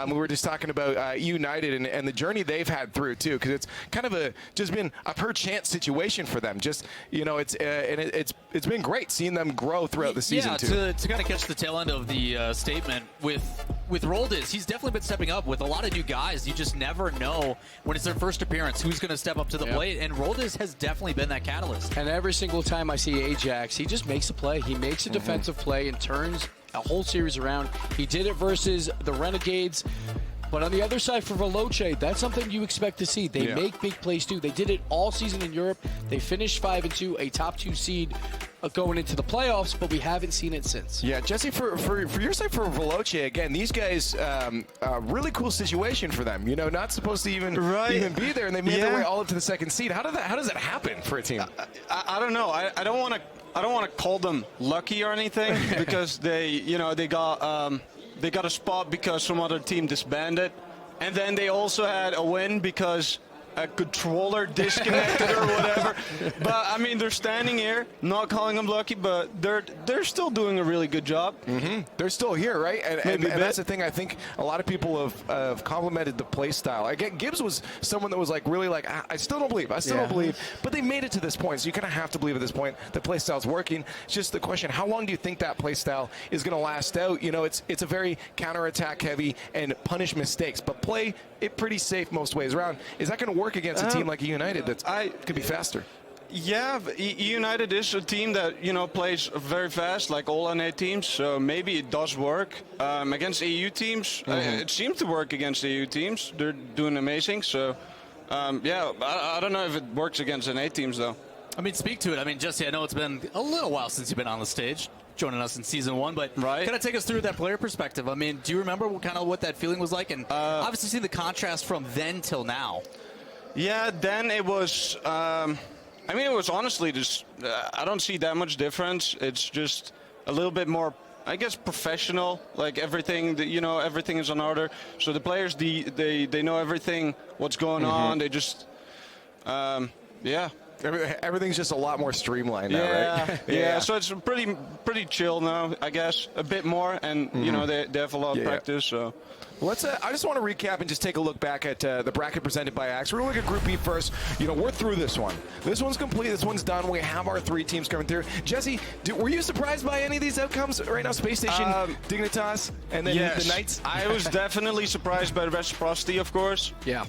We were just talking about United and the journey they've had through too, because it's kind of just been a per chance situation for them. Just it's been great seeing them grow throughout the season too. Yeah, to kind of catch the tail end of the statement with Roldiz, he's definitely been stepping up with a lot of new guys. You just never know when it's their first appearance who's going to step up to the plate, and Roldiz has definitely been that catalyst. And every single time I see Ajax, he just makes a play. He makes a defensive play and turns a whole series around. He did it versus the Renegades. But on the other side for Veloce, that's something you expect to see. They make big plays too. They did it all season in Europe. They finished 5-2, a top 2 seed going into the playoffs, but we haven't seen it since. Yeah, Jesse, for your side, for Veloce, again, these guys, really cool situation for them. Not supposed to even be there, and they made their way all up to the second seed. How does that happen for a team? I don't know. I don't want to call them lucky or anything because they got a spot because some other team disbanded, and then they also had a win because a controller disconnected or whatever. But they're standing here, not calling them lucky, but they're still doing a really good job. They're still here, right? And that's the thing. I think a lot of people have complimented the play style. Again, Gibbs was someone that was I still don't believe. But they made it to this point, so you kind of have to believe at this point the play style's working. It's just the question: how long do you think that play style is going to last out? It's a very counterattack heavy and punish mistakes, but play it pretty safe most ways around. Is that going to work against a team like United that could be faster? Yeah, United is a team that plays very fast, like all NA teams. So maybe it does work against EU teams. It seems to work against EU teams. They're doing amazing. So yeah, I don't know if it works against an A teams though. I mean, speak to it. I mean, Jesse, I know it's been a little while since you've been on the stage, joining us in season 1, but kind of take us through that player perspective. I mean, do you remember what that feeling was like? And obviously see the contrast from then till now. Yeah, then it was, I mean, it was honestly just, I don't see that much difference. It's just a little bit more, I guess, professional. Like everything, everything is on order. So the players, they know everything, what's going on. They just, yeah. Everything's just a lot more streamlined now, right? Yeah, so it's pretty chill now, I guess, a bit more, and they have a lot of practice. So let's. I just want to recap and just take a look back at the bracket presented by Axe. We're gonna look at Group B first. We're through this one. This one's complete. This one's done. We have our 3 teams coming through. Jesse, were you surprised by any of these outcomes right now? Space Station, Dignitas, and then the Knights. I was definitely surprised by the Reciprocity, of course. Yeah.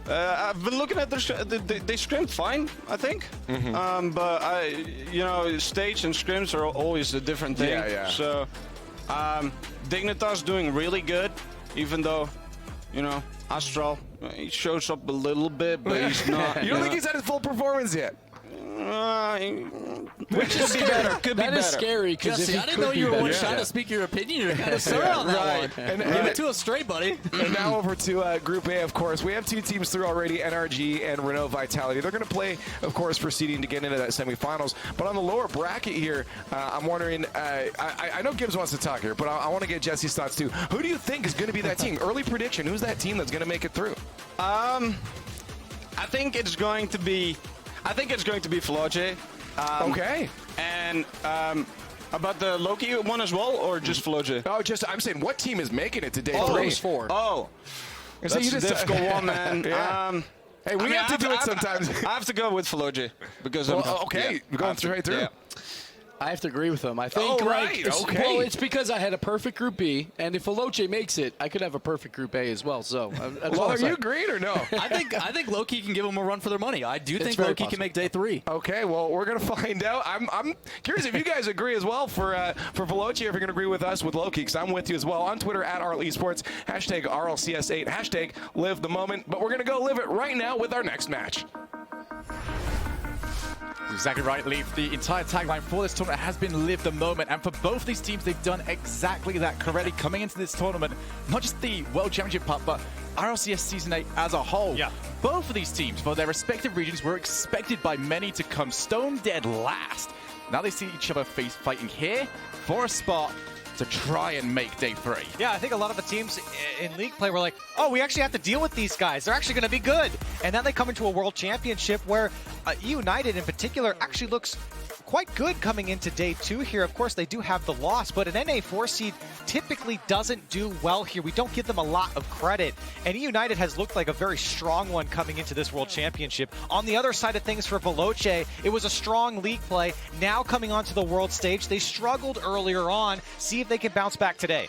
I've been looking at they scrimmed fine, I think. But stage and scrims are always a different thing. Yeah. So Dignitas doing really good, even though, Astral, he shows up a little bit, but he's not. You don't think he's at his full performance yet? Which could be better. Could be better. That is scary because I didn't know you were trying to speak your opinion. You're kind of sore on that one. And give it to us straight, buddy. And now over to Group A, of course. We have 2 teams through already, NRG and Renault Vitality. They're going to play, of course, for seeding to get into that semifinals. But on the lower bracket here, I'm wondering, I know Gibbs wants to talk here, but I want to get Jesse's thoughts too. Who do you think is going to be that team? Early prediction, who's that team that's going to make it through? I think it's going to be Floje. Okay. And about the Loki one as well, or just Floje? Oh, I'm saying what team is making it to day 3? Those 4. Oh, that's a difficult one, man. Hey, we have to do it sometimes. I have to go with Floje because I'm okay. We're going straight through. Yeah. I have to agree with him. I think well, it's because I had a perfect Group B, and if Veloce makes it, I could have a perfect Group A as well. So, are you agreed or no? I think Loki can give them a run for their money. I do think Loki can make day 3. Okay, well, we're gonna find out. I'm curious if you guys agree as well for Veloce, if you're gonna agree with us with Loki, because I'm with you as well on Twitter at RLEsports, hashtag RLCS8, hashtag live the moment. But we're gonna go live it right now with our next match. Exactly right, Leaf. The entire tagline for this tournament has been live the moment, and for both these teams, they've done exactly that correctly coming into this tournament. Not just the World Championship part, but RLCS Season 8 as a whole. Yeah. Both of these teams, for their respective regions, were expected by many to come stone dead last. Now they see each other fighting here for a spot to try and make day 3. Yeah, I think a lot of the teams in league play were like, oh, we actually have to deal with these guys. They're actually going to be good. And then they come into a world championship where United in particular actually looks quite good coming into day 2 here. Of course, they do have the loss, but an NA4 seed typically doesn't do well here. We don't give them a lot of credit. And United has looked like a very strong one coming into this World Championship. On the other side of things for Veloce, it was a strong league play. Now coming onto the world stage, they struggled earlier on. See if they can bounce back today.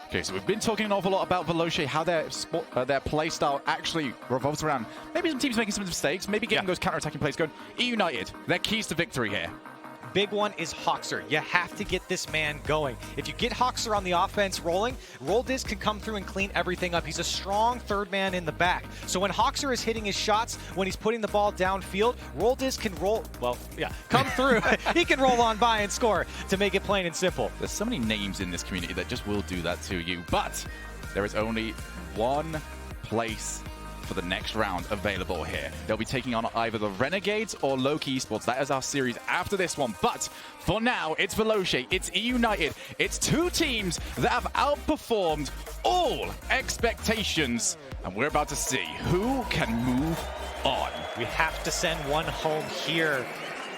Okay, so we've been talking an awful lot about Veloce, how their play style actually revolves around maybe some teams making some mistakes, maybe getting those counter-attacking plays going. United, their keys to victory here. Big one is Hoxer. You have to get this man going. If you get Hoxer on the offense rolling, Roldiz can come through and clean everything up. He's a strong third man in the back. So when Hoxer is hitting his shots, when he's putting the ball downfield, Roldiz can come through. He can roll on by and score to make it plain and simple. There's so many names in this community that just will do that to you, but there is only one place for the next round available here. They'll be taking on either the Renegades or Loki eSports. That is our series after this one. But for now, it's Veloce, it's eUnited. It's 2 teams that have outperformed all expectations. And we're about to see who can move on. We have to send one home here.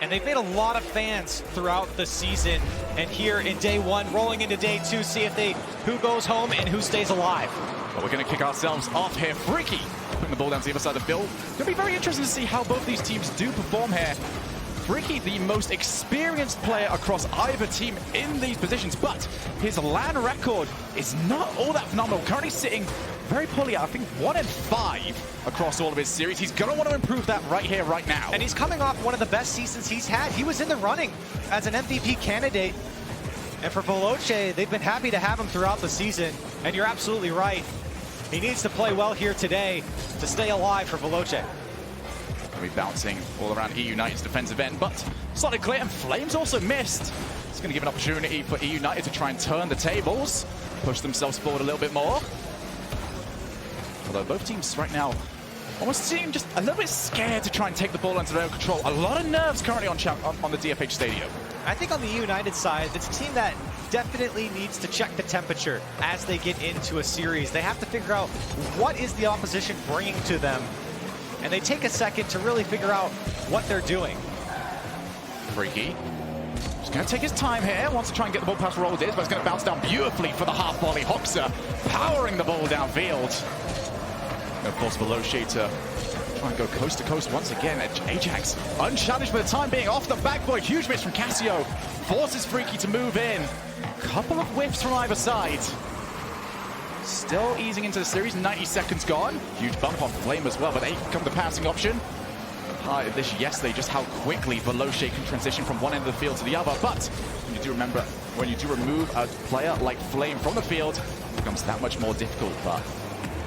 And they've made a lot of fans throughout the season. And here in day 1, rolling into day 2, see if who goes home and who stays alive. Well, we're going to kick ourselves off here. Freaky putting the ball down to the other side of the field. Going to be very interesting to see how both these teams do perform here. Freaky, the most experienced player across either team in these positions, but his LAN record is not all that phenomenal. Currently sitting very poorly at, I think, 1-5 across all of his series. He's going to want to improve that right here, right now. And he's coming off one of the best seasons he's had. He was in the running as an MVP candidate. And for Veloce, they've been happy to have him throughout the season. And you're absolutely right. He needs to play well here today to stay alive for Veloce. Be bouncing all around EU United's defensive end, but solid clear, and Flames also missed. It's going to give an opportunity for EU United to try and turn the tables, push themselves forward a little bit more. Although both teams right now almost seem just a little bit scared to try and take the ball under their own control. A lot of nerves currently on the DFH Stadium. I think on the United side, it's a team that definitely needs to check the temperature as they get into a series. They have to figure out what is the opposition bringing to them, and they take a second to really figure out what they're doing. Freaky. He's going to take his time here, wants to try and get the ball past Roll Diz, but it's going to bounce down beautifully for the half volley. Hoxer powering the ball downfield. And of course, Veloce to try and go coast to coast once again. Ajax unchallenged for the time being, off the backboard. Huge miss from Cassio. Forces Freaky to move in. Couple of whiffs from either side. Still easing into the series, 90 seconds gone. Huge bump on Flame as well, but they come the passing option. Highlighted this yesterday, just how quickly Veloce can transition from one end of the field to the other. But you do remember, when you do remove a player like Flame from the field, it becomes that much more difficult. But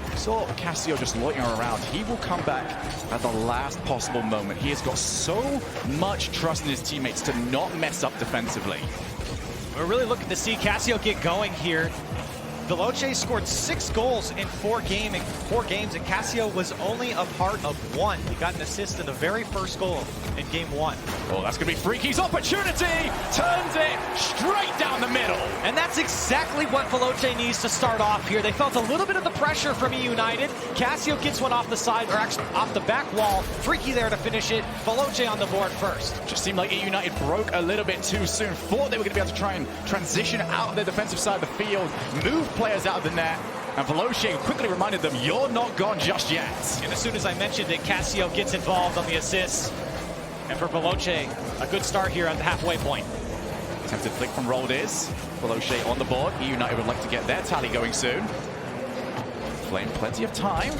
we saw Cassio just loitering around. He will come back at the last possible moment. He has got so much trust in his teammates to not mess up defensively. We're really looking to see Cassio get going here. Veloce scored 6 goals in 4 games, and Cassio was only a part of 1. He got an assist in the very first goal in game 1. Oh, that's going to be Freaky's opportunity. Turns it straight down the middle. And that's exactly what Veloce needs to start off here. They felt a little bit of the pressure from E United. Cassio gets one off the side, or actually off the back wall. Freaky there to finish it. Veloce on the board first. Just seemed like E United broke a little bit too soon. Thought they were going to be able to try and transition out of their defensive side of the field, move players out of the net, and Veloce quickly reminded them, you're not gone just yet. And as soon as I mentioned it, Cassio gets involved on the assists. And for Veloce, a good start here at the halfway point. Attempted flick from Roll Diz. Veloce on the board. E United would like to get their tally going soon. Flame plenty of time.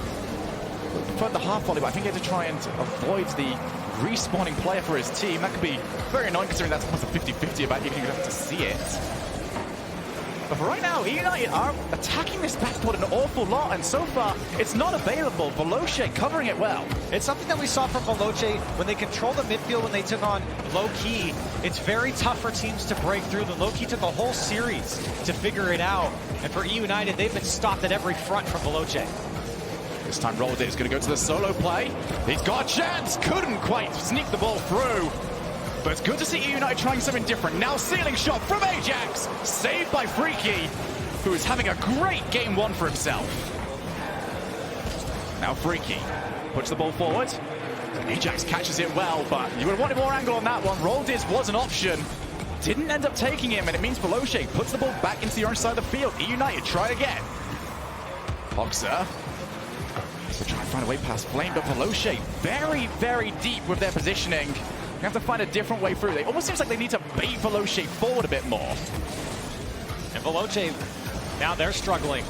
Preferred the half volley, but I think he had to try and avoid the respawning player for his team. That could be very annoying considering that's almost a 50-50 about even having to see it. But for right now, E United are attacking this backboard an awful lot, and so far, it's not available. Veloce covering it well. It's something that we saw from Veloce when they control the midfield, when they took on Low-Key. It's very tough for teams to break through. The Low-Key took a whole series to figure it out. And for E United, they've been stopped at every front from Veloce. This time, Roll Diz is going to go to the solo play. He's got a chance. Couldn't quite sneak the ball through. But it's good to see E United trying something different. Now ceiling shot from Ajax. Saved by Freaky, who is having a great game 1 for himself. Now Freaky puts the ball forward. Ajax catches it well, but you would have wanted more angle on that one. Roll Diz was an option. Didn't end up taking him, and it means Veloce puts the ball back into the orange side of the field. E United try again. Hoxer. So try and find a way past Flame, but Veloce very, very deep with their positioning. They have to find a different way through. It almost seems like they need to bait Veloce forward a bit more. And Veloce, now they're struggling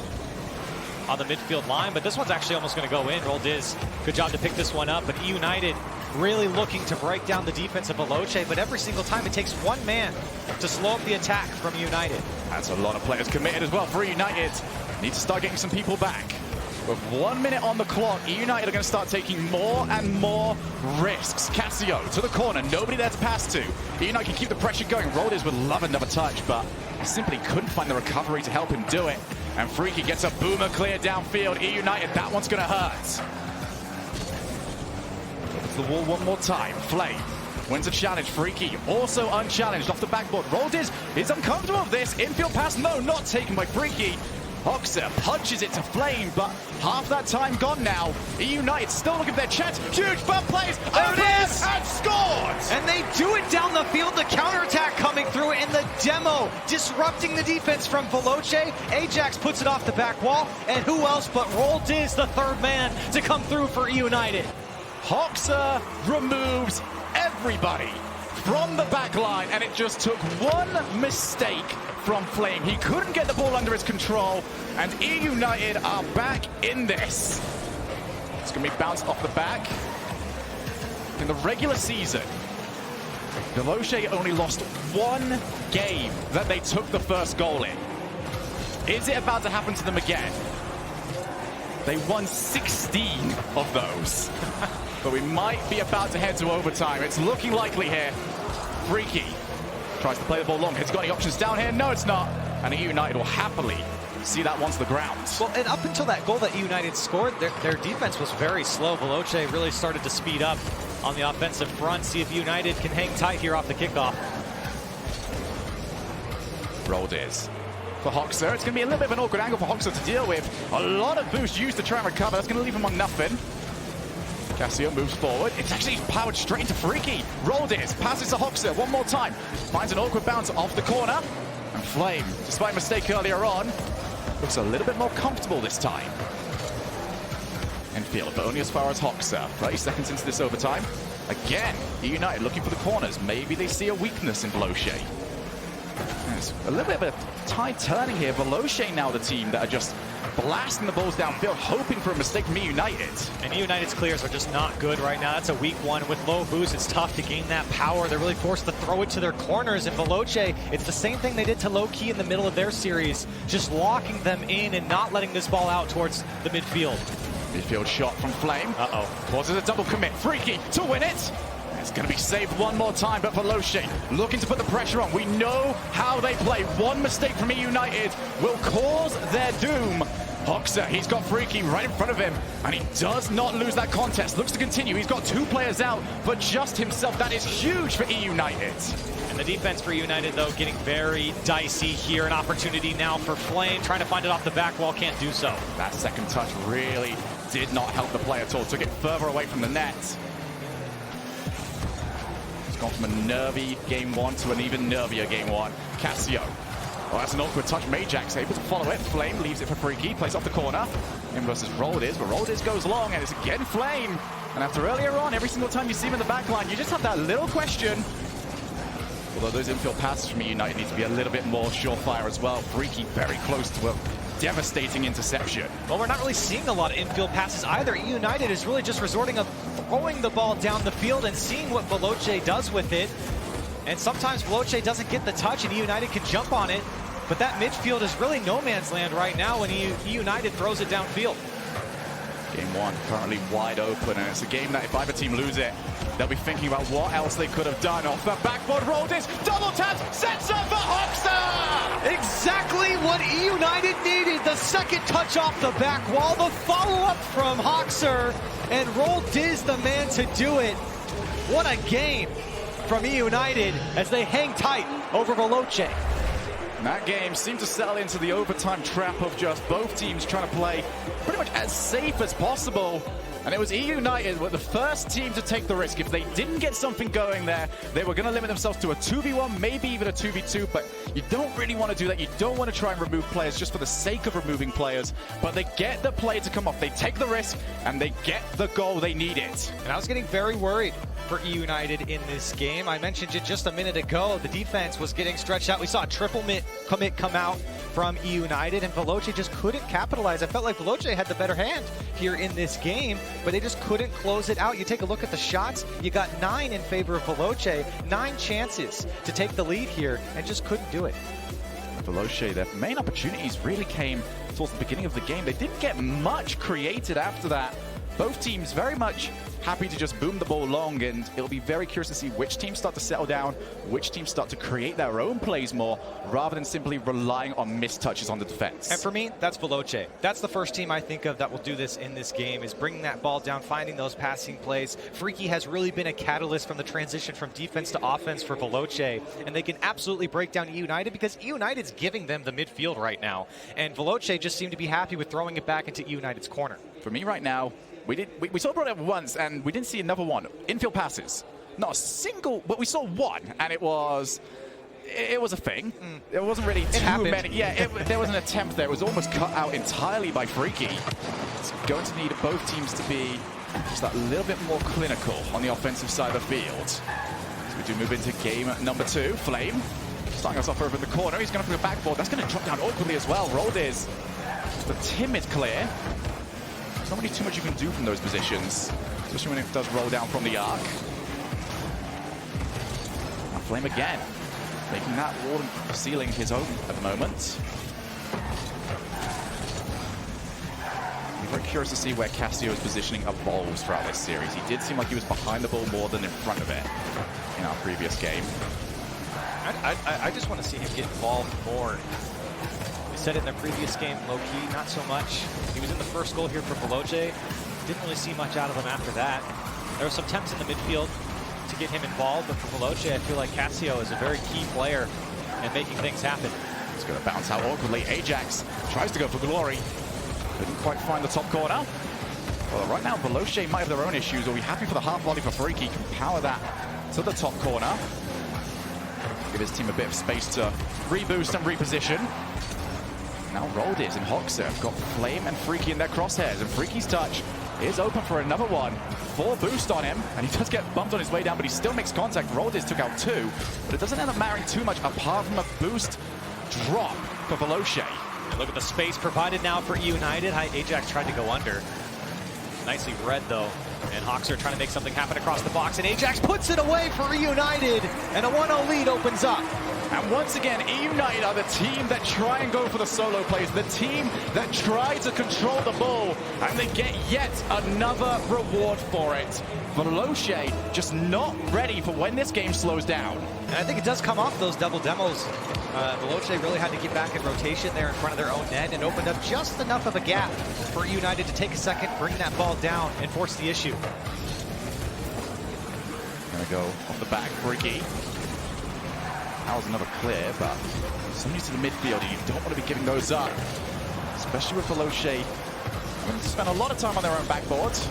on the midfield line, but this one's actually almost going to go in. Roll Diz, good job to pick this one up, but E United really looking to break down the defense of Veloce, but every single time it takes one man to slow up the attack from United. That's a lot of players committed as well for United. Need to start getting some people back. With 1 minute on the clock, E United are going to start taking more and more risks. Cassio to the corner, nobody there to pass to. E United can keep the pressure going. Roll Diz would love another touch, but he simply couldn't find the recovery to help him do it. And Freaky gets a boomer clear downfield. E United, that one's going to hurt. Over to the wall one more time. Flame wins a challenge. Freaky also unchallenged off the backboard. Roll Diz is uncomfortable with this. Infield pass, no, not taken by Freaky. Hoxer punches it to Flame, but half that time gone now. E United still looking for their chance. Huge bump plays. There it is! And scored! And they do it down the field. The counterattack coming through in the demo, disrupting the defense from Veloce. Ajax puts it off the back wall, and who else but Roll Diz, the third man, to come through for E United. Hoxer removes everybody from the back line, and it just took one mistake from Flame. He couldn't get the ball under his control, and E United are back in this. It's going to be bounced off the back. In the regular season, Veloce only lost one game that they took the first goal in. Is it about to happen to them again? They won 16 of those. But we might be about to head to overtime. It's looking likely here. Freaky tries to play the ball long. Has he got any options down here? No, it's not. And EU United will happily see that once the ground. Well, and up until that goal that EU United scored, their defense was very slow. Veloce really started to speed up on the offensive front. See if United can hang tight here off the kickoff. Rolled is for Hoxer. It's going to be a little bit of an awkward angle for Hoxer to deal with. A lot of boost used to try and recover. That's going to leave him on nothing. Cassio moves forward. It's actually powered straight into Freaky. Rolled is, passes to Hoxer one more time. Finds an awkward bounce off the corner. And Flame, despite a mistake earlier on, looks a little bit more comfortable this time. Infield, but only as far as Hoxer. 30 seconds into this overtime. Again, United looking for the corners. Maybe they see a weakness in Veloce. There's a little bit of a tide turning here. Veloce now the team that are just blasting the balls downfield, hoping for a mistake from United. And United's clears are just not good right now. That's a weak one. With low boost, it's tough to gain that power. They're really forced to throw it to their corners. And Veloce, it's the same thing they did to Low Key in the middle of their series, just locking them in and not letting this ball out towards the midfield. Midfield shot from Flame. Causes a double commit. Freaky to win it. It's going to be saved one more time, but Veloce looking to put the pressure on. We know how they play. One mistake from United will cause their doom. Hoxer, he's got Freaky right in front of him, and he does not lose that contest. Looks to continue. He's got 2 players out, but just himself. That is huge for United. And the defense for United, though, getting very dicey here. An opportunity now for Flame, trying to find it off the back wall, can't do so. That second touch really did not help the play at all. Took it further away from the net. Gone from a nervy game 1 to an even nervier game 1. Cassio. Oh, that's an awkward touch. Majax able to follow it. Flame leaves it for Freaky. Plays off the corner. In versus Roldiz, but Roldiz goes long, and it's again Flame. And after earlier on, every single time you see him in the back line, you just have that little question. Although those infield passes from United need to be a little bit more surefire as well. Freaky very close to a devastating interception. Well, we're not really seeing a lot of infield passes either. United is really just resorting of throwing the ball down the field and seeing what Veloce does with it. And sometimes Veloce doesn't get the touch and United can jump on it. But that midfield is really no man's land right now when United throws it downfield. Game 1 currently wide open, and it's a game that if either team lose it, they'll be thinking about what else they could have done. Off the backboard, Roldiz, double tap, sets up for Hoxer! Exactly what United needed. The second touch off the back wall, the follow-up from Hoxer, and Roldiz the man to do it. What a game from United as they hang tight over Veloce. And that game seemed to settle into the overtime trap of just both teams trying to play pretty much as safe as possible. And it was United were the first team to take the risk. If they didn't get something going there, they were going to limit themselves to a 2v1, maybe even a 2v2, but you don't really want to do that. You don't want to try and remove players just for the sake of removing players, but they get the play to come off. They take the risk, and they get the goal they needed. And I was getting very worried for United in this game. I mentioned it just a minute ago. The defense was getting stretched out. We saw a triple commit come out from United, and Veloce just couldn't capitalize. I felt like Veloce had the better hand here in this game, but they just couldn't close it out. You take a look at the shots, you got 9 in favor of Veloce, 9 chances to take the lead here, and just couldn't do it. Veloce, their main opportunities really came towards the beginning of the game. They didn't get much created after that. Both teams very much happy to just boom the ball long, and it'll be very curious to see which teams start to settle down, which teams start to create their own plays more, rather than simply relying on missed touches on the defense. And for me, that's Veloce. That's the first team I think of that will do this in this game, is bringing that ball down, finding those passing plays. Freaky has really been a catalyst from the transition from defense to offense for Veloce, and they can absolutely break down United because United's giving them the midfield right now, and Veloce just seemed to be happy with throwing it back into United's corner. For me right now, we saw it once, and we didn't see another one. Infield passes. Not a single, but we saw one, and it was a thing. It wasn't really too many. Yeah, there was an attempt there. It was almost cut out entirely by Freaky. It's going to need both teams to be just that little bit more clinical on the offensive side of the field. So we do move into game number 2. Flame starting us off over in the corner. He's going to put a backboard. That's going to drop down awkwardly as well. Roldiz, just a timid clear. There's not really too much you can do from those positions, especially when it does roll down from the arc. Now Flame again, making that wall and ceiling his own at the moment. be very curious to see where Cassio's positioning evolves throughout this series. He did seem like he was behind the ball more than in front of it in our previous game. I just want to see him get involved more. We said it in the previous game, low-key, not so much. He was in the first goal here for Veloce. Didn't really see much out of him after that. There were some attempts in the midfield to get him involved, but for Veloce, I feel like Cassio is a very key player in making things happen. He's going to bounce out awkwardly. Ajax tries to go for glory. Couldn't quite find the top corner. Well, right now, Veloce might have their own issues. We'll be happy for the half volley for Freaky. Can power that to the top corner. Give his team a bit of space to reboost and reposition. Now Roldiz and Hoxer have got Flame and Freaky in their crosshairs, and Freaky's touch is open for another one. 4 boost on him, and he does get bumped on his way down, but he still makes contact. Roldiz took out 2, but it doesn't end up mattering too much apart from a boost drop for Veloce. Look at the space provided now for United. Ajax tried to go under. Nicely read, though. And Hoxer trying to make something happen across the box, and Ajax puts it away for United, and a 1-0 lead opens up. And once again, United are the team that try and go for the solo plays, the team that try to control the ball, and they get yet another reward for it. Veloce just not ready for when this game slows down. And I think it does come off those double demos. Veloce really had to get back in rotation there in front of their own net and opened up just enough of a gap for United to take a second, bring that ball down, and force the issue. Gonna go off the back, Freaky. That was another clear, but somebody to the midfield, and you don't want to be giving those up, especially with Veloce having to spend a lot of time on their own backboards.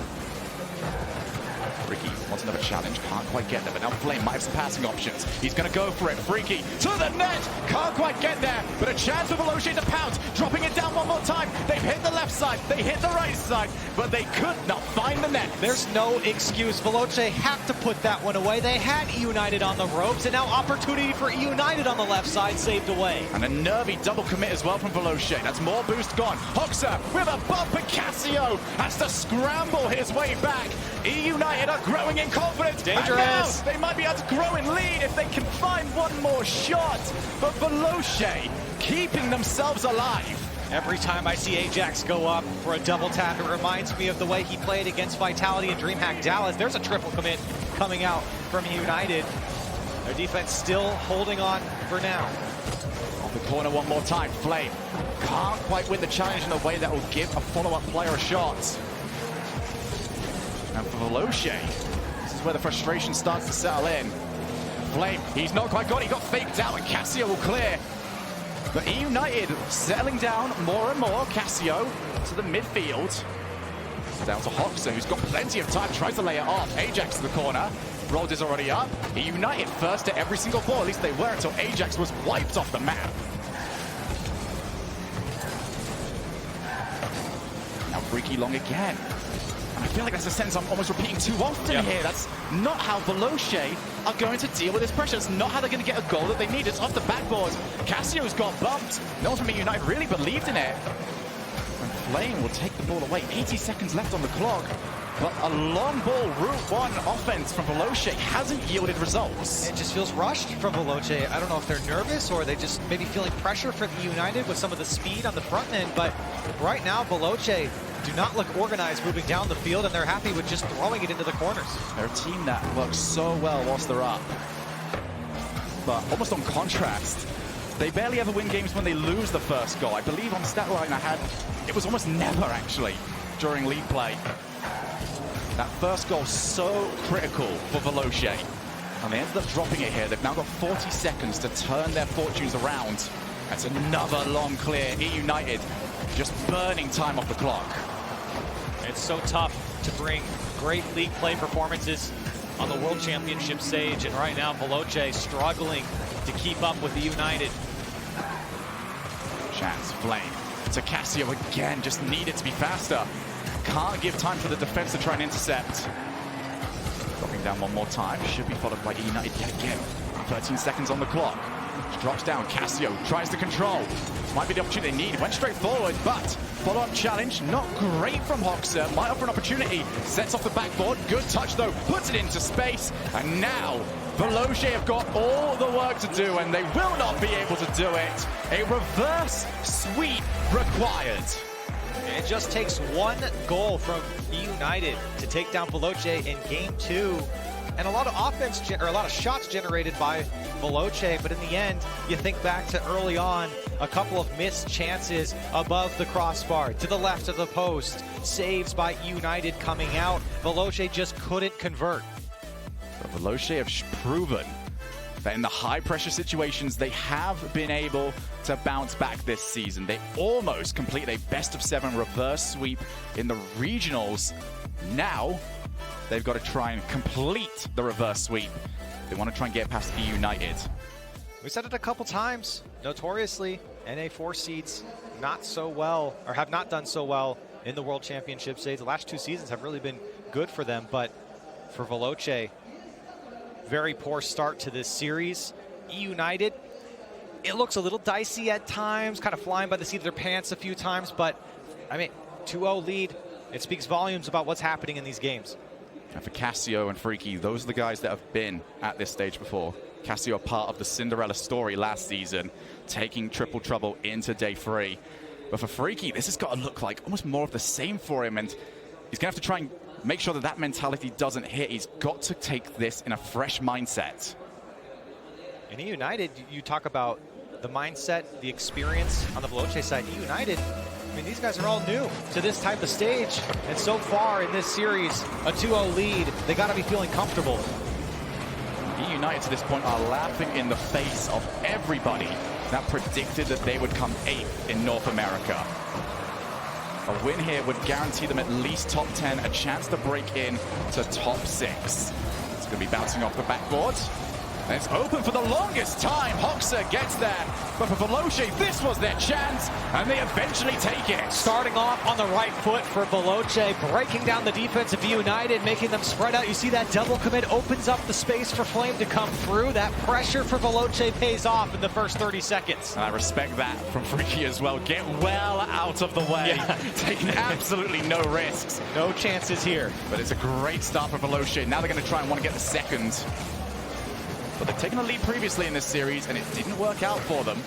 Freaky wants another challenge, can't quite get there, but now Flame might have some passing options. He's going to go for it. Freaky to the net, can't quite get there, but a chance for Veloce to pounce, dropping it down one more time. They've hit the left side, they hit the right side, but they could not find the net. There's no excuse. Veloce have to put that one away. They had United on the ropes, and now opportunity for United on the left side saved away. And a nervy double commit as well from Veloce. That's more boost gone. Hoxer with a bump, and Cassio has to scramble his way back. United are growing in confidence. Dangerous. They might be able to grow in lead if they can find one more shot. But Veloce keeping themselves alive. Every time I see Ajax go up for a double tap, it reminds me of the way he played against Vitality and DreamHack Dallas. There's a triple commit coming out from United. Their defense still holding on for now. Off the corner one more time. Flame can't quite win the challenge in a way that will give a follow-up player a shot. And for Veloce, this is where the frustration starts to settle in. Flame, he's not quite got it. He got faked out, and Cassio will clear. But United settling down more and more. Cassio to the midfield. Down to Hoxer, who's got plenty of time, tries to lay it off. Ajax to the corner. Rold is already up. United first to every single ball. At least they were until Ajax was wiped off the map. Now Freaky long again. And I feel like that's a sentence I'm almost repeating too often here. That's not how Veloce are going to deal with this pressure. It's not how they're going to get a goal that they need. It's off the backboard. Cassio's got bumped. No one from United really believed in it. And Flame will take the ball away. 80 seconds left on the clock. But a long ball Route 1 offense from Veloce hasn't yielded results. It just feels rushed from Veloce. I don't know if they're nervous or they just maybe feeling pressure from United with some of the speed on the front end. But right now, Veloce do not look organized moving down the field, and they're happy with just throwing it into the corners. They're a team that works so well whilst they're up. But almost on contrast, they barely ever win games when they lose the first goal. I believe on stat line I had, it was almost never actually during league play. That first goal so critical for Veloce. And they ended up dropping it here. They've now got 40 seconds to turn their fortunes around. That's another long clear. United just burning time off the clock. It's so tough to bring great league play performances on the World Championship stage, and right now Veloce struggling to keep up with the United. Chance, Flame to Cassio again, just needed to be faster. Can't give time for the defense to try and intercept. Dropping down one more time, should be followed by United yet again. 13 seconds on the clock. Drops down, Cassio tries to control. Might be the opportunity they need. Went straight forward, but follow-up challenge, not great from Hoxer. Might offer an opportunity. Sets off the backboard. Good touch, though. Puts it into space. And now, Veloce have got all the work to do, and they will not be able to do it. A reverse sweep required. And it just takes one goal from United to take down Veloce in game 2. And a lot of offense, or a lot of shots generated by Veloce, but in the end, you think back to early on, a couple of missed chances above the crossbar, to the left of the post, saves by United coming out. Veloce just couldn't convert. But Veloce have proven that in the high-pressure situations, they have been able to bounce back this season. They almost completed a best-of-7 reverse sweep in the regionals. Now, they've got to try and complete the reverse sweep. They want to try and get past United. We said it a couple times. Notoriously, NA4 seeds not so well, or have not done so well in the World Championship stage. The last 2 seasons have really been good for them, but for Veloce, very poor start to this series. United, it looks a little dicey at times, kind of flying by the seat of their pants a few times, but I mean, 2-0 lead, it speaks volumes about what's happening in these games. And for Cassio and Freaky, those are the guys that have been at this stage before. Cassio, part of the Cinderella story last season, taking Triple Trouble into day 3. But for Freaky, this has got to look like almost more of the same for him, and he's going to have to try and make sure that that mentality doesn't hit. He's got to take this in a fresh mindset. In United, you talk about the mindset, the experience on the Veloce side. United, I mean, these guys are all new to this type of stage. And so far in this series, a 2-0 lead, they got to be feeling comfortable. United to this point are laughing in the face of everybody that predicted that they would come 8th in North America. A win here would guarantee them at least top 10, a chance to break in to top 6. It's going to be bouncing off the backboard. And it's open for the longest time. Hoxha gets there. But for Veloce, this was their chance, and they eventually take it. Starting off on the right foot for Veloce, breaking down the defense of United, making them spread out. You see that double commit opens up the space for Flame to come through. That pressure for Veloce pays off in the first 30 seconds. And I respect that from Freaky as well. Get well out of the way. Yeah. Taking absolutely no risks. No chances here. But it's a great start for Veloce. Now they're going to try and want to get the second. But they've taken a lead previously in this series, and it didn't work out for them.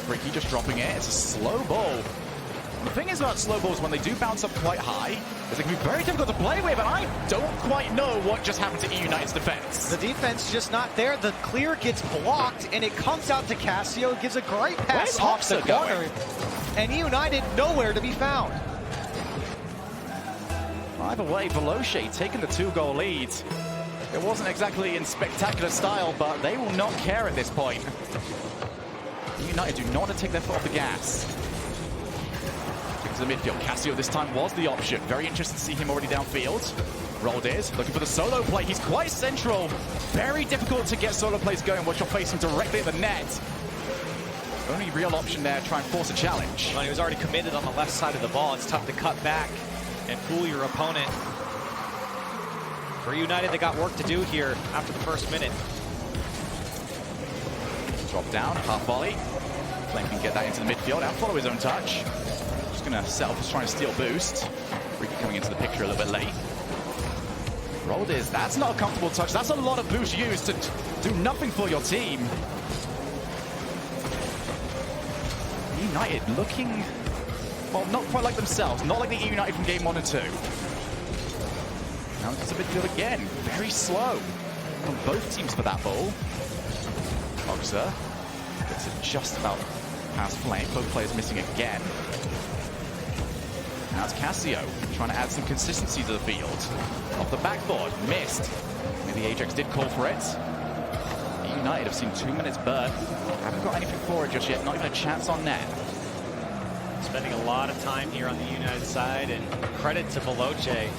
Freaky just dropping it. It's a slow ball. And the thing is about slow balls, when they do bounce up quite high, is they can be very difficult to play with, and I don't quite know what just happened to United's defense. The defense just not there. The clear gets blocked, and it comes out to Cassio. Gives a great pass off the corner. And United nowhere to be found. Either way, Veloce taking the 2-goal lead. It wasn't exactly in spectacular style, but they will not care at this point. United do not want to take their foot off the gas. To the midfield. Cassio this time was the option. Very interested to see him already downfield. Roldiz looking for the solo play. He's quite central. Very difficult to get solo plays going once you're facing directly at the net. Only real option there, try and force a challenge. Well, he was already committed on the left side of the ball. It's tough to cut back and fool your opponent. For United, they got work to do here after the first minute. Drop down, half volley. Flame can get that into the midfield, out follow his own touch. Just going to settle for trying to steal boost. Ricky coming into the picture a little bit late. Roldiz, that's not a comfortable touch. That's a lot of boost used to do nothing for your team. United looking, well, not quite like themselves. Not like the United from game 1 and 2. Now it's a midfield again. Very slow from both teams for that ball. Hoxha gets it just about past Flame. Both players missing again. Now it's Cassio trying to add some consistency to the field. Off the backboard, missed. Maybe Ajax did call for it. United have seen 2 minutes burn. Haven't got anything for it just yet. Not even a chance on net. Spending a lot of time here on the United side, and credit to Veloce.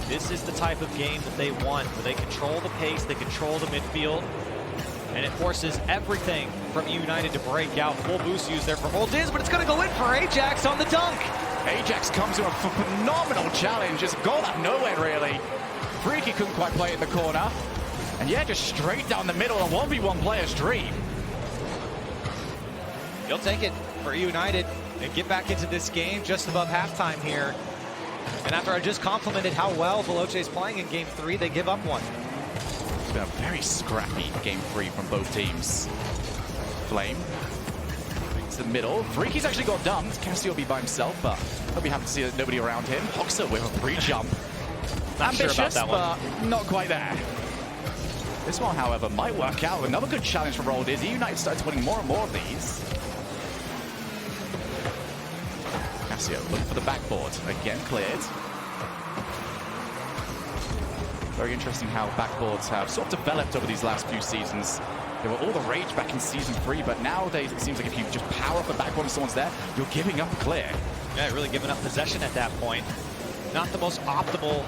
This is the type of game that they want, where they control the pace, they control the midfield, and it forces everything from United to break out. Full boost used there for Roldiz, but it's going to go in for Ajax on the dunk. Ajax comes in a phenomenal challenge. It's a goal out of nowhere, really. Freaky couldn't quite play it in the corner. And yeah, just straight down the middle, a 1v1 player's dream. He'll take it for United and get back into this game just above halftime here. And after I just complimented how well Veloce is playing in game 3, they give up one. It's been a very scrappy game 3 from both teams. Flame into the middle. Freaky's actually got dumped. Cassio will be by himself, but he'll be happy to see that nobody around him. Hoxer with a pre-jump. Not Ambitious, sure about that one. but not quite there. This one, however, might work out. Another good challenge for Rolled is United starts winning more and more of these. Cassio looking for the backboard. Again cleared. Very interesting how backboards have sort of developed over these last few seasons. They were all the rage back in Season 3, but nowadays it seems like if you just power up the backboard and someone's there, you're giving up a clear. Yeah, really giving up possession at that point. Not the most optimal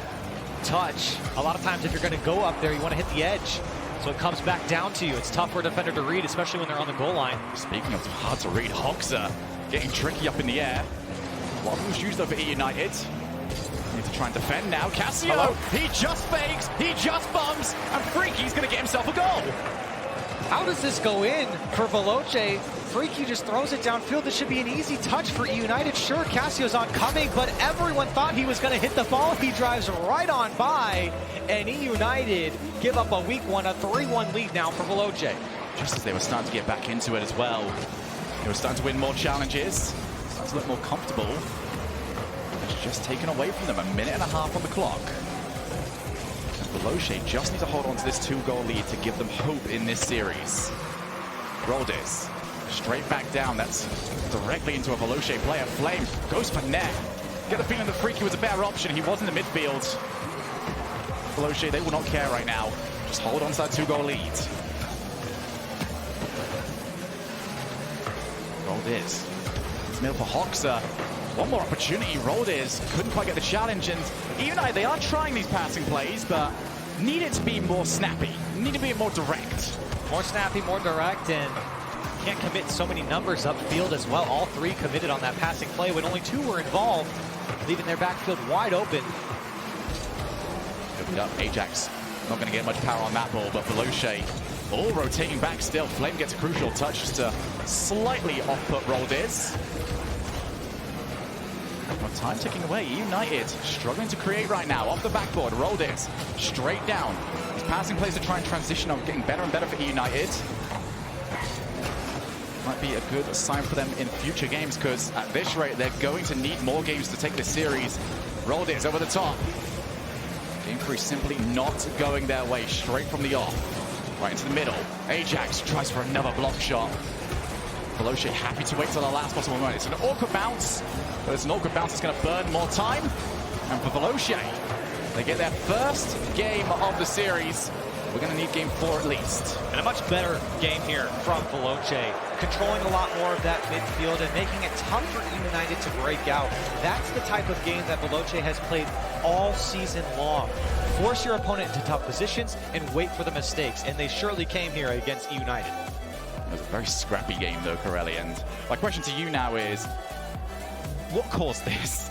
touch. A lot of times if you're going to go up there, you want to hit the edge. So it comes back down to you. It's tough for a defender to read, especially when they're on the goal line. Speaking of hard to read, Hoxer getting tricky up in the air. One was used over E United. Need to try and defend now. Cassio, he just fakes, he just bumps, and Freaky's going to get himself a goal. How does this go in for Veloce? Freaky just throws it downfield. This should be an easy touch for E United. Sure, Cassio's oncoming, but everyone thought he was going to hit the ball. He drives right on by, and E United give up a weak one, a 3-1 lead now for Veloce. Just as they were starting to get back into it as well. They were starting to win more challenges, starting to look more comfortable. It's just taken away from them. 1.5 minutes on the clock. Veloce just need to hold on to this 2-goal lead to give them hope in this series. Roldes straight back down. That's directly into a Veloce player. Flame goes for net. Get the feeling that Freaky was a better option. He was in the midfield. Veloce, they will not care right now. Just hold on to that 2-goal lead. Roldes. It's middle for Hoxer. One more opportunity. Roldes couldn't quite get the challenge, and United, they are trying these passing plays, but need it to be more snappy. Need to be more direct. More snappy, more direct, and can't commit so many numbers upfield as well. All 3 committed on that passing play when only 2 were involved, leaving their backfield wide open. Opened up. Ajax not going to get much power on that ball, but Veloce all rotating back still. Flame gets a crucial touch just to slightly off-put Roldes. Well, time ticking away. United struggling to create right now. Off the backboard, Roldes straight down. His passing plays to try and transition on, getting better and better for United. Might be a good sign for them in future games, because at this rate, they're going to need more games to take this series. Roldes over the top. Game 3 simply not going their way. Straight from the off. Right into the middle. Ajax tries for another block shot. Veloce happy to wait till the last possible moment. It's an awkward bounce, but it's an awkward bounce that's going to burn more time. And for Veloce, they get their first game of the series. We're going to need game 4 at least. And a much better game here from Veloce. Controlling a lot more of that midfield and making it tough for United to break out. That's the type of game that Veloce has played all season long. Force your opponent into tough positions and wait for the mistakes. And they surely came here against United. It was a very scrappy game, though, Corelli. And my question to you now is, what caused this?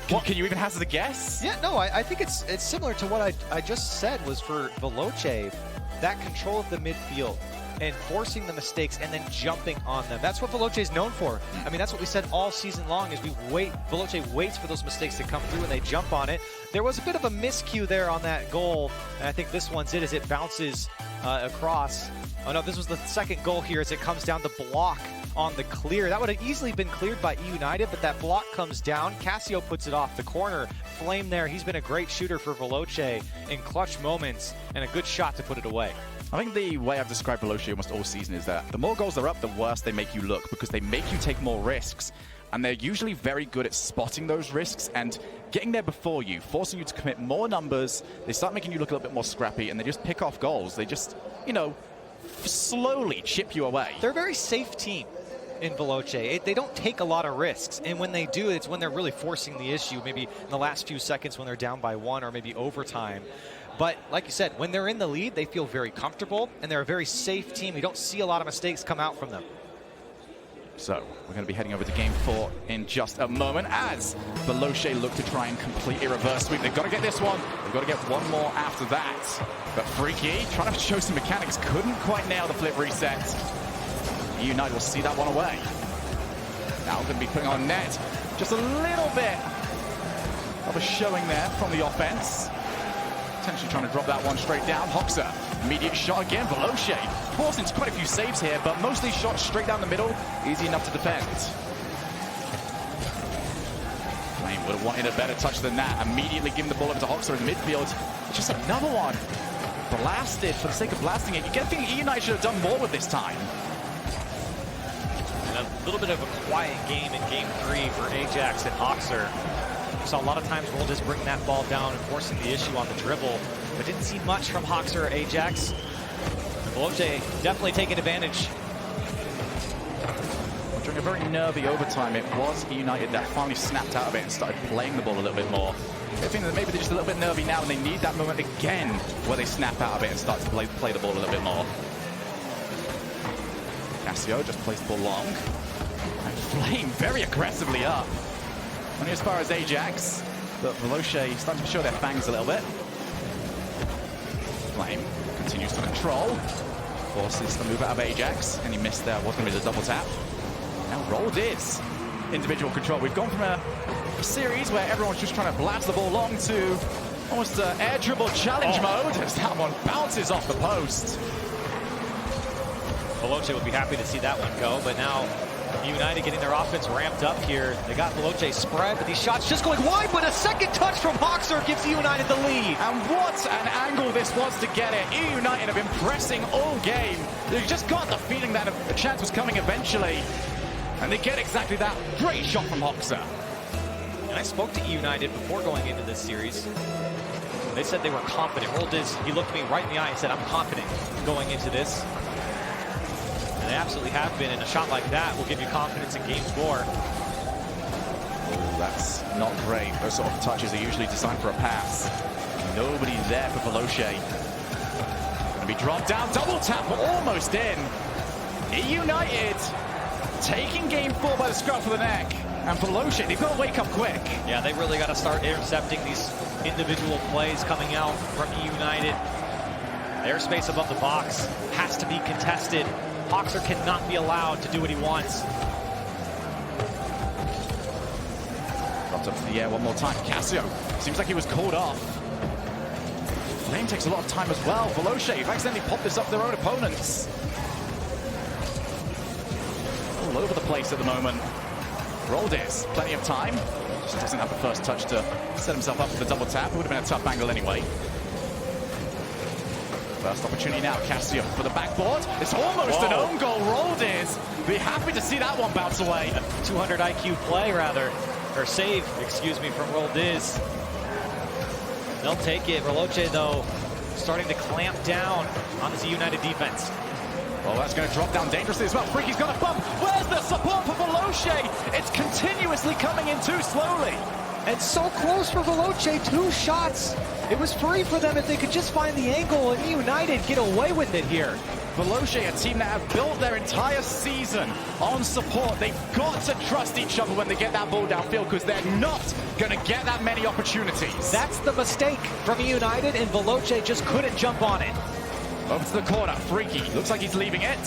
Can you even hazard a guess? Yeah, no, I think it's similar to what I just said was for Veloce, that control of the midfield and forcing the mistakes and then jumping on them. That's what Veloce is known for. I mean, that's what we said all season long is Veloce waits for those mistakes to come through and they jump on it. There was a bit of a miscue there on that goal, and I think this one's it as it bounces across. Oh no, this was the second goal here as it comes down the block on the clear. That would have easily been cleared by United, but that block comes down. Cassio puts it off the corner. Flame there. He's been a great shooter for Veloce in clutch moments and a good shot to put it away. I think the way I've described Veloce almost all season is that the more goals they're up, the worse they make you look, because they make you take more risks. And they're usually very good at spotting those risks and getting there before you, forcing you to commit more numbers. They start making you look a little bit more scrappy, and they just pick off goals. They just, you know, slowly chip you away. They're a very safe team in Veloce. They don't take a lot of risks, and when they do, it's when they're really forcing the issue, maybe in the last few seconds when they're down by 1 or maybe overtime. But like you said, when they're in the lead, they feel very comfortable, and they're a very safe team. You don't see a lot of mistakes come out from them. So we're going to be heading over to game 4 in just a moment as Veloce look to try and completely reverse sweep. They've got to get this one. They've got to get one more after that. But Freaky, trying to show some mechanics, couldn't quite nail the flip reset. United will see that one away. Now going to be putting on net. Just a little bit of a showing there from the offense. Potentially trying to drop that one straight down. Hoxer, immediate shot again. Veloce forced into quite a few saves here, but most of these shots straight down the middle, easy enough to defend. Flame would have wanted a better touch than that. Immediately giving the ball over to Hoxer in the midfield. Just another one. Blasted for the sake of blasting it. You get the feeling United should have done more with this time. And a little bit of a quiet game in Game 3 for Ajax and Hoxer. We saw a lot of times Roldes bring that ball down and forcing the issue on the dribble, but didn't see much from Hoxer or Ajax. Veloce definitely taking advantage. During a very nervy overtime, it was United that finally snapped out of it and started playing the ball a little bit more. I think that maybe they're just a little bit nervy now, and they need that moment again where they snap out of it and start to play the ball a little bit more. Cassio just plays the ball long. And Flame very aggressively up. Only as far as Ajax, but Veloce starting to show their fangs a little bit. Flame continues to control. Forces the move out of Ajax, and he missed there. Was going to be the double tap. Now Roldes individual control. We've gone from a series where everyone's just trying to blast the ball long to almost air dribble challenge mode as that one bounces off the post. Veloce will be happy to see that one go, but now United getting their offense ramped up here. They got Veloce spread, but these shots just going wide, but a second touch from Hoxer gives United the lead. And what an angle this was to get it. United have been pressing all game. They've just got the feeling that a chance was coming eventually. And they get exactly that. Great shot from Hoxer. And I spoke to United before going into this series. They said they were confident. Roldes, he looked me right in the eye and said, I'm confident going into this. And they absolutely have been, and a shot like that will give you confidence in Game 4. Oh, that's not great. Those sort of touches are usually designed for a pass. Nobody's there for Veloce. Going to be dropped down, double tap, but almost in. United taking Game 4 by the scruff of the neck. And Veloce, they've got to wake up quick. Yeah, they really got to start intercepting these individual plays coming out from United. Their space above the box has to be contested. Hoxer cannot be allowed to do what he wants. Dropped up to the air one more time. Cassio seems like he was called off. Flame takes a lot of time as well. Veloce accidentally popped this up their own opponents. All over the place at the moment. Roldes, plenty of time. Just doesn't have the first touch to set himself up for the double tap. It would have been a tough angle anyway. First opportunity now, Cassio for the backboard. It's almost an own goal. Roldes, be happy to see that one bounce away. 200 IQ play, rather. Or save, excuse me, from Roldes. They'll take it. Veloce, though, starting to clamp down on this United defense. Well, that's going to drop down dangerously as well. Freaky's got a bump. Where's the support for Veloce? It's continuously coming in too slowly. And so close for Veloce, 2 shots. It was free for them if they could just find the angle, and United get away with it here. Veloce, a team that have built their entire season on support. They've got to trust each other when they get that ball downfield, because they're not going to get that many opportunities. That's the mistake from United, and Veloce just couldn't jump on it. Over to the corner, Freaky, looks like he's leaving it.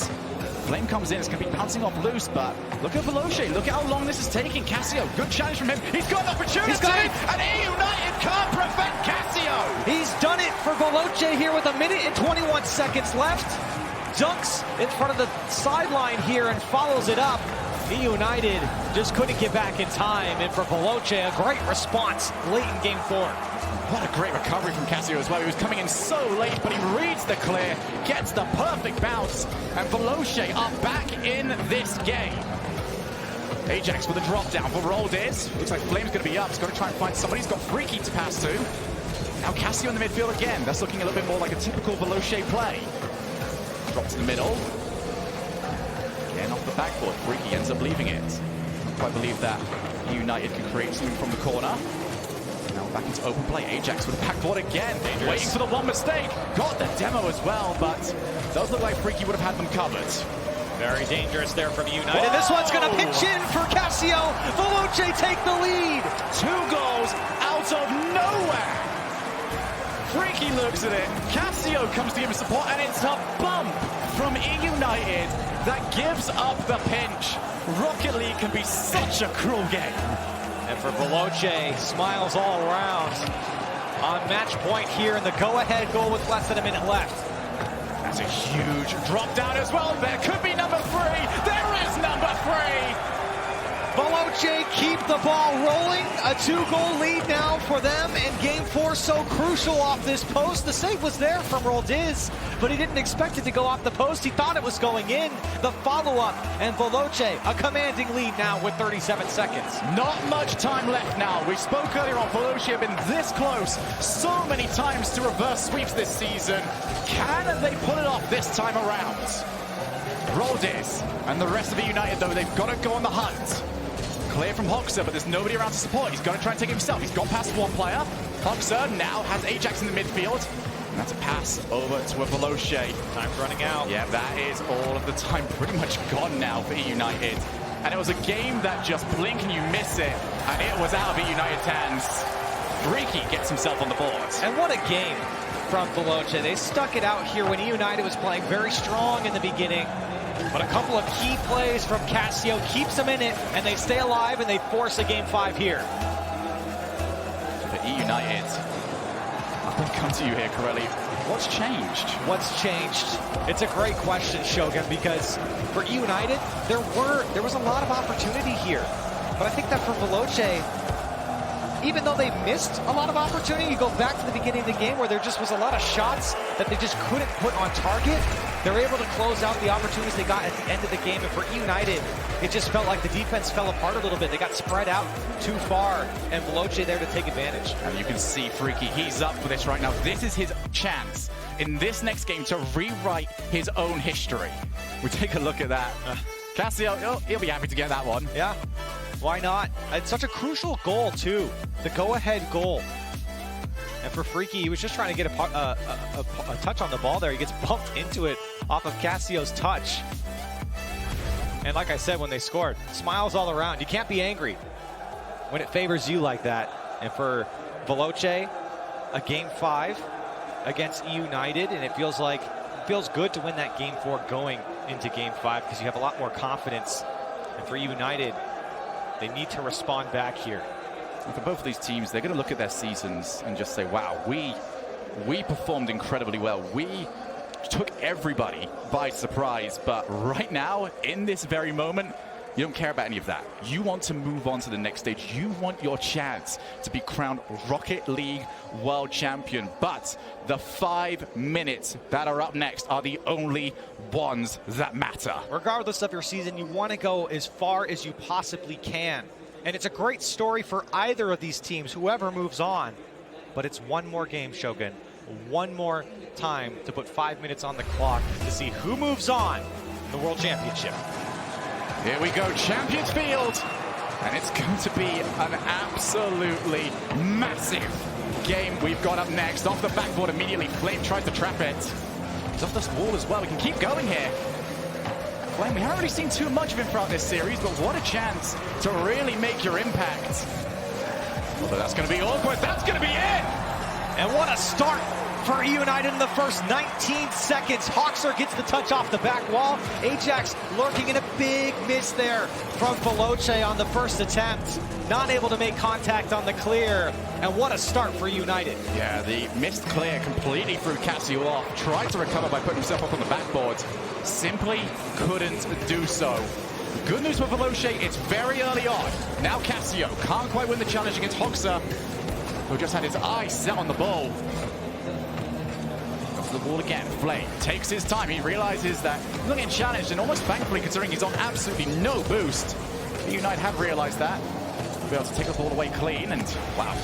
Flame comes in, it's going to be bouncing off loose, but look at Veloce, look at how long this is taking. Cassio, good challenge from him, he's got an opportunity, he's got it. And United can't prevent Cassio! He's done it for Veloce here with 1 minute and 21 seconds left. Dunks in front of the sideline here and follows it up. United just couldn't get back in time, and for Veloce, a great response late in Game 4. What a great recovery from Cassio as well. He was coming in so late, but he reads the clear, gets the perfect bounce, and Veloce are back in this game. Ajax with a drop down for Roldes. Looks like Flame's going to be up. He's got to try and find somebody. He's got Freaky to pass to. Now Cassio in the midfield again. That's looking a little bit more like a typical Veloce play. Drop to the middle. Again off the backboard. Freaky ends up leaving it. I quite believe that United can create something from the corner. Now back into open play. Ajax with the backboard again. Dangerous. Waiting for the one mistake. Got the demo as well, but does look like Freaky would have had them covered. Very dangerous there from United. Whoa! This one's going to pitch in for Cassio. Veloce take the lead. 2 goals out of nowhere. Freaky looks at it. Cassio comes to give him support, and it's a bump from United that gives up the pinch. Rocket League can be such a cruel game. And for Veloce, smiles all around on match point here in the go-ahead goal with less than a minute left. That's a huge drop down as well. There could be number 3. There is number 3. Veloce keep the ball rolling. A 2-goal lead now for them, and game 4 so crucial off this post. The save was there from Roldiz, but he didn't expect it to go off the post. He thought it was going in. The follow-up, and Veloce, a commanding lead now with 37 seconds. Not much time left now. We spoke earlier on Veloce have been this close so many times to reverse sweeps this season. Can they pull it off this time around? Roldiz and the rest of the United, though, they've got to go on the hunt. Clear from Hoxer, but there's nobody around to support. He's got to try and take it himself. He's got past one player. Hoxer now has Ajax in the midfield. And that's a pass over to a Veloce. Time's running out. Yeah, that is all of the time pretty much gone now for United. And it was a game that just blink and you miss it. And it was out of United's hands. Freaky gets himself on the board. And what a game from Veloce. They stuck it out here when United was playing very strong in the beginning. But a couple of key plays from Cassio keeps them in it, and they stay alive, and they force a game 5 here. For United, I'm going to come to you here, Corelli. What's changed? What's changed? It's a great question, Shogun, because for United, there was a lot of opportunity here. But I think that for Veloce, even though they missed a lot of opportunity, you go back to the beginning of the game where there just was a lot of shots that they just couldn't put on target. They were able to close out the opportunities they got at the end of the game. And for United, it just felt like the defense fell apart a little bit. They got spread out too far, and Veloce there to take advantage. And you can see Freaky, he's up for this right now. This is his chance in this next game to rewrite his own history. We take a look at that. Cassio, he'll be happy to get that one. Yeah, why not? It's such a crucial goal, too. The go-ahead goal. And for Freaky, he was just trying to get a touch on the ball there. He gets bumped into it off of Cassio's touch. And like I said, when they scored, smiles all around. You can't be angry when it favors you like that. And for Veloce, a game 5 against United, and it feels good to win that game 4 going into game 5 because you have a lot more confidence. And for United, they need to respond back here. And for both of these teams, they're going to look at their seasons and just say, wow, we performed incredibly well. We took everybody by surprise. But right now, in this very moment, you don't care about any of that. You want to move on to the next stage. You want your chance to be crowned Rocket League World Champion. But the 5 minutes that are up next are the only ones that matter. Regardless of your season, you want to go as far as you possibly can. And it's a great story for either of these teams, whoever moves on. But it's one more game, Shogun. One more time to put 5 minutes on the clock to see who moves on the World Championship. Here we go, Champions Field. And it's going to be an absolutely massive game we've got up next. Off the backboard immediately, Flame tries to trap it. It's off this wall as well. We can keep going here. Flame, we haven't really seen too much of him throughout this series, but what a chance to really make your impact. But that's going to be awkward. That's going to be it. And what a start for United in the first 19 seconds. Hoxer gets the touch off the back wall. Ajax lurking in a big miss there from Veloce on the first attempt. Not able to make contact on the clear. And what a start for United. Yeah, the missed clear completely threw Cassio off. Tried to recover by putting himself up on the backboard. Simply couldn't do so. Good news for Veloce, it's very early on. Now Cassio can't quite win the challenge against Hoxer, who just had his eyes set on the ball. Goes to the wall again. Flame takes his time. He realizes that he's not getting challenged, and almost thankfully, considering he's on absolutely no boost. The United have realized that. Be able to take the ball away clean, and wow,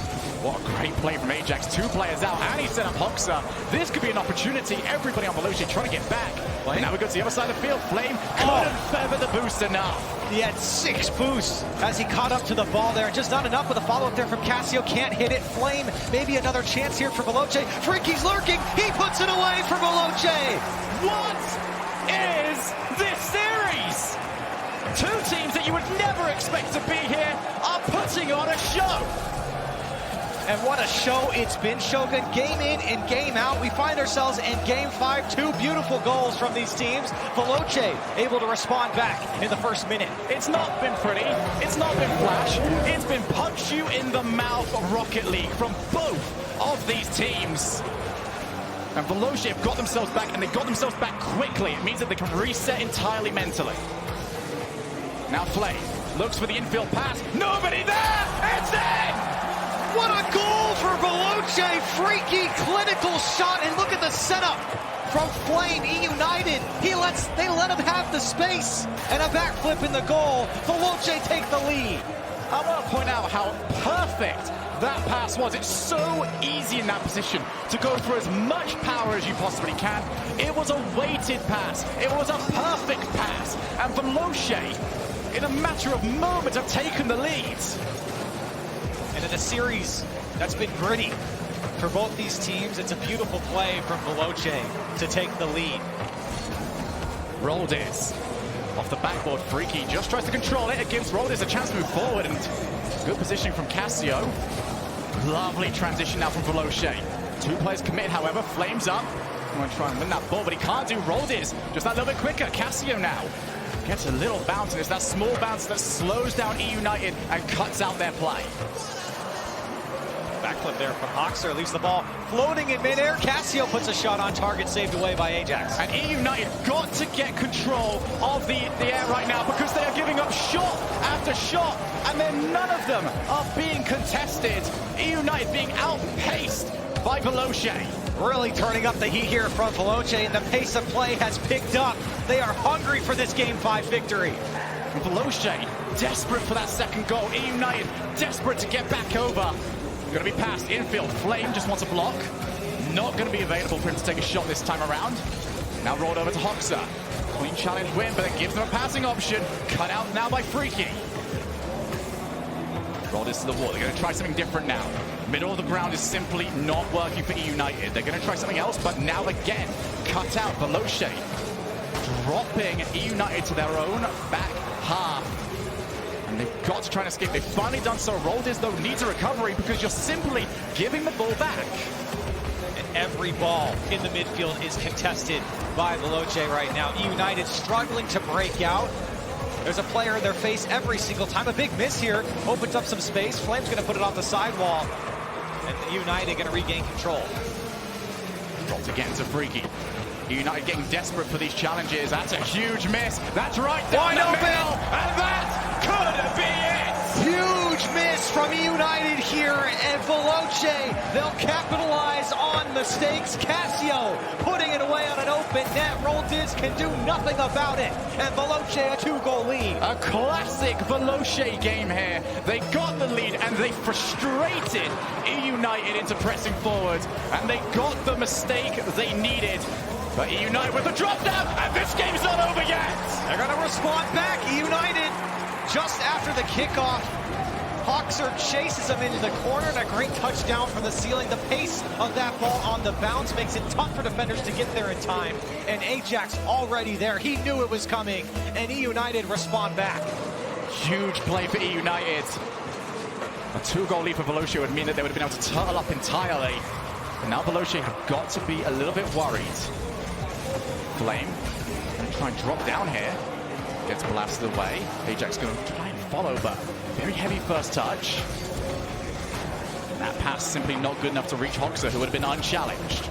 what a great play from Ajax. 2 players out, and he set up Hoxer. This could be an opportunity. Everybody on Veloce trying to get back. But now we go to the other side of the field. Flame couldn't feather the boost enough. He had 6 boosts as he caught up to the ball there. Just not enough with a follow-up there from Cassio. Can't hit it. Flame, maybe another chance here for Veloce. Freaky's lurking. He puts it away for Veloce. What is this series? 2 teams that you would never expect to be here are putting on a show. And what a show it's been, Shogun. Game in and game out. We find ourselves in game 5. 2 beautiful goals from these teams. Veloce able to respond back in the first minute. It's not been pretty. It's not been flash. It's been punch you in the mouth Rocket League from both of these teams. And Veloce have got themselves back, and they got themselves back quickly. It means that they can reset entirely mentally. Now Flame looks for the infield pass. Nobody there! It's in! What a goal for Veloce! Freaky, clinical shot, and look at the setup from Flame. United, they let him have the space, and a backflip in the goal. Veloce take the lead. I want to point out how perfect that pass was. It's so easy in that position to go through as much power as you possibly can. It was a weighted pass. It was a perfect pass. And Veloce, in a matter of moments, have taken the lead. And in a series that's been gritty for both these teams, it's a beautiful play from Veloce to take the lead. Roldes off the backboard. Freaky just tries to control it. It gives Roldes a chance to move forward, and good positioning from Cassio. Lovely transition now from Veloce. Two players committed, however. Flames up. Want to try and win that ball, but he can't do. Roldes just that little bit quicker. Cassio now gets a little bounce, and it's that small bounce that slows down E United and cuts out their play. Backflip there from Hoxer, leaves the ball floating in midair. Cassio puts a shot on target, saved away by Ajax. And E United got to get control of the air right now, because they are giving up shot after shot, and then none of them are being contested. E United being outpaced by Veloce. Really turning up the heat here from Veloce, and the pace of play has picked up. They are hungry for this Game 5 victory. And Veloce desperate for that second goal. E United desperate to get back over. Going to be passed infield. Flame just wants a block. Not going to be available for him to take a shot this time around. Now rolled over to Hoxer. Clean challenge win, but it gives them a passing option. Cut out now by Freaky. Roll this to the wall. They're going to try something different now. Middle of the ground is simply not working for E United. They're going to try something else, but now again, cut out Veloce. Dropping E United to their own back half. And they've got to try and escape. They've finally done so. Roldes, though, needs a recovery, because you're simply giving the ball back. And every ball in the midfield is contested by Veloce right now. E United struggling to break out. There's a player in their face every single time. A big miss here opens up some space. Flame's going to put it off the sidewall. And United going to regain control. Dropped again to Freaky. United getting desperate for these challenges. That's a huge miss. That's right down the middle. And that could be it. Huge miss from United here. And Veloce, they'll capitalize on mistakes. Cassio putting it away on an open net. Roldes can do nothing about it. And Veloce a 2-goal lead. A classic Veloce game here. They got the lead, and they frustrated E United into pressing forward. And they got the mistake they needed. But E United with the drop down, and this game's not over yet. They're going to respond back. E United, just after the kickoff, Hoxer chases him into the corner, and a great touchdown from the ceiling. The pace of that ball on the bounce makes it tough for defenders to get there in time. And Ajax already there. He knew it was coming, and E United respond back. Huge play for E United. A 2-goal lead for Veloce would mean that they would have been able to turtle up entirely. And now Veloce have got to be a little bit worried. Flame going to try and drop down here. Gets blasted away. Ajax going to try and follow, but very heavy first touch. And that pass simply not good enough to reach Hoxer, who would have been unchallenged.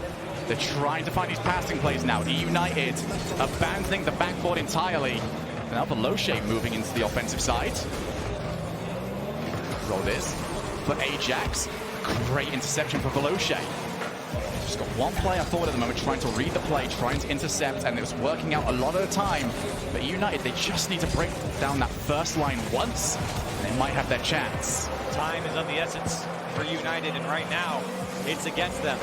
They're trying to find these passing plays now. E United abandoning the backboard entirely. And now Veloce moving into the offensive side. Roll this for Ajax. Great interception for Veloce. Just got one player forward at the moment, trying to read the play, trying to intercept, and it was working out a lot of the time. But United, they just need to break down that first line once, and they might have their chance. Time is of the essence for United, and right now, it's against them.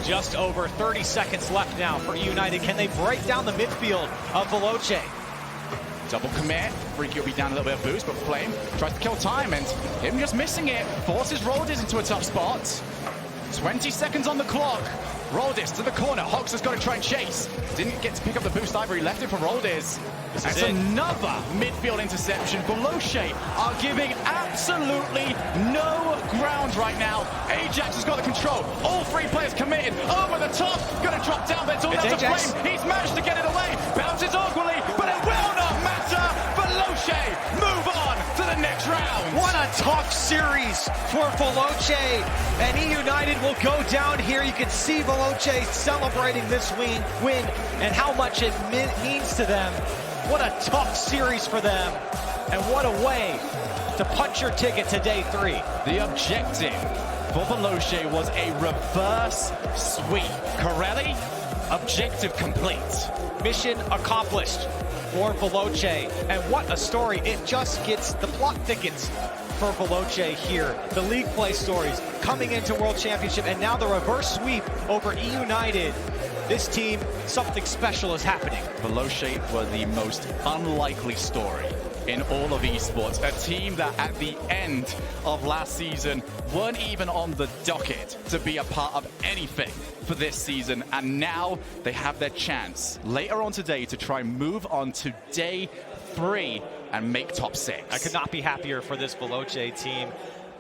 Just over 30 seconds left now for United. Can they break down the midfield of Veloce? Double commit. Freaky will be down a little bit of boost, but Flame tries to kill time, and him just missing it forces Roldes into a tough spot. 20 seconds on the clock. Roldes to the corner. Hoxer's got to try and chase. Didn't get to pick up the boost either. He left it for Roldes. That's another midfield interception. Veloce are giving absolutely no ground right now. Ajax has got the control. All three players committed. Over the top. Going to drop down. That's all down to Flame. He's managed to get it away. Bounces awkwardly, but it will not matter. Veloce move on to the next round. What a tough series for Veloce, and E United will go down here. You can see Veloce celebrating this win and how much it means to them. What a tough series for them, and what a way to punch your ticket to day 3. The objective for Veloce was a reverse sweep. Corelli, objective complete. Mission accomplished for Veloce, and what a story. It just gets the plot thickens for Veloce here. The league play stories coming into World Championship, and now the reverse sweep over E United. This team, something special is happening. Veloce were the most unlikely story in all of esports. A team that at the end of last season weren't even on the docket to be a part of anything for this season, and now they have their chance later on today to try and move on to day 3 and make top 6. I could not be happier for this Veloce team.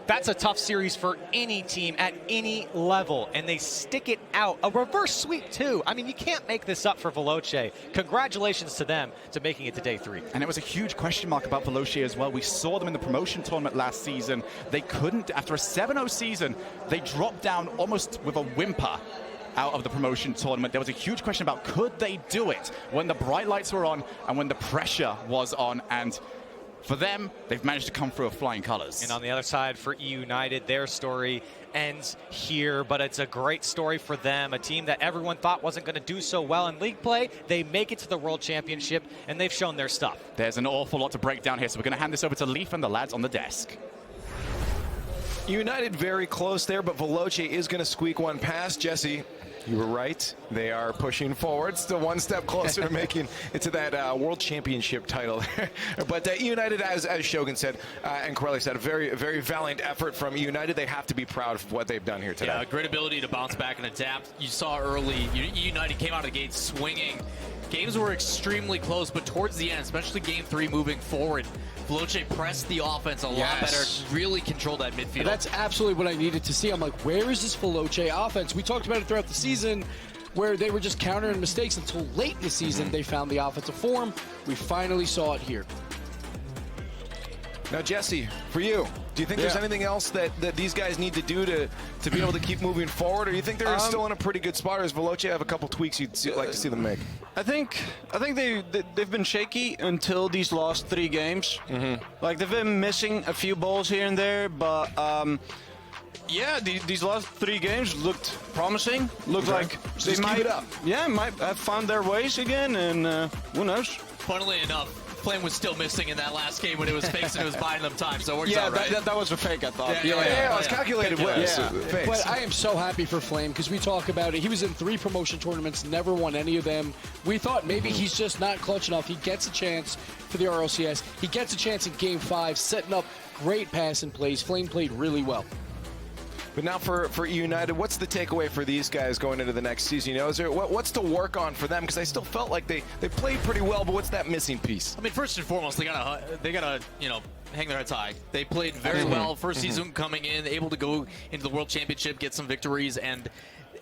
That's a tough series for any team at any level, and they stick it out. A reverse sweep, too. I mean, you can't make this up for Veloce. Congratulations to them to making it to day 3. And it was a huge question mark about Veloce as well. We saw them in the promotion tournament last season. They couldn't, after a 7-0 season, they dropped down almost with a whimper out of the promotion tournament. There was a huge question about could they do it when the bright lights were on and when the pressure was on, and for them, they've managed to come through with flying colors. And on the other side, for E United, their story ends here, but it's a great story for them. A team that everyone thought wasn't going to do so well in league play. They make it to the World Championship, and they've shown their stuff. There's an awful lot to break down here, so we're going to hand this over to Leaf and the lads on the desk. United very close there, but Veloce is going to squeak one past. Jesse, you were right. They are pushing forward, still one step closer to making it to that World Championship title. But United, as Shogun said, and Corelli said, a very, very valiant effort from United. They have to be proud of what they've done here today. Yeah, great ability to bounce back and adapt. You saw early, United came out of the gate swinging. Games were extremely close, but towards the end, especially game 3 moving forward, Veloce pressed the offense a lot better, really controlled that midfield. That's absolutely what I needed to see. I'm like, where is this Veloce offense? We talked about it throughout the season, where they were just countering mistakes until late in the season. They found the offensive form. We finally saw it here. Now, Jesse, for you, do you think there's anything else that these guys need to do to be able to keep moving forward, or do you think they're still in a pretty good spot, or does Veloce have a couple tweaks you'd like to see them make? I think they've been shaky until these last 3 games. Like, they've been missing a few balls here and there, but yeah, these last 3 games looked promising. Looked like they might have found their ways again, and who knows? Funnily enough, Flame was still missing in that last game when it was fakes and it was buying them time, so it works out right. That was a fake, I thought. Yeah, it was calculated wins. But I am so happy for Flame because we talk about it. He was in 3 promotion tournaments, never won any of them. We thought maybe he's just not clutch enough. He gets a chance for the RLCS. He gets a chance in Game 5, setting up great passing plays. Flame played really well. But now for United, what's the takeaway for these guys going into the next season? You know, is there what's to work on for them? Because I still felt like they played pretty well, but what's that missing piece? I mean, first and foremost, they gotta hang their heads high. They played very well first season coming in, able to go into the World Championship, get some victories, and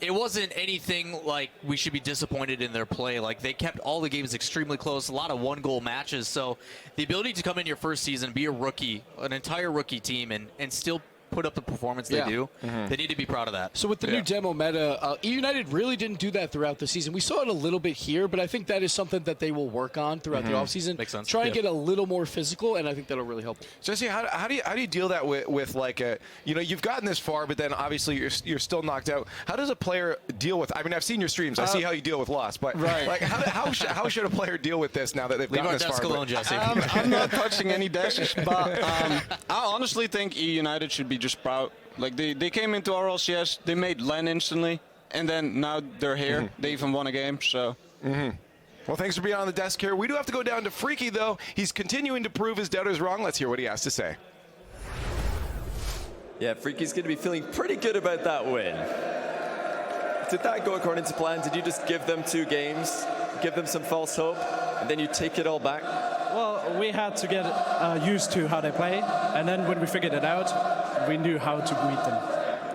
it wasn't anything like we should be disappointed in their play. Like, they kept all the games extremely close, a lot of one-goal matches. So the ability to come in your first season, be a rookie, an entire rookie team, and still put up the performance they do, they need to be proud of that. So with the new demo meta, United really didn't do that throughout the season. We saw it a little bit here, but I think that is something that they will work on throughout the offseason. Makes sense. Try and get a little more physical, and I think that'll really help. Jesse, how do you deal that with like a, you know, you've gotten this far, but then obviously you're still knocked out. How does a player deal with? I mean, I've seen your streams. I see how you deal with loss, but like how should a player deal with this now that they've gotten this far? Leave our desk alone, Jesse. I'm not touching any desks, but I honestly think E United should be just proud. Like, they came into RLCS, they made LEN instantly, and then now they're here. They even won a game, so. Well, thanks for being on the desk here. We do have to go down to Freaky, though. He's continuing to prove his doubters wrong. Let's hear what he has to say. Yeah, Freaky's going to be feeling pretty good about that win. Did that go according to plan? Did you just give them 2 games, give them some false hope, and then you take it all back? Well, we had to get used to how they play, and then when we figured it out, we knew how to beat them.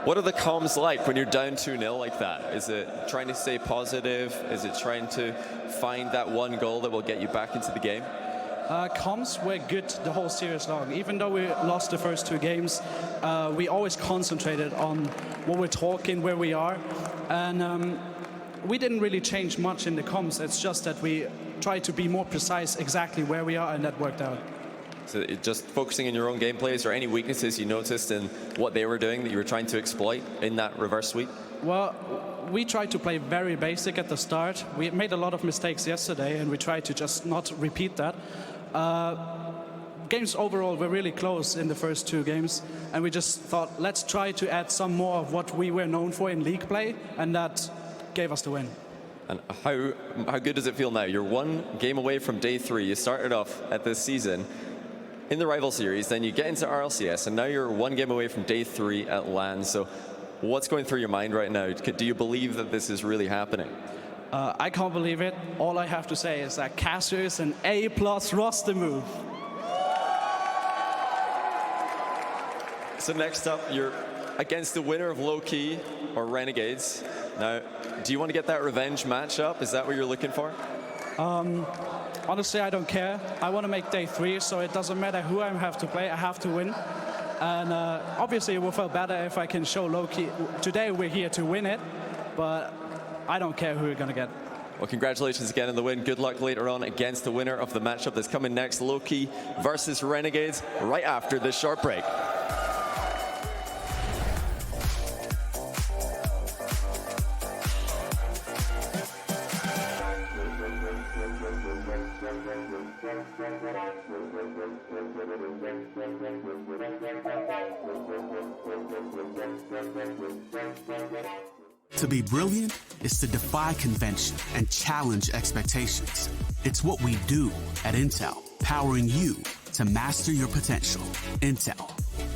What are the comms like when you're down 2-0 like that? Is it trying to stay positive? Is it trying to find that one goal that will get you back into the game? Comms were good the whole series long. Even though we lost the first 2 games, we always concentrated on what we're talking, where we are. And we didn't really change much in the comms. It's just that we tried to be more precise exactly where we are, and that worked out. So just focusing on your own gameplay, is there any weaknesses you noticed in what they were doing that you were trying to exploit in that reverse sweep? Well, we tried to play very basic at the start. We made a lot of mistakes yesterday, and we tried to just not repeat that. Games overall were really close in the first 2 games, and we just thought, let's try to add some more of what we were known for in league play, and that gave us the win. And how good does it feel now? You're 1 game away from day 3. You started off at this season in the rival series, then you get into RLCS, and now you're 1 game away from day 3 at LAN. So what's going through your mind right now? Do you believe that this is really happening? I can't believe it. All I have to say is that Casio is an A+ roster move. So next up, you're against the winner of Low-Key or Renegades. Now, do you want to get that revenge matchup? Is that what you're looking for? Honestly, I don't care. I want to make day 3, so it doesn't matter who I have to play. I have to win. And obviously, it will feel better if I can show Low-Key. Today, we're here to win it, but I don't care who we're going to get. Well, congratulations again on the win. Good luck later on against the winner of the matchup that's coming next, Low-Key versus Renegades, right after this short break. To be brilliant is to defy convention and challenge expectations. It's what we do at Intel, powering you to master your potential. Intel,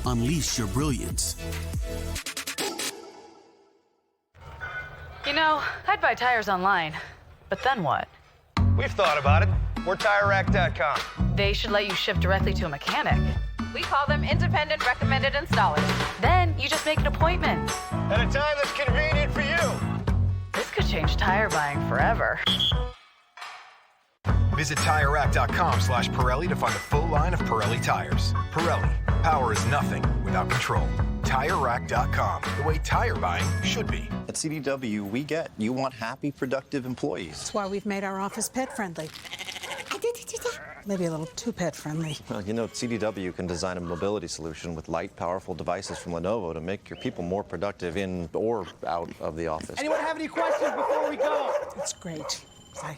unleash your brilliance. You know, I'd buy tires online, but then what? We've thought about it. We're TireRack.com. They should let you ship directly to a mechanic. We call them independent recommended installers. Then you just make an appointment. At a time that's convenient for you. This could change tire buying forever. Visit TireRack.com/Pirelli to find a full line of Pirelli tires. Pirelli, power is nothing without control. TireRack.com, the way tire buying should be. At CDW, we get you want happy, productive employees. That's why we've made our office pet-friendly. Maybe a little too pet-friendly. Well, you know, CDW can design a mobility solution with light, powerful devices from Lenovo to make your people more productive in or out of the office. Anyone have any questions before we go? It's great. I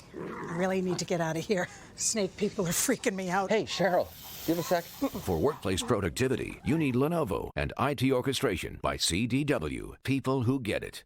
really need to get out of here. Snake people are freaking me out. Hey, Cheryl, do you have a sec? For workplace productivity, you need Lenovo and IT orchestration by CDW. People who get it.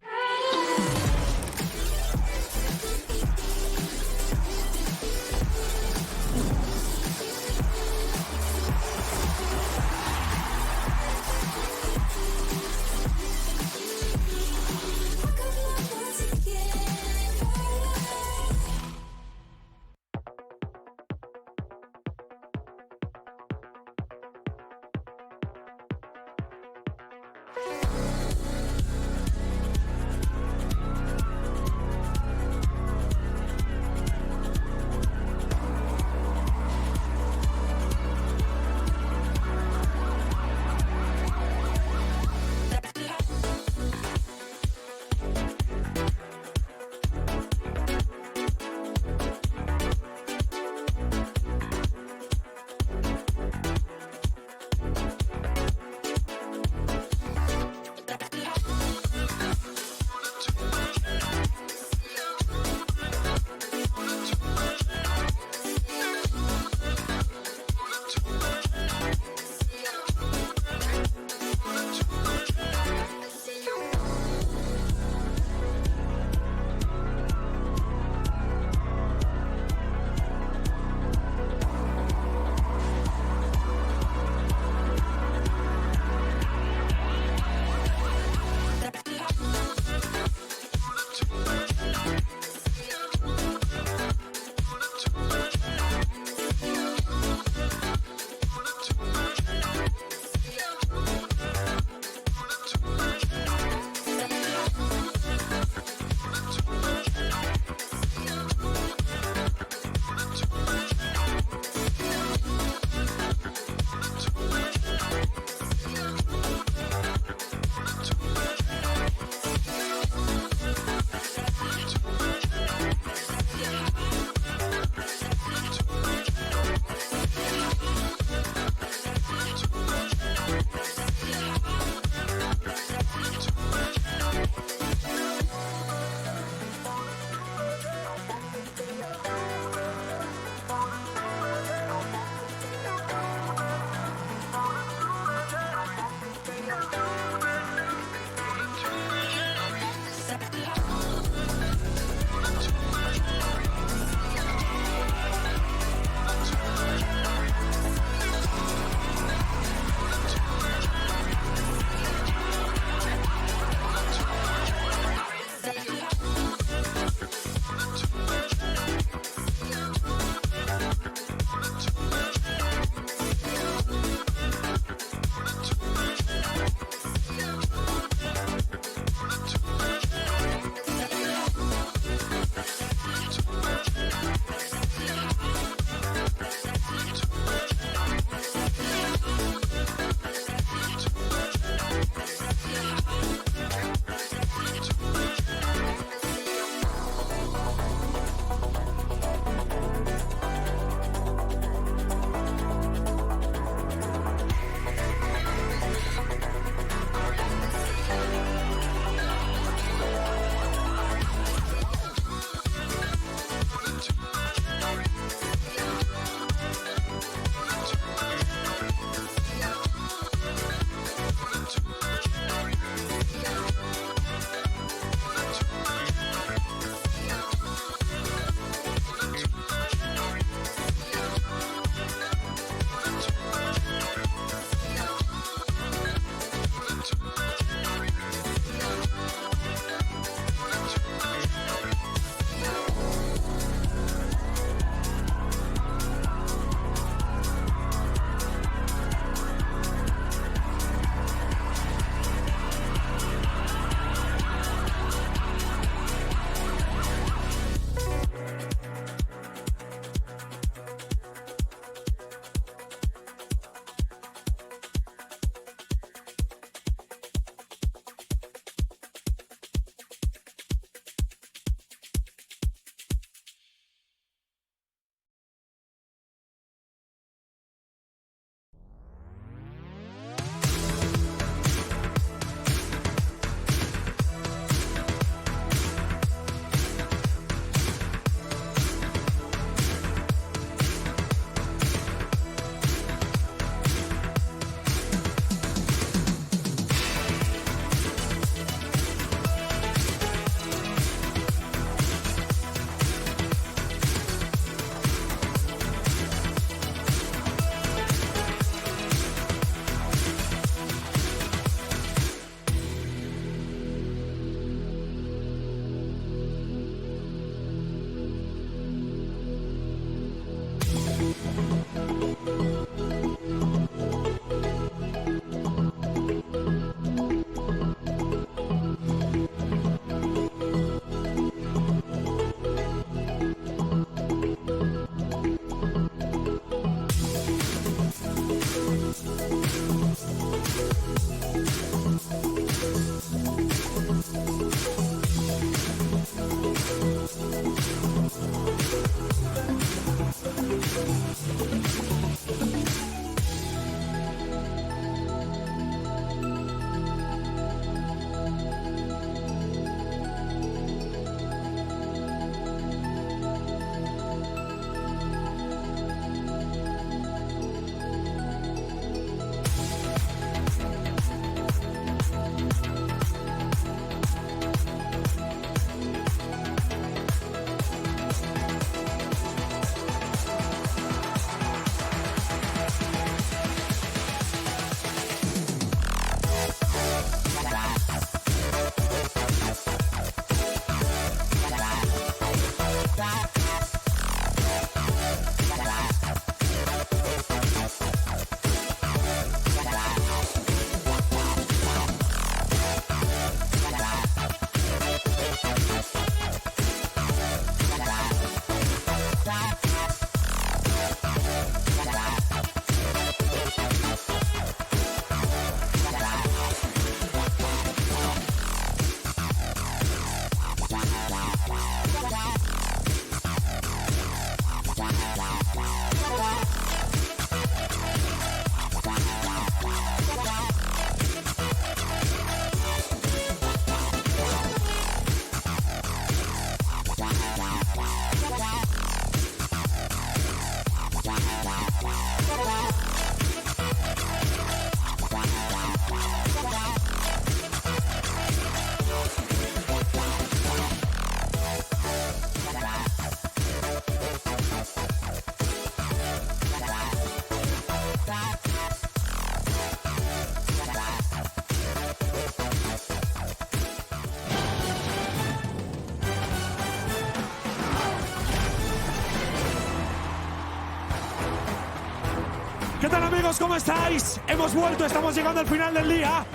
¿Qué tal, amigos? ¿Cómo estáis? Hemos vuelto, estamos llegando al final del día.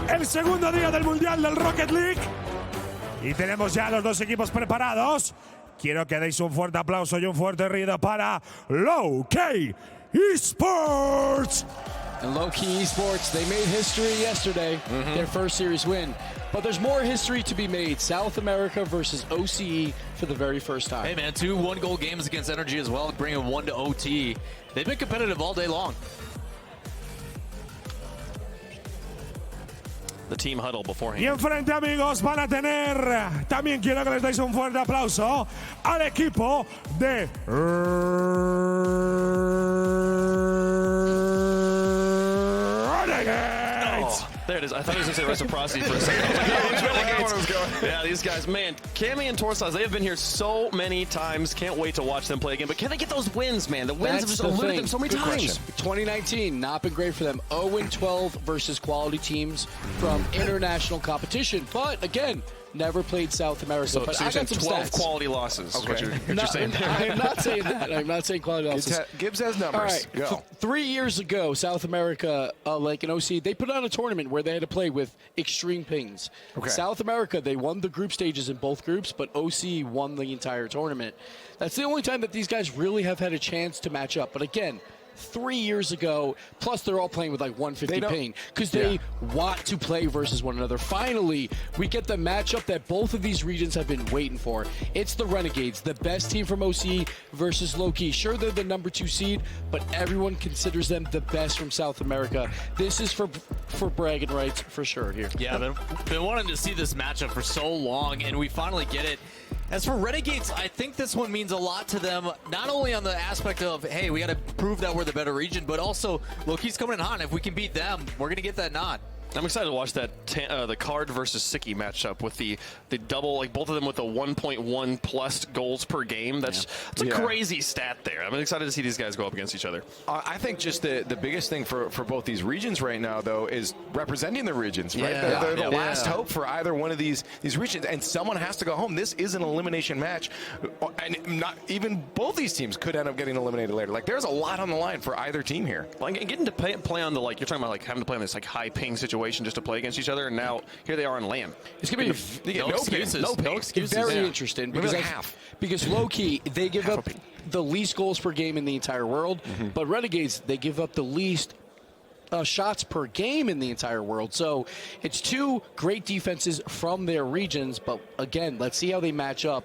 El segundo día del Mundial del Rocket League. Y tenemos ya los dos equipos preparados. Quiero que deis un fuerte aplauso y un fuerte ruido para Low-K eSports. And Low-Key eSports, they made history yesterday, their first series win. But there's more history to be made. South America versus OCE for the very first time. Hey, man, 2 one-goal games against Energy as well, bringing 1 to OT. They've been competitive all day long. The team huddle beforehand. Y enfrente, amigos, van a tener, también quiero que les deis un fuerte aplauso al equipo de Renegades. Oh, there it is. I thought he was going to say reciprocity for a second. I was like, no, it's Renegades. Yeah, these guys, man, Cammy and Torsaz, they have been here so many times. Can't wait to watch them play again. But can they get those wins, man? The wins have just eluded them so many times. 2019, not been great for them. 0-12 versus quality teams from international competition. But again, never played South America. So, but so I you're saying got some 12 stats. quality losses. Okay. What you're saying. I'm not saying that. I'm not saying quality losses. Gibbs has numbers. All right. Go. 3 years ago, South America, like an OC, they put on a tournament where they had to play with extreme pings. Okay. South America, they won the group stages in both groups, but OC won the entire tournament. That's the only time that these guys really have had a chance to match up. But again, 3 years ago, plus they're all playing with like 150 ping because they want to play versus one another. Finally, we get the matchup that both of these regions have been waiting for. It's the Renegades, the best team from OC versus Low-Key. Sure, they're the number 2 seed, but everyone considers them the best from South America. This is for bragging rights for sure here. Yeah, been wanting to see this matchup for so long, and we finally get it. As for Renegades, I think this one means a lot to them, not only on the aspect of, hey, we got to prove that we're the better region, but also Low-Key's coming in hot. If we can beat them, we're going to get that nod. I'm excited to watch that the Card versus Siki matchup with the double, like both of them with the 1.1 plus goals per game. That's a crazy stat there. I'm excited to see these guys go up against each other. I think just the biggest thing for both these regions right now, though, is representing the regions. Right? Yeah. They're the last hope for either one of these regions, and someone has to go home. This is an elimination match, and not even both these teams could end up getting eliminated later. Like, there's a lot on the line for either team here. Like, getting to play on the, like, you're talking about like having to play on this like high ping situation just to play against each other, and now here they are on land. It's gonna be no excuses. No excuses. Very interesting because Low-Key, they give up the least goals per game in the entire world, but Renegades, they give up the least shots per game in the entire world. So it's two great defenses from their regions. But again, let's see how they match up.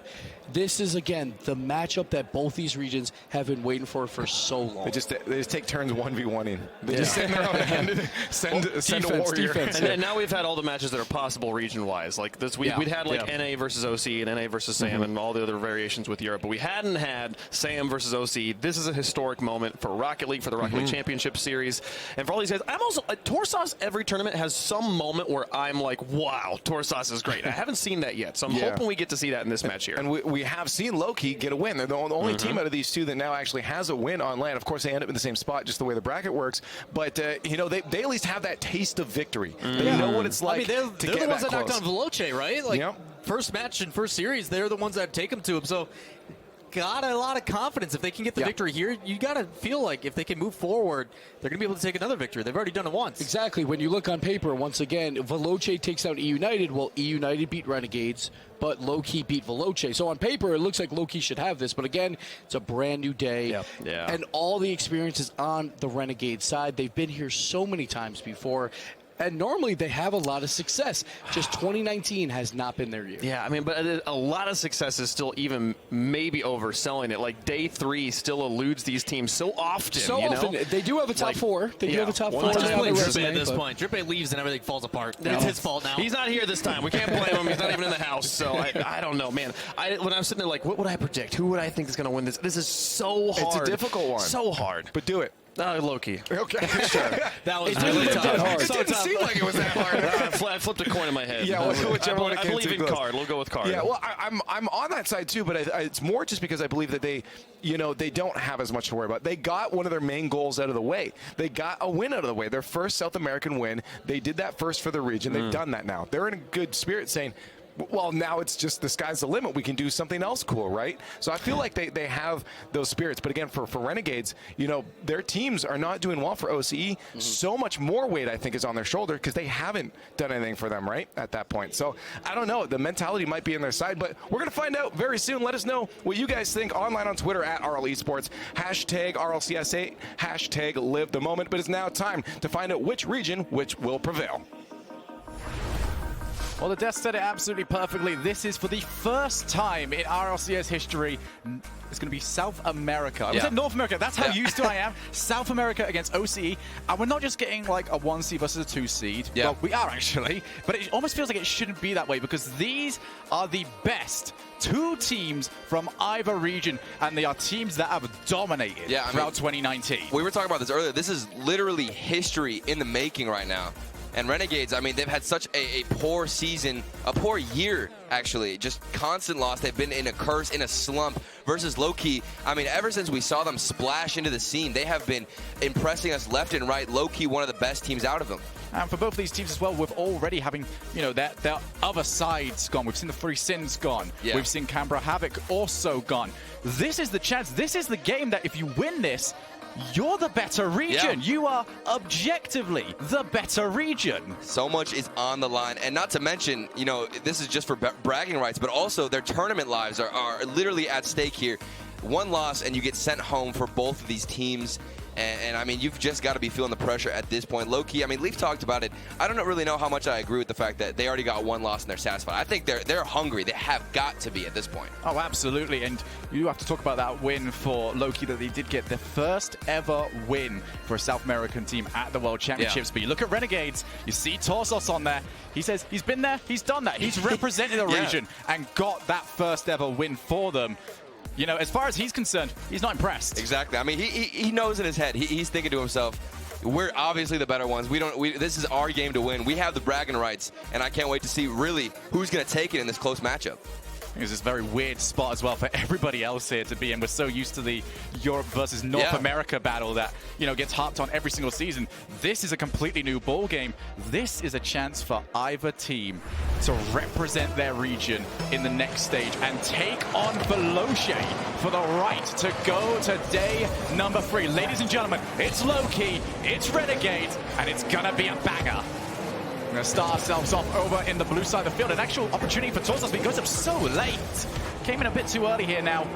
This is, again, the matchup that both these regions have been waiting for so long. They just take turns 1v1ing. They just sit there and send a warrior. And now we've had all the matches that are possible region-wise. Like this, we'd had like NA versus OC and NA versus SAM and all the other variations with Europe. But we hadn't had SAM versus OC. This is a historic moment for Rocket League, for the Rocket League Championship Series. And for all these guys, I'm also, Torsauce, every tournament has some moment where I'm like, wow, Torsauce is great. I haven't seen that yet. So I'm hoping we get to see that in this match here. And we have seen Loki get a win. They're the only team out of these two that now actually has a win on land. Of course, they end up in the same spot, just the way the bracket works. But, you know, they at least have that taste of victory. They know what it's like they're the ones that knocked down Veloce, right? Like, yep. First match and first series, they're the ones that take them to him. So, got a lot of confidence. If they can get the victory here, you got to feel like if they can move forward, they're going to be able to take another victory. They've already done it once. Exactly. When you look on paper, once again, Veloce takes out eUnited. Well, eUnited beat Renegades, but Low-Key beat Veloce. So on paper, it looks like Low-Key should have this. But again, it's a brand new day. And all the experience is on the Renegade side. They've been here so many times before. And normally they have a lot of success. Just 2019 has not been their year. Yeah, I mean, but a lot of success is still even maybe overselling it. Like day 3 still eludes these teams so often. So often. They do have a top 4. They do have a top 4. Just play Drippy at this point. Drippy leaves and everything falls apart. It's his fault now. He's not here this time. We can't blame him. He's not even in the house. So I don't know, man. When I'm sitting there like, what would I predict? Who would I think is going to win this? This is so hard. It's a difficult one. So hard. But do it. Loki. Okay, sure. That was really tough. Hard. It didn't seem like it was that hard. I flipped a coin in my head. Yeah, whichever one. I believe in card. We'll go with card. Yeah, well, I'm on that side too, but it's more just because I believe that they don't have as much to worry about. They got one of their main goals out of the way. They got a win out of the way. Their first South American win. They did that first for the region. They've done that now. They're in a good spirit, saying, well, now it's just the sky's the limit. We can do something else cool, right? So I feel like they have those spirits. But again, for Renegades, you know, their teams are not doing well for OCE. So much more weight, I think, is on their shoulder because they haven't done anything for them, right, at that point. So I don't know. The mentality might be on their side, but we're going to find out very soon. Let us know what you guys think online on Twitter at RL Esports, hashtag RLCS8, hashtag live the moment. But it's now time to find out which region which will prevail. Well, the Death said it absolutely perfectly. This is for the first time in RLCS history. It's going to be South America. I said North America. That's how used to I am. South America against OCE. And we're not just getting like a 1 seed versus a 2 seed. Yeah. Well, we are actually. But it almost feels like it shouldn't be that way because these are the best 2 teams from either region. And they are teams that have dominated throughout 2019. We were talking about this earlier. This is literally history in the making right now. And Renegades, I mean, they've had such a poor season, a poor year, actually. Just constant loss. They've been in a curse, in a slump. Versus Low-Key, I mean, ever since we saw them splash into the scene, they have been impressing us left and right. Low-Key, one of the best teams out of them. And for both of these teams as well, we've already having, you know, their other sides gone. We've seen the Three Sins gone. Yeah. We've seen Canberra Havoc also gone. This is the chance. This is the game that if you win this, you're the better region. Yeah. You are objectively the better region. So much is on the line. And not to mention, you know, this is just for bragging rights, but also their tournament lives are literally at stake here. 1 loss and you get sent home for both of these teams. And I mean, you've just got to be feeling the pressure at this point. Low-Key, I mean, Leaf talked about it. I don't really know how much I agree with the fact that they already got 1 loss and they're satisfied. I think they're hungry. They have got to be at this point. Oh, absolutely. And you have to talk about that win for Low-Key, that they did get the first ever win for a South American team at the World Championships. But you look at Renegades, you see Torsos on there. He says he's been there, he's done that. He's represented the region and got that first ever win for them. You know, as far as he's concerned, he's not impressed. Exactly. I mean, he knows in his head. He's thinking to himself, we're obviously the better ones. This is our game to win. We have the bragging rights, and I can't wait to see really who's going to take it in this close matchup. It's this very weird spot as well for everybody else here to be in. We're so used to the Europe versus North America battle that, you know, gets harped on every single season. This is a completely new ball game. This is a chance for either team to represent their region in the next stage and take on Veloce for the right to go to day number 3. Ladies and gentlemen, it's Low-Key, it's Renegades, and it's gonna be a banger. We're going to start ourselves off over in the blue side of the field. An actual opportunity for Torsos, but he goes up so late. Came in a bit too early here now.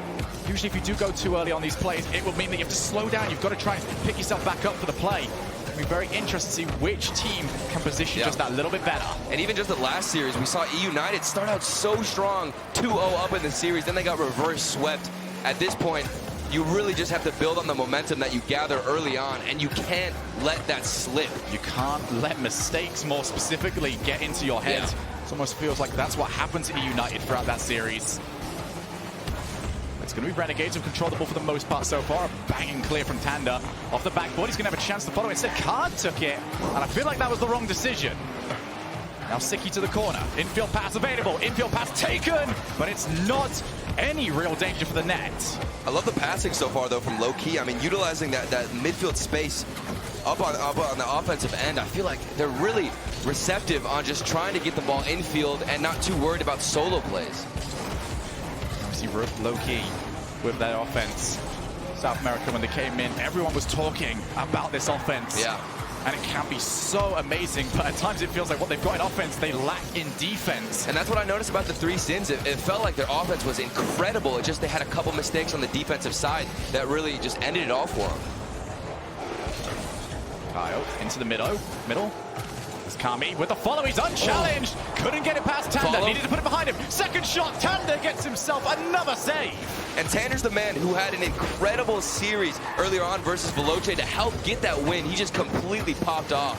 Usually if you do go too early on these plays, it will mean that you have to slow down. You've got to try and pick yourself back up for the play. going to be very interesting to see which team can position just that little bit better. And even just the last series, we saw United start out so strong, 2-0 up in the series, then they got reverse swept. At this point, you really just have to build on the momentum that you gather early on, and you can't let that slip. You can't let mistakes, more specifically, get into your head. It almost feels like that's what happened to United throughout that series. It's going to be Renegades who control the ball for the most part so far. A banging clear from Tanda. Off the backboard, he's going to have a chance to follow. Instead, Card took it, and I feel like that was the wrong decision. Now Siki to the corner. Infield pass available. Infield pass taken, but it's not any real danger for the net. I love the passing so far, though, from low-key. I mean, utilizing that midfield space up on the offensive end. I feel like they're really receptive on just trying to get the ball infield and not too worried about solo plays. Obviously, low-key with that offense. South America, when they came in, everyone was talking about this offense. Yeah. And it can be so amazing, but at times it feels like what they've got in offense, they lack in defense. And that's what I noticed about the three Sins. It felt like their offense was incredible. It just they had a couple mistakes on the defensive side that really just ended it all for them. Kyle into the middle. It's Kami with the follow. He's unchallenged. Couldn't get it past Tanda. Needed to put it behind him. Second shot. Tanda gets himself another save. And Tanner's the man who had an incredible series earlier on versus Veloce to help get that win. He just completely popped off.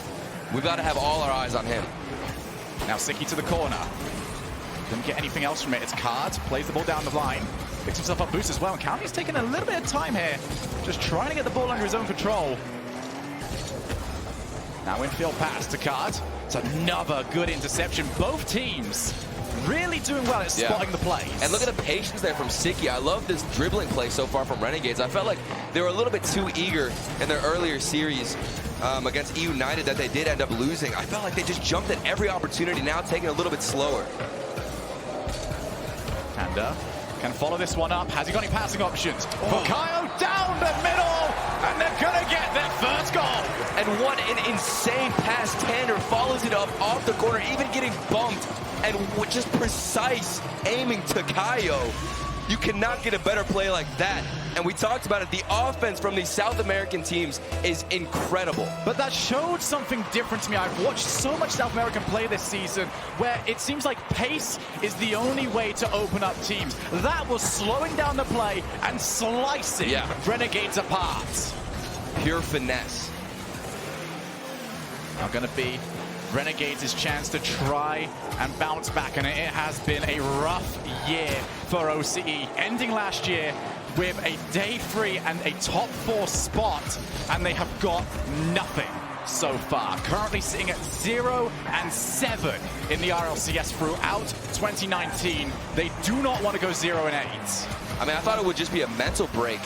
We've got to have all our eyes on him. Now Siki to the corner. Didn't get anything else from it. It's Card. Plays the ball down the line. Picks himself up boost as well. And Kami's taking a little bit of time here. Just trying to get the ball under his own control. Now infield pass to Card. It's another good interception. Both teams really doing well at spotting the plays. And look at the patience there from Siki. I love this dribbling play so far from Renegades. I felt like they were a little bit too eager in their earlier series against United that they did end up losing. I felt like they just jumped at every opportunity, now taking it a little bit slower. Tanda can follow this one up. Has he got any passing options? Bukayo down the middle, and they're going to get their first goal. And what an insane pass. Tanner follows it up off the corner, even getting bumped, and just precise aiming to Kayo. You cannot get a better play like that. And we talked about it, the offense from these South American teams is incredible. But that showed something different to me. I've watched so much South American play this season where it seems like pace is the only way to open up teams. That was slowing down the play and slicing Renegades apart. Pure finesse. Now going to be Renegades' chance to try and bounce back, and it has been a rough year for OCE, ending last year with a day 3 and a top 4 spot, and they have got nothing so far. Currently sitting at 0-7 in the RLCS throughout 2019. They do not want to go 0-8. I mean, I thought it would just be a mental break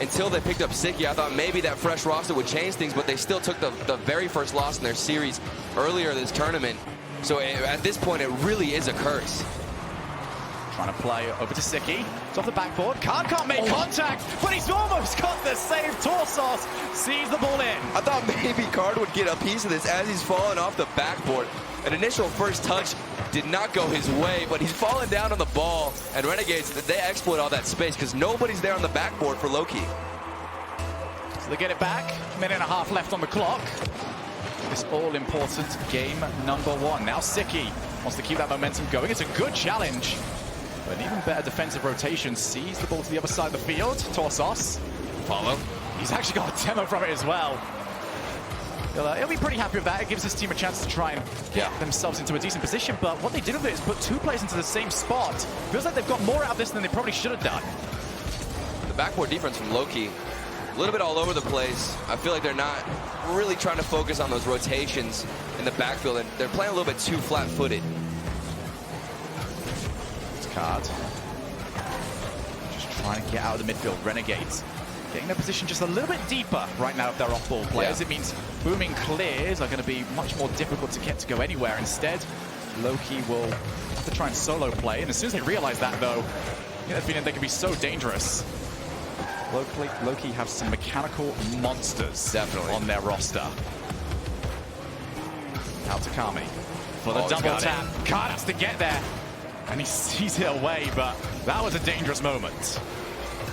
until they picked up Siki. I thought maybe that fresh roster would change things, but they still took the very first loss in their series earlier this tournament. So at this point, it really is a curse. Trying to play over to Siki. It's off the backboard. Can't make contact, but he's almost got the save. Torsos sees the ball in. I thought maybe Card would get a piece of this as he's falling off the backboard. An initial first touch did not go his way, but he's falling down on the ball, and Renegades, they exploit all that space because nobody's there on the backboard for Loki. So they get it back. Minute and a half left on the clock. This all-important game number 1. Now Siki wants to keep that momentum going. It's a good challenge, but an even better defensive rotation. Sees the ball to the other side of the field. Torsos. Follow. He's actually got a demo from it as well. He'll be pretty happy with that. It gives this team a chance to try and get themselves into a decent position, but what they did with it is put 2 players into the same spot. Feels like they've got more out of this than they probably should have done. The backboard defense from Loki, a little bit all over the place. I feel like they're not really trying to focus on those rotations in the backfield, and they're playing a little bit too flat-footed. It's Card. Just trying to get out of the midfield. Renegades getting their position just a little bit deeper right now if they're off-ball players. It means booming clears are going to be much more difficult to get to go anywhere. Instead, Loki will have to try and solo play, and as soon as they realize that, though, you know, feeling they can be so dangerous. Loki have some mechanical monsters on their roster. Out to Kami for the double tap. Card has to get there, and he sees it away, but that was a dangerous moment.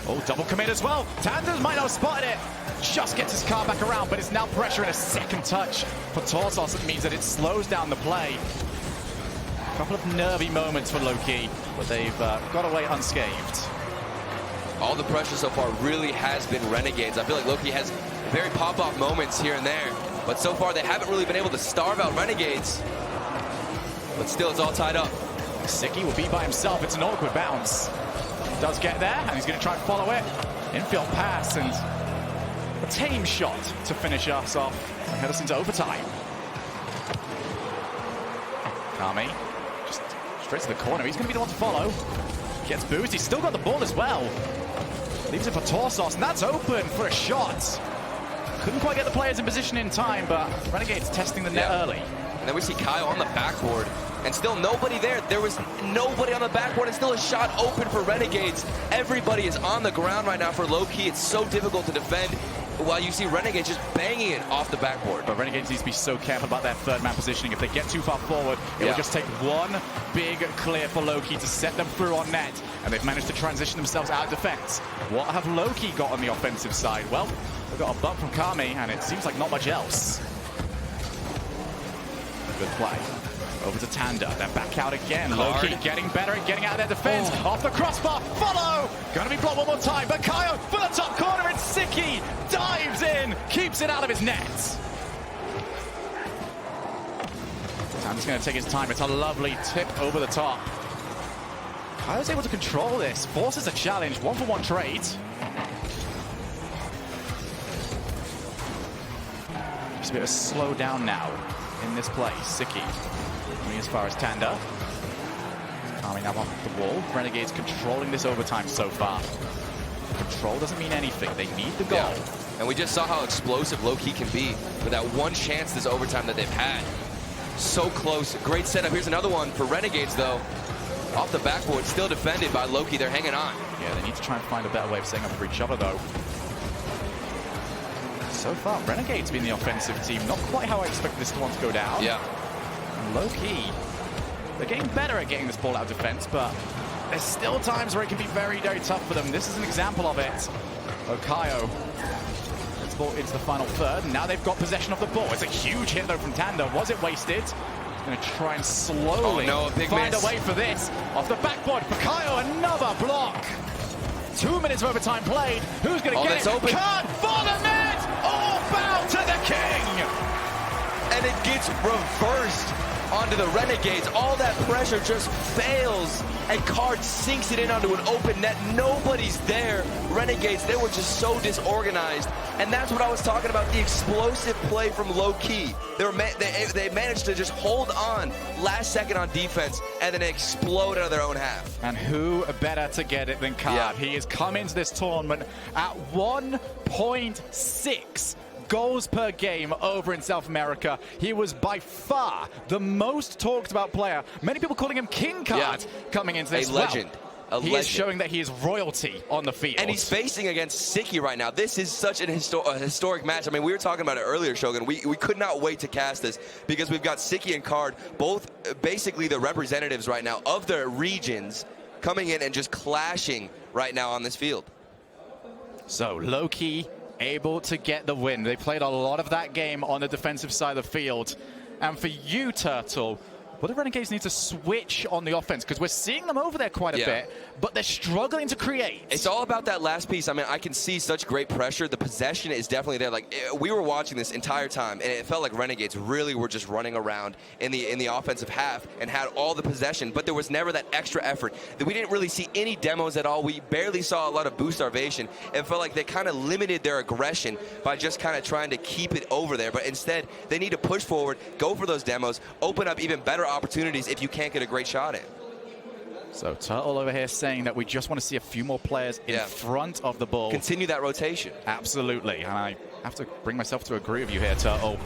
Oh, double commit as well. Tanders might not have spotted it. just gets his car back around, but it's now pressure in a second touch for Torsos. It means that it slows down the play. A couple of nervy moments for Loki, but they've got away unscathed. All the pressure so far really has been Renegades. I feel like Loki has very pop-off moments here and there, but so far they haven't really been able to starve out Renegades. But still, it's all tied up. Siki will be by himself. It's an awkward bounce. Does get there, and he's going to try and follow it. Infield pass and a tame shot to finish us off and head us into overtime. Kami just straight to the corner. He's going to be the one to follow. Gets boozed. He's still got the ball as well. Leaves it for Torsos, and that's open for a shot. Couldn't quite get the players in position in time, but Renegades testing the net early. And then we see Kyle on the backboard, and still nobody there. There was nobody on the backboard, and still a shot open for Renegades. Everybody is on the ground right now for Loki. It's so difficult to defend, while you see Renegades just banging it off the backboard. But Renegades needs to be so careful about their third man positioning. If they get too far forward, it will just take one big clear for Loki to set them through on net, and they've managed to transition themselves out of defense. What have Loki got on the offensive side? Well, they've got a bump from Kami, and it seems like not much else. Good play. Over to Tanda, then back out again. Loki getting better at getting out of their defense. Off the crossbar, follow! Gonna be blocked one more time, but Kaio for the top corner, and Siki dives in, keeps it out of his net. Tanda's gonna take his time. It's a lovely tip over the top. Kaio's able to control this, forces a challenge, 1-for-1 trade. Just a bit of a slow down now in this play. Siki coming as far as Tanda. Kami now off the wall. Renegades controlling this overtime so far. Control doesn't mean anything. They need the goal. Yeah. And we just saw how explosive Loki can be with that one chance this overtime that they've had. So close. Great setup. Here's another one for Renegades, though. Off the backboard, still defended by Loki. They're hanging on. Yeah, they need to try and find a better way of setting up for each other, though. So far, Renegades been the offensive team. Not quite how I expected this one to go down. Yeah. And low-key, they're getting better at getting this ball out of defense, but there's still times where it can be very, very tough for them. This is an example of it. Okayo gets the ball into the final third, and now they've got possession of the ball. It's a huge hit, though, from Tanda. Was it wasted? Going to try and slowly find a way for this. Off the backboard, Okayo, another block. 2 minutes of overtime played. Who's going to get it? Open. Can't for the net! All bow to the king! And it gets reversed onto the Renegades. All that pressure just fails, and Card sinks it in onto an open net. Nobody's there. Renegades, they were just so disorganized, and that's what I was talking about, the explosive play from low-key. They managed to just hold on last second on defense and then explode out of their own half. And who better to get it than Card? Yeah. He has come into this tournament at 1.6 goals per game over in South America. He was by far the most talked about player. Many people calling him King Card coming into this. A legend. He is showing that he is royalty on the field. And he's facing against Siki right now. This is such a historic match. I mean, we were talking about it earlier, Shogun. We could not wait to cast this because we've got Siki and Card, both basically the representatives right now of their regions, coming in and just clashing right now on this field. So, low-key able to get the win. They played a lot of that game on the defensive side of the field. And for you, Turtle, what do Renegades need to switch on the offense? Because we're seeing them over there quite a bit, but they're struggling to create. It's all about that last piece. I mean, I can see such great pressure. The possession is definitely there. Like, we were watching this entire time, and it felt like Renegades really were just running around in the offensive half and had all the possession, but there was never that extra effort. We didn't really see any demos at all. We barely saw a lot of boost starvation. It felt like they kind of limited their aggression by just kind of trying to keep it over there, but instead, they need to push forward, go for those demos, open up even better opportunities if you can't get a great shot in. So Turtle over here saying that we just want to see a few more players in front of the ball. Continue that rotation. Absolutely, and I have to bring myself to agree with you here, Turtle.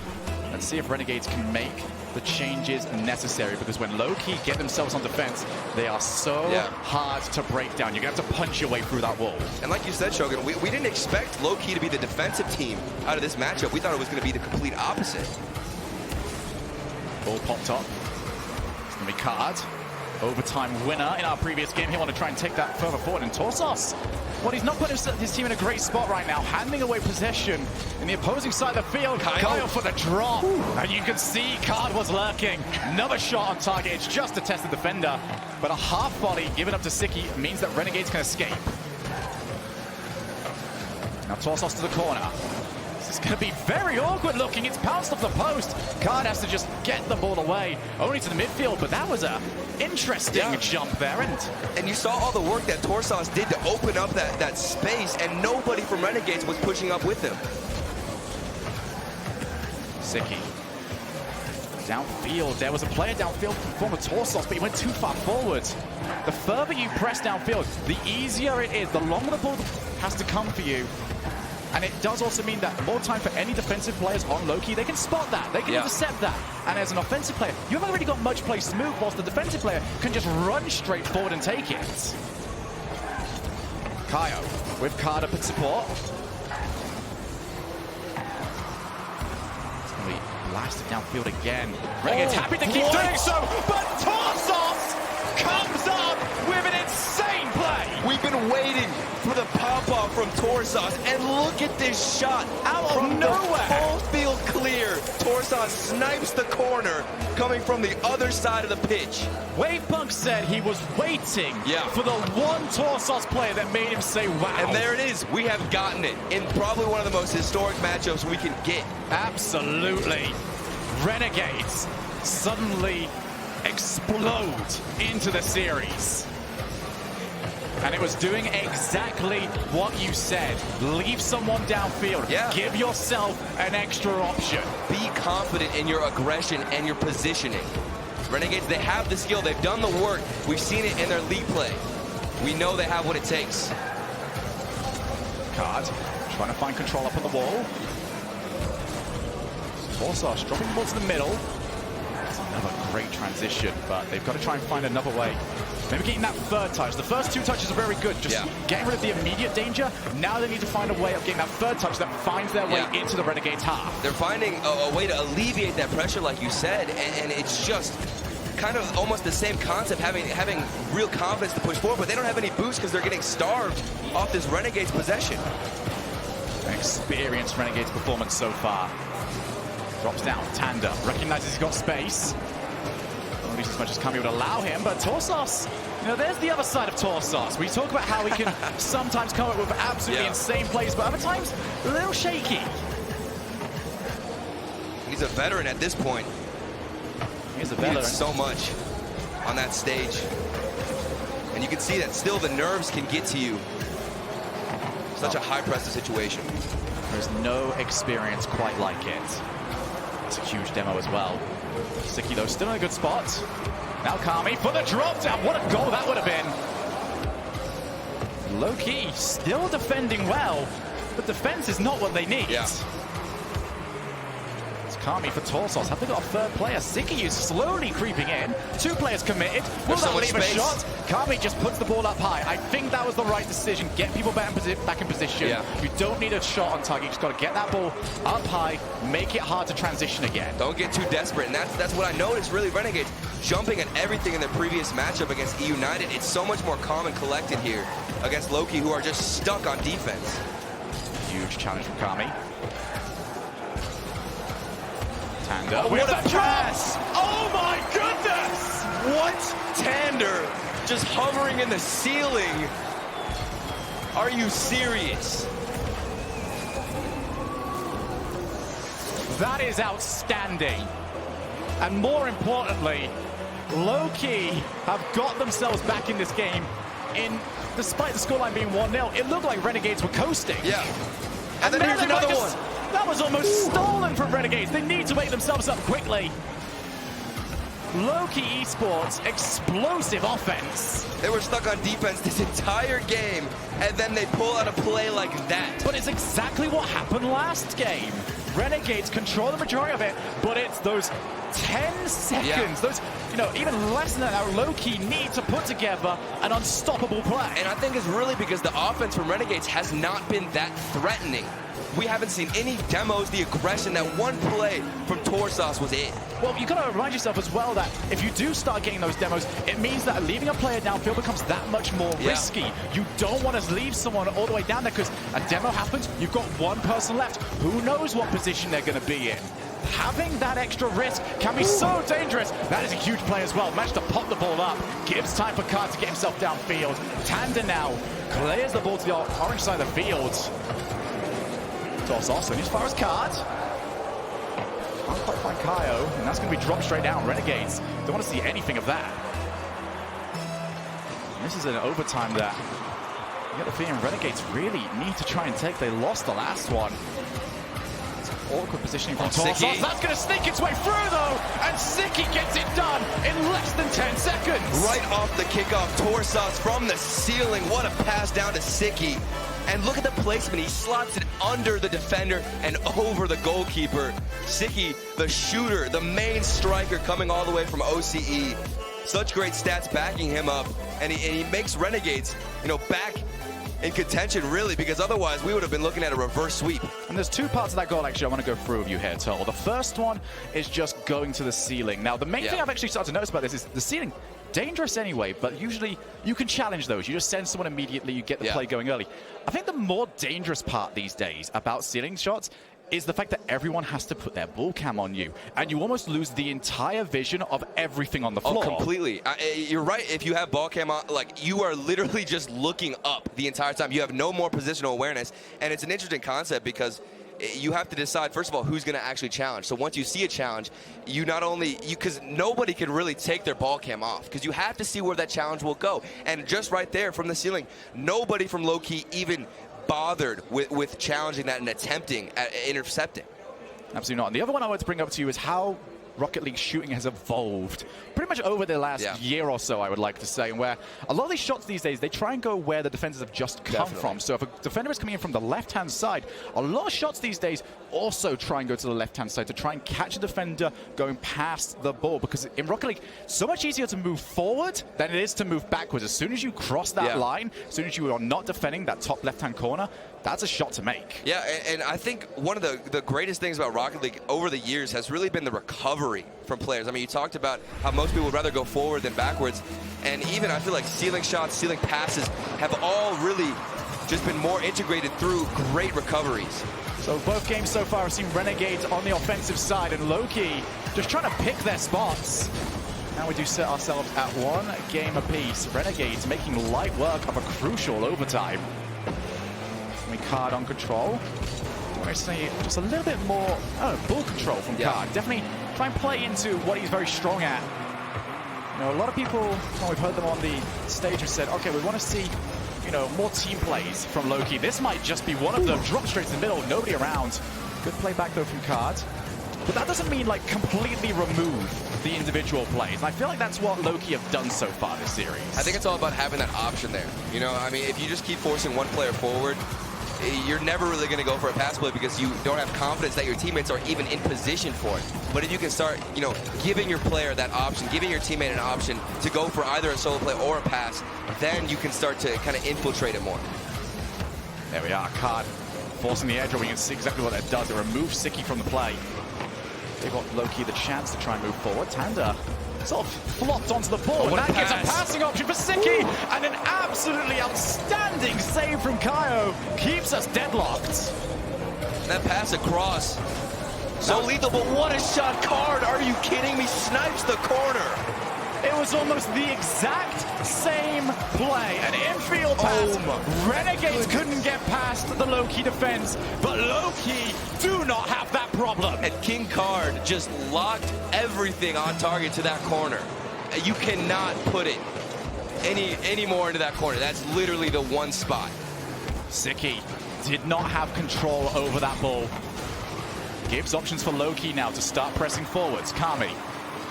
Let's see if Renegades can make the changes necessary, because when low-key get themselves on defense, they are so hard to break down. You're going to have to punch your way through that wall. And like you said, Shogun, we didn't expect low-key to be the defensive team out of this matchup. We thought it was going to be the complete opposite. Ball popped up. It's going to be Card. Overtime winner in our previous game. He'll want to try and take that further forward. And Torsos Well, he's not putting his team in a great spot right now, handing away possession in the opposing side of the field. Kyle for the drop. And you can see Card was lurking. Another shot on target. It's just to test the defender. But a half volley given up to Siki means that Renegades can escape. Now Torsos to the corner. This is going to be very awkward looking. It's bounced off the post. Card has to just get the ball away. Only to the midfield, but that was a interesting jump there. And you saw all the work that Torsos did to open up that space, and nobody from Renegades was pushing up with him. Siki. Downfield. There was a player downfield from former Torsos, but he went too far forward. The further you press downfield, the easier it is. The longer the ball has to come for you. And it does also mean that more time for any defensive players on Loki, they can spot that, they can intercept that. And as an offensive player, you haven't really got much play smooth, whilst the defensive player can just run straight forward and take it. Kaio with Card up at support. It's going to be blasted downfield again. Renegades happy to keep doing so, but Torsos comes up with an insane play. We've been waiting for the pop-off from Torsos, and look at this shot out from of nowhere. The full field clear. Torsos snipes the corner coming from the other side of the pitch. Wavepunk said he was waiting for the one Torsos player that made him say wow. And there it is. We have gotten it in probably one of the most historic matchups we can get. Absolutely. Renegades suddenly explode into the series. And it was doing exactly what you said. Leave someone downfield. Give yourself an extra option. Be confident in your aggression and your positioning. Renegades, they have the skill. They've done the work. We've seen it in their league play. We know they have what it takes. Card trying to find control up on the wall. Torsos dropping the ball to the middle. It's another great transition, but they've got to try and find another way. Maybe getting that third touch. The first two touches are very good. Just getting rid of the immediate danger. Now they need to find a way of getting that third touch that finds their way into the Renegades half. They're finding a way to alleviate that pressure, like you said, and it's just kind of almost the same concept, having real confidence to push forward, but they don't have any boost because they're getting starved off this Renegades possession. An experienced Renegades performance so far. Drops down. Tanda recognizes he's got space. At least as much as Kami would allow him, but Torsos, you know, there's the other side of Torsos. We talk about how he can sometimes come up with absolutely insane plays, but other times, a little shaky. He's a veteran at this point. He's a veteran. He did so much on that stage. And you can see that still the nerves can get to you. Such a high-pressure situation. There's no experience quite like it. It's a huge demo as well. Siki, though, still in a good spot. Now Kami for the drop down. What a goal that would have been. Low-key, still defending well, but defense is not what they need. It's Kami for Torsos. Have they got a third player? Siki is slowly creeping in. Two players committed. Will that leave a shot? Kami just puts the ball up high. I think that was the right decision. Get people back in position. You don't need a shot on target. You just got to get that ball up high, make it hard to transition again. Don't get too desperate, and that's what I noticed, really, Renegades jumping at everything in their previous matchup against E United. It's so much more calm and collected here against Loki, who are just stuck on defense. Huge challenge from Kami. Tanda with a press! Oh my goodness! What? Tander just hovering in the ceiling. Are you serious? That is outstanding. And more importantly, Loki have got themselves back in this game. Despite the scoreline being 1-0, it looked like Renegades were coasting. And then here's another one. That was almost stolen from Renegades. They need to wake themselves up quickly. Loki eSports, explosive offense. They were stuck on defense this entire game, and then they pull out a play like that. But it's exactly what happened last game. Renegades control the majority of it, but it's those 10 seconds, those, you know, even less than that, our Loki need to put together an unstoppable play. And I think it's really because the offense from Renegades has not been that threatening. we haven't seen any demos, the aggression. That one play from Torsas was it. Well, you've got to remind yourself as well that if you do start getting those demos, it means that leaving a player downfield becomes that much more risky. You don't want to leave someone all the way down there because a demo happens, you've got one person left. Who knows what position they're going to be in? Having that extra risk can be so dangerous. That is a huge play as well. Managed to pop the ball up. Gives time for Card to get himself downfield. Tanda now clears the ball to the orange side of the field. Toss also as far as Card. Can't quite find Kaio, and that's going to be dropped straight down. Renegades don't want to see anything of that. And this is an overtime that you get the feeling Renegades really need to try and take. They lost the last one. Awkward positioning from Torsas. That's going to sneak its way through, though, and Siki gets it done in less than 10 seconds. Right off the kickoff, Torsas from the ceiling. What a pass down to Siki. And look at the placement. He slots it under the defender and over the goalkeeper. Siki, the shooter, the main striker coming all the way from OCE. Such great stats backing him up. And he makes Renegades, back in contention, really, because otherwise we would have been looking at a reverse sweep. And there's two parts of that goal, actually, I want to go through with you here, Toll. The first one is just going to the ceiling. Now, the main thing I've actually started to notice about this is the ceiling, dangerous anyway, but usually you can challenge those. You just send someone immediately, you get the play going early. I think the more dangerous part these days about ceiling shots is the fact that everyone has to put their ball cam on you, and you almost lose the entire vision of everything on the floor. Oh, completely. You're right. If you have ball cam on, you are literally just looking up the entire time. You have no more positional awareness, and it's an interesting concept because you have to decide, first of all, who's going to actually challenge. So once you see a challenge, you not only, because nobody can really take their ball cam off, because you have to see where that challenge will go. And just right there from the ceiling, nobody from low-key even bothered with challenging that and attempting at intercepting. Absolutely not. And the other one I want to bring up to you is how Rocket League shooting has evolved pretty much over the last year or so, I would like to say, and where a lot of these shots these days, they try and go where the defenders have just come from. So if a defender is coming in from the left-hand side, a lot of shots these days also try and go to the left-hand side to try and catch a defender going past the ball, because in Rocket League, so much easier to move forward than it is to move backwards. As soon as you cross that line, as soon as you are not defending that top left-hand corner, that's a shot to make. Yeah, and I think one of the greatest things about Rocket League over the years has really been the recovery from players. I mean, you talked about how most people would rather go forward than backwards, and even I feel like ceiling shots, ceiling passes have all really just been more integrated through great recoveries. So both games so far have seen Renegades on the offensive side and low-key just trying to pick their spots. Now we do set ourselves at one game apiece. Renegades making light work of a crucial overtime. Card on control. I see just a little bit more ball control from Card. Definitely try and play into what he's very strong at. A lot of people, we've heard them on the stage, have said, okay, we want to see, more team plays from Loki. This might just be one of them. Drop straight to the middle, nobody around. Good play back though from Card. But that doesn't mean completely remove the individual plays. And I feel like that's what Loki have done so far this series. I think it's all about having that option there. I mean, if you just keep forcing one player forward, you're never really going to go for a pass play because you don't have confidence that your teammates are even in position for it. But if you can start, giving your player that option, giving your teammate an option to go for either a solo play or a pass, then you can start to kind of infiltrate it more. There we are, Card forcing the edge, or we can see exactly what that does. It removes Siki from the play. They got Loki the chance to try and move forward. Tanda sort of flopped onto the ball, and that gives a passing option for Siki, and an absolutely outstanding save from Kaio keeps us deadlocked. That pass across, so lethal, but what a shot. Card, are you kidding me? Snipes the corner. It was almost the exact same play, an infield pass. Renegades couldn't get past the Loki defense, but Loki do not have that problem. And King Card just locked everything on target to that corner. You cannot put it any more into that corner. That's literally the one spot. Siki did not have control over that ball. Gives options for Loki now to start pressing forwards. Kami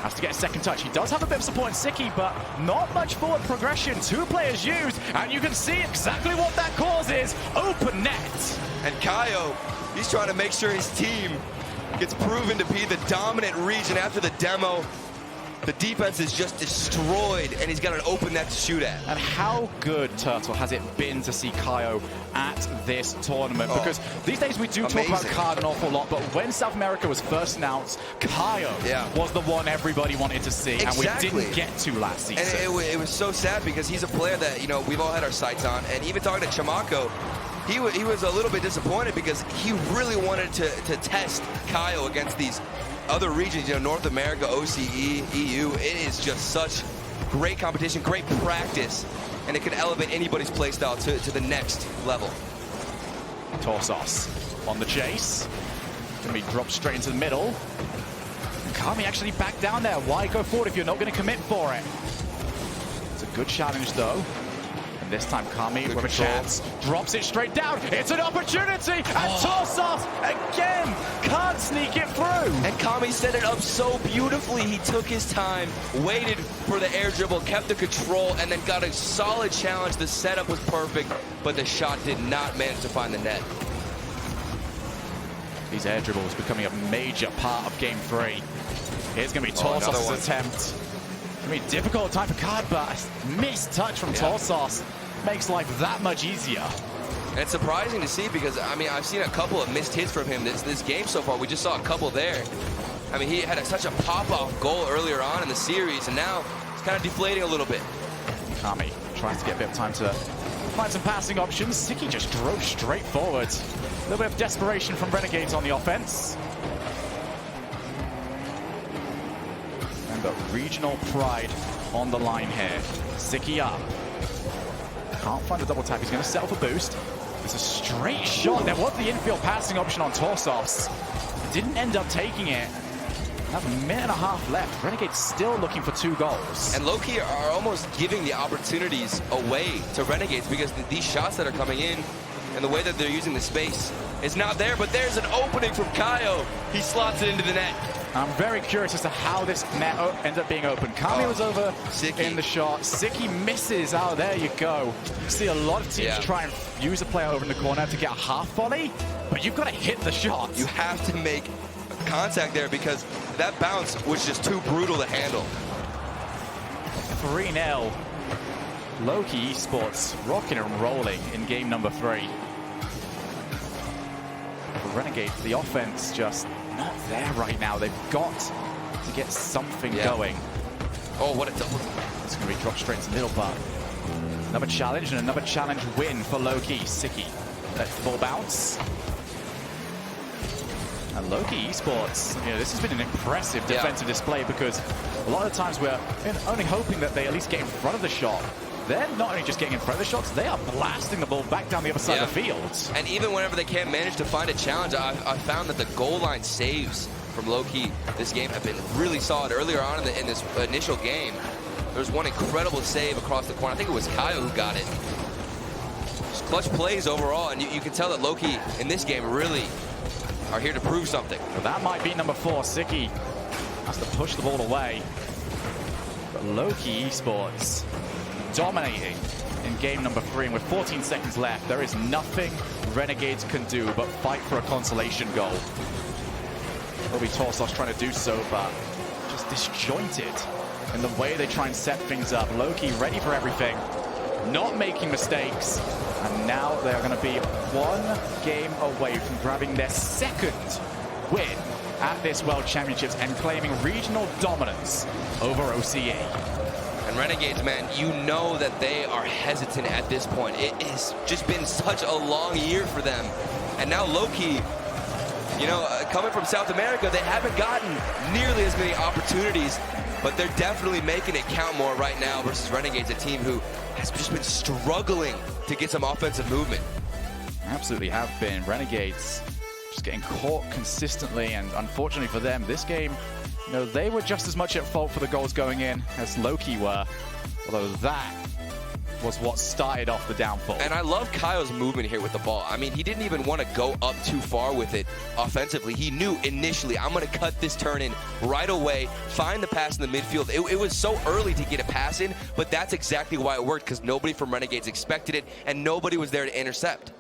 has to get a second touch. He does have a bit of support in Siki, but not much forward progression. Two players used, and you can see exactly what that causes. Open net. And Kaio, he's trying to make sure his team gets proven to be the dominant region after the demo. The defense is just destroyed, and he's got an open net to shoot at. And how good, Turtle, has it been to see Kaio at this tournament? Because these days we do talk about Card an awful lot, but when South America was first announced, Kaio was the one everybody wanted to see, and we didn't get to last season. And it was so sad because he's a player that, you know, we've all had our sights on, and even talking to Chamaco, he was a little bit disappointed because he really wanted to test Kaio against these other regions, you know, North America, OCE, EU. It is just such great competition, great practice, and it can elevate anybody's playstyle to the next level. Torsos on the chase. Gonna be dropped straight into the middle. And Kami actually back down there. Why go forward if you're not going to commit for it? It's a good challenge though. And this time Kami with a chance. Drops it straight down. It's an opportunity. And Torsos again can't sneak it through. And Kami set it up so beautifully. He took his time, waited for the air dribble, kept the control, and then got a solid challenge. The setup was perfect, but the shot did not manage to find the net. These air dribbles becoming a major part of Game 3. Here's going to be Torsos' attempt. It's going to be a difficult time for Card, but a missed touch from Torsos makes life that much easier. And it's surprising to see because, I mean, I've seen a couple of missed hits from him this game so far. We just saw a couple there. I mean, he had such a pop-off goal earlier on in the series, and now it's kind of deflating a little bit. Kami tries to get a bit of time to find some passing options. Siki just drove straight forward. A little bit of desperation from Renegades on the offense. Remember, regional pride on the line here. Siki up. Can't find the double tap. He's going to settle for boost. It's a straight shot. There was the infield passing option on Torsos. Didn't end up taking it. Have a minute and a half left. Renegades still looking for 2 goals. And Loki are almost giving the opportunities away to Renegades because these shots that are coming in and the way that they're using the space is not there. But there's an opening from Kaio. He slots it into the net. I'm very curious as to how this net ends up being open. Kami was over in the shot. Siki misses. Oh, there you go. You see a lot of teams try and use a player over in the corner to get a half volley, but you've got to hit the shot. You have to make contact there because that bounce was just too brutal to handle. 3-0. Loki eSports rocking and rolling in game number 3. For Renegades, the offense just not there right now. They've got to get something going. Oh, what a double. It's going to be dropped straight into the middle, but another challenge and another challenge win for Loki. Siki, that full bounce. And Loki eSports, you know, this has been an impressive defensive display because a lot of times we're only hoping that they at least get in front of the shot. They're not only just getting in front of the shots, they are blasting the ball back down the other side of the field. And even whenever they can't manage to find a challenge, I found that the goal line saves from Loki this game have been really solid. Earlier on in this initial game, there was one incredible save across the corner. I think it was Kaio who got it. Just clutch plays overall, and you can tell that Loki in this game really are here to prove something. Well, that might be number 4. Siki has to push the ball away. But Loki eSports dominating in game number 3, and with 14 seconds left, there is nothing Renegades can do but fight for a consolation goal. Will be Torsos trying to do so, but just disjointed in the way they try and set things up. Loki ready for everything, not making mistakes, and now they are going to be 1 game away from grabbing their 2nd win at this World Championships and claiming regional dominance over OCE. And Renegades, man, you know that they are hesitant at this point. It has just been such a long year for them. And now Loki, you know, coming from South America, they haven't gotten nearly as many opportunities, but they're definitely making it count more right now versus Renegades, a team who has just been struggling to get some offensive movement. Absolutely have been. Renegades just getting caught consistently, and unfortunately for them, this game, you know, they were just as much at fault for the goals going in as Loki were, although that was what started off the downfall. And I love Kaio's movement here with the ball. I mean, he didn't even want to go up too far with it offensively. He knew initially, I'm going to cut this turn in right away, find the pass in the midfield. It was so early to get a pass in, but that's exactly why it worked, because nobody from Renegades expected it, and nobody was there to intercept.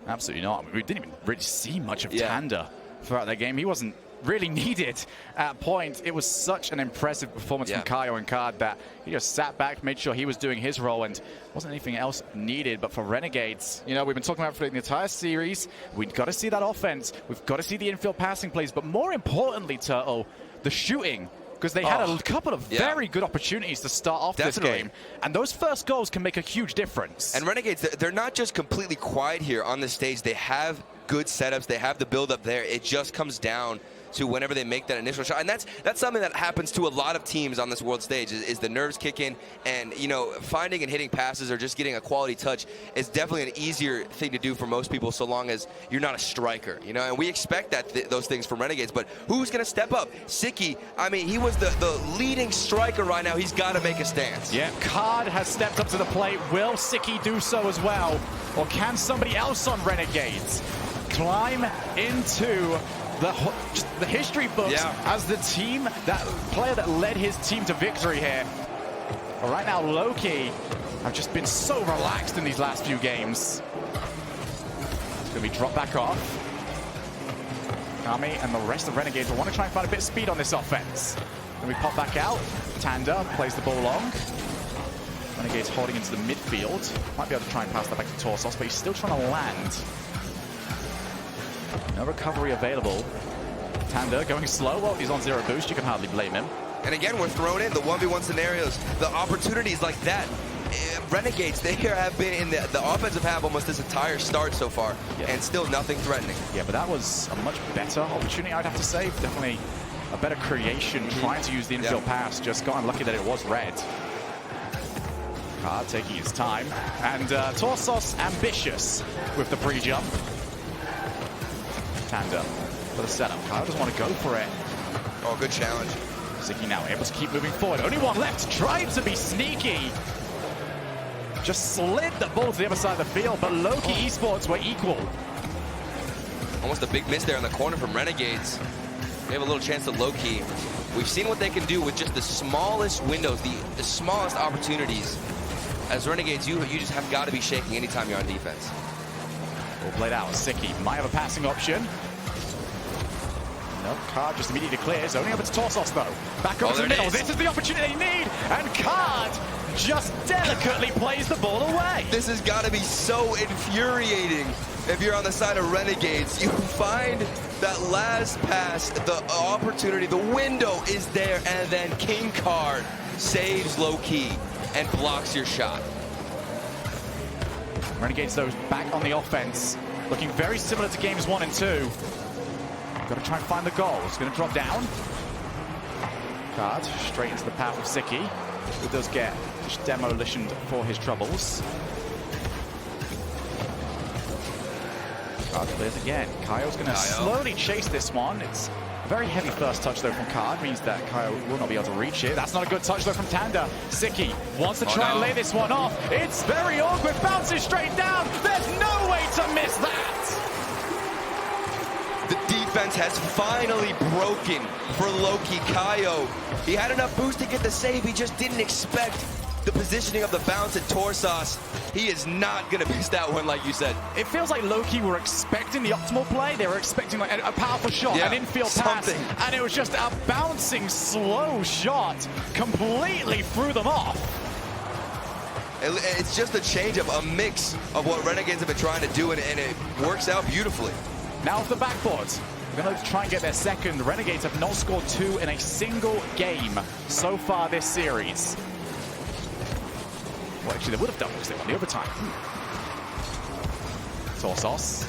Absolutely not. I mean, we didn't even really see much of Tanda throughout that game. He wasn't really needed at point. It was such an impressive performance from Kaio and Card that he just sat back, made sure he was doing his role, and wasn't anything else needed. But for Renegades, you know, we've been talking about for the entire series, we've got to see that offense, we've got to see the infield passing plays, but more importantly, Turtle, the shooting. Because they had a couple of very good opportunities to start off this game. And those first goals can make a huge difference. And Renegades, they're not just completely quiet here on the stage. They have good setups. They have the build-up there. It just comes down to whenever they make that initial shot. And that's something that happens to a lot of teams on this world stage is the nerves kick in. And, you know, finding and hitting passes or just getting a quality touch is definitely an easier thing to do for most people so long as you're not a striker, you know. And we expect those things from Renegades. But who's going to step up? Siki, I mean, he was the leading striker right now. He's got to make a stance. Yeah, Card has stepped up to the plate. Will Siki do so as well? Or can somebody else on Renegades climb into the history books as the team, that player that led his team to victory here? But right now, Loki have just been so relaxed in these last few games. It's going to be dropped back off. Kami and the rest of Renegades will want to try and find a bit of speed on this offense. Then we pop back out. Tanda plays the ball long. Renegades holding into the midfield. Might be able to try and pass that back to Torsos, but he's still trying to land. No recovery available. Tanda going slow. Well, he's on 0 boost. You can hardly blame him. And again, we're thrown in the 1v1 scenarios. The opportunities like that. Renegades, they have been in the offensive half almost this entire start so far, and still nothing threatening. Yeah, but that was a much better opportunity, I'd have to say. Definitely a better creation, trying to use the infield pass. Just got unlucky that it was red. Card taking his time. And Torsos ambitious with the pre-jump. Tanda for the setup. Kyle doesn't want to go for it. Oh, good challenge. Siki now able to keep moving forward. Only one left. Tried to be sneaky. Just slid the ball to the other side of the field, but Loki eSports were equal. Almost a big miss there in the corner from Renegades. They have a little chance to Loki. We've seen what they can do with just the smallest windows, the smallest opportunities. As Renegades, you just have got to be shaking anytime you're on defense. All played out. Siki might have a passing option. Nope, Card just immediately clears. Only over to Torsos, though. Back over to the middle. This is the opportunity they need. And Card just delicately plays the ball away. This has got to be so infuriating if you're on the side of Renegades. You find that last pass, the opportunity, the window is there, and then King Card saves low-key and blocks your shot. Renegades, though, back on the offense. Looking very similar to games 1 and 2. Got to try and find the goal. It's going to drop down. Card straight into the path of Siki, who does get demolitioned for his troubles. Card clears again. Kaio's going to slowly chase this one. It's a very heavy first touch, though, from Card. Means that Kaio will not be able to reach it. That's not a good touch, though, from Tanda. Siki wants to try and lay this one off. It's very awkward. Bounces straight down. There's no way to miss that. The defense has finally broken for Loki. Kaio, he had enough boost to get the save. He just didn't expect the positioning of the bounce at Torsos. He is not going to miss that one, like you said. It feels like Loki were expecting the optimal play. They were expecting like a powerful shot, an infield pass, and it was just a bouncing, slow shot. Completely threw them off. It's just a change of a mix of what Renegades have been trying to do, and it works out beautifully. Now off the backboard. We're going to try and get their second. Renegades have not scored 2 in a single game so far this series. Well, actually, they would have done because they won the overtime. Torsos.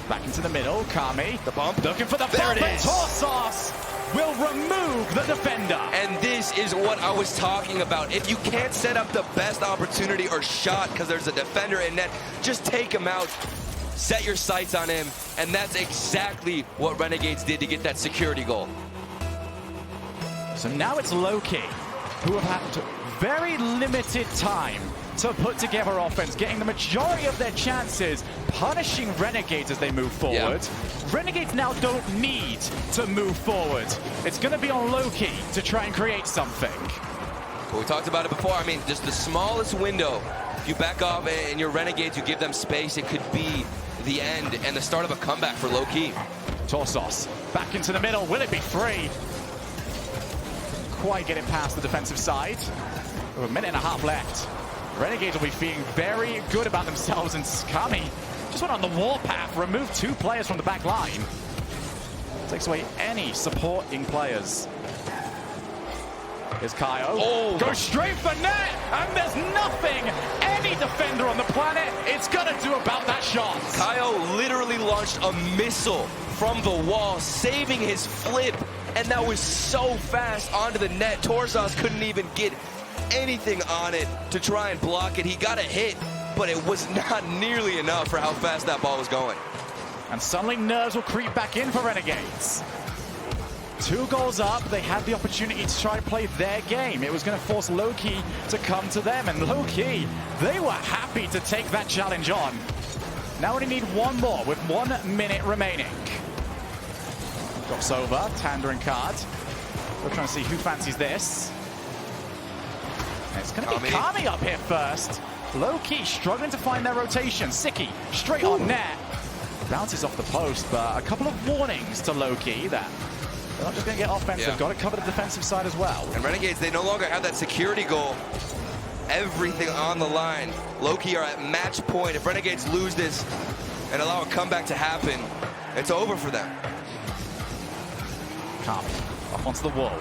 Back into the middle. Kami. The bump. Looking for the bump, and Torsos will remove the defender. And this is what I was talking about. If you can't set up the best opportunity or shot because there's a defender in net, just take him out. Set your sights on him, and that's exactly what Renegades did to get that security goal. So now it's Loki, who have had very limited time to put together offense, getting the majority of their chances, punishing Renegades as they move forward. Renegades now don't need to move forward. It's going to be on Loki to try and create something. Well, we talked about it before. I mean, just the smallest window. If you back off and you're Renegades, you give them space, it could be the end and the start of a comeback for Loki. Torsos Back into the middle. Will it be free? Quite get it past the defensive side. A minute and a half left. Renegades will be feeling very good about themselves, and Kami just went on the warpath, removed 2 players from the back line. Takes away any supporting players. Here's Kaio. Oh. Goes straight for net, and there's nothing any defender on the planet is gonna do about that shot. Kaio literally launched a missile from the wall, saving his flip, and that was so fast onto the net. Torsos couldn't even get anything on it to try and block it. He got a hit, but it was not nearly enough for how fast that ball was going. And suddenly nerves will creep back in for Renegades. 2 goals up, they had the opportunity to try and play their game. It was going to force Loki to come to them, and Loki, they were happy to take that challenge on. Now we need 1 more with 1 minute remaining. Drops over, Tanda and Card. We're trying to see who fancies this. It's going to be Kami up here first. Low-key struggling to find their rotation. Siki straight on net. Bounces off the post, but a couple of warnings to Low-key that they're not just going to get offensive. They've got to cover the defensive side as well. And Renegades, they no longer have that security goal. Everything on the line. Low-key are at match point. If Renegades lose this and allow a comeback to happen, it's over for them. Kami up onto the wall.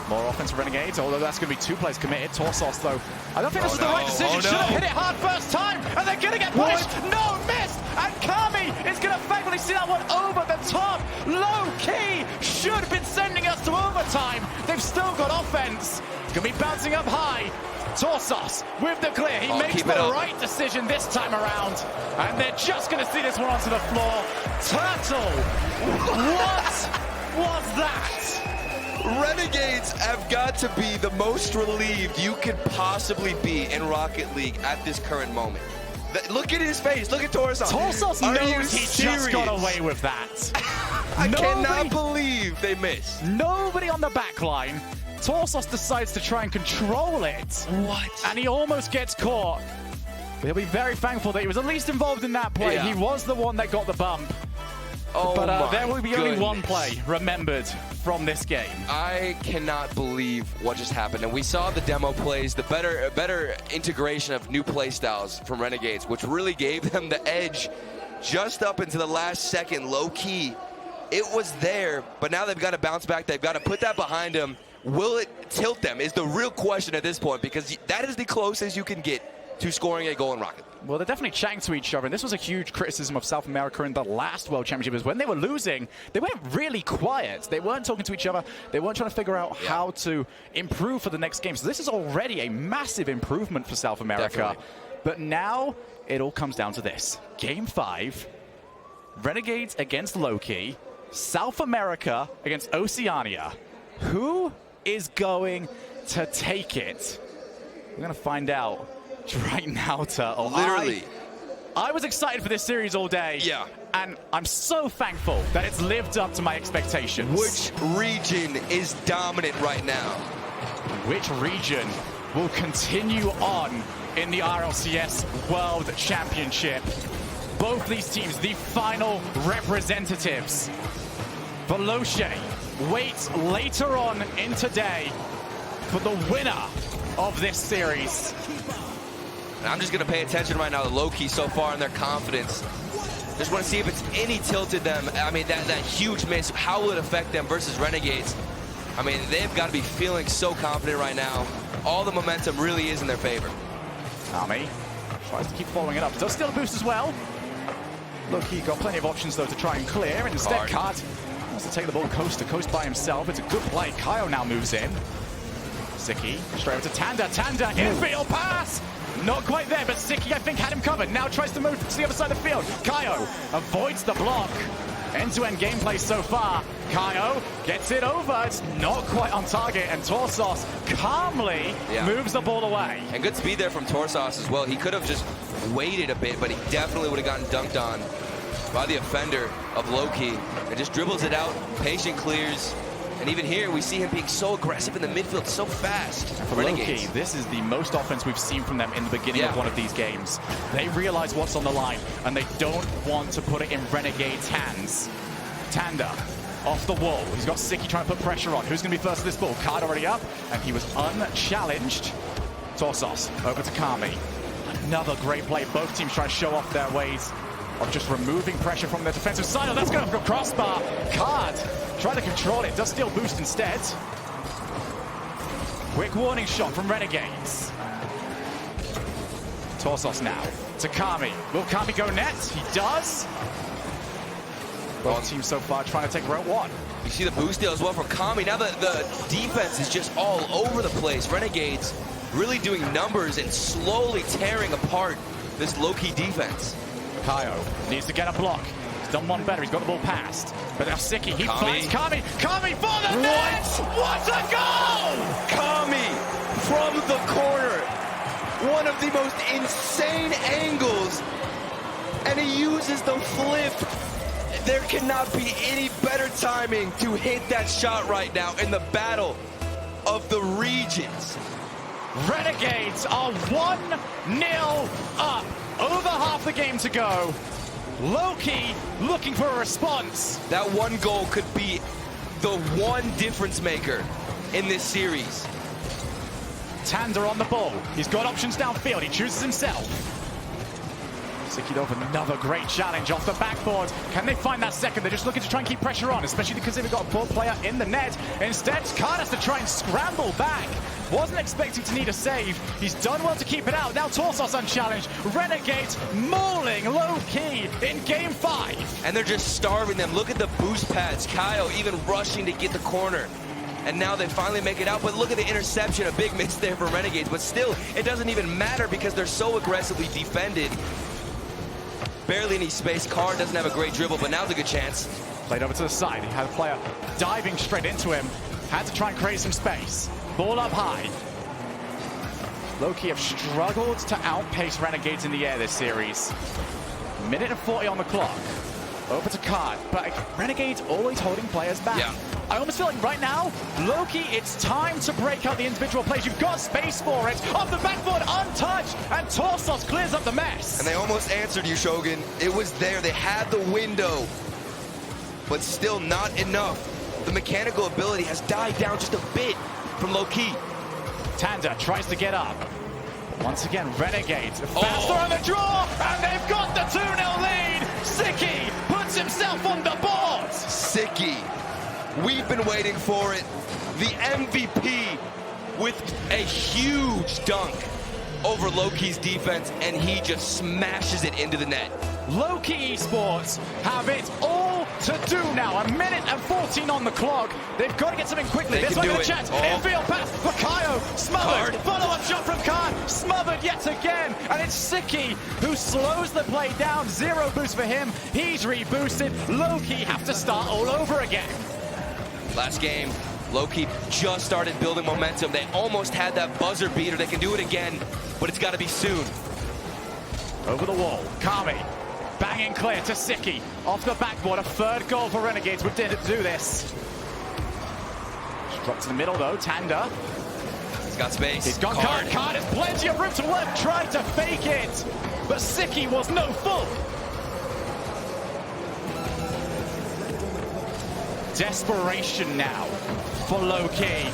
More offense for Renegades, although that's going to be 2 players committed. Torsos, though, I don't think this is the right decision. Should have hit it hard first time, and they're going to get punished. No, missed! And Kami is going to thankfully see that one over the top. Low-key should have been sending us to overtime. They've still got offense. Going to be bouncing up high. Torsos with the clear. He makes the right decision this time around. And they're just going to see this one onto the floor. Turtle, what was that? Renegades have got to be the most relieved you could possibly be in Rocket League at this current moment. Look at his face. Look at Torsos. Torsos knows he just got away with that. I cannot believe they missed. Nobody on the back line. Torsos decides to try and control it. What? And he almost gets caught. But he'll be very thankful that he was at least involved in that play. He was the one that got the bump. Oh, but there will be only 1 play remembered from this game. I cannot believe what just happened. And we saw the demo plays, the better integration of new play styles from Renegades, which really gave them the edge just up into the last second, low key. It was there, but now they've got to bounce back. They've got to put that behind them. Will it tilt them is the real question at this point, because that is the closest you can get to scoring a goal in Rocket. Well, they're definitely chatting to each other, and this was a huge criticism of South America in the last World Championship, is when they were losing, they went really quiet. They weren't talking to each other. They weren't trying to figure out how to improve for the next game. So this is already a massive improvement for South America. Definitely. But now it all comes down to this. Game 5, Renegades against Loki, South America against Oceania. Who is going to take it? We're going to find out right now, Turtle. Literally. I was excited for this series all day. Yeah. And I'm so thankful that it's lived up to my expectations. Which region is dominant right now? Which region will continue on in the RLCS World Championship? Both these teams, the final representatives. Veloce waits later on in today for the winner of this series. And I'm just going to pay attention right now to Loki so far in their confidence. Just want to see if it's any tilted them. I mean, that huge miss, how will it affect them versus Renegades? I mean, they've got to be feeling so confident right now. All the momentum really is in their favor. Kami tries to keep following it up. Does steal a boost as well. Loki got plenty of options, though, to try and clear. And instead, Card wants to take the ball coast to coast by himself. It's a good play. Kaio now moves in. Siki straight over to Tanda. Tanda, infield pass! Not quite there, but Siki, I think, had him covered. Now tries to move to the other side of the field. Kaio avoids the block. End-to-end gameplay so far. Kaio gets it over. It's not quite on target, and Torsos calmly moves the ball away. And good speed there from Torsos as well. He could have just waited a bit, but he definitely would have gotten dunked on by the offender of Loki. And just dribbles it out, patient clears. And even here, we see him being so aggressive in the midfield, so fast. For Loki, this is the most offense we've seen from them in the beginning of one of these games. They realize what's on the line, and they don't want to put it in Renegade's hands. Tanda off the wall. He's got Sicky trying to put pressure on. Who's going to be first to this ball? Card already up, and he was unchallenged. Torsos over to Kami. Another great play. Both teams trying to show off their ways of just removing pressure from their defensive side. Oh, that's going for a crossbar. Card trying to control it. Does steal boost instead. Quick warning shot from Renegades. Torsos now to Kami. Will Kami go net? He does. Both teams so far trying to take route one. You see the boost deal as well from Kami. Now the defense is just all over the place. Renegades really doing numbers and slowly tearing apart this low-key defense. Kaio needs to get a block. He's done one better. He's got the ball passed. But now Sicky, he finds Kami. Kami for the net! What a goal! Kami from the corner. One of the most insane angles. And he uses the flip. There cannot be any better timing to hit that shot right now in the battle of the regions. Renegades are 1-0 up. Over half the game to go. Low-key looking for a response. That one goal could be the one difference maker in this series. Tanda on the ball. He's got options downfield. He chooses himself. Sikidov, another great challenge off the backboard. Can they find that second? They're just looking to try and keep pressure on, especially because they've got a ball player in the net. Instead, Card has to try and scramble back. Wasn't expecting to need a save. He's done well to keep it out. Now Torsos unchallenged. Renegades mauling low-key in game 5. And they're just starving them. Look at the boost pads. Kaio even rushing to get the corner. And now they finally make it out. But look at the interception. A big miss there for Renegades. But still, it doesn't even matter because they're so aggressively defended. Barely any space. Card doesn't have a great dribble, but now's a good chance. Played over to the side. He had a player diving straight into him. Had to try and create some space. Ball up high. Low-key have struggled to outpace Renegades in the air this series. Minute and 40 on the clock. Over to Card, but Renegades always holding players back. Yeah. I almost feel like right now, Loki, it's time to break out the individual plays. You've got space for it. Off the backboard, untouched, and Torsos clears up the mess. And they almost answered you, Shogun. It was there. They had the window, but still not enough. The mechanical ability has died down just a bit from Loki. Tanda tries to get up. Once again, Renegades faster on the draw, and they've got the 2-0 lead. Sicky puts himself on the board. Sicky, we've been waiting for it. The MVP with a huge dunk over Loki's defense, and he just smashes it into the net. Loki eSports have it all to do now. A minute and 14 on the clock. They've got to get something quickly. This one a chance. Infield pass for Kaio. Smothered. Follow-up shot from Khan. Smothered yet again. And it's Sicky who slows the play down. 0 boost for him. He's reboosted. Loki have to start all over again. Last game, Loki just started building momentum. They almost had that buzzer beater. They can do it again, but it's got to be soon. Over the wall. Kami. Banging clear to Sicky. Off the backboard, a third goal for Renegades. We didn't do this. Dropped to the middle though, Tanda. He's got space. He's got Card. Card has plenty of room to work. Tried to fake it, but Sicky was no fool. Desperation now for Low-Key.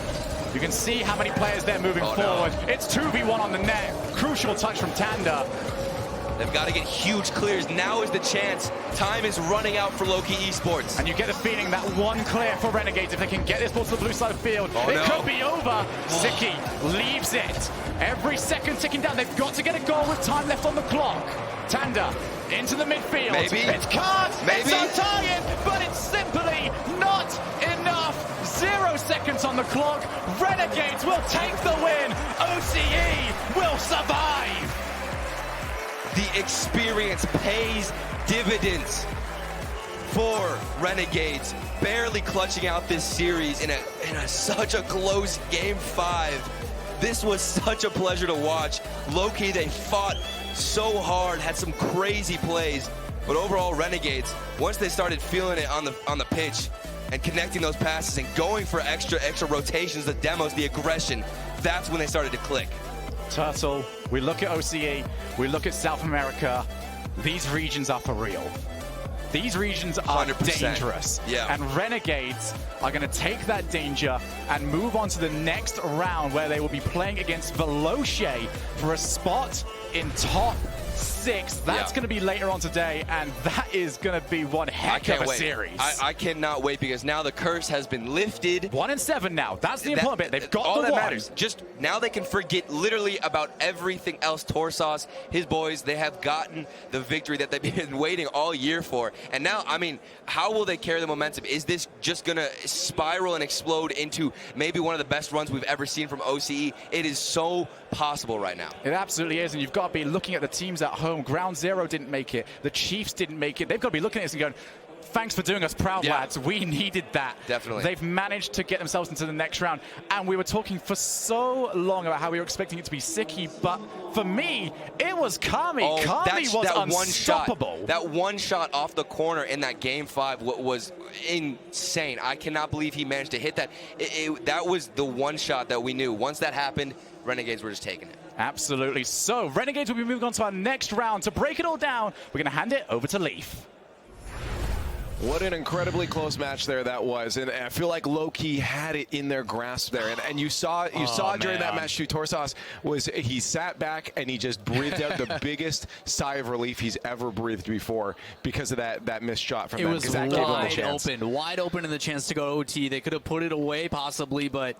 You can see how many players they're moving forward. No. It's 2v1 on the net. Crucial touch from Tanda. They've got to get huge clears. Now is the chance. Time is running out for Loki eSports. And you get a feeling that one clear for Renegades, if they can get this ball to the blue side of the field, it could be over. Sicky leaves it. Every second ticking down. They've got to get a goal with time left on the clock. Tanda into the midfield. Maybe. It's Card. Maybe. It's on target, but it's simply not enough. 0 seconds on the clock. Renegades will take the win. OCE will survive. The experience pays dividends for Renegades, barely clutching out this series in such a close game 5. This was such a pleasure to watch. Low-key, they fought so hard, had some crazy plays, but overall Renegades, once they started feeling it on the pitch and connecting those passes and going for extra rotations, the demos, the aggression, that's when they started to click. Turtle, we look at OCE, we look at South America. These regions are for real. these regions are 100%. dangerous. Yeah. And Renegades are going to take that danger and move on to the next round where they will be playing against Veloce for a spot in top 6. That's going to be later on today, and that is going to be one heck of a series. I cannot wait, because now the curse has been lifted. 1-7 now. That's the important bit. They've got all the that one. matters. Just now they can forget literally about everything else. Torsos, his boys, they have gotten the victory that they've been waiting all year for. And now, I mean, how will they carry the momentum? Is this just going to spiral and explode into maybe one of the best runs we've ever seen from OCE? It is so possible right now. It absolutely is, and you've got to be looking at the teams at home. Ground Zero didn't make it. The Chiefs didn't make it. They've got to be looking at this and going, thanks for doing us proud, lads. We needed that. Definitely. They've managed to get themselves into the next round. And we were talking for so long about how we were expecting it to be Siki, but for me, it was Kami. Oh, Kami was unstoppable. That one shot off the corner in that Game 5 was insane. I cannot believe he managed to hit that. That was the one shot that we knew. Once that happened, Renegades were just taking it. Absolutely. So, Renegades will be moving on to our next round. To break it all down, we're going to hand it over to Leaf. What an incredibly close match there that was, and I feel like low-key had it in their grasp there, and you saw during that match too. Torsos he sat back and he just breathed out the biggest sigh of relief he's ever breathed before because of that missed shot from them. It was wide open, and the chance to go OT. They could have put it away possibly, but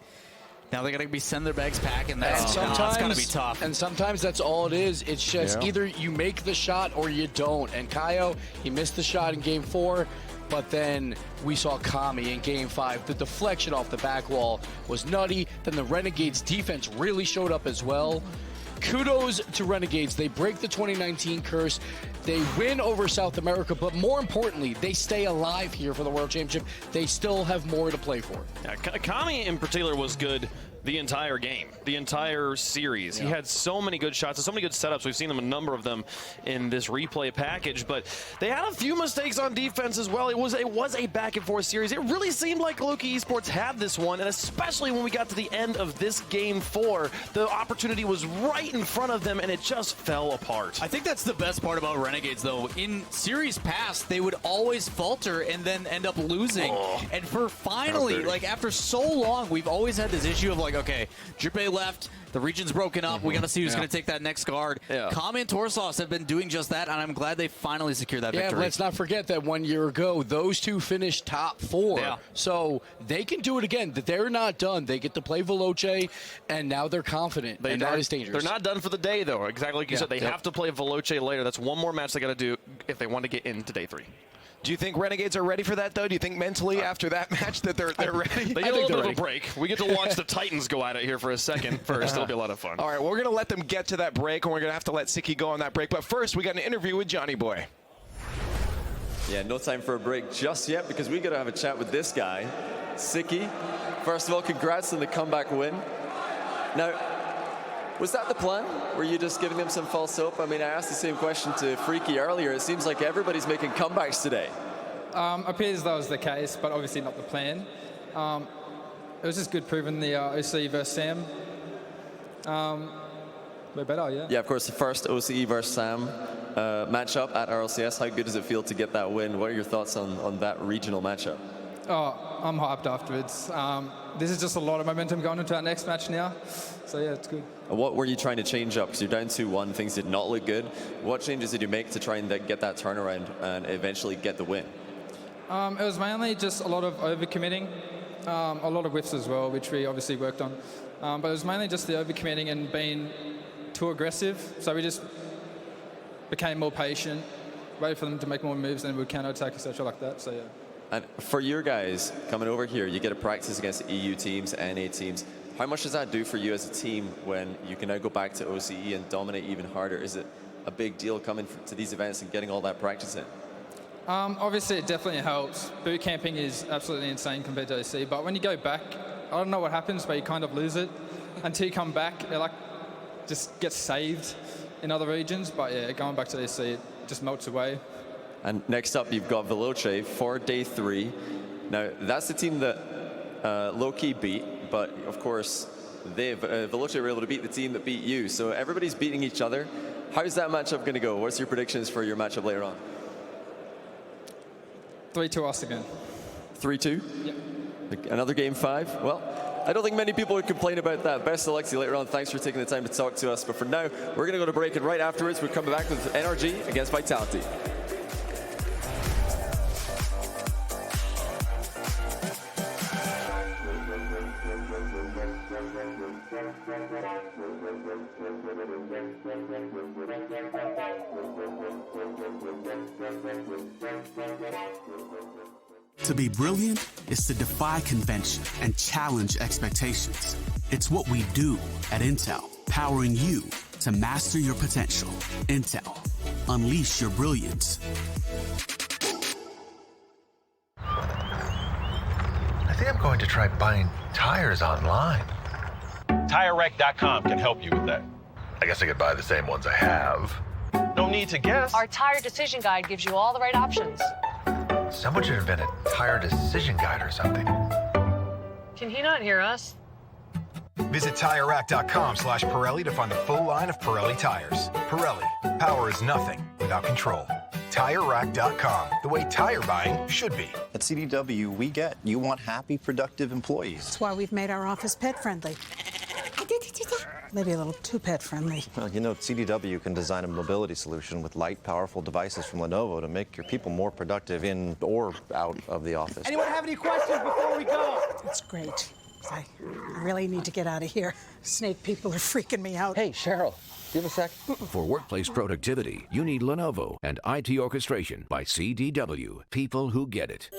now they're going to be sending their bags back, and that's going to be tough. And sometimes that's all it is. It's just either you make the shot or you don't. And Kaio, he missed the shot in Game 4, but then we saw Kami in Game 5. The deflection off the back wall was nutty. Then the Renegades defense really showed up as well. Kudos to Renegades. They break the 2019 curse. They win over South America, but more importantly, they stay alive here for the World Championship. They still have more to play for. Yeah, Kami in particular was good the entire game, the entire series. He had so many good shots and so many good setups. We've seen them, a number of them in this replay package, but they had a few mistakes on defense as well. It was a back and forth series. It really seemed like Loki Esports had this one, and especially when we got to the end of this Game 4, the opportunity was right in front of them and it just fell apart. I think that's the best part about Renegades, though. In series past, they would always falter and then end up losing. And for finally, like after so long, we've always had this issue of like, okay, Drippe left, the region's broken up, we got to see who's going to take that next guard. Kami and Torsos have been doing just that, and I'm glad they finally secured that victory. Let's not forget that 1 year ago, those two finished top 4. So they can do it again. They're not done. They get to play Veloce, and now they're confident, and that is dangerous. They're not done for the day, though. Exactly like you said, they have to play Veloce later. That's one more match they got to do if they want to get into day 3. Do you think Renegades are ready for that, though? Do you think mentally after that match that they're ready? They get a little bit of a break. We get to watch the Titans go at it here for a second first. It'll be a lot of fun. All right, well, we're going to let them get to that break, and we're going to have to let Siki go on that break. But first, we got an interview with Johnny Boy. Yeah, no time for a break just yet because we got to have a chat with this guy, Siki. First of all, congrats on the comeback win. Now, was that the plan? Were you just giving them some false hope? I mean, I asked the same question to Freaky earlier. It seems like everybody's making comebacks today. Appears that was the case, but obviously not the plan. It was just good proving the OCE versus Sam. We're better, yeah. Yeah, of course, the first OCE versus Sam matchup at RLCS. How good does it feel to get that win? What are your thoughts on that regional matchup? Oh, I'm hyped afterwards. This is just a lot of momentum going into our next match now. So, yeah, it's good. What were you trying to change up? Because you're down 2-1, things did not look good. What changes did you make to try and get that turnaround and eventually get the win? It was mainly just a lot of overcommitting, a lot of whiffs as well, which we obviously worked on. But it was mainly just the overcommitting and being too aggressive. So we just became more patient, waited for them to make more moves, and we would counter-attack, etc. like that. So, yeah. And for your guys coming over here, you get to practice against EU teams, NA teams. How much does that do for you as a team when you can now go back to OCE and dominate even harder? Is it a big deal coming to these events and getting all that practice in? Obviously, it definitely helps. Boot camping is absolutely insane compared to OC. But when you go back, I don't know what happens, but you kind of lose it. Until you come back, it like just gets saved in other regions. But yeah, going back to OC, it just melts away. And next up, you've got Veloce for day 3. Now, that's the team that low-key beat, but of course, Veloce were able to beat the team that beat you. So everybody's beating each other. How's that matchup going to go? What's your predictions for your matchup later on? 3-2 us again. 3-2? Yeah. Another game 5? Well, I don't think many people would complain about that. Best of luck to you later on. Thanks for taking the time to talk to us. But for now, we're going to go to break, and right afterwards, we're coming back with NRG against Vitality. To be brilliant is to defy convention and challenge expectations. It's what we do at Intel, powering you to master your potential. Intel, unleash your brilliance. I think I'm going to try buying tires online. TireRack.com can help you with that. I guess I could buy the same ones I have. No need to guess. Our tire decision guide gives you all the right options. Someone should invent a tire decision guide or something. Can he not hear us? Visit TireRack.com/Pirelli to find the full line of Pirelli tires. Pirelli, power is nothing without control. TireRack.com, the way tire buying should be. At CDW, we get you want happy, productive employees. That's why we've made our office pet-friendly. Maybe a little too pet-friendly. Well, you know, CDW can design a mobility solution with light, powerful devices from Lenovo to make your people more productive in or out of the office. Anyone have any questions before we go? That's great. I really need to get out of here. Snake people are freaking me out. Hey, Cheryl, do you have a sec? For workplace productivity, you need Lenovo and IT orchestration by CDW. People who get it.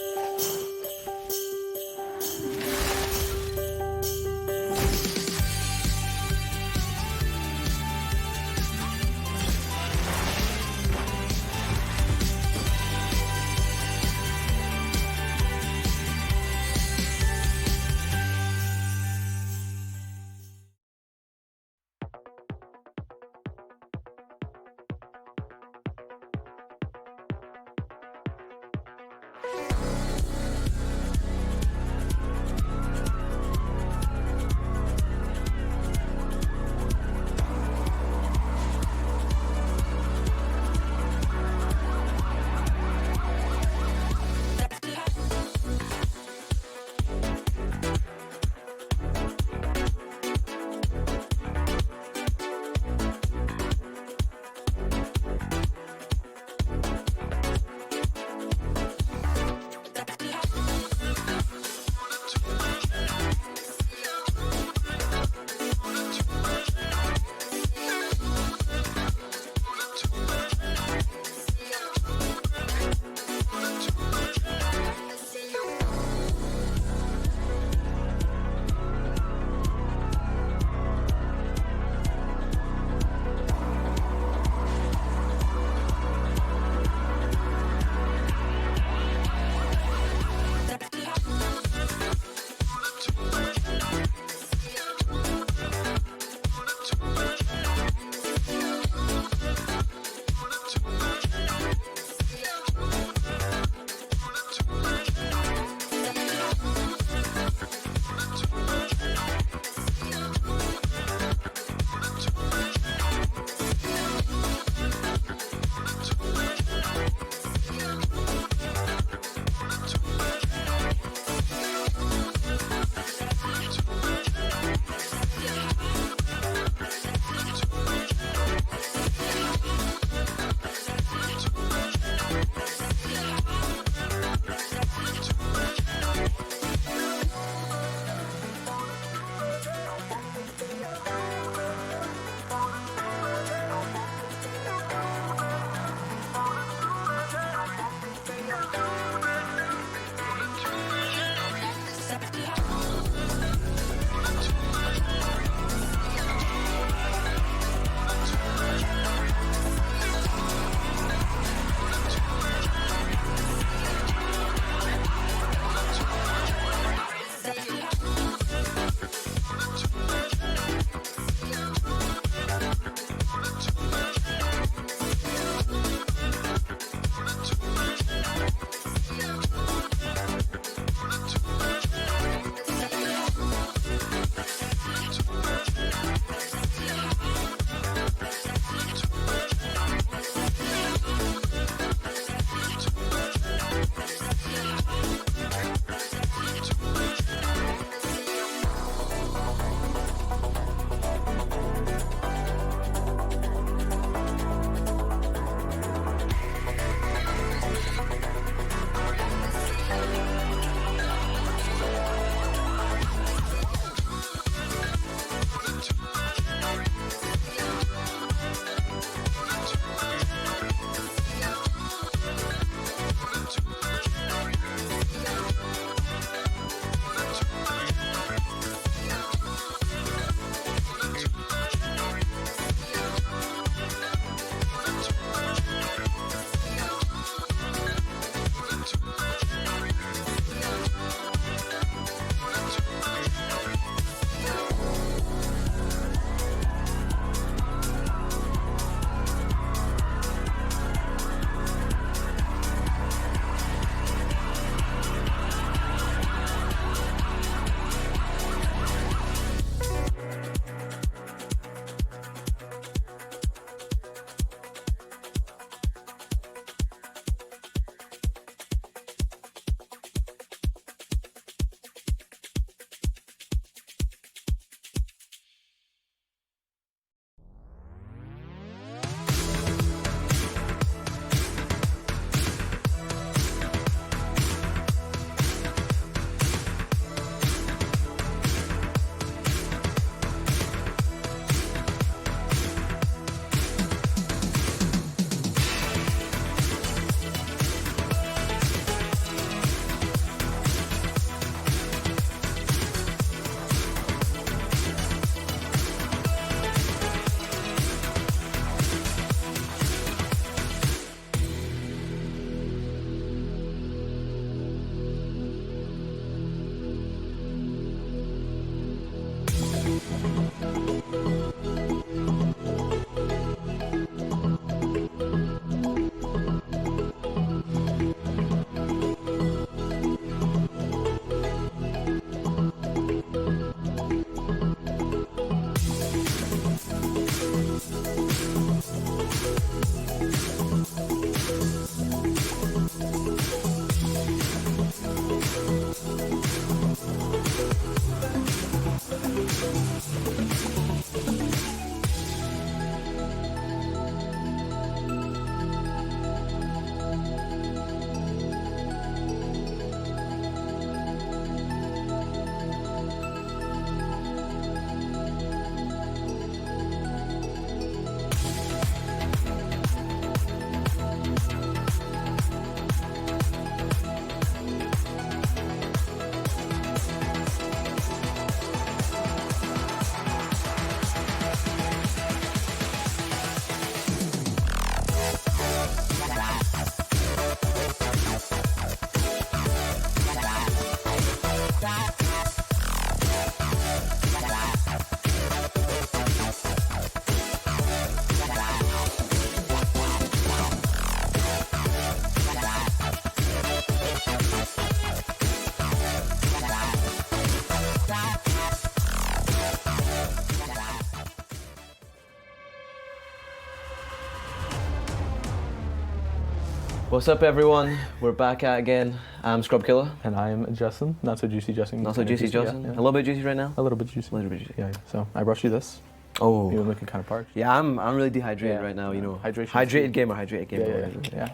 What's up, everyone? We're back at again. I'm Scrub Killer. And I'm Justin. Not so juicy Justin. Not so juicy Justin. Yeah. A little bit juicy right now? A little bit juicy. A little bit juicy. Yeah. So I brought you this. Oh. You're looking kind of parched. Yeah, I'm really dehydrated right now, you know. Hydration. Hydrated gamer, hydrated gamer. Yeah.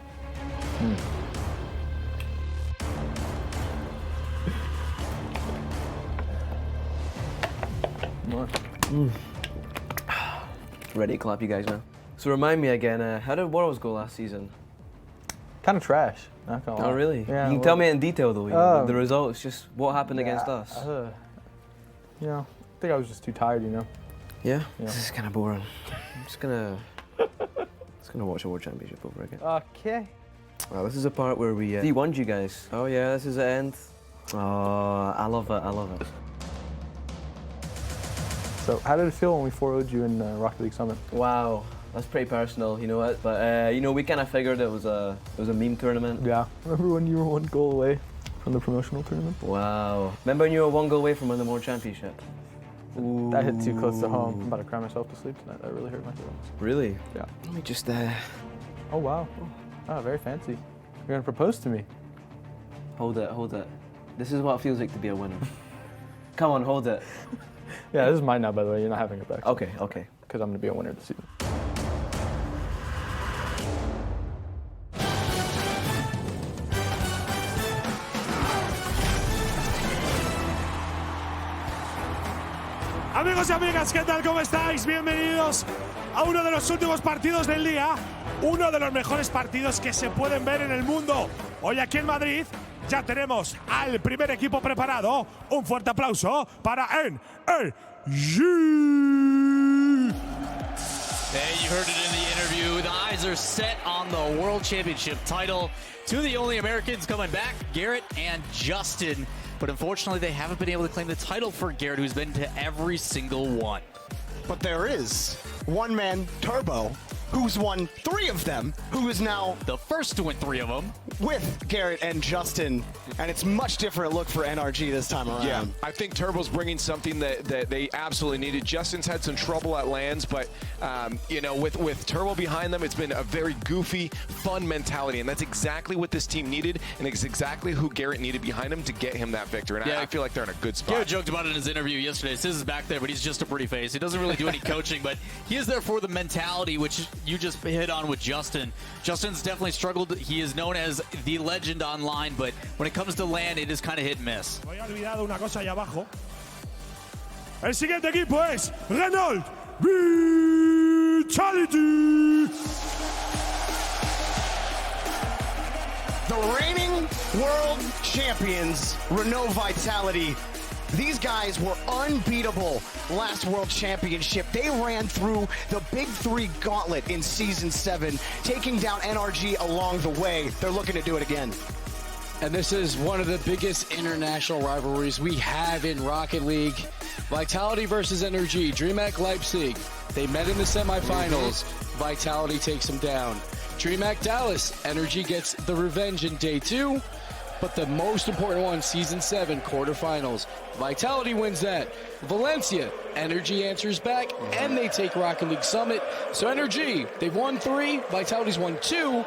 Ready to clap you guys now. So remind me again, how did Worlds go last season? Kind of trash. Not gonna lie. Oh, really? Yeah, you can tell me in detail though, you know, the results, just what happened against us. You know, I think I was just too tired, you know. Yeah? This is kind of boring. I'm just gonna watch a World Championship over again. Okay. Well, this is the part where we D1'd you guys. Oh yeah, this is the end. Oh, I love it, I love it. So how did it feel when we 4-0'd you in Rocket League Summit? Wow. That's pretty personal, you know what? But you know, we kind of figured it was a meme tournament. Yeah. Remember when you were 1 goal away from the promotional tournament? Wow. Remember when you were 1 goal away from winning the World Championship? Ooh. That hit too close to home. I'm about to cry myself to sleep tonight. That really hurt my feelings. Really? Yeah. Let me just Oh wow. Oh, very fancy. You're gonna propose to me. Hold it, hold it. This is what it feels like to be a winner. Come on, hold it. Yeah, this is mine now, by the way. You're not having it back. Okay, okay. Because I'm gonna be a winner this season. Amigos y amigas, ¿qué tal? ¿Cómo estáis? Bienvenidos a uno de los últimos partidos del día, uno de los mejores partidos que se pueden ver en el mundo. Hoy aquí en Madrid ya tenemos al primer equipo preparado. Un fuerte aplauso para NRG. Hey, you heard it in the interview. The eyes are set on the World Championship title. Two of the only Americans coming back, Garrett and Justin. But unfortunately, they haven't been able to claim the title for Garrett, who's been to every single one. But there is one man, Turbo, who's won 3 of them, who is now the first to win 3 of them with Garrett and Justin, and it's much different look for NRG this time around. Yeah, I think Turbo's bringing something that they absolutely needed. Justin's had some trouble at lands, but you know, with Turbo behind them, it's been a very goofy, fun mentality, and that's exactly what this team needed, and it's exactly who Garrett needed behind him to get him that victory. And I feel like they're in a good spot. Garrett joked about it in his interview yesterday. Sis is back there, but he's just a pretty face. He doesn't really do any coaching, but he is there for the mentality, which you just hit on with Justin. Justin's definitely struggled. He is known as the legend online, but when it comes to land, it is kind of hit and miss. Me había olvidado una cosa ahí abajo. El siguiente equipo es Renault Vitality. The reigning world champions, Renault Vitality. These guys were unbeatable last World Championship. They ran through the Big 3 gauntlet in Season 7, taking down NRG along the way. They're looking to do it again. And this is one of the biggest international rivalries we have in Rocket League. Vitality versus NRG, DreamHack Leipzig. They met in the semifinals. Vitality takes them down. DreamHack Dallas, NRG gets the revenge in Day 2. But the most important one, Season 7, quarterfinals. Vitality wins that. Valencia, NRG answers back, and they take Rocket League Summit. So NRG, they've won 3, Vitality's won 2.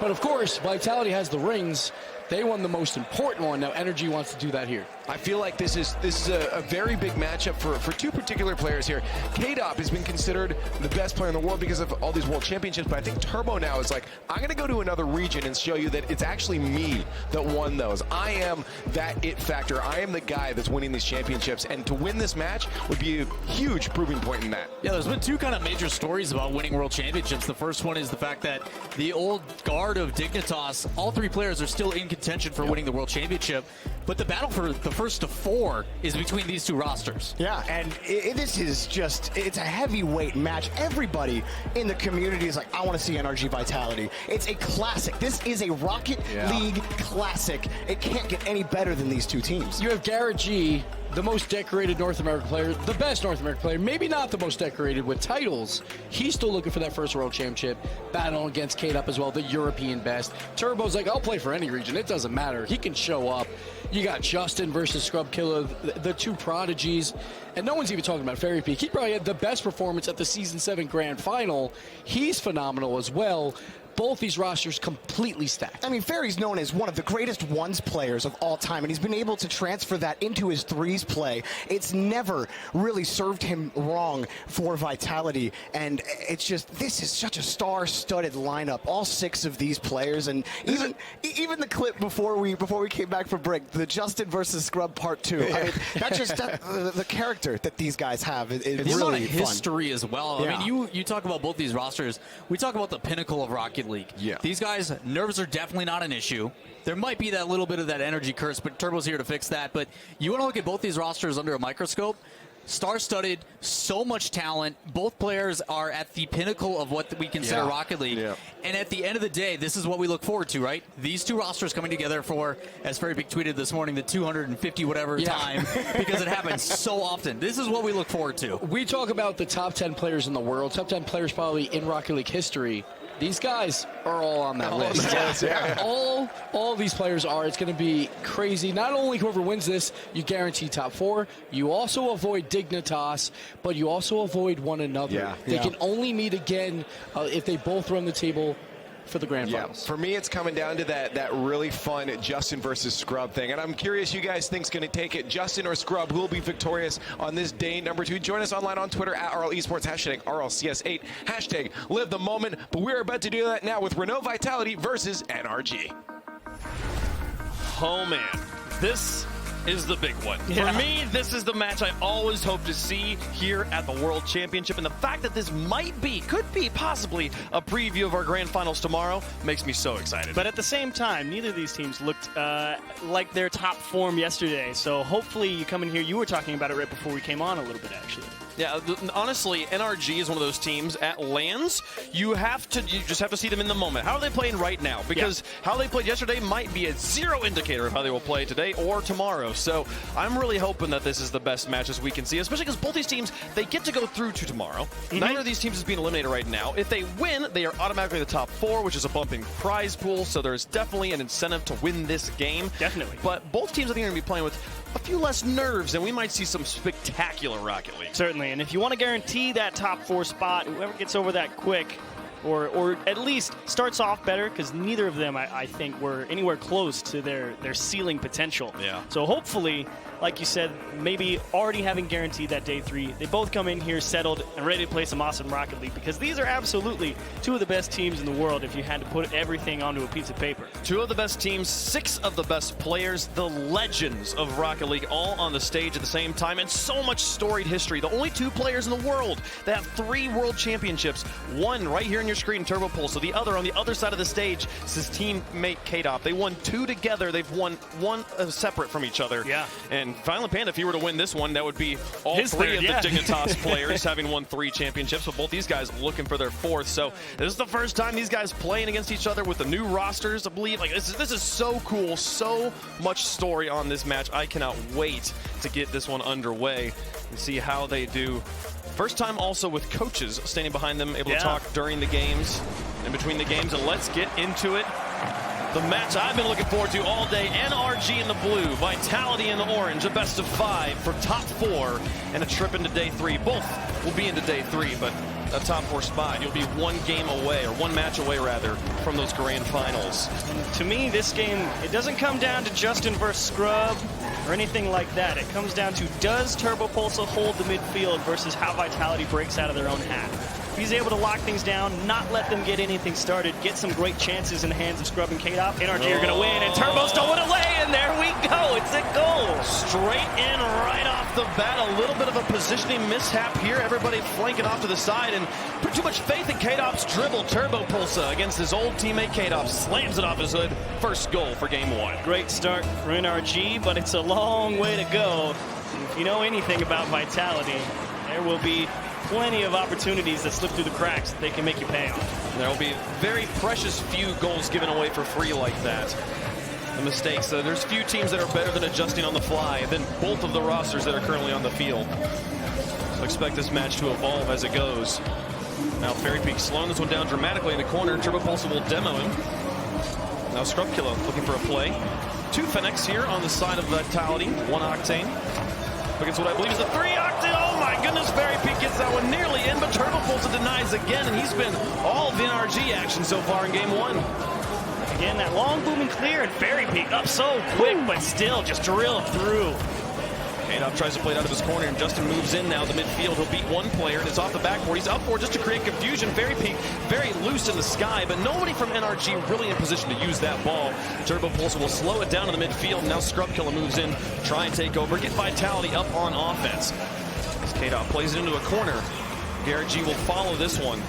But of course, Vitality has the rings. They won the most important one. Now Energy wants to do that here. I feel like this is a very big matchup for two particular players here. K-Dop has been considered the best player in the world because of all these world championships, but I think Turbo now is like, I'm going to go to another region and show you that it's actually me that won those. I am that it factor. I am the guy that's winning these championships, and to win this match would be a huge proving point in that. Yeah, there's been two kind of major stories about winning world championships. The first one is the fact that the old guard of Dignitas, all three players are still in contention for winning the world championship, but the battle for the first to 4 is between these two rosters. Yeah, and this is just, it's a heavyweight match. Everybody in the community is like, I want to see NRG Vitality. It's a classic. This is a Rocket League classic. It can't get any better than these two teams. You have Garrett G, the most decorated North American player, the best North American player, maybe not the most decorated with titles. He's still looking for that first world championship, battling against K-Dop as well, the European best. Turbo's like, I'll play for any region. It doesn't matter. He can show up. You got Justin versus Scrub Killer, the two prodigies. And no one's even talking about Fairy Peak. He probably had the best performance at the Season 7 Grand Final. He's phenomenal as well. Both these rosters completely stacked. I mean, Fairy's known as one of the greatest ones players of all time, and he's been able to transfer that into his threes play. It's never really served him wrong for Vitality, and it's just, this is such a star-studded lineup. All 6 of these players, and even the clip before we came back for break, the Justin versus Scrub Part 2. I mean, that's just the character that these guys have is the really amount of fun. history as well. Yeah. I mean, you talk about both these rosters. We talk about the pinnacle of Rocket League. Yeah. These guys, nerves are definitely not an issue. There might be that little bit of that energy curse, but Turbo's here to fix that. But you want to look at both these rosters under a microscope. Star-studded, so much talent. Both players are at the pinnacle of what we consider Rocket League. Yeah. And at the end of the day, this is what we look forward to, right? These two rosters coming together for, as Fairy Big tweeted this morning, the 250 whatever time, because it happens so often. This is what we look forward to. We talk about the top 10 players in the world, top 10 players probably in Rocket League history. These guys are all on that list. All these players are. It's going to be crazy. Not only whoever wins this, you guarantee top 4. You also avoid Dignitas, but you also avoid one another. They can only meet again if they both run the table for the Grand Finals. For me, it's coming down to that really fun Justin versus Scrub thing. And I'm curious you guys think's going to take it. Justin or Scrub, who will be victorious on this day number 2? Join us online on Twitter at RL Esports, hashtag RLCS8, hashtag live the moment. But we're about to do that now with Renault Vitality versus NRG. Oh, man. This is the big one. For me, this is the match I always hope to see here at the World Championship, and the fact that this could be possibly a preview of our Grand Finals tomorrow makes me so excited. But at the same time, neither of these teams looked like their top form yesterday, so hopefully you come in here, you were talking about it right before we came on a little bit, actually. Yeah, honestly, NRG is one of those teams at LANs. You just have to see them in the moment. How are they playing right now? Because how they played yesterday might be a zero indicator of how they will play today or tomorrow. So I'm really hoping that this is the best matches we can see, especially because both these teams, they get to go through to tomorrow. Neither of these teams is being eliminated right now. If they win, they are automatically the top 4, which is a bumping prize pool. So there's definitely an incentive to win this game. Definitely. But both teams, I think, are going to be playing with a few less nerves, and we might see some spectacular Rocket League. Certainly, and if you want to guarantee that top 4 spot, whoever gets over that quick, or at least starts off better, because neither of them, I think, were anywhere close to their ceiling potential. Yeah. So hopefully, like you said, maybe already having guaranteed that day 3, they both come in here settled and ready to play some awesome Rocket League, because these are absolutely 2 of the best teams in the world if you had to put everything onto a piece of paper. 2 of the best teams, 6 of the best players, the legends of Rocket League all on the stage at the same time, and so much storied history. The only 2 players in the world that have 3 world championships. One right here on your screen, Turbo Pulse. So the other on the other side of the stage is his teammate K-Dop. They won 2 together. They've won 1 separate from each other. Yeah. And Violent Panda, if he were to win this one, that would be all 3 of the Dignitas players having won 3 championships. But both these guys looking for their 4th. So this is the first time these guys playing against each other with the new rosters, I believe. Like this is so cool. So much story on this match. I cannot wait to get this one underway and see how they do. First time also with coaches standing behind them, able to talk during the games, in between the games, and let's get into it. The match I've been looking forward to all day, NRG in the blue, Vitality in the orange, a best of 5 for top 4, and a trip into day 3. Both will be into day 3, but a top 4 spot. You'll be one game away, or one match away rather, from those grand finals. And to me, this game, it doesn't come down to Justin versus Scrub or anything like that. It comes down to, does Turbo Pulsa hold the midfield versus how Vitality breaks out of their own hat? If he's able to lock things down, not let them get anything started, get some great chances in the hands of Scrub and K-Dop, NRG are going to win, and Turbo's stolen away, and there we go. It's a goal. Straight in right off the bat. A little bit of a positioning mishap here. Everybody flanking off to the side, and put too much faith in K-Dop's dribble. Turbo Pulsa against his old teammate K-Dop slams it off his hood. First goal for game 1. Great start for NRG, but it's a long way to go. If you know anything about Vitality, there will be plenty of opportunities that slip through the cracks that they can make you pay on. There will be very precious few goals given away for free like that. The mistakes. There's few teams that are better than adjusting on the fly than both of the rosters that are currently on the field. So expect this match to evolve as it goes. Now Fairy Peak slowing this one down dramatically in the corner. Turbo Pulsa will demo him. Now Scrub Killer looking for a play. 2 Fenix here on the side of Vitality. 1 Octane. Against what I believe is the 3 Octane. Oh my goodness, Fairy Peak gets that one nearly in, but Turbo Pulsa denies again, and he's been all of the NRG action so far in game 1. Again, that long boom and clear, and Fairy Peak up so quick, but still just drilled through. K-Dop tries to play it out of his corner, and Justin moves in now the midfield. He'll beat one player, and it's off the backboard. He's up for just to create confusion. Fairy Peak very loose in the sky, but nobody from NRG really in position to use that ball. Turbo Pulsa will slow it down in the midfield. Now Scrub Killer moves in, try and take over, get Vitality up on offense. As K-Dop plays it into a corner, Garrett G will follow this one.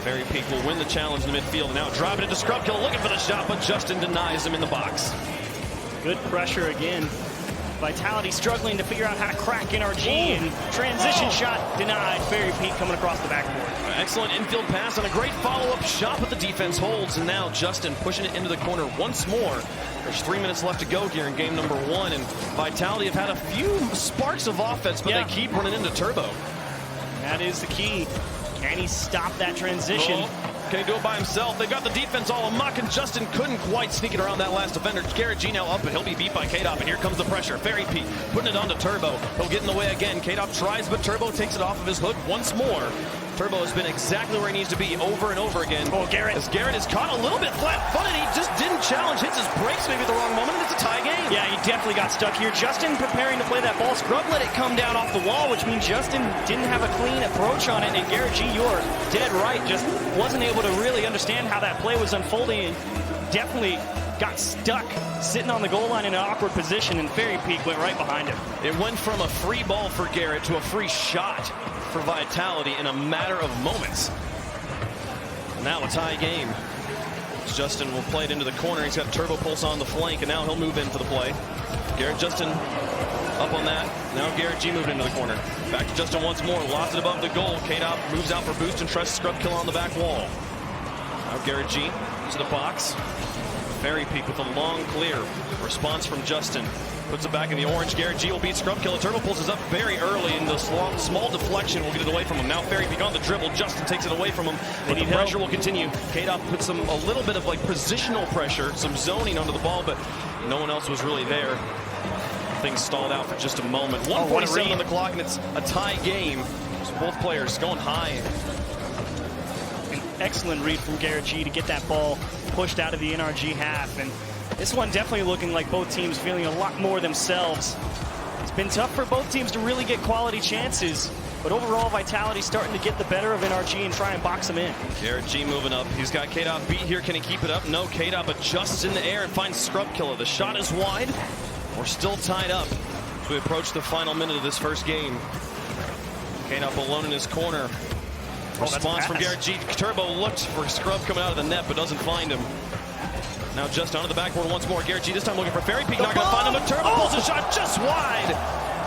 Fairy Peak will win the challenge in the midfield, and now drive it into Scrub Killer, looking for the shot, but Justin denies him in the box. Good pressure again. Vitality struggling to figure out how to crack NRG, and transition shot denied. Fairy Peak coming across the backboard. Excellent infield pass and a great follow-up shot, but the defense holds, and now Justin pushing it into the corner once more. There's 3 minutes left to go here in game number 1, and Vitality have had a few sparks of offense, but they keep running into Turbo. That is the key. Can he stop that transition? Can he do it by himself? They got the defense all amok, and Justin couldn't quite sneak it around that last defender. Garrett G now up, but he'll be beat by K-Dop, and here comes the pressure. Fairy Peak putting it onto Turbo. He'll get in the way again. K-Dop tries, but Turbo takes it off of his hood once more. Turbo has been exactly where he needs to be over and over again. Oh, Garrett. As Garrett is caught a little bit flat-footed. He just didn't challenge, hits his brakes maybe at the wrong moment, and it's a tie game. Yeah, he definitely got stuck here. Justin preparing to play that ball. Scrub let it come down off the wall, which means Justin didn't have a clean approach on it, and Garrett G, you're dead right, just wasn't able to really understand how that play was unfolding, and definitely got stuck sitting on the goal line in an awkward position, and Fairy Peak went right behind him. It went from a free ball for Garrett to a free shot for Vitality in a matter of moments. Now a tie game. Justin will play it into the corner. He's got Turbo Pulsa on the flank, and now he'll move in for the play. Garrett Justin up on that. Now Garrett G moved into the corner. Back to Justin once more. Lost it above the goal. K-Dop moves out for boost and tries to Scrub Killer on the back wall. Now Garrett G to the box. Fairy Peak with a long clear. Response from Justin. Puts it back in the orange. Garrett G will beat Scrub Killer. Turbo Pulsa is up very early, and the small deflection will get it away from him. Now Fairy Peak on the dribble. Justin takes it away from him, but the pressure will continue. K-Dop puts a little bit of like positional pressure, some zoning onto the ball, but no one else was really there. Things stalled out for just a moment. 1:47 on the clock, and it's a tie game. So both players going high. An excellent read from Garrett G to get that ball pushed out of the NRG half, and this one definitely looking like both teams feeling a lot more themselves. It's been tough for both teams to really get quality chances, but overall Vitality starting to get the better of NRG and try and box them in. Garrett G moving up. He's got K-Dop beat here. Can he keep it up? No, K-Dop adjusts in the air and finds Scrub Killer. The shot is wide. We're still tied up as we approach the final minute of this first game. K-Dop alone in his corner. Response from Garrett G. Turbo looked for Scrub coming out of the net, but doesn't find him. Now just onto the backboard once more. Garrett G this time looking for Fairy Peak. Not going to find him, but Turbo pulls a shot just wide.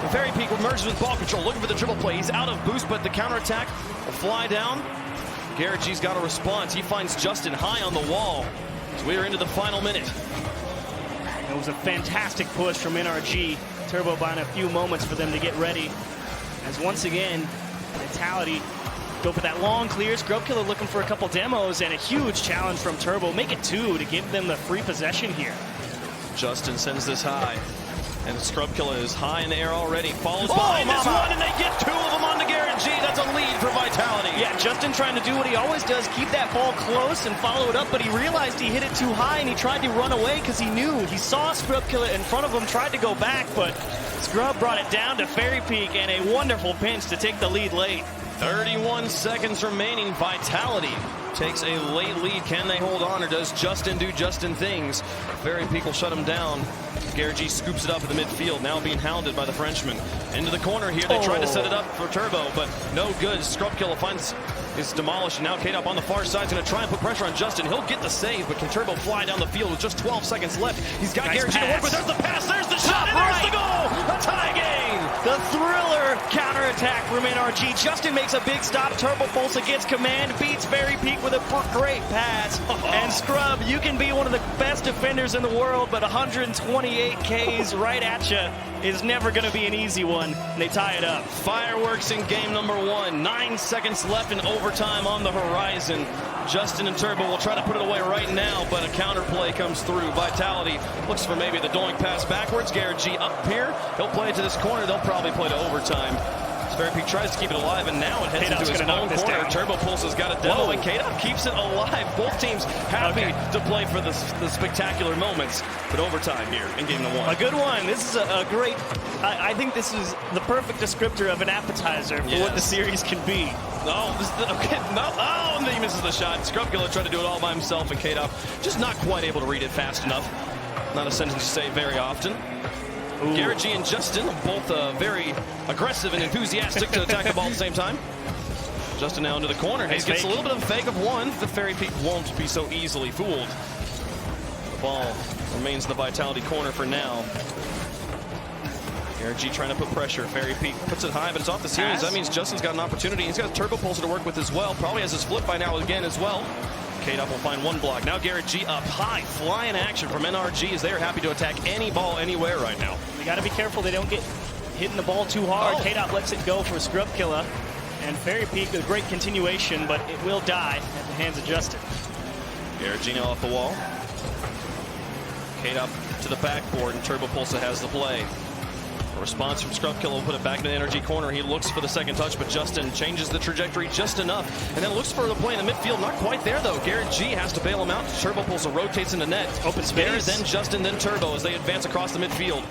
And Fairy Peak emerges with ball control, looking for the dribble play. He's out of boost, but the counterattack will fly down. Garrett G's got a response. He finds Justin high on the wall. So we are into the final minute. It was a fantastic push from NRG. Turbo buying a few moments for them to get ready. As once again, Vitality go for that long clear. Scrub Killer looking for a couple demos, and a huge challenge from Turbo. Make it 2 to give them the free possession here. Justin sends this high, and Scrub Killer is high in the air already. Follows behind this one, and they get 2 of them onto Garrett G. That's a lead for Vitality. Justin trying to do what he always does, keep that ball close and follow it up, but he realized he hit it too high and he tried to run away because he knew. He saw Scrubkilla in front of him, tried to go back, but Scrub brought it down to Fairy Peak and a wonderful pinch to take the lead late. 31 seconds remaining. Vitality takes a late lead. Can they hold on, or does Justin do Justin things? Fairy Peak will shut him down. Garrett G scoops it up in the midfield, now being hounded by the Frenchman. Into the corner here. They tried to set it up for Turbo, but no good. Scrubkilla finds is demolished, and now K-Dop on the far side is going to try and put pressure on Justin. He'll get the save, but can Turbo fly down the field with just 12 seconds left? He's got Garrett G to work with. There's the pass, there's the shot, and there's the goal! A tie game! The thriller counterattack from NRG. Justin makes a big stop. Turbo Pulsa gets command, beats Fairy Peak with a great pass. And Scrub, you can be one of the best defenders in the world, but 128 Ks right at you is never going to be an easy one. And they tie it up. Fireworks in game number 1. 9 seconds left in overtime on the horizon. Justin and Turbo will try to put it away right now, but a counterplay comes through. Vitality looks for maybe the doink pass backwards. Garrett G up here. He'll play it to this corner. They'll probably play to overtime. Fairy Peak tries to keep it alive, and now it heads into his own corner. Turbo Pulsa's got a demo, and K-Dop keeps it alive. Both teams happy to play for the spectacular moments, but overtime here in game number 1. A good one. This is a great, I think this is the perfect descriptor of an appetizer for what the series can be. And then he misses the shot. Scrubkilla tried to do it all by himself, and K-Dop just not quite able to read it fast enough. Not a sentence to say very often. Garrett G and Justin both very aggressive and enthusiastic to attack the ball at the same time. Justin now into the corner. He gets a little bit of a fake of one. The Fairy Peak won't be so easily fooled. The ball remains in the Vitality corner for now. Garrett G trying to put pressure. Fairy Peak puts it high, but it's off the series. That means Justin's got an opportunity. He's got a Turbo Pulsar to work with as well. Probably has his flip by now again as well. K-Dop will find one block. Now Garrett G up high. Flying action from NRG as they are happy to attack any ball anywhere right now. They got to be careful they don't get hitting the ball too hard. K-Dop lets it go for Scrubkilla. And Fairy Peak with a great continuation, but it will die at the hands of Justin. Garrett G now off the wall. K-Dop to the backboard, and Turbo Pulsa has the play. A response from Scrubkilla will put it back in the NRG corner. He looks for the second touch, but Justin changes the trajectory just enough. And then looks for the play in the midfield. Not quite there, though. Garrett G has to bail him out. Turbo Pulsa rotates into net. Open space. Garrett, then Justin, then Turbo as they advance across the midfield.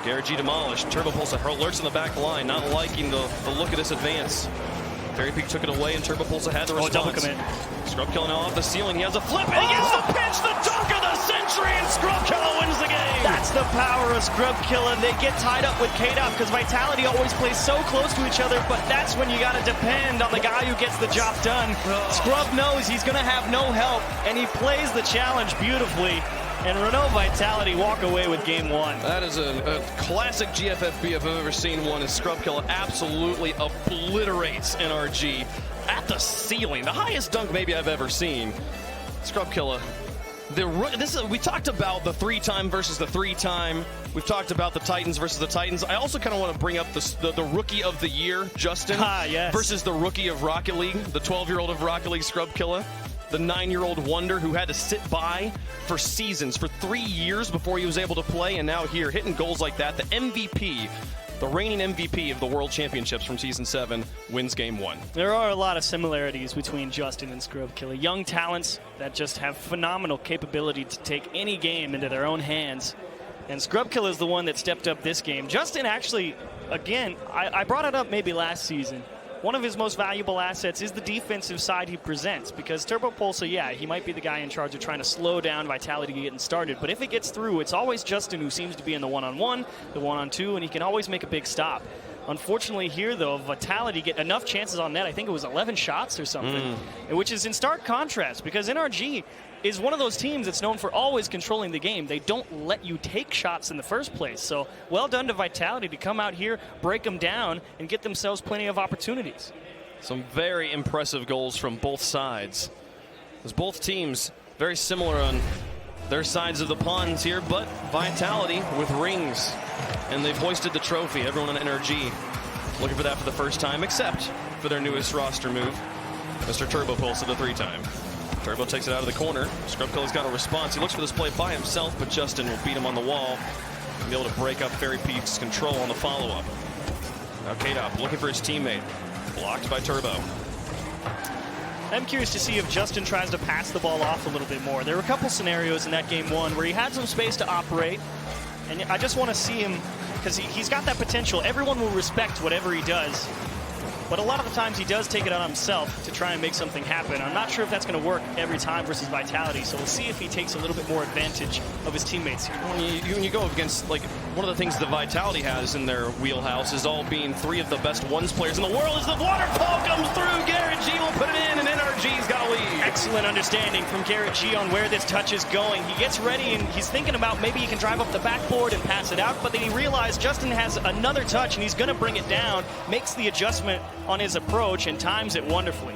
Garrett G demolished. Turbo Pulsa lurks in the back line, not liking the look of this advance. Fairy Peak took it away, and Turbo Pulsa had the response. Double commit. Scrubkilla now off the ceiling. He has a flip, and he gets the pinch, the dunk of the century, and Scrubkilla wins the game. That's the power of Scrubkilla. They get tied up with K-Dop because Vitality always plays so close to each other, but that's when you got to depend on the guy who gets the job done. Scrub knows he's going to have no help, and he plays the challenge beautifully. And Renault Vitality walk away with game 1. That is a classic GFFB if I've ever seen one, as Scrubkilla absolutely obliterates NRG at the ceiling. The highest dunk maybe I've ever seen. Scrubkilla. We talked about the 3-time versus the 3-time. We've talked about the Titans versus the Titans. I also kind of want to bring up the Rookie of the Year, Justin, yes. versus the Rookie of Rocket League, the 12-year-old of Rocket League, Scrubkilla. The 9-year-old wonder who had to sit by for seasons, for 3 years before he was able to play, and now here, hitting goals like that. The MVP, the reigning MVP of the World Championships from Season 7, wins Game 1. There are a lot of similarities between Justin and Scrubkilla. Young talents that just have phenomenal capability to take any game into their own hands. And Scrubkilla is the one that stepped up this game. Justin actually, again, I brought it up maybe last season. One of his most valuable assets is the defensive side he presents, because Turbo Pulsa, yeah, he might be the guy in charge of trying to slow down Vitality getting started, but if it gets through, it's always Justin who seems to be in the one-on-one, the one-on-two, and he can always make a big stop. Unfortunately here, though, Vitality get enough chances on net. I think it was 11 shots or something, which is in stark contrast, because NRG is one of those teams that's known for always controlling the game. They don't let you take shots in the first place. So well done to Vitality to come out here, break them down, and get themselves plenty of opportunities. Some very impressive goals from both sides. As both teams very similar on their sides of the ponds here, but Vitality with rings. And they've hoisted the trophy. Everyone on NRG looking for that for the first time, except for their newest roster move, Mr. Turbo Pulsa, the 3-time. Turbo takes it out of the corner. Scrubkilla's got a response. He looks for this play by himself, but Justin will beat him on the wall and be able to break up Fairy Peak's control on the follow-up. Now K-Dop looking for his teammate. Blocked by Turbo. I'm curious to see if Justin tries to pass the ball off a little bit more. There were a couple scenarios in that game one where he had some space to operate, and I just want to see him, because he's got that potential. Everyone will respect whatever he does, but a lot of the times he does take it on himself to try and make something happen. I'm not sure if that's going to work every time versus Vitality, so we'll see if he takes a little bit more advantage of his teammates here. When you go up against, like, one of the things the Vitality has in their wheelhouse is all being three of the best ones players in the world. As the waterfall comes through, Garrett G will put it in, and NRG's got a lead. Excellent understanding from Garrett G on where this touch is going. He gets ready, and he's thinking about maybe he can drive up the backboard and pass it out, but then he realized Justin has another touch, and he's going to bring it down, makes the adjustment on his approach, and times it wonderfully.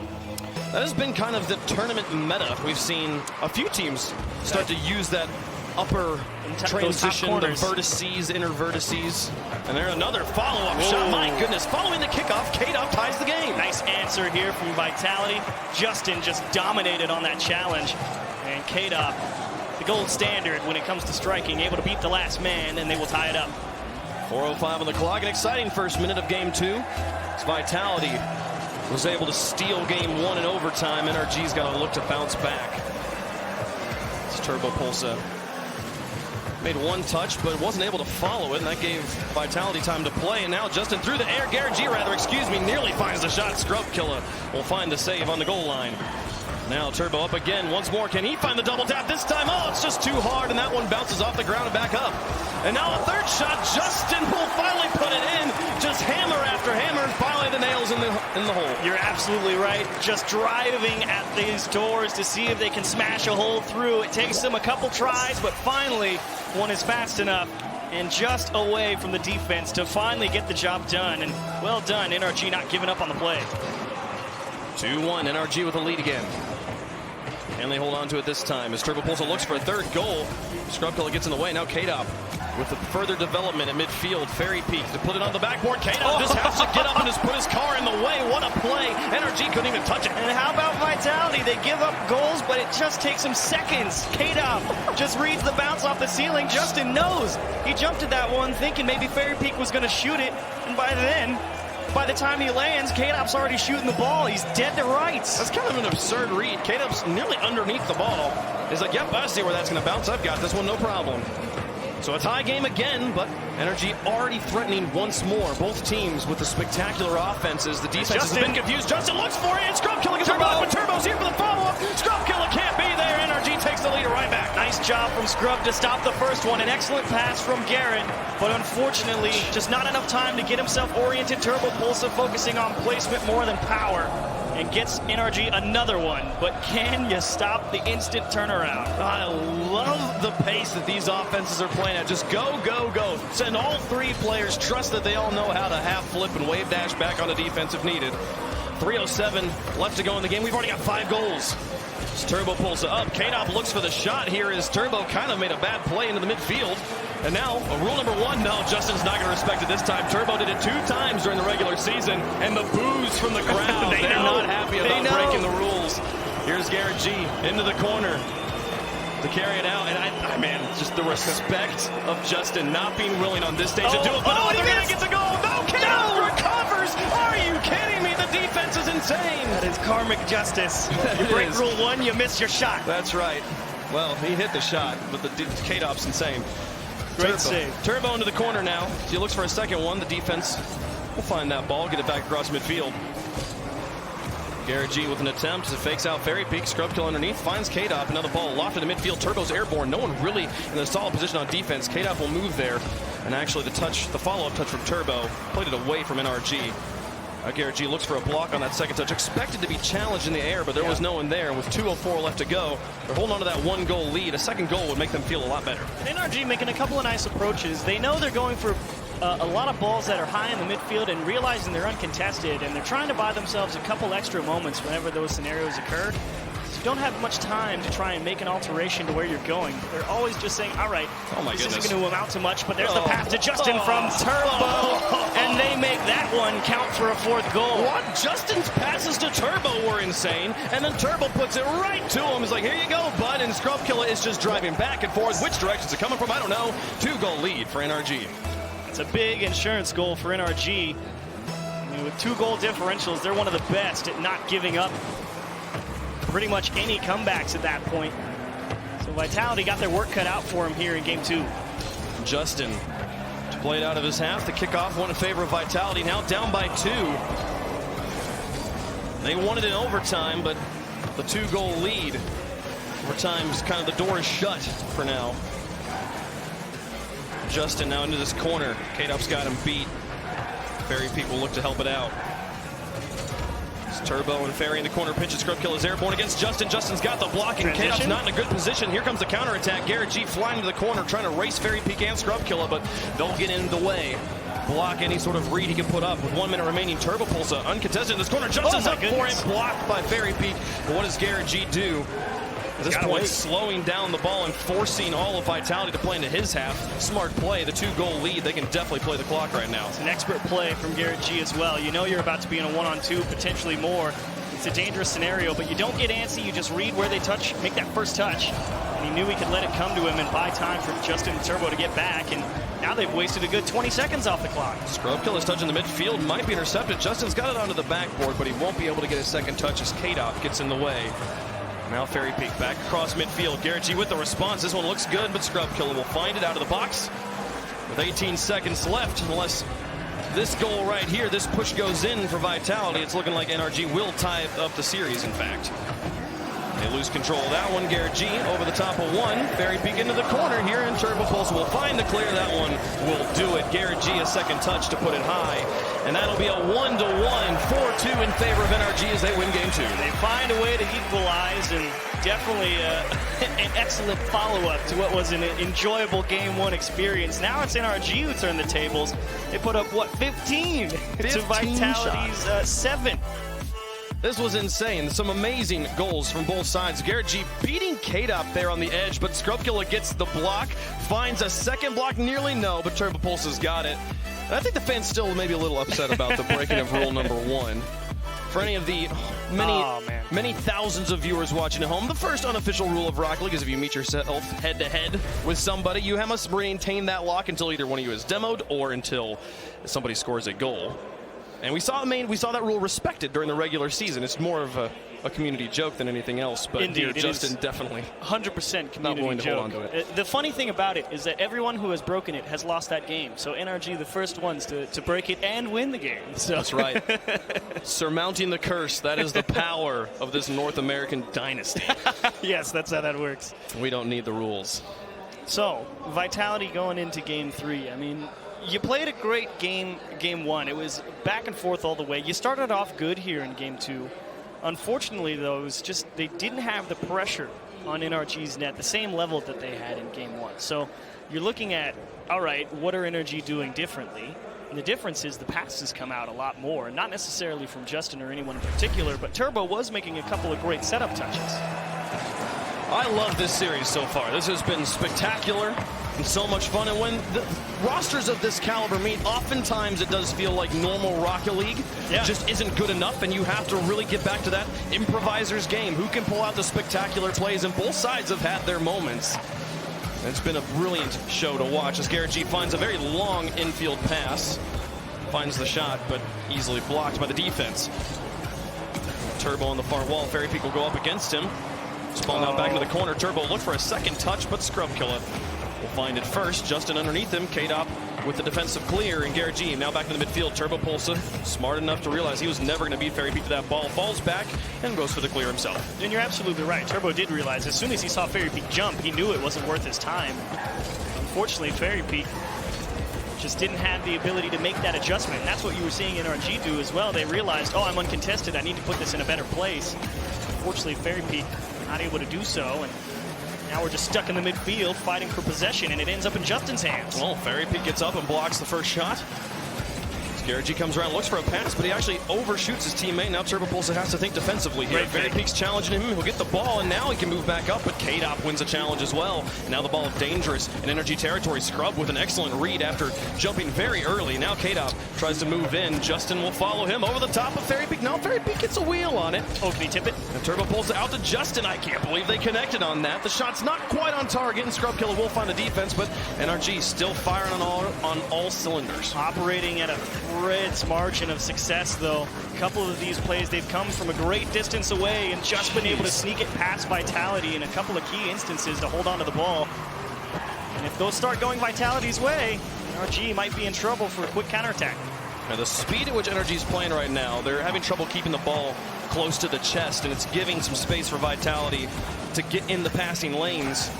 That has been kind of the tournament meta. We've seen a few teams start to use that upper transition, the vertices, inner vertices. And there's another follow-up shot. My goodness, following the kickoff, K-Dub ties the game. Nice answer here from Vitality. Justin just dominated on that challenge. And K-Dub, the gold standard when it comes to striking, able to beat the last man, and they will tie it up. 4:05 on the clock. An exciting first minute of game two. As Vitality was able to steal game one in overtime. NRG's got to look to bounce back. It's Turbo Pulsa. Made one touch, but wasn't able to follow it, and that gave Vitality time to play. And now Justin through the air, Garrett G, nearly finds the shot. Scrub Killer will find the save on the goal line. Now Turbo up again once more. Can he find the double tap this time? Oh, it's just too hard, and that one bounces off the ground and back up. And now a third shot. Justin will finally put it in. Just hammer after hammer, and finally the nails in the hole. You're absolutely right. Just driving at these doors to see if they can smash a hole through. It takes them a couple tries, but finally one is fast enough and just away from the defense to finally get the job done. And well done, NRG not giving up on the play. 2-1, NRG with a lead again. And they hold on to it this time as Turbo Pulsa looks for a third goal. Scrub Killer gets in the way. Now K-Dop with the further development at midfield. Fairy Peak to put it on the backboard. K-Dop just has to get up and just put his car in the way. What a play. NRG couldn't even touch it. And how about Vitality? They give up goals, but it just takes them seconds. K-Dop just reads the bounce off the ceiling. Justin knows. He jumped at that one thinking maybe Fairy Peak was going to shoot it. And by the time he lands, K-Dop's already shooting the ball. He's dead to rights. That's kind of an absurd read. K-Dop's nearly underneath the ball. He's like, yep, I see where that's going to bounce. I've got this one, no problem. So a tie game again, but NRG already threatening once more. Both teams with the spectacular offenses. The defense has been confused. Justin looks for it, and Scrub Killer gets the block, but Turbo's here for the follow-up. Scrub Killer can't be there. NRG takes the lead right back. Nice job from Scrub to stop the first one. An excellent pass from Garrett, but unfortunately, just not enough time to get himself oriented. Turbo Pulsa focusing on placement more than power, and gets NRG another one. But can you stop the instant turnaround? I love the pace that these offenses are playing at. Just go, go, go. Send all three players. Trust that they all know how to half flip and wave dash back on the defense if needed. 3:07 left to go in the game. We've already got 5 goals. It's Turbo Pulsa up. K-Dop looks for the shot here as Turbo kind of made a bad play into the midfield. And now, rule number 1, no, Justin's not going to respect it this time. Turbo did it 2 times during the regular season, and the boos from the crowd. They're not happy about breaking the rules. Here's Garrett G into the corner to carry it out. And man, just the respect of Justin not being willing on this stage to do it. But they're going to get the goal. No, K-Dop recovers. Are you kidding me? The defense is insane. That is karmic justice. You break rule 1, you miss your shot. That's right. Well, he hit the shot, but the K-Dop's insane. Great save. Turbo into the corner now. He looks for a second one. The defense will find that ball, get it back across midfield. Garrett G with an attempt. It fakes out Fairy Peak. Scrub Kill underneath. Finds K-Dop. Another ball lofted to midfield. Turbo's airborne. No one really in a solid position on defense. K-Dop will move there. And actually the follow-up touch from Turbo played it away from NRG. Garrett G looks for a block on that second touch. Expected to be challenged in the air, but there was no one there. And with 2:04 left to go, they're holding on to that 1-goal lead. A second goal would make them feel a lot better. And NRG making a couple of nice approaches. They know they're going for a lot of balls that are high in the midfield and realizing they're uncontested, and they're trying to buy themselves a couple extra moments whenever those scenarios occur. So you don't have much time to try and make an alteration to where you're going. They're always just saying, all right, this isn't going to amount to much, but there's the pass to Justin from Turbo, and they make that one count for a 4th goal. What? Justin's passes to Turbo were insane, and then Turbo puts it right to him. He's like, here you go, bud, and Scrub Killer is just driving back and forth. Which direction's it coming from? I don't know. 2-goal lead for NRG. It's a big insurance goal for NRG. with 2-goal differentials, they're one of the best at not giving up pretty much any comebacks at that point. So Vitality got their work cut out for him here in game 2. Justin played out of his half. The kickoff went in favor of Vitality. Now down by 2. They won it in overtime, but the 2-goal lead. Overtime's kind of the door is shut for now. Justin now into this corner. K-Dop's got him beat. Fairy Peak will look to help it out. It's Turbo and Fairy in the corner. Pinch and Scrub Kill is airborne against Justin. Justin's got the block, and K-Dop's not in a good position. Here comes the counterattack. Garrett G flying to the corner, trying to race Fairy Peak and Scrub Killer, but they'll get in the way. Block any sort of read he can put up. With 1 minute remaining, Turbo Pulsa uncontested in this corner. Justin's up for it, blocked by Fairy Peak. But what does Garrett G do? At this point, slowing down the ball and forcing all of Vitality to play into his half. Smart play, the 2-goal lead. They can definitely play the clock right now. It's an expert play from Garrett G as well. You know you're about to be in a 1-on-2, potentially more. It's a dangerous scenario, but you don't get antsy. You just read where they touch, make that first touch. And he knew he could let it come to him and buy time for Justin and Turbo to get back. And now they've wasted a good 20 seconds off the clock. Scrub Killer's touch in the midfield might be intercepted. Justin's got it onto the backboard, but he won't be able to get his second touch as K-Dop gets in the way. Now Fairy Peak back across midfield. Garrett G with the response. This one looks good, but Scrub Killer will find it out of the box with 18 seconds left. Unless this goal right here, this push goes in for Vitality, it's looking like NRG will tie up the series, in fact. They lose control of that one. Garrett G over the top of 1. Fairy Peak into the corner here, and Turbo Pulse will find the clear. That one will do it. Garrett G a second touch to put it high. And that'll be a 1-1, 4-2 in favor of NRG as they win game 2. They find a way to equalize, and definitely an excellent follow-up to what was an enjoyable game 1 experience. Now it's NRG who turn the tables. They put up, what, 15 to Vitality's 7. This was insane. Some amazing goals from both sides. Garrett G beating K-Dop there on the edge, but Scrubkilla gets the block, finds a second block, nearly no, but Turbo Pulse has got it. And I think the fans still may be a little upset about the breaking of rule number 1. For any of the many thousands of viewers watching at home, the first unofficial rule of Rocket League is if you meet yourself head-to-head with somebody, you must maintain that lock until either one of you is demoed or until somebody scores a goal. And we saw that rule respected during the regular season. It's more of a community joke than anything else. But indeed, Justin definitely 100% community not willing to joke. hold on to it. The funny thing about it is that everyone who has broken it has lost that game. So NRG the first ones to break it and win the game. So. That's right. Surmounting the curse. That is the power of this North American dynasty. Yes, that's how that works. We don't need the rules. So Vitality going into game 3. I mean, you played a great game 1. It was back and forth all the way. You started off good here in game 2. Unfortunately, though, it was just they didn't have the pressure on NRG's net, the same level that they had in game 1. So you're looking at, all right, what are NRG doing differently? And the difference is the passes come out a lot more, not necessarily from Justin or anyone in particular, but Turbo was making a couple of great setup touches. I love this series so far. This has been spectacular and so much fun. And when the rosters of this caliber meet, oftentimes it does feel like normal Rocket League just isn't good enough, and you have to really get back to that improviser's game. Who can pull out the spectacular plays? And both sides have had their moments. It's been a brilliant show to watch as Garrett G finds a very long infield pass. Finds the shot, but easily blocked by the defense. Turbo on the far wall. Fairy Peak will go up against him. Spawn out back into the corner. Turbo look for a second touch, but Scrub Killer will find it first. Justin underneath him. K-Dop with the defensive clear, and Garrett G now back in the midfield. Turbo Pulsa smart enough to realize he was never going to beat Fairy Peak to that ball. Falls back and goes for the clear himself. And you're absolutely right. Turbo did realize as soon as he saw Fairy Peak jump, he knew it wasn't worth his time. Unfortunately, Fairy Peak just didn't have the ability to make that adjustment. And that's what you were seeing NRG do as well. They realized, oh, I'm uncontested. I need to put this in a better place. Unfortunately, Fairy Peak not able to do so, and now we're just stuck in the midfield fighting for possession, and it ends up in Justin's hands. Well, Fairy Peak gets up and blocks the first shot. Garrett G comes around, looks for a pass, but he actually overshoots his teammate. Now Turbo Pulsa has to think defensively here. Fairy Peak's challenging him. He'll get the ball, and now he can move back up, but K-Dop wins a challenge as well. Now the ball is dangerous in NRG territory. Scrub with an excellent read after jumping very early. Now K-Dop tries to move in. Justin will follow him over the top of Fairy Peak. Now Fairy Peak gets a wheel on it. Oh, can he tip it? And Turbo Pulsa out to Justin. I can't believe they connected on that. The shot's not quite on target, and Scrub Killer will find the defense, but NRG still firing on all cylinders. Operating at a Madrid's margin of success, though. A couple of these plays, they've come from a great distance away and just been able to sneak it past Vitality in a couple of key instances to hold on to the ball. And if those start going Vitality's way, NRG might be in trouble for a quick counterattack. Now, the speed at which NRG's playing right now, they're having trouble keeping the ball close to the chest, and it's giving some space for Vitality to get in the passing lanes.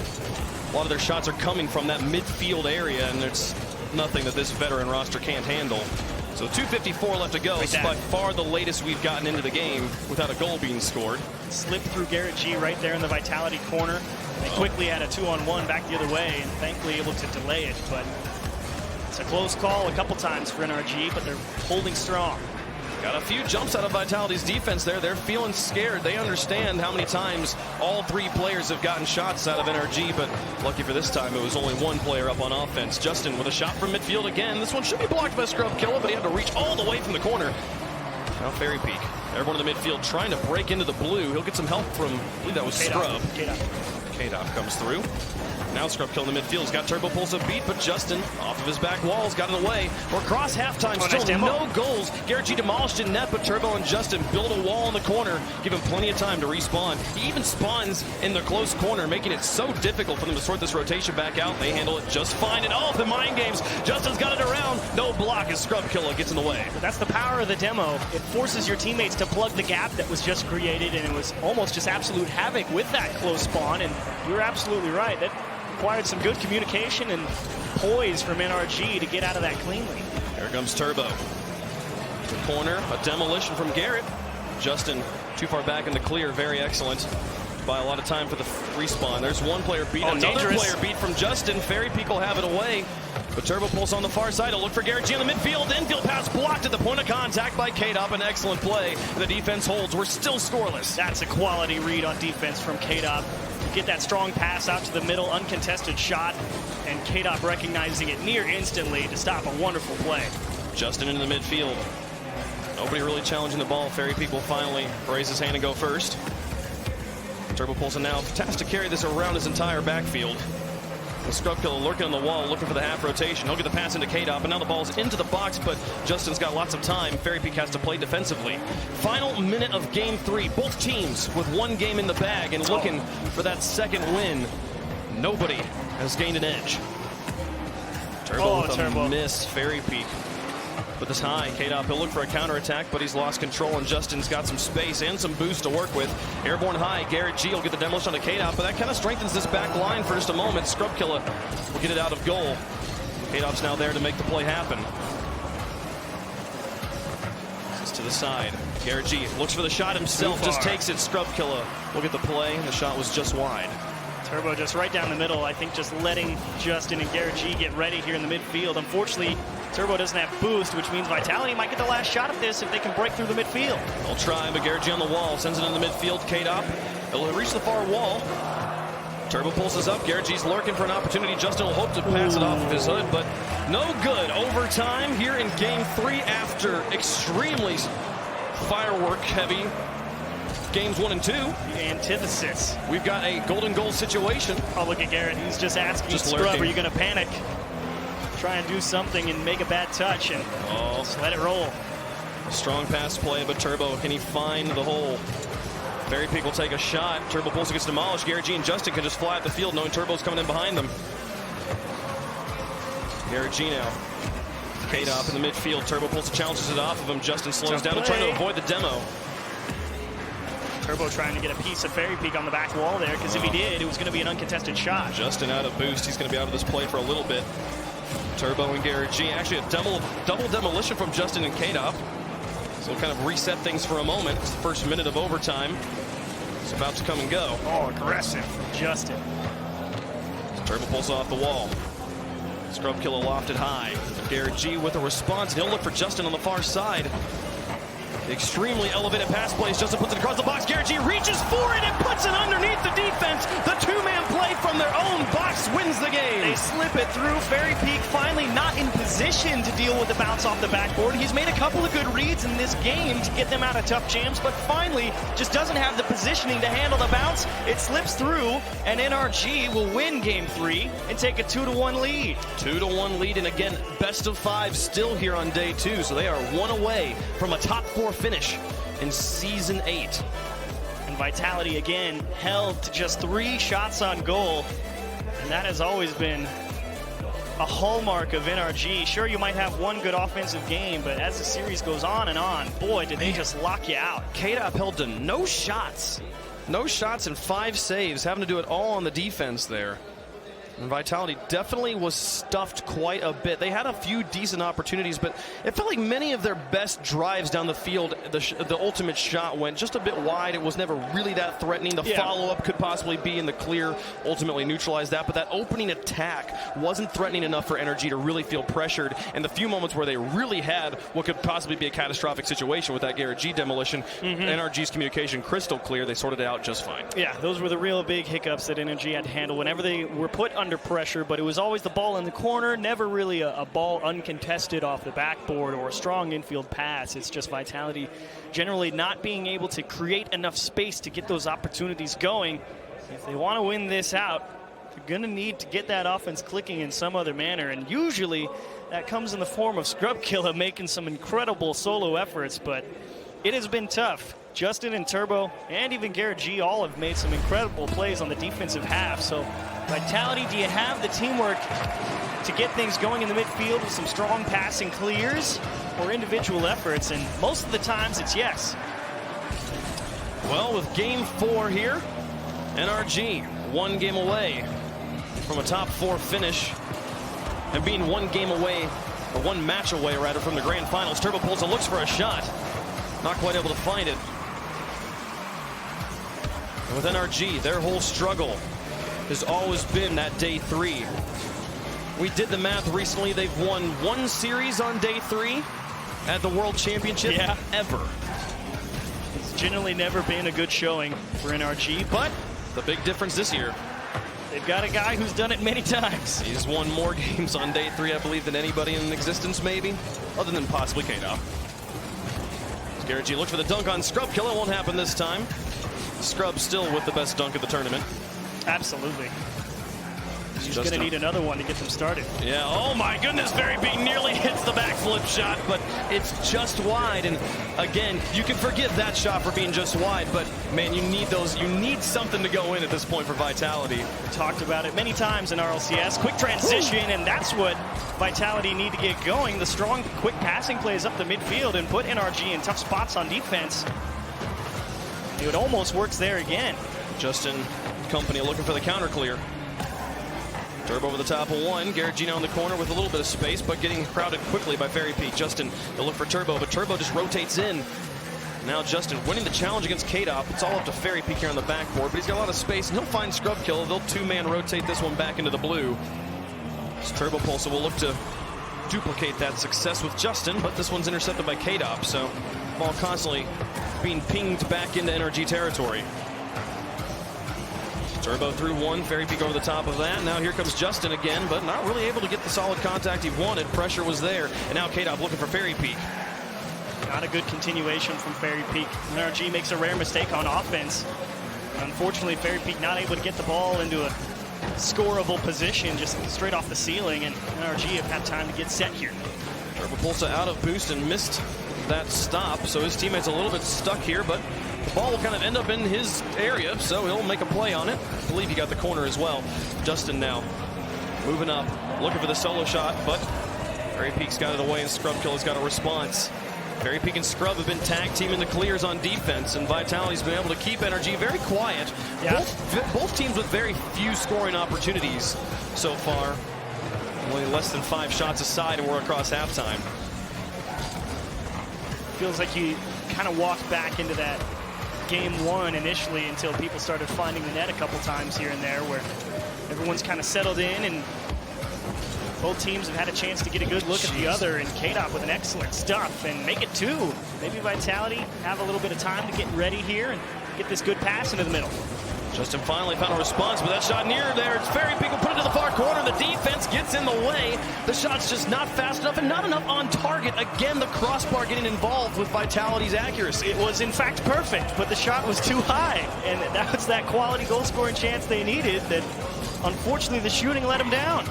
A lot of their shots are coming from that midfield area, and there's nothing that this veteran roster can't handle. So 2:54 left to go. It's by far the latest we've gotten into the game without a goal being scored. Slipped through Garrett G right there in the Vitality corner. They quickly had a 2-on-1 back the other way, and thankfully able to delay it. But it's a close call a couple times for NRG, but they're holding strong. Got a few jumps out of Vitality's defense there. They're feeling scared. They understand how many times all three players have gotten shots out of NRG, but lucky for this time, it was only one player up on offense. Justin with a shot from midfield again. This one should be blocked by Scrub Killer, but he had to reach all the way from the corner. Now Fairy Peak. Everyone in the midfield trying to break into the blue. He'll get some help from, I believe that was Scrub. K-Dop comes through. Now Scrub Kill in the midfield. He's got Turbo Pulse a beat, but Justin off of his back walls got in the way. We're across halftime, still no goals. Garrett G demolished in net, but Turbo and Justin build a wall in the corner, give him plenty of time to respawn. He even spawns in the close corner, making it so difficult for them to sort this rotation back out. They handle it just fine, and the mind games. Justin's got it around. No block as Scrub Killer gets in the way. That's the power of the demo. It forces your teammates to plug the gap that was just created, and it was almost just absolute havoc with that close spawn, and you're absolutely right. That required some good communication and poise from NRG to get out of that cleanly. Here comes Turbo. The corner, a demolition from Garrett. Justin too far back in the clear, very excellent. By a lot of time for the respawn. There's one player beat, another player beat from Justin. Fairy Peak will have it away. But Turbo Pulse on the far side. He'll look for Garrett G in the midfield. Infield pass blocked at the point of contact by K-Dop. An excellent play. The defense holds. We're still scoreless. That's a quality read on defense from K-Dop. Get that strong pass out to the middle, uncontested shot, and K-Dop recognizing it near instantly to stop a wonderful play. Justin in the midfield. Nobody really challenging the ball. Fairy Peak will finally raise his hand and go first. Turbo Pulse now tasked to carry this around his entire backfield. The Scrub Killer lurking on the wall, looking for the half rotation. He'll get the pass into K-Dop, and now the ball's into the box, but Justin's got lots of time. Fairy Peak has to play defensively. Final minute of game 3. Both teams with one game in the bag and looking for that second win. Nobody has gained an edge. Turbo with a miss. Fairy Peak with this high. K-Dop, he'll look for a counterattack, but he's lost control, and Justin's got some space and some boost to work with. Airborne high. Garrett G will get the demolition on the K-Dop, but that kind of strengthens this back line for just a moment. Scrub Killer will get it out of goal. K-Dop's now there to make the play happen. This is to the side. Garrett G looks for the shot himself, just takes it. Scrub Killer will get the play, and the shot was just wide. Turbo just right down the middle. I think just letting Justin and Garrett G get ready here in the midfield. Unfortunately, Turbo doesn't have boost, which means Vitality might get the last shot of this if they can break through the midfield. They'll try, but Garrett G on the wall, sends it in the midfield. K-Dop, it'll reach the far wall. Turbo pulses up. Garrett G's lurking for an opportunity. Justin will hope to pass it off of his hood, but no good. Overtime here in game 3 after extremely firework-heavy games 1 and 2. The antithesis. We've got a golden goal situation. Oh, look at Garrett. He's just asking Scrub, are you going to panic? Try and do something and make a bad touch and just let it roll. A strong pass play, but Turbo, can he find the hole? Fairy Peak will take a shot. Turbo Pulse gets demolished. Garrett G and Justin can just fly at the field knowing Turbo's coming in behind them. Garrett G now. K-Dop in the midfield. Turbo Pulse challenges it off of him. Justin slows down to try to avoid the demo. Turbo trying to get a piece of Fairy Peak on the back wall there, because if he did, it was going to be an uncontested shot. Justin out of boost. He's going to be out of this play for a little bit. Turbo and Garrett G. Actually a double demolition from Justin and K-Dop. So we'll kind of reset things for a moment. It's the first minute of overtime. It's about to come and go. Oh, aggressive from Justin. Turbo pulls off the wall. Scrub Killer lofted high. Garrett G with a response. He'll look for Justin on the far side. Extremely elevated pass plays. Justin puts it across the box. Garrett G reaches for it and puts it underneath the defense. The two-man play from their own box wins the game. They slip it through. Fairy Peak finally not in position to deal with the bounce off the backboard. He's made a couple of good reads in this game to get them out of tough jams, but finally just doesn't have the positioning to handle the bounce. It slips through, and NRG will win Game 3 and take a 2-1 lead. 2-1 lead, and again, best of 5 still here on day 2, so they are 1 away from a top 4 finish in Season 8. And Vitality again held to just 3 shots on goal, and that has always been a hallmark of NRG. Sure, you might have one good offensive game, but as the series goes on and on, boy, did they just lock you out. KDOP held to no shots. No shots and 5 saves, having to do it all on the defense there. And Vitality definitely was stuffed quite a bit. They had a few decent opportunities, but it felt like many of their best drives down the field, the ultimate shot went just a bit wide. It was never really that threatening. The follow-up could possibly be in the clear, ultimately neutralize that, but that opening attack wasn't threatening enough for NRG to really feel pressured. And the few moments where they really had what could possibly be a catastrophic situation with that Garrett G demolition, NRG's communication crystal clear. They sorted it out just fine. Yeah, those were the real big hiccups that NRG had to handle whenever they were put under pressure, but it was always the ball in the corner, never really a ball uncontested off the backboard or a strong infield pass. It's just Vitality generally not being able to create enough space to get those opportunities going. If they want to win this out, they're going to need to get that offense clicking in some other manner, and usually that comes in the form of Scrubkilla making some incredible solo efforts, but it has been tough. Justin and Turbo and even Garrett G all have made some incredible plays on the defensive half. So Vitality, do you have the teamwork to get things going in the midfield with some strong passing clears or individual efforts? And most of the times it's yes. Well, with Game 4 here, NRG 1 game away from a top 4 finish and being 1 game away, or 1 match away rather, from the grand finals. Turbo pulls and looks for a shot. Not quite able to find it. And with NRG, their whole struggle has always been that day 3. We did the math recently. They've won 1 series on day 3 at the World Championship ever. It's generally never been a good showing for NRG, but the big difference this year, they've got a guy who's done it many times. He's won more games on day 3, I believe, than anybody in existence, maybe, other than possibly KDOP. Garrett G looks for the dunk on Scrubkilla. Won't happen this time. Scrub still with the best dunk of the tournament. Absolutely. He's going to need another one to get them started. Yeah, oh my goodness, Fairy Peak nearly hits the backflip shot, but it's just wide. And again, you can forgive that shot for being just wide, but man, you need those. You need something to go in at this point for Vitality. We talked about it many times in RLCS. Quick transition, and that's what Vitality need to get going. The strong, quick passing plays up the midfield and put NRG in tough spots on defense. It almost works there again. Justin Company looking for the counter clear. Turbo over the top of 1. Garrett G now in the corner with a little bit of space, but getting crowded quickly by Fairy Peak. Justin, they'll look for Turbo, but Turbo just rotates in. Now Justin winning the challenge against KDOP. It's all up to Fairy Peak here on the backboard, but he's got a lot of space, and he'll find Scrubkilla. They'll 2-man rotate this one back into the blue. It's Turbo Pulse will look to duplicate that success with Justin, but this one's intercepted by KDOP, so ball constantly being pinged back into NRG territory. Turbo through 1, Fairy Peak over the top of that. Now here comes Justin again, but not really able to get the solid contact he wanted. Pressure was there, and now KDOP looking for Fairy Peak. Not a good continuation from Fairy Peak. NRG makes a rare mistake on offense. Unfortunately, Fairy Peak not able to get the ball into a scoreable position, just straight off the ceiling, and NRG have had time to get set here. Turbo Pulsa out of boost and missed that stop, so his teammate's a little bit stuck here, but the ball will kind of end up in his area, so he'll make a play on it. I believe he got the corner as well. Justin now moving up, looking for the solo shot, but Fairy Peak's got it away, and Scrubkilla's got a response. Fairy Peak and Scrub have been tag teaming the clears on defense, and Vitality's been able to keep NRG very quiet. Yeah. Both teams with very few scoring opportunities so far. Only less than 5 shots aside, and we're across halftime. Feels like you kind of walked back into that Game 1 initially until people started finding the net a couple times here and there, where everyone's kind of settled in and Both teams have had a chance to get a good look at the other, and KDOP with an excellent stuff and make it 2. Maybe Vitality have a little bit of time to get ready here and get this good pass into the middle. Justin finally found a response, but that shot near there. It's Fairy Peak will put it to the far corner. The defense gets in the way. The shot's just not fast enough and not enough on target. Again, the crossbar getting involved with Vitality's accuracy. It was, in fact, perfect, but the shot was too high. And that was that quality goal-scoring chance they needed that, unfortunately, the shooting let them down.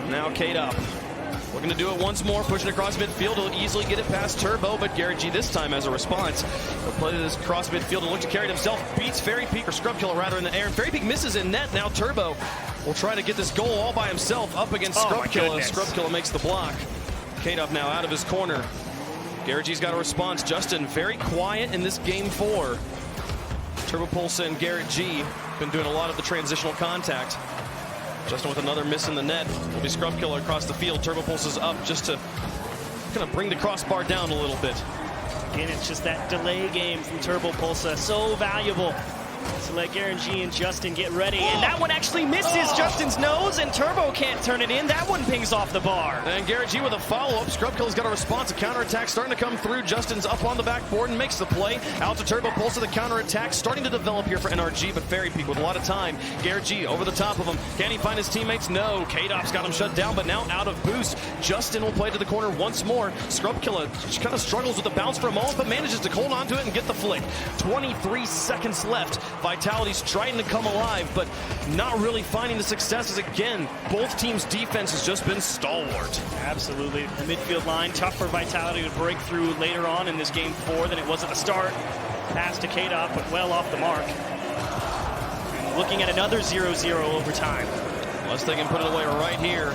Now KDOP looking to do it once more, pushing across midfield. He'll easily get it past Turbo, but Garrett G this time as a response. He'll play this cross midfield and look to carry it himself. Beats Fairy Peak, or Scrub Killer rather, in the air. And Fairy Peak misses in net. Now Turbo will try to get this goal all by himself up against Scrub Killer. Scrub Killer makes the block. KDOP now out of his corner. Garrett G's got a response. Justin very quiet in this game 4. Turbo Pulsa and Garrett G been doing a lot of the transitional contact. Justin with another miss in the net. Will be Scrub Killer across the field. Turbo Pulse is up just to kind of bring the crossbar down a little bit. Again, it's just that delay game from Turbo Pulsa. So valuable. So let Garrett G and Justin get ready. And that one actually misses Justin's nose, and Turbo can't turn it in. That one pings off the bar. And Garrett G with a follow-up. Scrub Killer's got a response. A counterattack starting to come through. Justin's up on the backboard and makes the play. Out to Turbo Pulse to the counterattack. Starting to develop here for NRG, but Fairy Peak with a lot of time. Garrett G over the top of him. Can he find his teammates? No. KDOP's got him shut down, but now out of boost. Justin will play to the corner once more. Scrub Killer kind of struggles with the bounce for a moment, but manages to hold on to it and get the flick. 23 seconds left. Vitality's trying to come alive, but not really finding the successes. Again, both teams' defense has just been stalwart. Absolutely. The midfield line, tough for Vitality to break through later on in this game 4 than it was at the start. Pass to KDOP, but well off the mark. And looking at another 0-0 overtime. Unless they can put it away right here.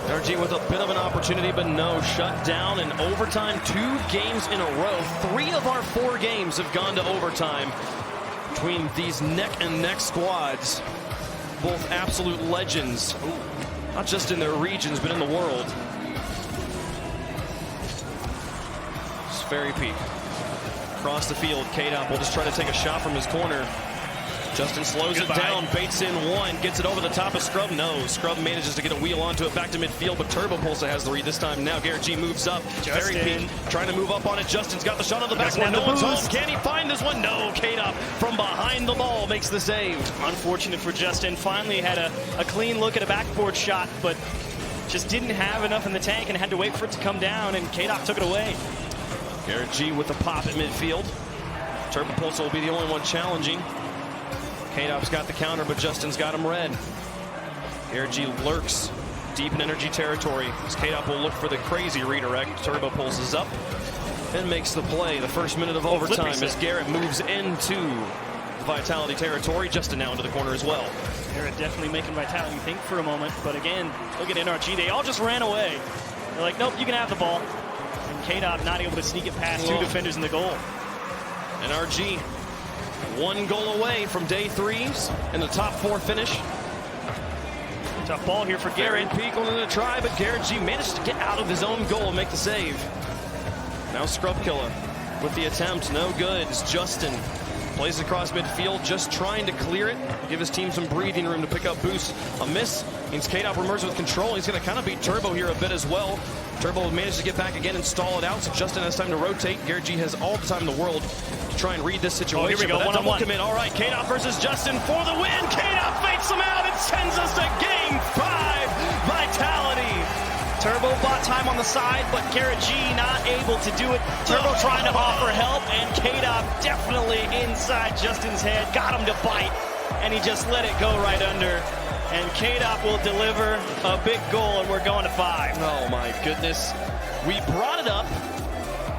NRG with a bit of an opportunity, but no. Shut down in overtime 2 games in a row. 3 of our 4 games have gone to overtime between these neck-and-neck squads. Both absolute legends, not just in their regions, but in the world. It's Fairy Peak. Across the field, KDOP will just try to take a shot from his corner. Justin slows it down, baits in one, gets it over the top of Scrub. No, Scrub manages to get a wheel onto it, back to midfield, but Turbo Pulsa has the read this time. Now Garrett G moves up. Fairy Peak trying to move up on it. Justin's got the shot on the back. No one's home. Can he find this one? No, KDOP from behind the ball makes the save. Unfortunate for Justin. Finally had a clean look at a backboard shot, but just didn't have enough in the tank and had to wait for it to come down, and KDOP took it away. Garrett G with the pop at midfield. Turbo Pulsa will be the only one challenging. KDOP's got the counter, but Justin's got him red. Garrett G lurks deep in energy territory. As KDOP will look for the crazy redirect. Turbo Pulse is up and makes the play. The first minute of overtime as Garrett moves into Vitality territory. Justin now into the corner as well. Garrett definitely making Vitality think for a moment, but again, look at NRG. They all just ran away. They're like, nope, you can have the ball. And KDOP not able to sneak it past 2 defenders in the goal. NRG 1 goal away from day 3's and the top 4 finish. Tough ball here for Garrett. Peak on the try, but Garrett G managed to get out of his own goal and make the save. Now Scrub Killer with the attempt, no good. As Justin plays across midfield, just trying to clear it, give his team some breathing room to pick up boosts. A miss means KDOP emerges with control. He's going to kind of beat Turbo here a bit as well. Turbo managed to get back again and stall it out, so Justin has time to rotate. Garrett G has all the time in the world to try and read this situation. Oh, here we go, double commit. All right, KDOP versus Justin for the win. KDOP fakes him out and sends us to game 5. Vitality. Turbo bought time on the side, but Garrett G not able to do it. Turbo trying to offer help, and KDOP definitely inside Justin's head. Got him to bite, and he just let it go right under. And KDOP will deliver a big goal, and we're going to 5. Oh, my goodness. We brought it up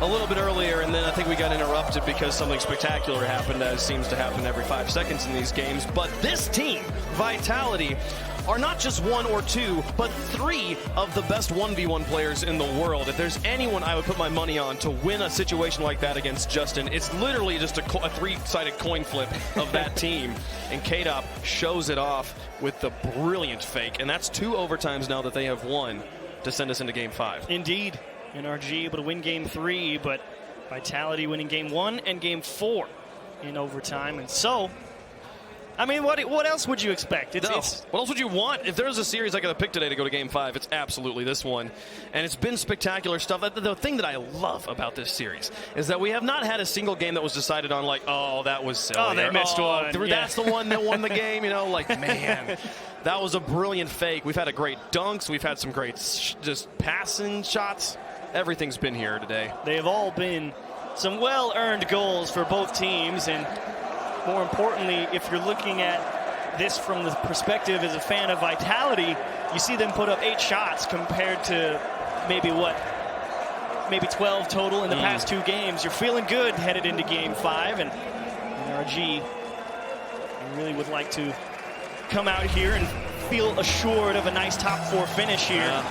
a little bit earlier, and then I think we got interrupted because something spectacular happened, as seems to happen every 5 seconds in these games. But this team, Vitality, are not just 1 or 2, but 3 of the best 1v1 players in the world. If there's anyone I would put my money on to win a situation like that against Justin, it's literally just a 3-sided coin flip of that team. And KDOP shows it off with the brilliant fake. And that's 2 overtimes now that they have won to send us into game 5. Indeed. NRG able to win game 3, but Vitality winning game 1 and game 4 in overtime. And so I mean, what else would you expect? What else would you want? If there was a series I got to pick today to go to Game 5, it's absolutely this one. And it's been spectacular stuff. The thing that I love about this series is that we have not had a single game that was decided on like, oh, that was silly. Oh, they missed one. That's the one that won the game. You know, like, man, that was a brilliant fake. We've had a great dunks. We've had some great just passing shots. Everything's been here today. They have all been some well-earned goals for both teams, and more importantly, if you're looking at this from the perspective as a fan of Vitality, you see them put up 8 shots compared to maybe 12 total in the past 2 games. You're feeling good headed into Game 5, and NRG really would like to come out here and feel assured of a nice top 4 finish here.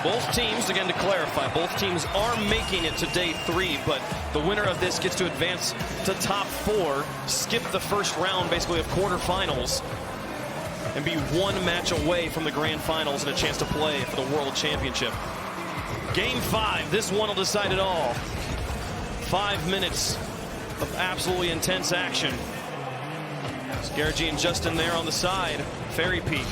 Both teams, again to clarify, both teams are making it to day 3, but the winner of this gets to advance to top 4, skip the first round basically of quarterfinals, and be 1 match away from the grand finals and a chance to play for the World Championship. Game 5, this one will decide it all. 5 minutes of absolutely intense action. It's Garrett G and Justin there on the side. Fairy Peak.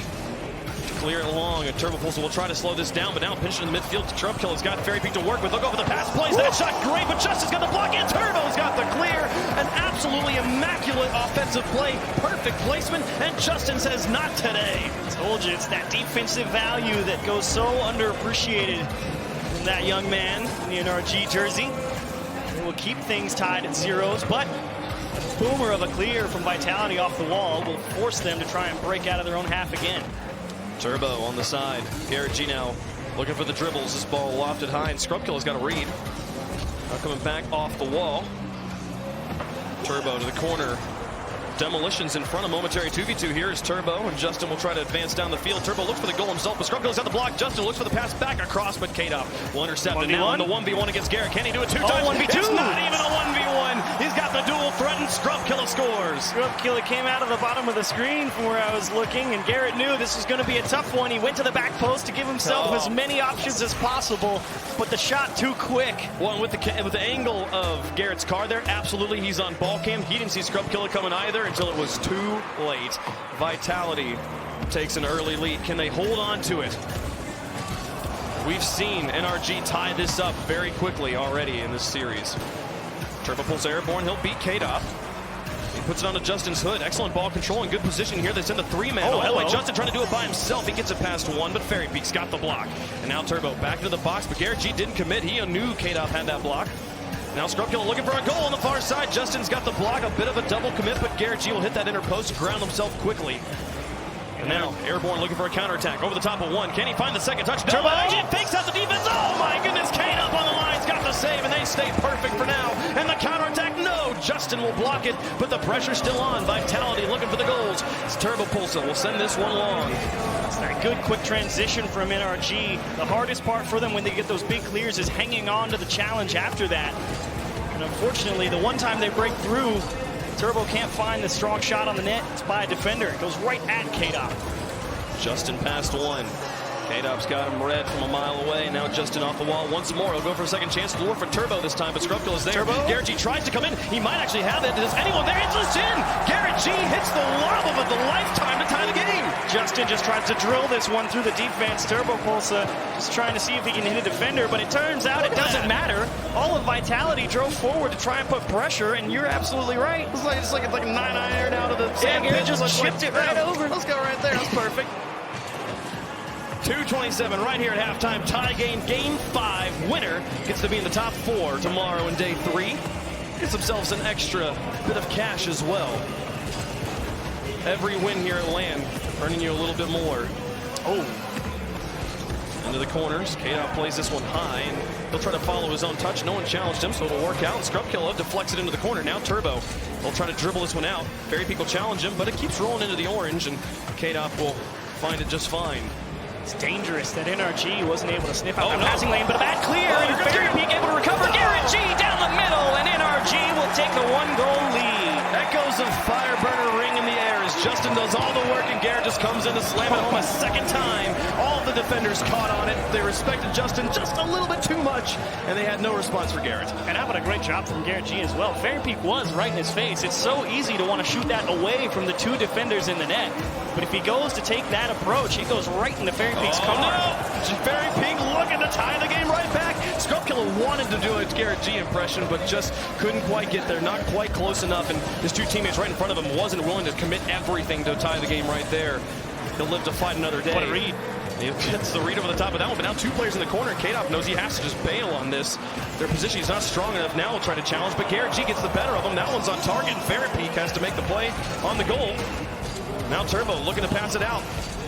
Clear it long, and Turbo Pulsar will try to slow this down, but now pinching in the midfield. Scrubkiller's got Fairy Peak to work with. They'll go for the pass, plays that shot great, but Justin's got the block, and Turbo's got the clear. An absolutely immaculate offensive play, perfect placement, and Justin says not today. Told you, it's that defensive value that goes so underappreciated from that young man in the NRG jersey. They will keep things tied at 0s, but a boomer of a clear from Vitality off the wall will force them to try and break out of their own half again. Turbo on the side. Garrett G now looking for the dribbles. This ball lofted high, and Scrubkiller's got a read. Now coming back off the wall. Turbo to the corner. Demolitions in front of momentary 2v2. Here is Turbo, and Justin will try to advance down the field. Turbo looks for the goal himself, but Scrubkiller's got the block. Justin looks for the pass back across, but K-Dop will intercept. And now in the 1v1 against Garrett. Can he do it 2 times? 1v2. It's not even a 1v1. He's got the dual threat, and Scrubkiller scores. Scrubkiller came out of the bottom of the screen from where I was looking, and Garrett knew this was going to be a tough one. He went to the back post to give himself as many options as possible, but the shot too quick. Well, with the angle of Garrett's car there, absolutely he's on ball cam. He didn't see Scrubkiller coming either until it was too late. Vitality takes an early lead. Can they hold on to it? We've seen NRG tie this up very quickly already in this series. Turbo Pulse airborne. He'll beat K-Dop. He puts it onto Justin's hood. Excellent ball control and good position here. They send the 3-man all the way. Justin trying to do it by himself. He gets it past 1, but Fairy Peak's got the block. And now Turbo back into the box, but Garrett G didn't commit. He knew K-Dop had that block. Now Scrubkiller looking for a goal on the far side. Justin's got the block, a bit of a double commit, but Garrett G will hit that inner post, ground himself quickly. And now Airborne looking for a counterattack over the top of 1. Can he find the second touch? Turbo fakes out the defense. Oh my goodness, Kane up on the line's got the save, and they stay perfect for now. And the counterattack, no, Justin will block it, but the pressure's still on. Vitality looking for the goals. It's Turbo Pulsar will send this one long. It's that good quick transition from NRG. The hardest part for them when they get those big clears is hanging on to the challenge after that. And unfortunately, the one time they break through, Turbo can't find the strong shot on the net. It's by a defender. It goes right at K-Dop. Justin past 1. K-Dop's got him red from a mile away. Now Justin off the wall once more. He'll go for a second chance. Lure for Turbo this time, but Scrubkiller's there. Turbo? Garrett G tries to come in. He might actually have it. Is anyone there? It's in! Garrett G hits the lob of the lifetime to tie the game. Justin just tries to drill this one through the defense. Turbo Pulsar just trying to see if he can hit a defender, but it turns out it doesn't matter. All of Vitality drove forward to try and put pressure, and you're absolutely right. It's like a 9-iron out of the sand Garrett just chipped it right over. Let's go right there. That's perfect. 2:27 right here at halftime. Tie game, Game 5. Winner gets to be in the top 4 tomorrow in Day 3. Gets themselves an extra bit of cash as well. Every win here at LAN earning you a little bit more. Oh. Into the corners. K-Dop plays this one high, and he'll try to follow his own touch. No one challenged him, so it'll work out. Scrubkiller deflects it into the corner. Now Turbo will try to dribble this one out. Fairy Peak will challenge him, but it keeps rolling into the orange, and K-Dop will find it just fine. It's dangerous that NRG wasn't able to sniff out the passing lane, but a bad clear, and Fairy Peak able to recover. Garrett G down the middle, and NRG will take the 1-goal lead. Echoes of Fireburner ring in the air as Justin Justin does all the work, and Garrett just comes in to slam it home a second time. All the defenders caught on it. They respected Justin just a little bit too much, and they had no response for Garrett. And how about a great job from Garrett G as well? Fairy Peak was right in his face. It's so easy to want to shoot that away from the two defenders in the net. But if he goes to take that approach, he goes right into Fairy Peak's car. No! Fairy Peak looking to tie the game right back. Scrub Killer wanted to do a Garrett G impression, but just couldn't quite get there. Not quite close enough, and his two teammates right in front of him wasn't willing to commit everything to tie the game right there. He'll live to fight another day. What a read. He gets the read over the top of that one, but now two players in the corner, and Kadoff knows he has to just bail on this. Their position is not strong enough. Now he'll try to challenge, but Garrett G gets the better of him. That one's on target, and Fairy Peak has to make the play on the goal. Now Turbo looking to pass it out.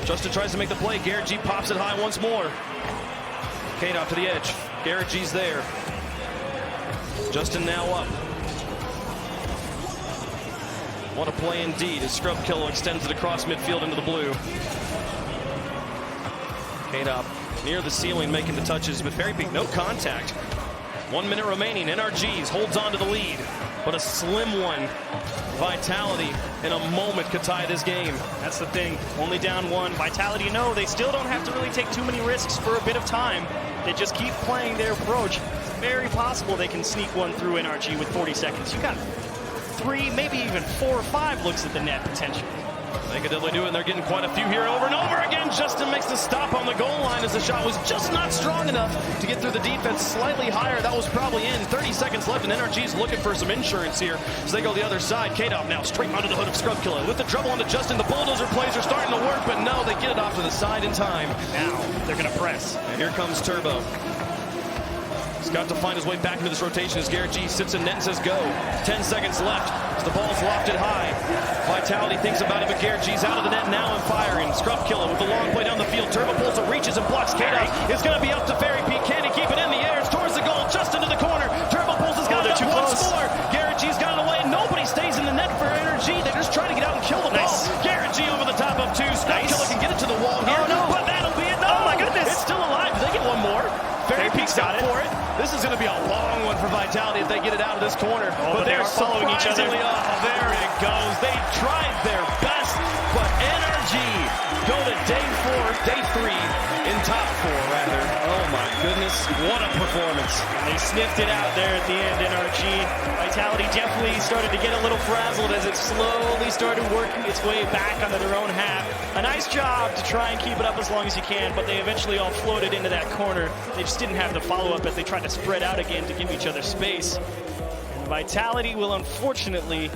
Justin tries to make the play. Garrett G pops it high once more. Kadoff to the edge. Garrett G's there. Justin now up. What a play indeed as Scrub Killer extends it across midfield into the blue. Kadoff near the ceiling making the touches, but Fairy Peak no contact. 1 minute remaining. NRG's holds on to the lead, but a slim one. Vitality in a moment could tie this game. That's the thing. Only down one. Vitality, no, they still don't have to really take too many risks for a bit of time. They just keep playing their approach. It's very possible they can sneak one through NRG with 40 seconds. You got 3, maybe even 4 or 5 looks at the net potentially. They could definitely do it, and they're getting quite a few here over and over again. Justin makes the stop on the goal line as the shot was just not strong enough to get through the defense slightly higher. That was probably in. 30 seconds left, and NRG's looking for some insurance here. So they go the other side. Kadoff now straight onto the hood of Scrub Killer. With the trouble onto Justin, the bulldozer plays are starting to work, but no, they get it off to the side in time. Now they're going to press. And here comes Turbo. He's got to find his way back into this rotation as Garrett G sits in net and says go. 10 seconds left as the ball's lofted high. Vitality thinks about it, but Garrett G's out of the net now and firing. Scrub Killer with the long play down the field. Turbo pulls it, reaches and blocks. Kadoff is going to be up to Fairy Peak. Can he keep it in the air? It's towards the goal, just into the corner. Turbo pulls his gun up once more. Garrett G's got it away. Nobody stays in the net for NRG. They're just trying to get out and kill the ball. Garrett G over the top of 2. Scrub Killer can get it to the wall here. But that'll be it. No, oh my goodness. It's still alive. Do they get one more? Fairy Peak's got it for it. This is going to be a long one for Vitality if they get it out of this corner. But they're following each other. There it goes. They tried their best, but NRG go to day 3 in top 4, rather. Oh my goodness, what a performance. And they sniffed it out there at the end, NRG. Vitality definitely started to get a little frazzled as it slowly started working its way back onto their own half. A nice job to try and keep it up as long as you can, but they eventually all floated into that corner. They just didn't have the follow-up as they tried to spread out again to give each other space. And Vitality will unfortunately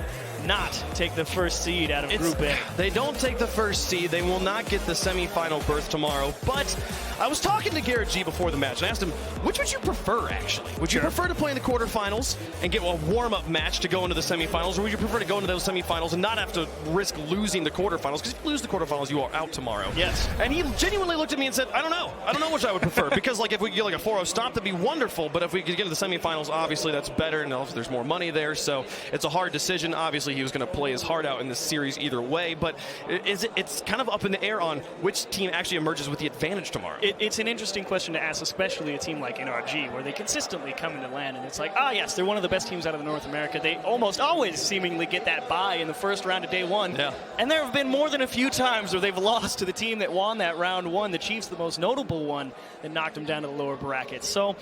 not take the first seed out of Group A. They don't take the first seed. They will not get the semifinal berth tomorrow. But I was talking to Garrett G before the match and asked him, which would you prefer, actually? Would you prefer to play in the quarterfinals and get a warm-up match to go into the semifinals, or would you prefer to go into those semifinals and not have to risk losing the quarterfinals? Because if you lose the quarterfinals, you are out tomorrow. Yes. And he genuinely looked at me and said, I don't know. I don't know which I would prefer. Because like if we could get like a 4-0 stop, that'd be wonderful. But if we could get to the semifinals, obviously that's better, and also there's more money there. So it's a hard decision. Obviously, he was going to play his heart out in this series either way. But it's kind of up in the air on which team actually emerges with the advantage tomorrow. It's an interesting question to ask, especially a team like NRG, where they consistently come into land, and it's like, yes, they're one of the best teams out of North America. They almost always seemingly get that bye in the first round of day 1. Yeah. And there have been more than a few times where they've lost to the team that won that round 1. The Chiefs, the most notable one, that knocked them down to the lower brackets. So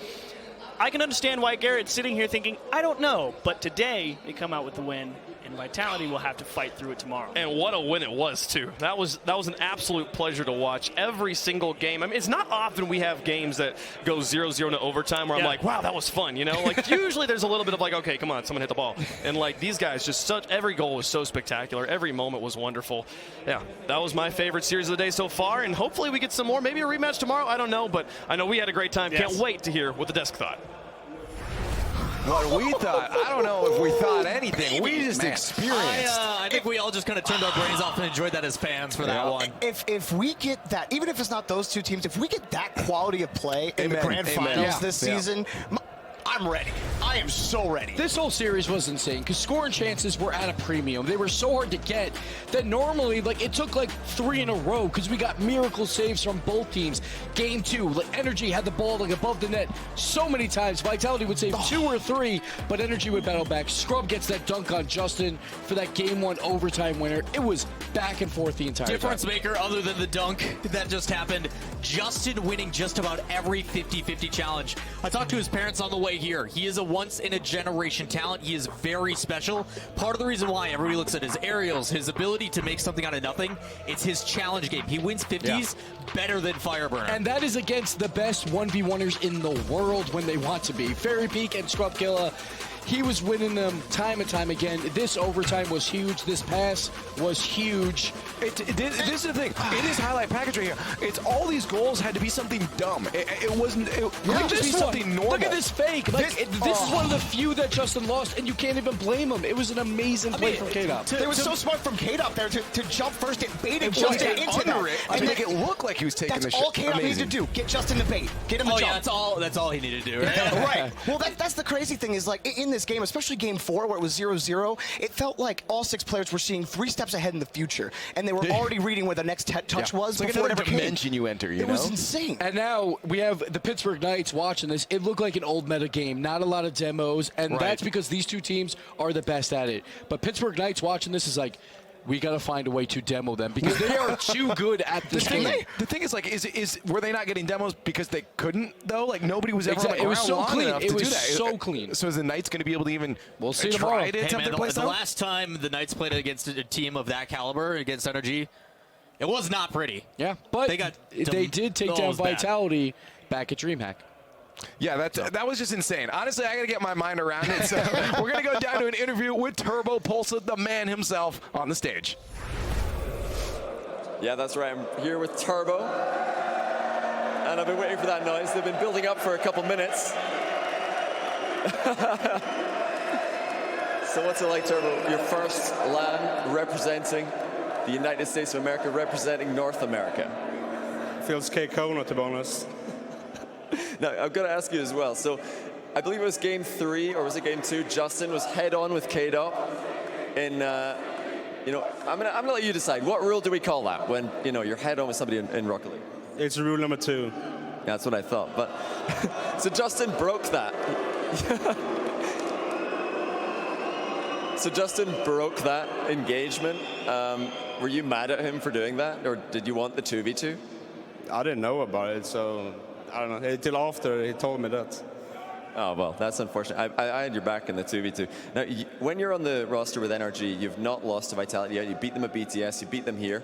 I can understand why Garrett's sitting here thinking, I don't know. But today, they come out with the win, and Vitality will have to fight through it tomorrow. And what a win it was, too. That was an absolute pleasure to watch every single game. I mean, it's not often we have games that go 0-0 into overtime where I'm like, wow, that was fun, you know? Like, usually there's a little bit of like, okay, come on, someone hit the ball. And, like, these guys every goal was so spectacular. Every moment was wonderful. Yeah, that was my favorite series of the day so far, and hopefully we get some more. Maybe a rematch tomorrow. I don't know, but I know we had a great time. Yes. Can't wait to hear what the desk thought. What we thought, I don't know if we thought anything. We just experienced. I think we all just kind of turned our brains off and enjoyed that as fans for that one. If we get that, even if it's not those two teams, if we get that quality of play in the grand finals this season, I'm ready. I am so ready. This whole series was insane because scoring chances were at a premium. They were so hard to get that normally, like, it took like 3 in a row because we got miracle saves from both teams. Game 2, like, Energy had the ball like above the net so many times. Vitality would save 2 or 3, but Energy would battle back. Scrub gets that dunk on Justin for that Game 1 overtime winner. It was back and forth the entire Difference time. maker other than the dunk that just happened. Justin winning just about every 50-50 challenge. I talked to his parents on the way here. He is a once-in-a-generation talent. He is very special. Part of the reason why everybody looks at his aerials, his ability to make something out of nothing, it's his challenge game. He wins 50s better than Fireburner. And that is against the best 1v1ers in the world when they want to be. Fairy Peak and Scrubkilla, he was winning them time and time again. This overtime was huge. This pass was huge. This is the thing. It is highlight package right here. It's all these goals had to be something dumb. It wasn't. It couldn't just be something normal. Look at this fake. Like, this is one of the few that Justin lost, and you can't even blame him. It was an amazing play from K-Dop. It was so smart from K-Dop there to jump first and baited Justin into that. And make it look like he was taking the shot. That's all K-Dop needs to do. Get Justin the bait. Get him a jump. Yeah, that's all he needed to do. Right? Right. Well, that's the crazy thing is, like, in this game, especially Game 4 where it was 0-0, it felt like all 6 players were seeing 3 steps ahead in the future, and they were already reading where the next touch was it's like before another it ever dimension came. you enter. You It know? was insane. And now we have the Pittsburgh Knights watching this. It looked like an old meta game, not a lot of demos, and that's because these two teams are the best at it. But Pittsburgh Knights watching this is like, we got to find a way to demo them because they are too good at this game. The thing is, like, were they not getting demos because they couldn't, though? Like, nobody was ever on the ground It was so long clean. enough It to do was that. so clean. So is the Knights going to be able to even see try to Hey, attempt man, their play the style? last time the Knights played against a team of that caliber, against Energy, it was not pretty. Yeah, but they did take down Vitality back at DreamHack. Yeah, that was just insane. Honestly, I got to get my mind around it. So we're going to go down to an interview with Turbo Pulsa, the man himself, on the stage. Yeah, that's right. I'm here with Turbo. And I've been waiting for that noise. They've been building up for a couple minutes. So what's it like, Turbo? Your first LAN representing the United States of America, representing North America. Feels K-Kona, to be honest. Now, I've got to ask you as well. So I believe it was Game 3, or was it Game 2? Justin was head-on with K-Dop in... you know, I'm gonna let you decide. What rule do we call that when, you know, you're head-on with somebody in Rocket League? It's rule number 2. Yeah, that's what I thought. But so Justin broke that. So Justin broke that engagement. Were you mad at him for doing that, or did you want the 2v2? I didn't know about it, so I don't know. Until after he told me that. Oh, well, that's unfortunate. I had your back in the 2v2. Now, when you're on the roster with NRG, you've not lost to Vitality yet. You beat them at BTS. You beat them here.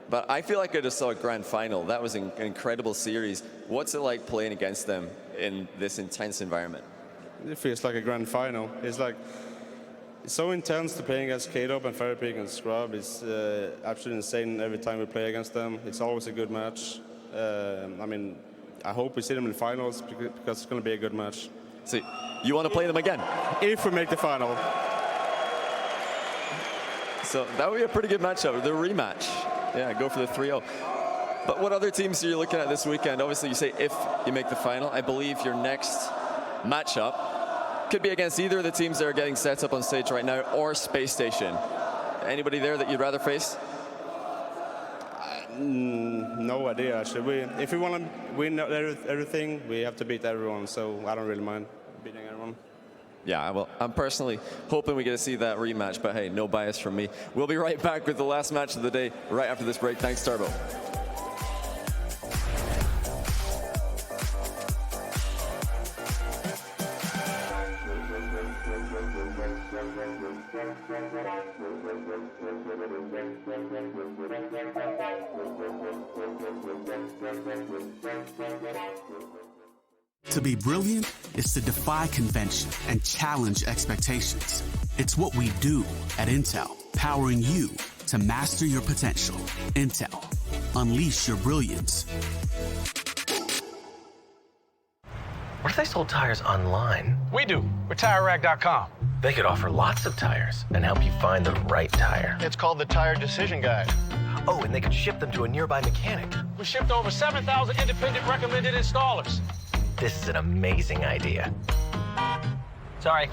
But I feel like I just saw a grand final. That was an incredible series. What's it like playing against them in this intense environment? It feels like a grand final. It's so intense to play against K-Dop and Fairy Peak and Scrub. It's absolutely insane every time we play against them. It's always a good match. I mean, I hope we see them in the finals because it's going to be a good match. So you want to play them again? If we make the final. So that would be a pretty good matchup, the rematch. Yeah, go for the 3-0. But what other teams are you looking at this weekend? Obviously, you say if you make the final. I believe your next matchup could be against either of the teams that are getting set up on stage right now or Space Station. Anybody there that you'd rather face? No idea, actually. If we want to win everything, we have to beat everyone, so I don't really mind beating everyone. Yeah, well, I'm personally hoping we get to see that rematch, but hey, no bias from me. We'll be right back with the last match of the day right after this break. Thanks, Turbo. To be brilliant is to defy convention and challenge expectations. It's what we do at Intel, powering you to master your potential. Intel, unleash your brilliance. What if they sold tires online? We do. We're TireRack.com. They could offer lots of tires and help you find the right tire. It's called the Tire Decision Guide. Oh, and they could ship them to a nearby mechanic. We shipped over 7,000 independent recommended installers. This is an amazing idea. Sorry.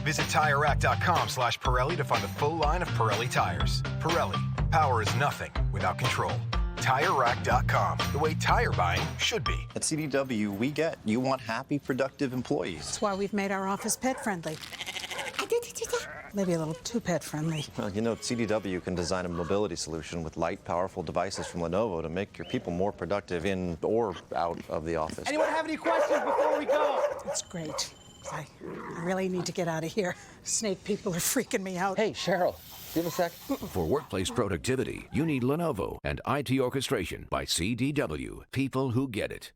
Visit TireRack.com/Pirelli to find the full line of Pirelli tires. Pirelli, power is nothing without control. TireRack.com, the way tire buying should be. At CDW, we get you want happy, productive employees. That's why we've made our office pet-friendly. Maybe a little too pet-friendly. Well, you know, CDW can design a mobility solution with light, powerful devices from Lenovo to make your people more productive in or out of the office. Anyone have any questions before we go? It's great. I really need to get out of here. Snake people are freaking me out. Hey, Cheryl, do you have a sec? For workplace productivity, you need Lenovo and IT orchestration by CDW. People who get it.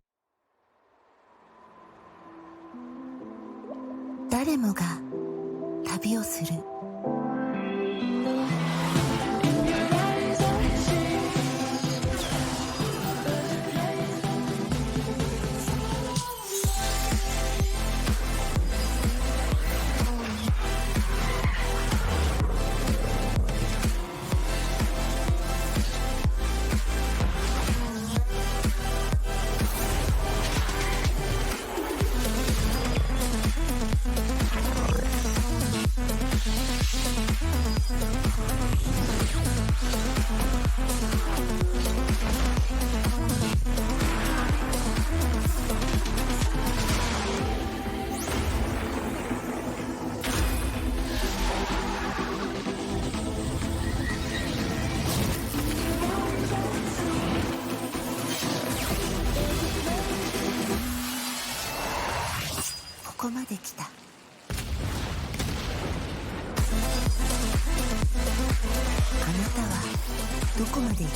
誰もが旅をする。ここまで来た。あなたはどこまで行く？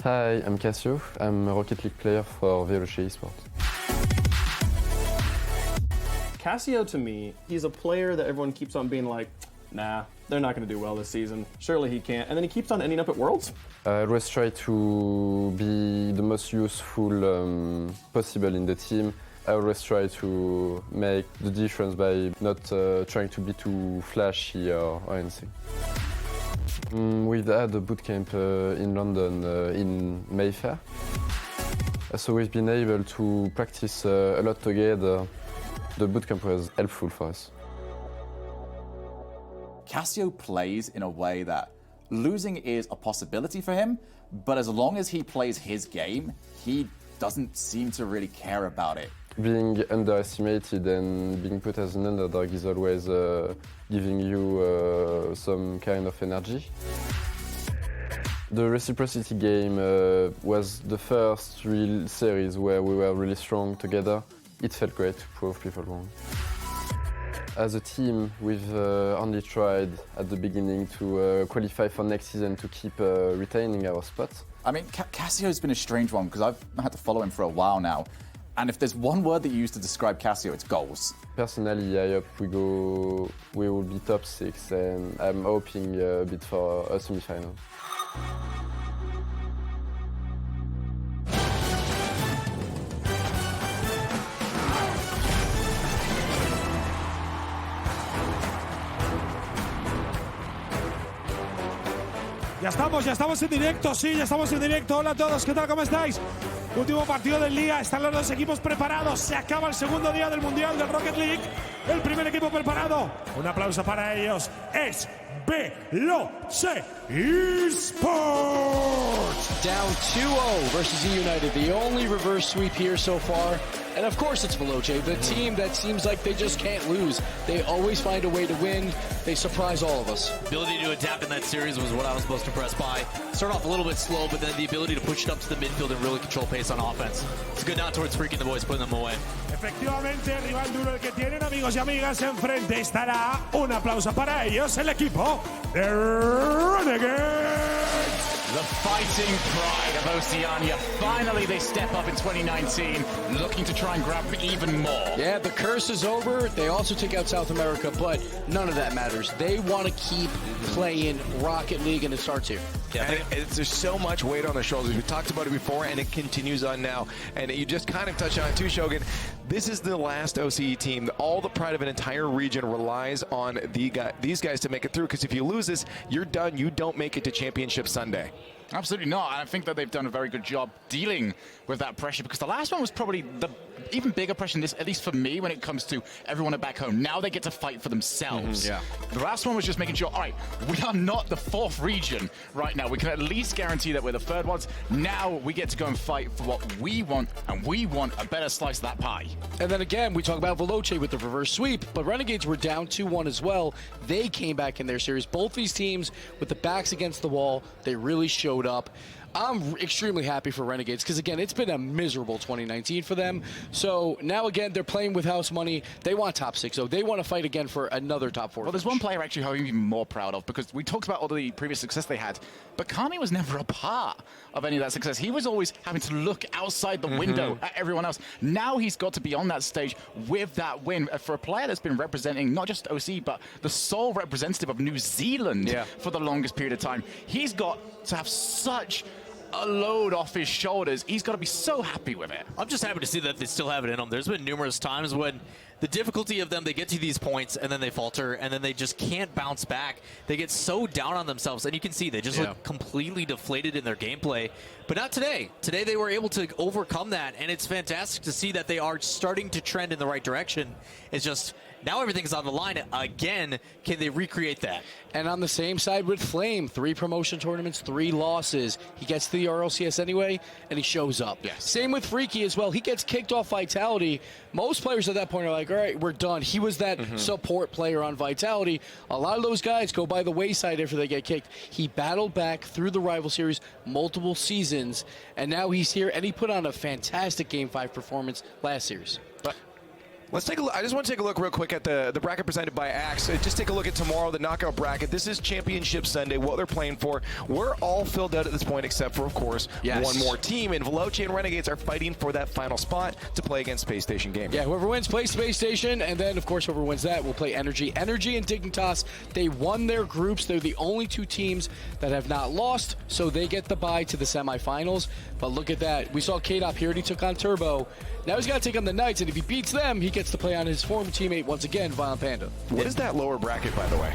Hi, I'm Cassio. I'm a Rocket League player for VLC eSports. Cassio, to me, he's a player that everyone keeps on being like, nah, they're not going to do well this season. Surely he can't. And then he keeps on ending up at Worlds. I always try to be the most useful possible in the team. I always try to make the difference by not trying to be too flashy or anything. We've had a bootcamp in London in Mayfair. So we've been able to practice a lot together. The bootcamp was helpful for us. Cassio plays in a way that losing is a possibility for him, but as long as he plays his game, he doesn't seem to really care about it. Being underestimated and being put as an underdog is always giving you some kind of energy. The reciprocity game was the first real series where we were really strong together. It felt great to prove people wrong. As a team, we've only tried at the beginning to qualify for next season to keep retaining our spot. I mean, Cassio's been a strange one because I've had to follow him for a while now. And if there's one word that you use to describe Cassio, it's goals. Personally, I hope we will be top 6, and I'm hoping a bit for a semi-final. Ya estamos en directo, sí, ya estamos en directo. Hola a todos, ¿qué tal? ¿Cómo estáis? Último partido del día, están los dos equipos preparados. Se acaba el segundo día del Mundial del Rocket League. El primer equipo preparado. Un aplauso para ellos. Es VLC eSports. Down 2-0 versus eUnited. The only reverse sweep here so far. And of course it's Veloce, the team that seems like they just can't lose. They always find a way to win. They surprise all of us. Ability to adapt in that series was what I was most impressed by. Start off a little bit slow, but then the ability to push it up to the midfield and really control pace on offense. It's good now towards freaking the boys, putting them away. Efectivamente, rival duro el que tienen, amigos y amigas, enfrente estará. Un aplauso para ellos, el equipo de Renegades. The fighting pride of Oceania. Finally, they step up in 2019, looking to try and grab even more. Yeah, the curse is over. They also take out South America, but none of that matters. They want to keep playing Rocket League, and it starts here. Yeah, there's so much weight on their shoulders. We talked about it before, and it continues on now. And you just kind of touched on it too, Shogun. This is the last OCE team. All the pride of an entire region relies on these guys to make it through, because if you lose this, you're done. You don't make it to Championship Sunday. Absolutely not. I think that they've done a very good job dealing with that pressure, because the last one was probably the even bigger pressure, at least for me, when it comes to everyone back home. Now they get to fight for themselves. Yeah. The last one was just making sure, all right, we are not the 4th region right now. We can at least guarantee that we're the 3rd ones. Now we get to go and fight for what we want, and we want a better slice of that pie. And then again, we talk about Veloce with the reverse sweep, but Renegades were down 2-1 as well. They came back in their series. Both these teams with the backs against the wall, they really showed up. I'm extremely happy for Renegades because, again, it's been a miserable 2019 for them. So now, again, they're playing with house money. They want top 6, so they want to fight again for another top 4. Well, there's one player actually who I'm even more proud of, because we talked about all the previous success they had, but Kami was never a part of any of that success. He was always having to look outside the window at everyone else. Now he's got to be on that stage with that win. For a player that's been representing not just OC, but the sole representative of New Zealand for the longest period of time, he's got to have such a load off his shoulders. He's got to be so happy with it. I'm just happy to see that they still have it in them. There's been numerous times when the difficulty of them, they get to these points and then they falter and then they just can't bounce back. They get so down on themselves, and you can see they just look completely deflated in their gameplay. But not today. Today they were able to overcome that, and it's fantastic to see that they are starting to trend in the right direction. It's just now everything's on the line again. Can they recreate that? And on the same side with Flame, 3 promotion tournaments, 3 losses. He gets to the RLCS anyway, and he shows up. Yes. Same with Freaky as well. He gets kicked off Vitality. Most players at that point are like, all right, we're done. He was that support player on Vitality. A lot of those guys go by the wayside after they get kicked. He battled back through the rival series multiple seasons, and now he's here, and he put on a fantastic Game 5 performance last series. Let's take a look. I just want to take a look real quick at the bracket presented by Axe. Just take a look at tomorrow, the knockout bracket. This is Championship Sunday, what they're playing for. We're all filled out at this point, except for, of course, one more team. And Veloce and Renegades are fighting for that final spot to play against Space Station Gaming. Yeah, whoever wins plays Space Station, and then, of course, whoever wins that will play Energy. Energy and Dignitas, they won their groups. They're the only two teams that have not lost, so they get the bye to the semifinals. But look at that. We saw K-Dop here, and he took on Turbo. Now he's got to take on the Knights, and if he beats them, he gets to play on his former teammate once again, Violent Panda. What is that lower bracket, by the way?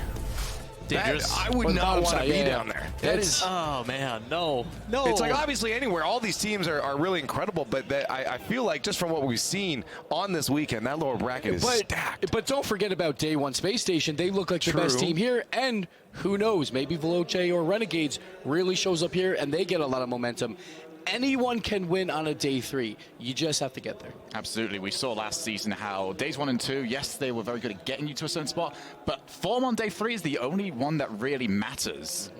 Dangerous. I would not want to be down there. That is. Oh man, no. It's like obviously anywhere. All these teams are really incredible, but I feel like just from what we've seen on this weekend, that lower bracket is stacked. But don't forget about Day One Space Station. They look like the best team here, and who knows? Maybe Veloce or Renegades really shows up here, and they get a lot of momentum. Anyone can win on a day 3. You just have to get there. Absolutely. We saw last season how days 1 and 2, yes, they were very good at getting you to a certain spot, but form on day 3 is the only one that really matters.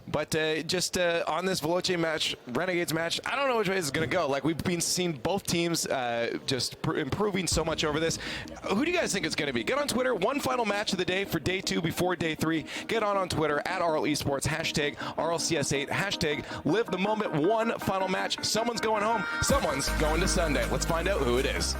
But just on this Veloce match, Renegades match, I don't know which way this is going to go. Like, we've been seeing both teams just improving so much over this. Who do you guys think it's going to be? Get on Twitter. One final match of the day for day 2 before day 3. Get on Twitter at RL Esports, hashtag RLCS8, hashtag live the moment. One final match. Someone's going home. Someone's going to Sunday. Let's find out who it is.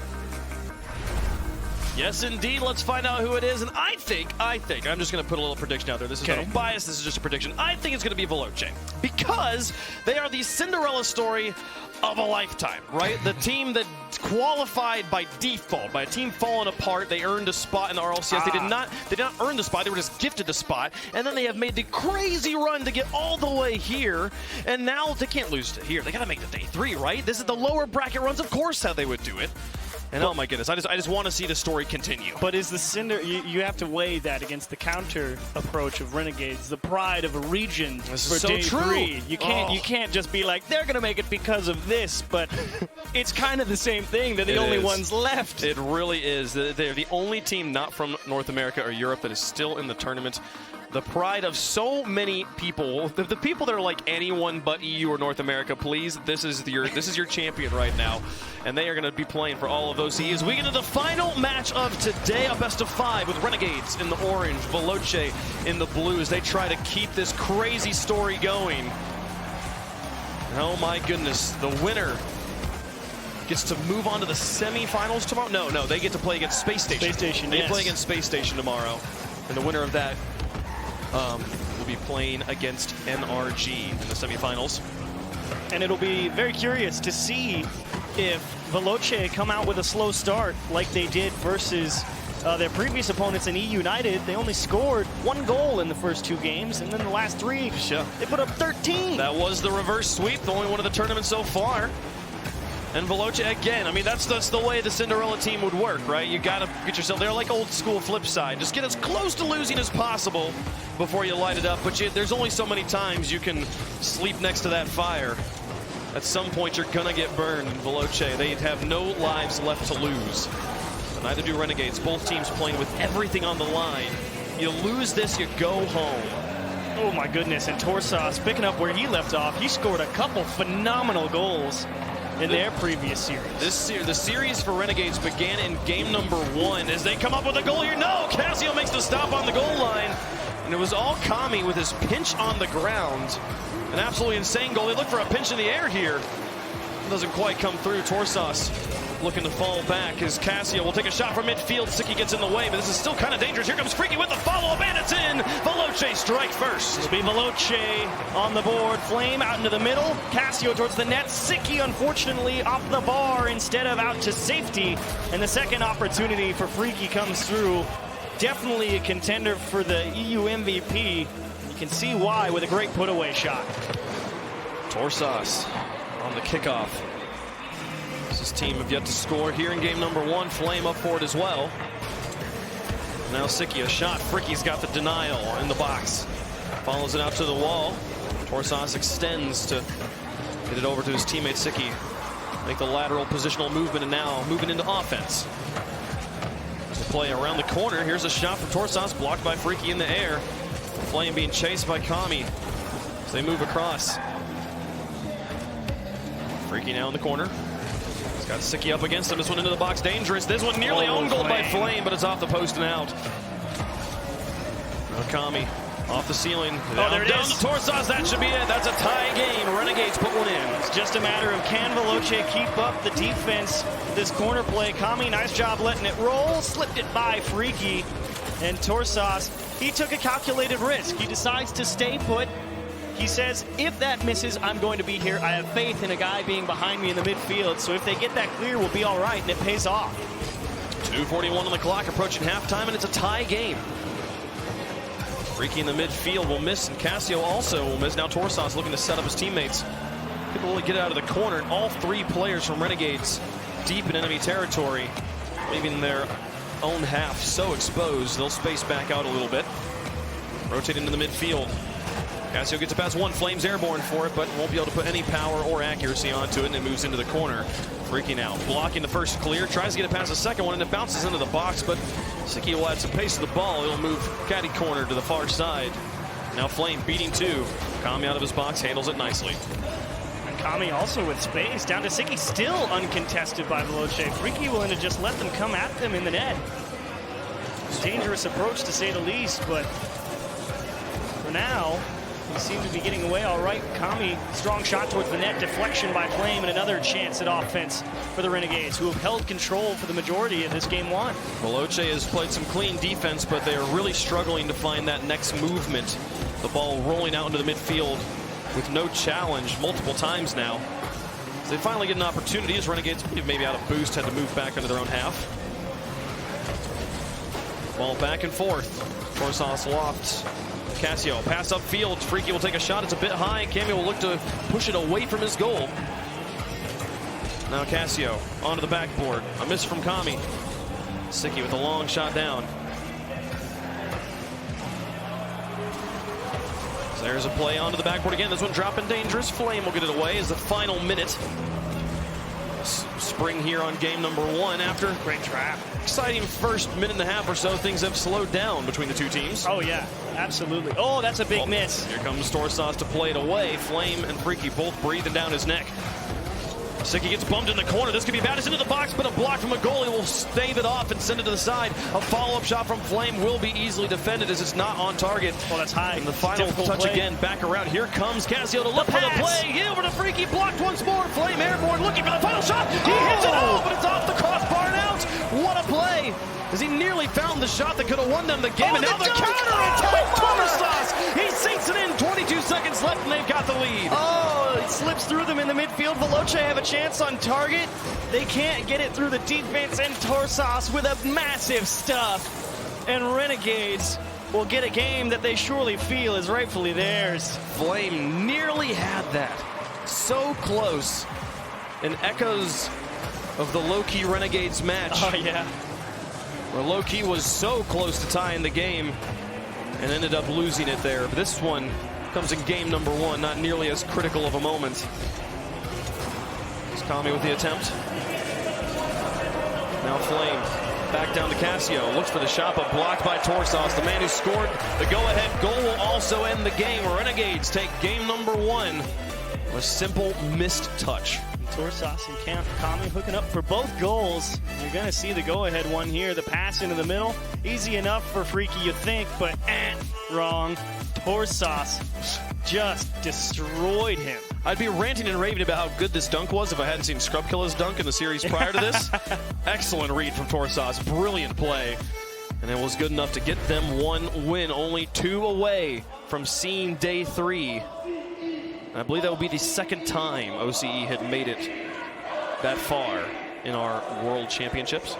Yes, indeed. Let's find out who it is. And I think, I'm just going to put a little prediction out there. This is not a bias. This is just a prediction. I think it's going to be Veloce because they are the Cinderella story of a lifetime, right? The team that qualified by default, by a team falling apart. They earned a spot in the RLCS. They did not earn the spot. They were just gifted the spot. And then they have made the crazy run to get all the way here. And now they can't lose to here. They got to make the day 3, right? This is the lower bracket runs, of course, how they would do it. And oh my goodness, I just want to see the story continue. But is the Cinder, you have to weigh that against the counter approach of Renegades, the pride of a region for so day true. 3. You can't just be like, they're going to make it because of this, but it's kind of the same thing. They're the only ones left. It really is. They're the only team not from North America or Europe that is still in the tournament. The pride of so many people, the people that are like anyone but EU or North America, please, this is your champion right now. And they are going to be playing for all of those CEs. We get to the final match of today, a best of 5 with Renegades in the orange, Veloce in the blue as they try to keep this crazy story going. Oh my goodness, the winner gets to move on to the semifinals tomorrow. No, they get to play against Space Station. Space Station, They play against Space Station tomorrow. And the winner of that will be playing against NRG in the semifinals. And it'll be very curious to see if Veloce come out with a slow start like they did versus their previous opponents in E-United. They only scored 1 goal in the first 2 games, and then the last 3, they put up 13. That was the reverse sweep, the only one of the tournament so far. And Veloce, again, I mean, that's the way the Cinderella team would work, right? You got to get yourself there like old school flip side. Just get as close to losing as possible before you light it up. But there's only so many times you can sleep next to that fire. At some point, you're going to get burned. And Veloce, they have no lives left to lose. And neither do Renegades. Both teams playing with everything on the line. You lose this, you go home. Oh, my goodness. And Torsas, picking up where he left off, he scored a couple phenomenal goals in their previous series. The series for Renegades began in game number 1 as they come up with a goal here. No, Casio makes the stop on the goal line. And it was all Kami with his pinch on the ground. An absolutely insane goal. They look for a pinch in the air here. It doesn't quite come through. Torsas looking to fall back as Casio will take a shot from midfield. Siki gets in the way, but this is still kind of dangerous. Here comes Freaky with the follow-up, and it's in. Veloce strike first. It'll be Veloce on the board. Flame out into the middle. Casio towards the net. Siki, unfortunately, off the bar instead of out to safety. And the second opportunity for Freaky comes through. Definitely a contender for the EU MVP. You can see why with a great put-away shot. Torsas on the kickoff. This team have yet to score here in game number 1. Flame up for it as well. Now Siki, a shot. Fricky's got the denial in the box. Follows it out to the wall. Torsas extends to get it over to his teammate Siki. Make the lateral positional movement and now moving into offense. The play around the corner. Here's a shot from Torsas, blocked by Freaky in the air. Flame being chased by Kami as they move across. Freaky now in the corner. Got Siki up against him. This one into the box, dangerous. This one nearly own goal by Flame, but it's off the post and out. Kami off the ceiling. Oh, there it down is. to Torsas. That should be it. That's a tie game. Renegades put one in. It's just a matter of can Veloce keep up the defense. This corner play, Kami, nice job letting it roll. Slipped it by Freaky. And Torsas, he took a calculated risk. He decides to stay put. He says, if that misses, I'm going to be here. I have faith in a guy being behind me in the midfield. So if they get that clear, we'll be all right, and it pays off. 2:41 on the clock, approaching halftime, and it's a tie game. Freaky in the midfield will miss, and Cassio also will miss. Now Torsas looking to set up his teammates. People will get out of the corner, and all three players from Renegades deep in enemy territory, leaving their own half so exposed. They'll space back out a little bit. Rotate into the midfield. Cassio gets a pass one, Flames airborne for it, but won't be able to put any power or accuracy onto it, and it moves into the corner. Freaky now blocking the first clear, tries to get it past the second one, and it bounces into the box, but Siki will add some pace to the ball. He'll move caddy corner to the far side. Now Flame beating two. Kami out of his box, handles it nicely. And Kami also with space, down to Siki, still uncontested by Veloce. Freaky willing to just let them come at them in the net. Dangerous approach to say the least, but for now, he seemed to be getting away all right. Kami, strong shot towards the net, deflection by Flame, and another chance at offense for the Renegades, who have held control for the majority of this game one. Veloce has played some clean defense, but they are really struggling to find that next movement. The ball rolling out into the midfield with no challenge multiple times now. So they finally get an opportunity as Renegades maybe out of boost, had to move back into their own half. Ball back and forth. Torsas loft. Cassio, pass upfield. Freaky will take a shot. It's a bit high. Cameo will look to push it away from his goal. Now Cassio onto the backboard. A miss from Kami. Siki with a long shot down. So there's a play onto the backboard again. This one dropping dangerous. Flame will get it away as the final minute. Spring here on game number one after great trap. Exciting first minute and a half or so. Things have slowed down between the two teams. Oh yeah, absolutely. Oh, that's a big miss. Here comes Torsas to play it away. Flame and Freaky both breathing down his neck. Siki gets bumped in the corner. This could be bad. It's into the box, but a block from a goalie will stave it off and send it to the side. A follow-up shot from Flame will be easily defended as it's not on target. Oh, that's high. And the final touch play. Again, back around. Here comes Cassio to look for the play. Get over to Freaky, blocked once more. Flame airborne, looking for the final shot. He hits it all, but it's off the crossbar and out. What a play! As he nearly found the shot that could have won them the game, and now the counter-attack. Torsas, he sinks it in. 22 seconds left, and they've got the lead. Oh, it slips through them in the midfield. Veloce have a chance on target. They can't get it through the defense, and Torsas with a massive stuff. And Renegades will get a game that they surely feel is rightfully theirs. Flame nearly had that. So close. And echoes of the low-key Renegades match. Oh, yeah. Where low-key was so close to tying the game and ended up losing it there. But this one comes in game number one, not nearly as critical of a moment. It's Kami with the attempt. Now Flame back down to Cassio. Looks for the shot, but blocked by Torsas. The man who scored the go-ahead goal will also end the game. Renegades take game number one. A simple missed touch. Torsas and Kami hooking up for both goals. You're going to see the go-ahead one here. The pass into the middle. Easy enough for Freaky, you think, but wrong. Torsas just destroyed him. I'd be ranting and raving about how good this dunk was if I hadn't seen Scrubkilla's dunk in the series prior to this. Excellent read from Torsas. Brilliant play. And it was good enough to get them one win. Only two away from seeing day three. I believe that will be the second time OCE had made it that far in our World Championships.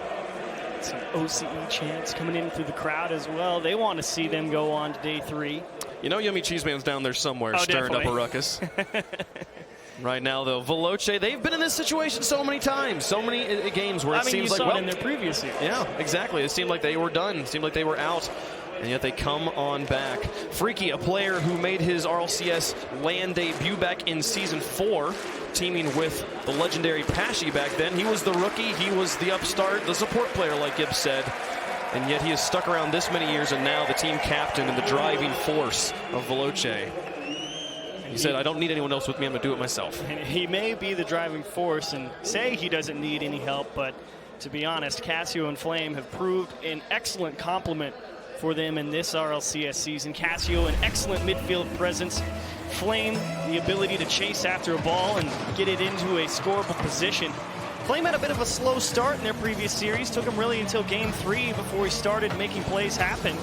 Some OCE chants coming in through the crowd as well. They want to see them go on to day three. You know Yummy Cheese Man's down there somewhere stirring up a ruckus. Right now, though, Veloce, they've been in this situation so many times, so many games where it seems like, well, in their previous years. Yeah, exactly. It seemed like they were done. It seemed like they were out. And yet they come on back. Freaky, a player who made his RLCS LAN debut back in Season 4, teaming with the legendary Pashy back then. He was the rookie, he was the upstart, the support player, like Gibbs said. And yet he has stuck around this many years, and now the team captain and the driving force of Veloce. He said, I don't need anyone else with me, I'm going to do it myself. And he may be the driving force and say he doesn't need any help, but to be honest, Cassio and Flame have proved an excellent complement for them in this RLCS season. Cassio, an excellent midfield presence. Flame, the ability to chase after a ball and get it into a scoreable position. Flame had a bit of a slow start in their previous series. Took him really until game 3 before he started making plays happen.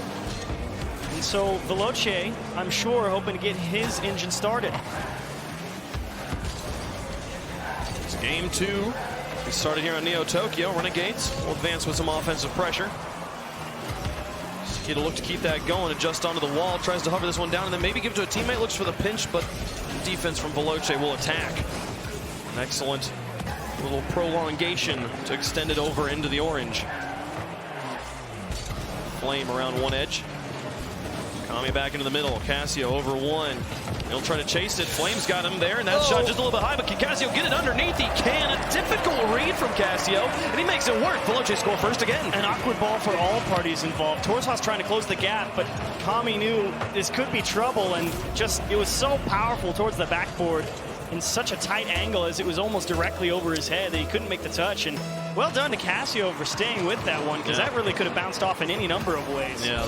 And so Veloce, I'm sure, hoping to get his engine started. It's game 2. We started here on Neo Tokyo. Renegades will advance with some offensive pressure. He'll look to keep that going, adjust onto the wall, tries to hover this one down, and then maybe give it to a teammate, looks for the pinch, but defense from Veloce will attack. An excellent little prolongation to extend it over into the orange. Flame around one edge. Kami back into the middle. Cassio over one. He'll try to chase it. Flame's got him there, and that shot just a little bit high, but can Cassio get it underneath? He can. A difficult read from Cassio, and he makes it work. Veloce score first again. An awkward ball for all parties involved. Torsas trying to close the gap, but Kami knew this could be trouble, and just, it was so powerful towards the backboard in such a tight angle as it was almost directly over his head that he couldn't make the touch. And well done to Cassio for staying with that one, because that really could have bounced off in any number of ways. Yeah,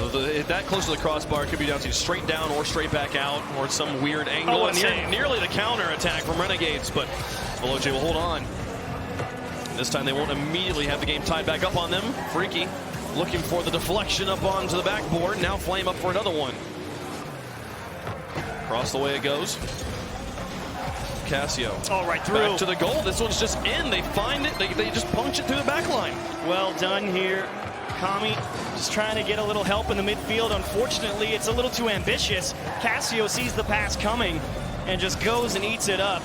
that close to the crossbar could be bouncing straight down or straight back out, or some weird angle. And nearly the counter attack from Renegades, but Veloce will hold on. This time they won't immediately have the game tied back up on them. Freaky looking for the deflection up onto the backboard. Now Flame up for another one. Across the way it goes. Cassio. Oh, right through. Back to the goal. This one's just in. They find it. They just punch it through the back line. Well done here. Kami just trying to get a little help in the midfield. Unfortunately, it's a little too ambitious. Cassio sees the pass coming and just goes and eats it up.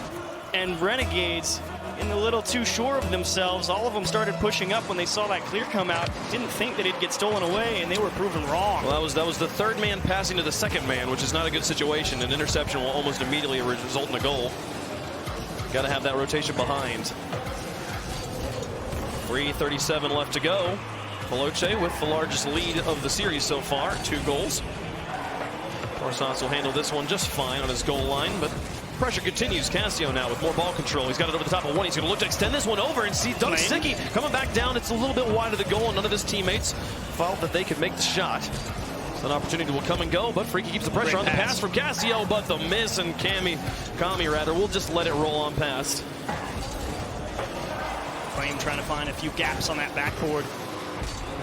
And Renegades, in a little too sure of themselves, all of them started pushing up when they saw that clear come out. Didn't think that it'd get stolen away, and they were proven wrong. Well, that was the third man passing to the second man, which is not a good situation. An interception will almost immediately result in a goal. Got to have that rotation behind. 3:37 left to go. Veloce with the largest lead of the series so far, 2 goals. Torsas will handle this one just fine on his goal line, but pressure continues. Cassio now with more ball control. He's got it over the top of one. He's going to look to extend this one over and see Doug Sicki coming back down. It's a little bit wide of the goal, and none of his teammates felt that they could make the shot. An opportunity will come and go, but Freaky keeps the pressure on the pass from Cassio, but the miss, and Kami will just let it roll on past. Flame trying to find a few gaps on that backboard.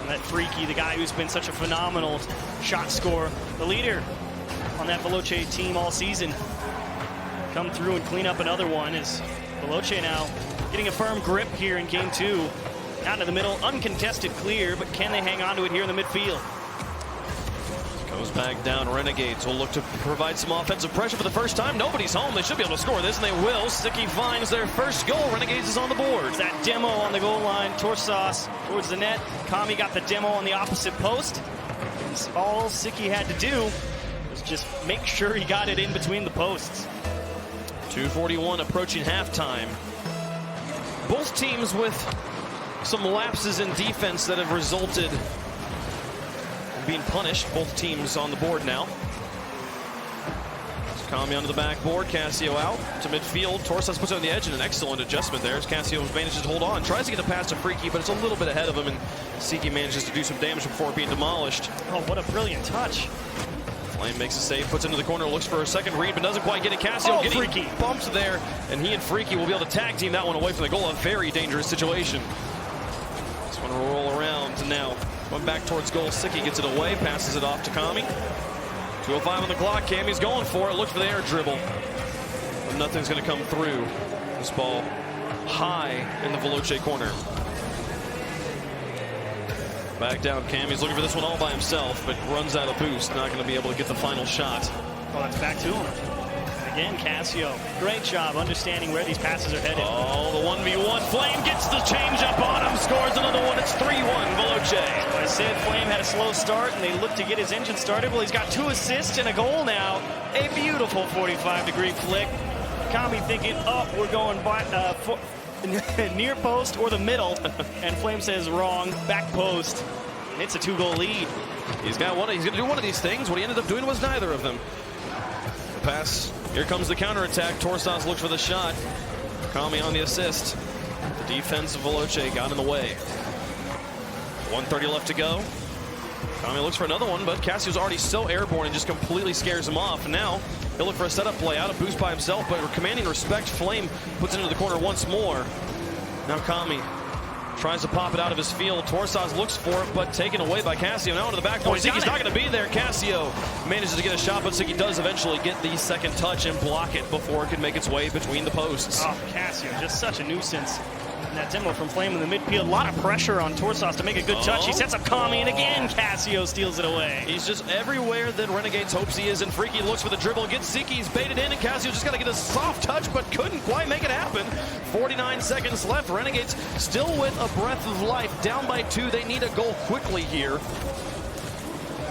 And that Freaky, the guy who's been such a phenomenal shot scorer, the leader on that Veloce team all season, come through and clean up another one as Veloce now getting a firm grip here in game 2. Out into the middle, uncontested clear, but can they hang on to it here in the midfield? Goes back down. Renegades will look to provide some offensive pressure for the first time. Nobody's home. They should be able to score this, and they will. Sicki finds their first goal. Renegades is on the board. That demo on the goal line. Torsas towards the net. Kami got the demo on the opposite post. And all Sicki had to do was just make sure he got it in between the posts. 2:41 approaching halftime. Both teams with some lapses in defense that have resulted being punished. Both teams on the board now. Kami onto the backboard. Cassio out to midfield. Torsas puts it on the edge, and an excellent adjustment there as Cassio manages to hold on. Tries to get the pass to Freaky, but it's a little bit ahead of him, and Sicki manages to do some damage before being demolished. Oh, what a brilliant touch. Flame makes a save, puts it into the corner, looks for a second read, but doesn't quite get it. Cassio getting Freaky bumped there, and he and Freaky will be able to tag team that one away from the goal. A very dangerous situation. This one will roll around now. Going back towards goal. Sicki gets it away, passes it off to Kami. 2:05 on the clock. Kami's going for it. Looks for the air dribble. But nothing's going to come through. This ball high in the Veloce corner. Back down. Kami's looking for this one all by himself, but runs out of boost. Not going to be able to get the final shot. Well, that's back to him. Again, Cassio, great job understanding where these passes are headed. Oh, the 1v1. Flame gets the change up on him, scores another one. It's 3-1, Veloce. I said Flame had a slow start, and they looked to get his engine started. Well, he's got 2 assists and a goal now. A beautiful 45-degree flick. Kami thinking, oh, we're going by, near post or the middle, and Flame says wrong, back post. And it's a 2-goal lead. He's going to do one of these things. What he ended up doing was neither of them. Pass Here comes the counterattack. Torsas looks for the shot. Kami on the assist. The defense of Veloce got in the way. 1:30 left to go. Kami looks for another one, but Cassio's already so airborne and just completely scares him off. And now he'll look for a setup play, out of boost by himself, but commanding respect. Flame puts it into the corner once more. Now Kami tries to pop it out of his field. Torsas looks for it, but taken away by Cassio. Now into the back point. Siki's not going to be there. Cassio manages to get a shot, but Siki does eventually get the second touch and block it before it can make its way between the posts. Oh, Cassio, just such a nuisance. And that demo from Flame in the midfield. A lot of pressure on Torsas to make a good touch. He sets up Kami, and again, Cassio steals it away. He's just everywhere that Renegades hopes he is, and Freaky looks for the dribble, gets Siki's baited in, and Cassio just got to get a soft touch, but couldn't quite make it happen. 49 seconds left. Renegades still with a breath of life, down by 2. They need a goal quickly here.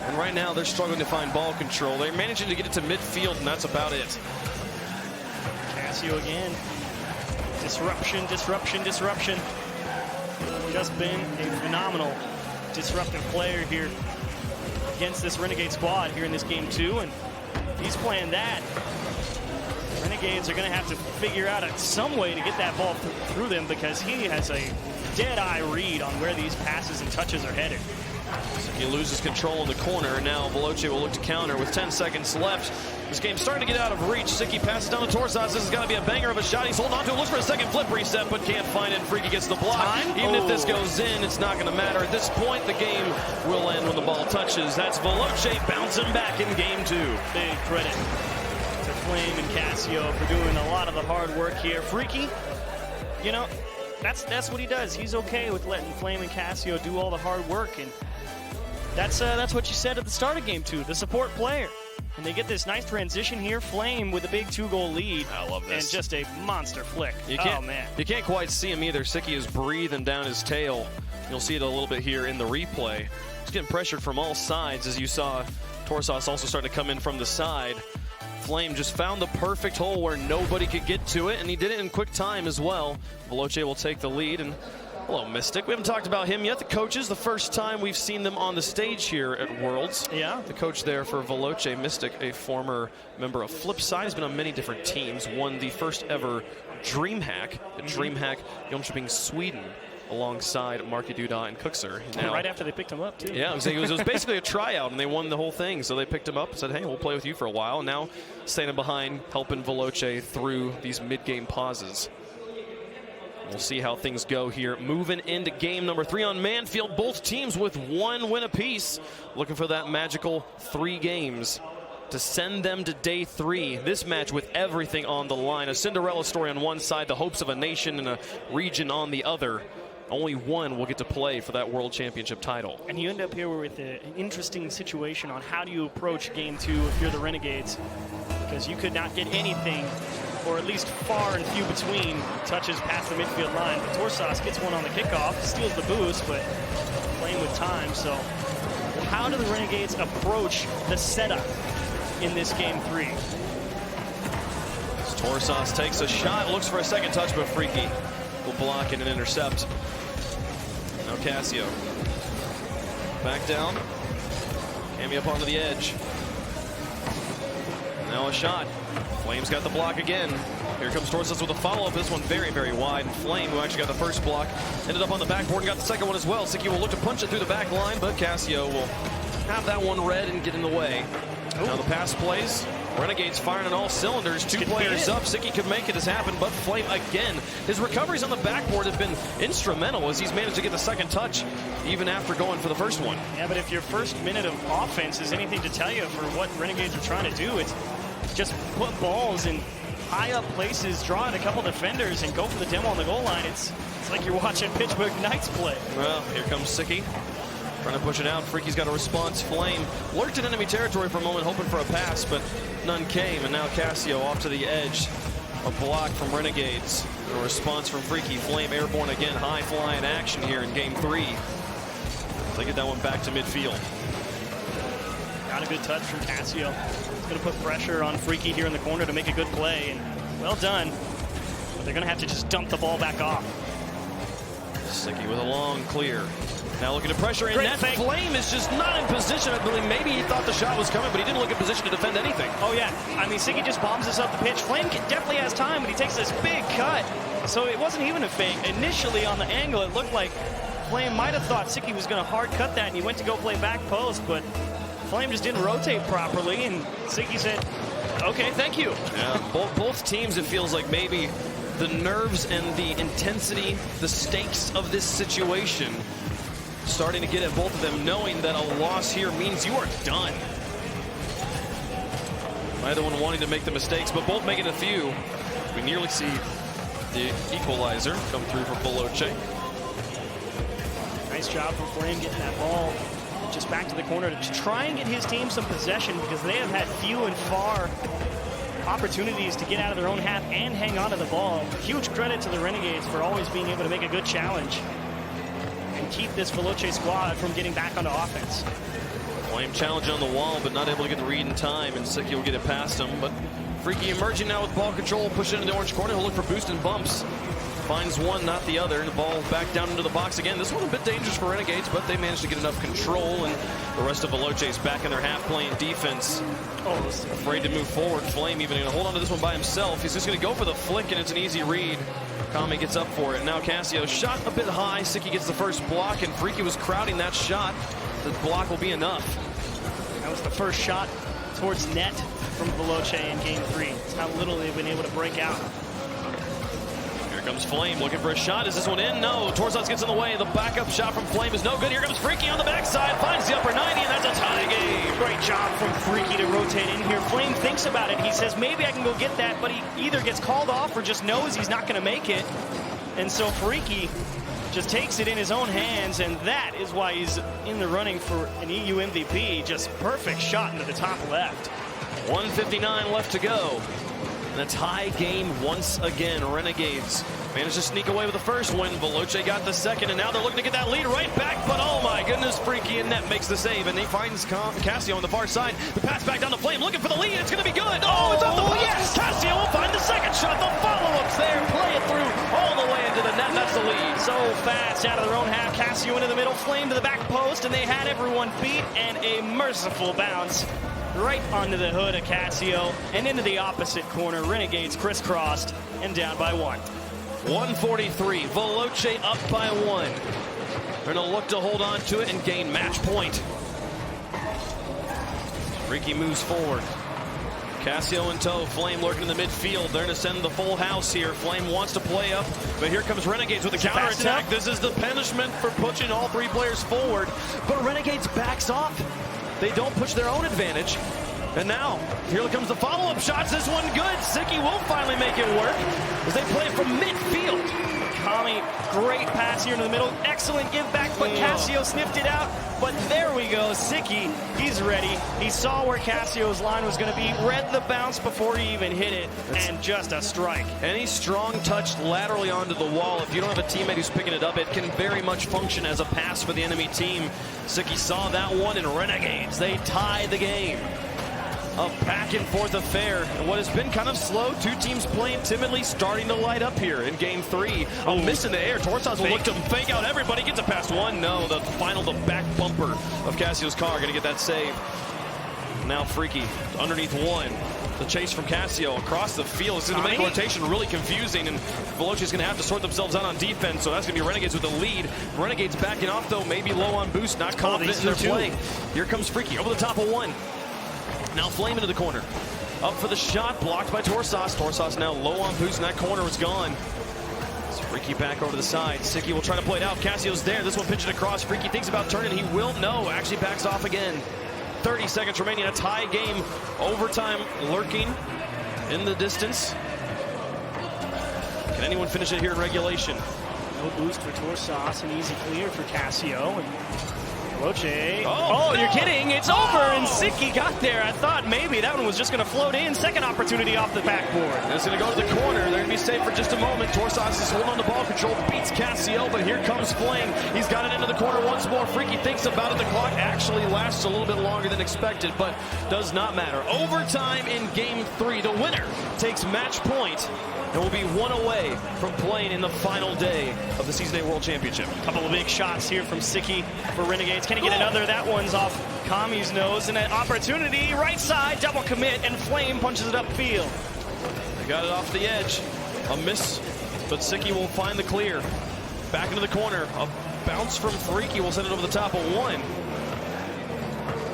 And right now, they're struggling to find ball control. They're managing to get it to midfield, and that's about it. Cassio again. Disruption, disruption, disruption. Just been a phenomenal disruptive player here against this Renegade squad here in this game 2, and he's playing that. Renegades are going to have to figure out some way to get that ball through them, because he has a dead-eye read on where these passes and touches are headed. He loses control in the corner, and now Veloce will look to counter with 10 seconds left. This game's starting to get out of reach. Siki passes down to Torsas. This is going to be a banger of a shot. He's holding on to it, looks for a second flip reset, but can't find it. Freaky gets the block. Even if this goes in, it's not going to matter. At this point, the game will end when the ball touches. That's Veloce bouncing back in game 2. Big credit to Flame and Cassio for doing a lot of the hard work here. Freaky, you know, that's what he does. He's okay with letting Flame and Cassio do all the hard work, and that's what you said at the start of game 2, the support player. And they get this nice transition here. Flame with a big 2-goal lead. I love this. And just a monster flick. Oh, man. You can't quite see him either. Siki is breathing down his tail. You'll see it a little bit here in the replay. He's getting pressured from all sides, as you saw Torsas also starting to come in from the side. Flame just found the perfect hole where nobody could get to it, and he did it in quick time as well. Veloce will take the lead, and hello, Mystic. We haven't talked about him yet. The coaches, the first time we've seen them on the stage here at Worlds. Yeah. The coach there for Veloce, Mystic, a former member of Flipside, has been on many different teams, won the first ever DreamHack, the DreamHack Jönköping, Sweden, alongside Marky Duda and Cookser. Now, right after they picked him up, too. Yeah, it was basically a tryout, and they won the whole thing. So they picked him up and said, hey, we'll play with you for a while. And now standing behind, helping Veloce through these mid-game pauses. We'll see how things go here. Moving into game number 3 on Manfield. Both teams with 1 win apiece. Looking for that magical 3 games to send them to day 3. This match with everything on the line. A Cinderella story on one side, the hopes of a nation and a region on the other. Only one will get to play for that World Championship title. And you end up here with an interesting situation on how do you approach game 2 if you're the Renegades. Because you could not get anything, or at least far and few between, touches past the midfield line. But Torsas gets one on the kickoff, steals the boost, but playing with time. So how do the Renegades approach the setup in this game 3? Torsas takes a shot, looks for a second touch, but Freaky will block it and intercept. Now Cassio. Back down. Cammy up onto the edge. Now a shot. Flame's got the block again. Here comes Torsas with a follow-up. This one very, very wide. And Flame, who actually got the first block, ended up on the backboard and got the second one as well. Siki will look to punch it through the back line, but Cassio will have that one read and get in the way. Now the pass plays. Renegades firing on all cylinders. 2 players up. Siki could make it as happened, but Flame again. His recoveries on the backboard have been instrumental as he's managed to get the second touch even after going for the first one. Yeah, but if your first minute of offense is anything to tell you for what Renegades are trying to do, it's just put balls in high up places, draw in a couple defenders, and go for the demo on the goal line. It's like you're watching Pittsburgh Knights play. Well, here comes Siki. Trying to push it out. Freaky's got a response. Flame lurked in enemy territory for a moment, hoping for a pass, but none came. And now Cassio off to the edge. A block from Renegades. A response from Freaky. Flame airborne again. High flying action here in game 3. They get that one back to midfield. Got a good touch from Cassio. It's going to put pressure on Freaky here in the corner to make a good play. And well done. But they're going to have to just dump the ball back off. Siki with a long clear. Now looking to pressure in. That Flame is just not in position. I believe maybe he thought the shot was coming, but he didn't look in position to defend anything. Oh, yeah. I mean, Sicky just bombs this up the pitch. Flame definitely has time, but he takes this big cut. So it wasn't even a fake. Initially on the angle, it looked like Flame might have thought Sicky was going to hard cut that, and he went to go play back post, but Flame just didn't rotate properly, and Sicky said, okay, thank you. Yeah, both teams, it feels like maybe the nerves and the intensity, the stakes of this situation starting to get at both of them, knowing that a loss here means you are done. Neither one wanting to make the mistakes, but both making a few. We nearly see the equalizer come through for Veloce. Nice job from Flame getting that ball just back to the corner to try and get his team some possession, because they have had few and far opportunities to get out of their own half and hang on to the ball. Huge credit to the Renegades for always being able to make a good challenge and keep this Veloce squad from getting back onto offense. Flame challenge on the wall, but not able to get the read in time, and Sicky will get it past him. But Freaky emerging now with ball control, push into the orange corner. He'll look for boost and bumps. Finds one, not the other, and the ball back down into the box again. This one a bit dangerous for Renegades, but they managed to get enough control, and the rest of Veloce's back in their half playing defense. Oh, afraid to move forward. Flame even going to hold on to this one by himself. He's just going to go for the flick, and it's an easy read. Kami gets up for it. Now Cassio shot a bit high. Sicky gets the first block, and Freaky was crowding that shot. The block will be enough. That was the first shot towards net from Veloce in game 3. It's how little they've been able to break out. Here comes Flame looking for a shot. Is this one in? No. Torsas gets in the way. The backup shot from Flame is no good. Here comes Freaky on the backside. Finds the upper 90, and that's a tie game. Great job from Freaky to rotate in here. Flame thinks about it. He says, maybe I can go get that, but he either gets called off or just knows he's not going to make it. And so Freaky just takes it in his own hands, and that is why he's in the running for an EU MVP. Just perfect shot into the top left. 1:59 left to go. And a tie game once again. Renegades managed to sneak away with the first win. Veloce got the second, and now they're looking to get that lead right back. But oh my goodness, Freaky in net makes the save, and he finds Cassio on the far side. The pass back down the Flame, looking for the lead. It's going to be good. Oh, it's off the post. Yes! Cassio will find the second shot. The follow-up's there. Play it through all the way into the net. That's the lead. So fast out of their own half. Cassio into the middle, Flame to the back post, and they had everyone beat, and a merciful bounce right onto the hood of Cassio and into the opposite corner. Renegades crisscrossed and down by 1. 143. Veloce up by 1. They're going to look to hold on to it and gain match point. Freaky moves forward. Cassio in tow. Flame lurking in the midfield. They're going to send the full house here. Flame wants to play up, but here comes Renegades with the counterattack. This is the punishment for pushing all 3 players forward. But Renegades backs off. They don't push their own advantage. And now, here comes the follow-up shots. This one good. Sicky will finally make it work as they play from midfield. Kami, great pass here in the middle. Excellent give back, but Cassio sniffed it out. But there we go. Sicky, he's ready. He saw where Cassio's line was going to be, read the bounce before he even hit it, and just a strike. Any strong touch laterally onto the wall, if you don't have a teammate who's picking it up, it can very much function as a pass for the enemy team. Sicky saw that one, and Renegades, they tie the game. A back and forth affair, and what has been kind of slow, 2 teams playing timidly, starting to light up here in game 3. A miss in the air. Torsas will look to fake out everybody. Gets it past one. No, the back bumper of Cassio's car going to get that save. Now Freaky underneath 1. The chase from Cassio across the field. It's going to make rotation really confusing, and Veloci's going to have to sort themselves out on defense, so that's going to be Renegades with the lead. Renegades backing off, though, maybe low on boost, not confident in their play. Here comes Freaky over the top of 1. Now Flame into the corner. Up for the shot, blocked by Torsas. Torsas now low on boost, and that corner is gone. So Freaky back over to the side. Sicky will try to play it out. Cassio's there. This one pitched it across. Freaky thinks about turning. He will. No, actually backs off again. 30 seconds remaining. A tie game. Overtime lurking in the distance. Can anyone finish it here in regulation? No boost for Torsas. An easy clear for Cassio. And Veloce. Oh, you're kidding. It's over, and Siki got there. I thought maybe that one was just going to float in. Second opportunity off the backboard. It's going to go to the corner. They're going to be safe for just a moment. Torsas is holding on to ball control, beats Cassio, but here comes Flame. He's got it into the corner once more. Freaky thinks about it. The clock actually lasts a little bit longer than expected, but does not matter. Overtime in Game 3. The winner takes match point and will be one away from playing in the final day of the Season 8 World Championship. Couple of big shots here from Siki for Renegades. Can he get another? That one's off Kami's nose, and an opportunity. Right side, double commit, and Flame punches it upfield. They got it off the edge. A miss, but Siki will find the clear. Back into the corner. A bounce from Freaky will send it over the top of one.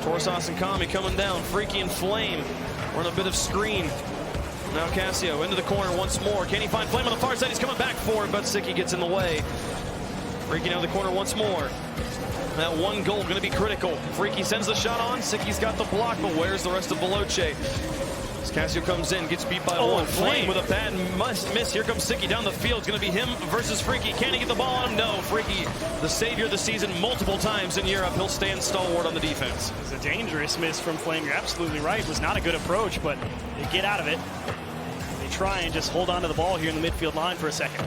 Torsas and Kami coming down. Freaky and Flame run a bit of screen. Now Cassio into the corner once more. Can he find Flame on the far side? He's coming back for it, but Siki gets in the way. Freaky down the corner once more. That one goal going to be critical. Freaky sends the shot on. Siki's got the block, but where's the rest of Veloce? As Cassio comes in, gets beat by one. Flame with a bad miss. Here comes Siki down the field. It's going to be him versus Freaky. Can he get the ball on him? No. Freaky, the savior of the season multiple times in Europe. He'll stand stalwart on the defense. It's a dangerous miss from Flame. You're absolutely right. It was not a good approach, but they get out of it. They try and just hold on to the ball here in the midfield line for a second.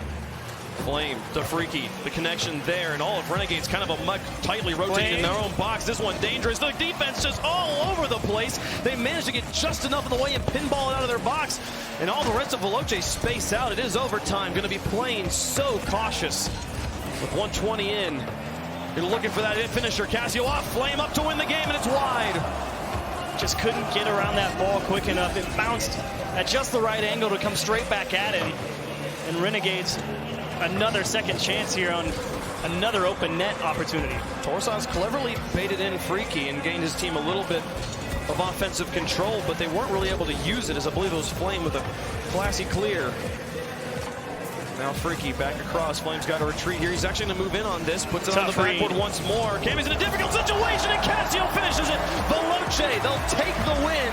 Flame to Freaky, the connection there, and all of Renegades kind of a muck tightly rotating in their own box. This one dangerous. The defense just all over the place. They managed to get just enough in the way and pinball it out of their box, and all the rest of Veloce space out. It is overtime. Going to be playing so cautious with 1:20 in. You're looking for that finisher. Cassio off, Flame up to win the game, and it's wide. Just couldn't get around that ball quick enough. It bounced at just the right angle to come straight back at him, and Renegades another second chance here on another open net opportunity. Torsas cleverly baited in Freaky and gained his team a little bit of offensive control, but they weren't really able to use it, as I believe it was Flame with a classy clear. Now Freaky back across. Flame's got to retreat here. He's actually going to move in on this. Puts it on the backboard once more. Kami's in a difficult situation, and Cassio finishes it. Veloce, they'll take the win,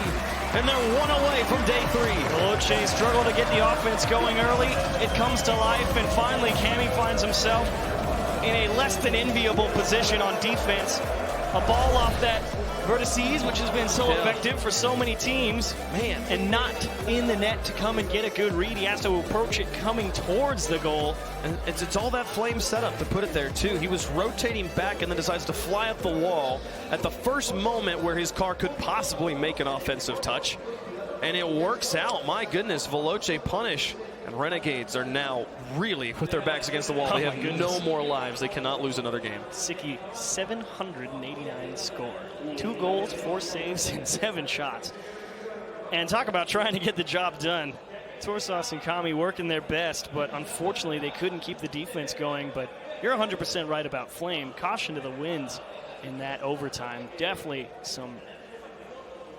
and they're one away from day 3. Veloce struggled to get the offense going early. It comes to life, and finally Kami finds himself in a less than enviable position on defense. A ball off that vertices, which has been so effective for so many teams, and not in the net to come and get a good read. He has to approach it coming towards the goal. And it's all that Flame setup to put it there, too. He was rotating back and then decides to fly up the wall at the first moment where his car could possibly make an offensive touch. And it works out. My goodness, Veloce punish. And Renegades are now really with their backs against the wall. They have no more lives. They cannot lose another game. Siki, 789 score. 2 goals, 4 saves, and 7 shots. And talk about trying to get the job done. Torsas and Kami working their best, but unfortunately they couldn't keep the defense going. But you're 100% right about Flame. Caution to the winds in that overtime. Definitely some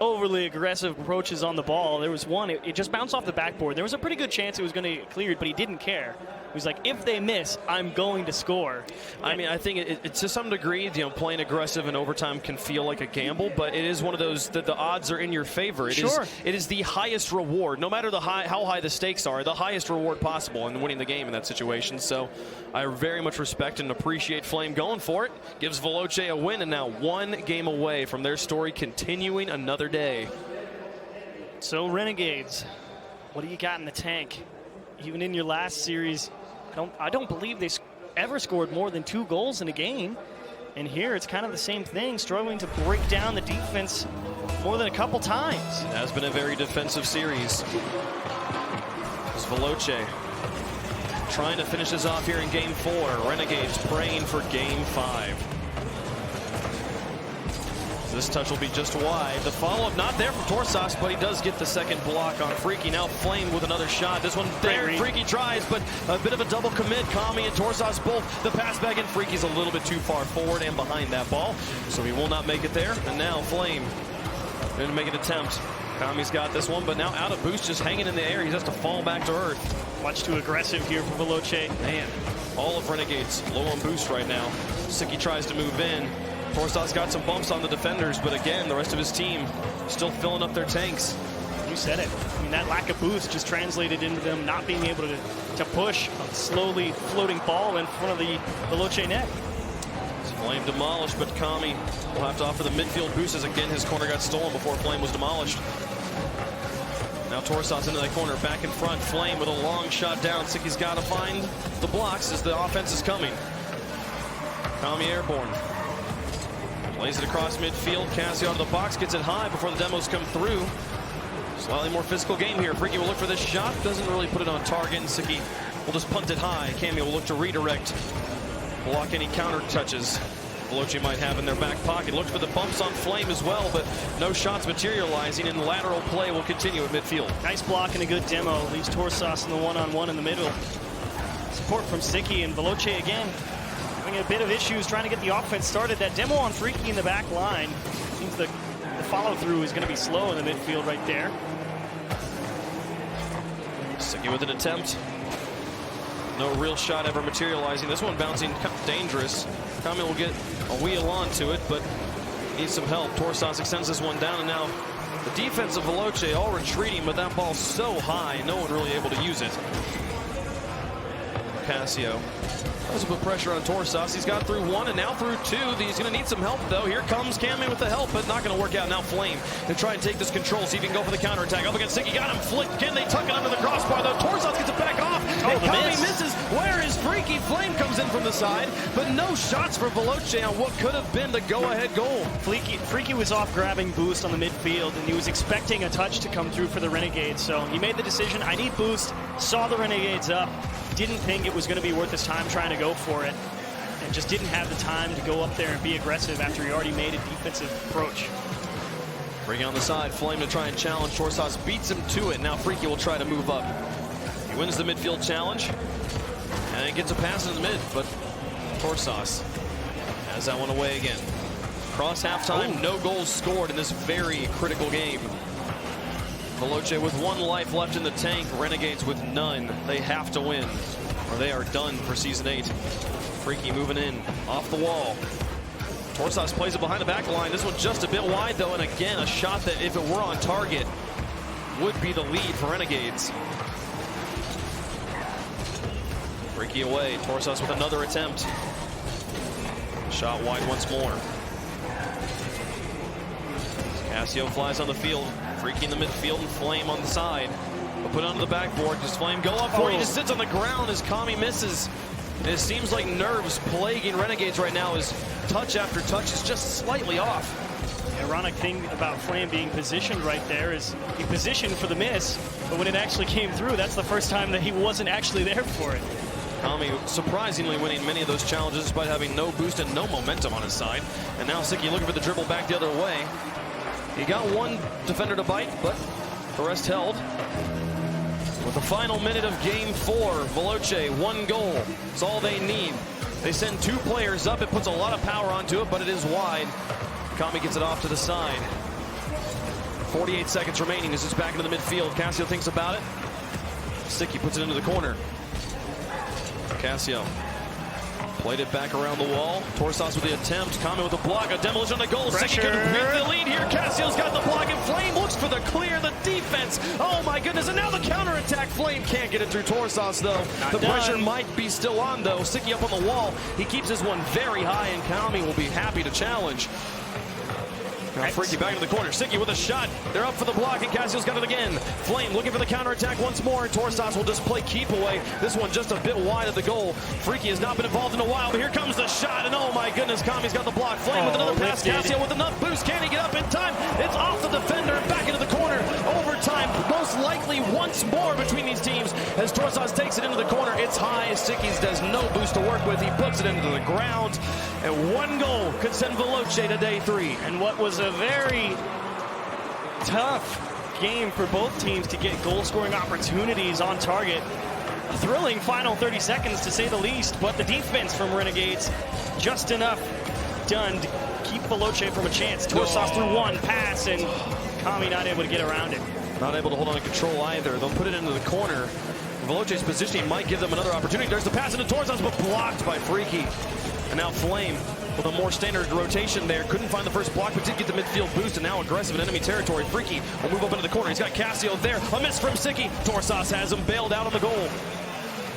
overly aggressive approaches on the ball. There was one, it just bounced off the backboard. There was a pretty good chance it was going to get cleared, but he didn't care. He was like, if they miss, I'm going to score. I mean, I think it's to some degree, you know, playing aggressive in overtime can feel like a gamble, but it is one of those that the odds are in your favor. It is the highest reward, no matter how high the stakes are, the highest reward possible in winning the game in that situation. So I very much respect and appreciate Flame going for it. Gives Veloce a win, and now 1 game away from their story continuing another day. So Renegades, what do you got in the tank? Even in your last series, I don't believe they ever scored more than 2 goals in a game. And here it's kind of the same thing, struggling to break down the defense more than a couple times. It has been a very defensive series. It's Veloce trying to finish this off here in Game 4. Renegades praying for Game 5. This touch will be just wide. The follow-up not there from Torsas, but he does get the second block on Freaky. Now Flame with another shot. This one there. Freaky tries, but a bit of a double commit. Kami and Torsas both. The pass back in. Freaky's a little bit too far forward and behind that ball, so he will not make it there. And now Flame going to make an attempt. Kami's got this one, but now out of boost, just hanging in the air. He has to fall back to earth. Much too aggressive here for Veloce. Man, all of Renegades low on boost right now. Siki tries to move in. Torsas got some bumps on the defenders, but again, the rest of his team still filling up their tanks. You said it. I mean, that lack of boost just translated into them not being able to push a slowly floating ball in front of the Veloce net. Flame demolished, but Kami will have to offer the midfield boost as again his corner got stolen before Flame was demolished. Now Torsas into that corner, back in front. Flame with a long shot down. Sicky's got to find the blocks as the offense is coming. Kami airborne. Plays it across midfield. Cassio out of the box, gets it high before the demos come through. Slightly more physical game here. Freaky will look for this shot. Doesn't really put it on target, and Sicky will just punt it high. Kami will look to redirect. Block any counter touches Veloce might have in their back pocket. Looks for the bumps on Flame as well, but no shots materializing, and lateral play will continue at midfield. Nice block and a good demo. Leaves Torsas in the one-on-one in the middle. Support from Sicky, and Veloce again having a bit of issues trying to get the offense started. That demo on Freaky in the back line. Seems the follow-through is going to be slow in the midfield right there. Sicky with an attempt. No real shot ever materializing. This one bouncing dangerous. Kami will get a wheel onto it, but needs some help. Torsas extends this one down, and now the defense of Veloce all retreating, but that ball's so high, no one really able to use it. Cassio does put pressure on Torsas. He's got through one and now through two. He's going to need some help, though. Here comes Kami with the help, but not going to work out. Now Flame to try and take this control, see if he can go for the counterattack. Up against Sicky, got him flicked. Can they tuck it under the crossbar, though? Torsas gets it back off, and Kami misses. Where is Freaky? Flame comes in from the side, but no shots for Veloce on what could have been the go-ahead goal. Freaky was off grabbing boost on the midfield, and he was expecting a touch to come through for the Renegades, so he made the decision, I need boost, saw the Renegades up, didn't think it was going to be worth his time trying to go for it, and just didn't have the time to go up there and be aggressive after he already made a defensive approach. Bring on the side, Flame to try and challenge. Torsas beats him to it. Now Freaky will try to move up. He wins the midfield challenge, and gets a pass in the mid, but Torsas has that one away again. Cross halftime, no goals scored in this very critical game. Veloce with one life left in the tank, Renegades with none. They have to win, or they are done for Season 8. Freaky moving in, off the wall. Torsas plays it behind the back line. This one just a bit wide, though, and again, a shot that, if it were on target, would be the lead for Renegades. Freaky away, Torsas with another attempt. Shot wide once more. Cassio flies on the field. Freaky in the midfield and Flame on the side. But put onto the backboard. Does Flame go up for it? He just sits on the ground as Kami misses. And it seems like nerves plaguing Renegades right now as touch after touch is just slightly off. The ironic thing about Flame being positioned right there is he positioned for the miss, but when it actually came through, that's the first time that he wasn't actually there for it. Kami surprisingly winning many of those challenges despite having no boost and no momentum on his side. And now Sicky looking for the dribble back the other way. He got one defender to bite, but the rest held. With the final minute of Game 4, Veloce, one goal. It's all they need. They send two players up. It puts a lot of power onto it, but it is wide. Kami gets it off to the side. 48 seconds remaining as it's back into the midfield. Cassio thinks about it. Sicky puts it into the corner. Cassio played it back around the wall. Torsas with the attempt. Kami with the block. A demolition on the goal. Sicky could beat the lead here. Cassio's got the block, and Flame looks for the clear. The defense. Oh my goodness. And now the counterattack. Flame can't get it through Torsas, though. The pressure might be still on, though. Sicky up on the wall. He keeps his one very high, and Kami will be happy to challenge. Now Freaky back into the corner. Sicky with a shot. They're up for the block, and Cassio's got it again. Flame looking for the counterattack once more, and Torsas will just play keep away. This one just a bit wide of the goal. Freaky has not been involved in a while, but here comes the shot, and oh my goodness, Kami's got the block. Flame with another pass. Cassio with enough boost. Can he get up in time? It's off the defender and back into the corner. Overtime, most likely once more between these teams as Torsas takes it into the corner. It's high. Sicky's does no boost to work with. He puts it into the ground, and one goal could send Veloce to day 3. And what was a very tough game for both teams to get goal-scoring opportunities on target. A thrilling final 30 seconds, to say the least, but the defense from Renegades just enough done to keep Veloce from a chance. Torsas through one pass, and Kami not able to get around it. Not able to hold on to control either. They'll put it into the corner. Veloce's positioning might give them another opportunity. There's the pass into Torsas, but blocked by Freaky. And now Flame with a more standard rotation there. Couldn't find the first block, but did get the midfield boost, and now aggressive in enemy territory. Freaky will move up into the corner. He's got Cassio there. A miss from Sicky. Torsas has him bailed out on the goal.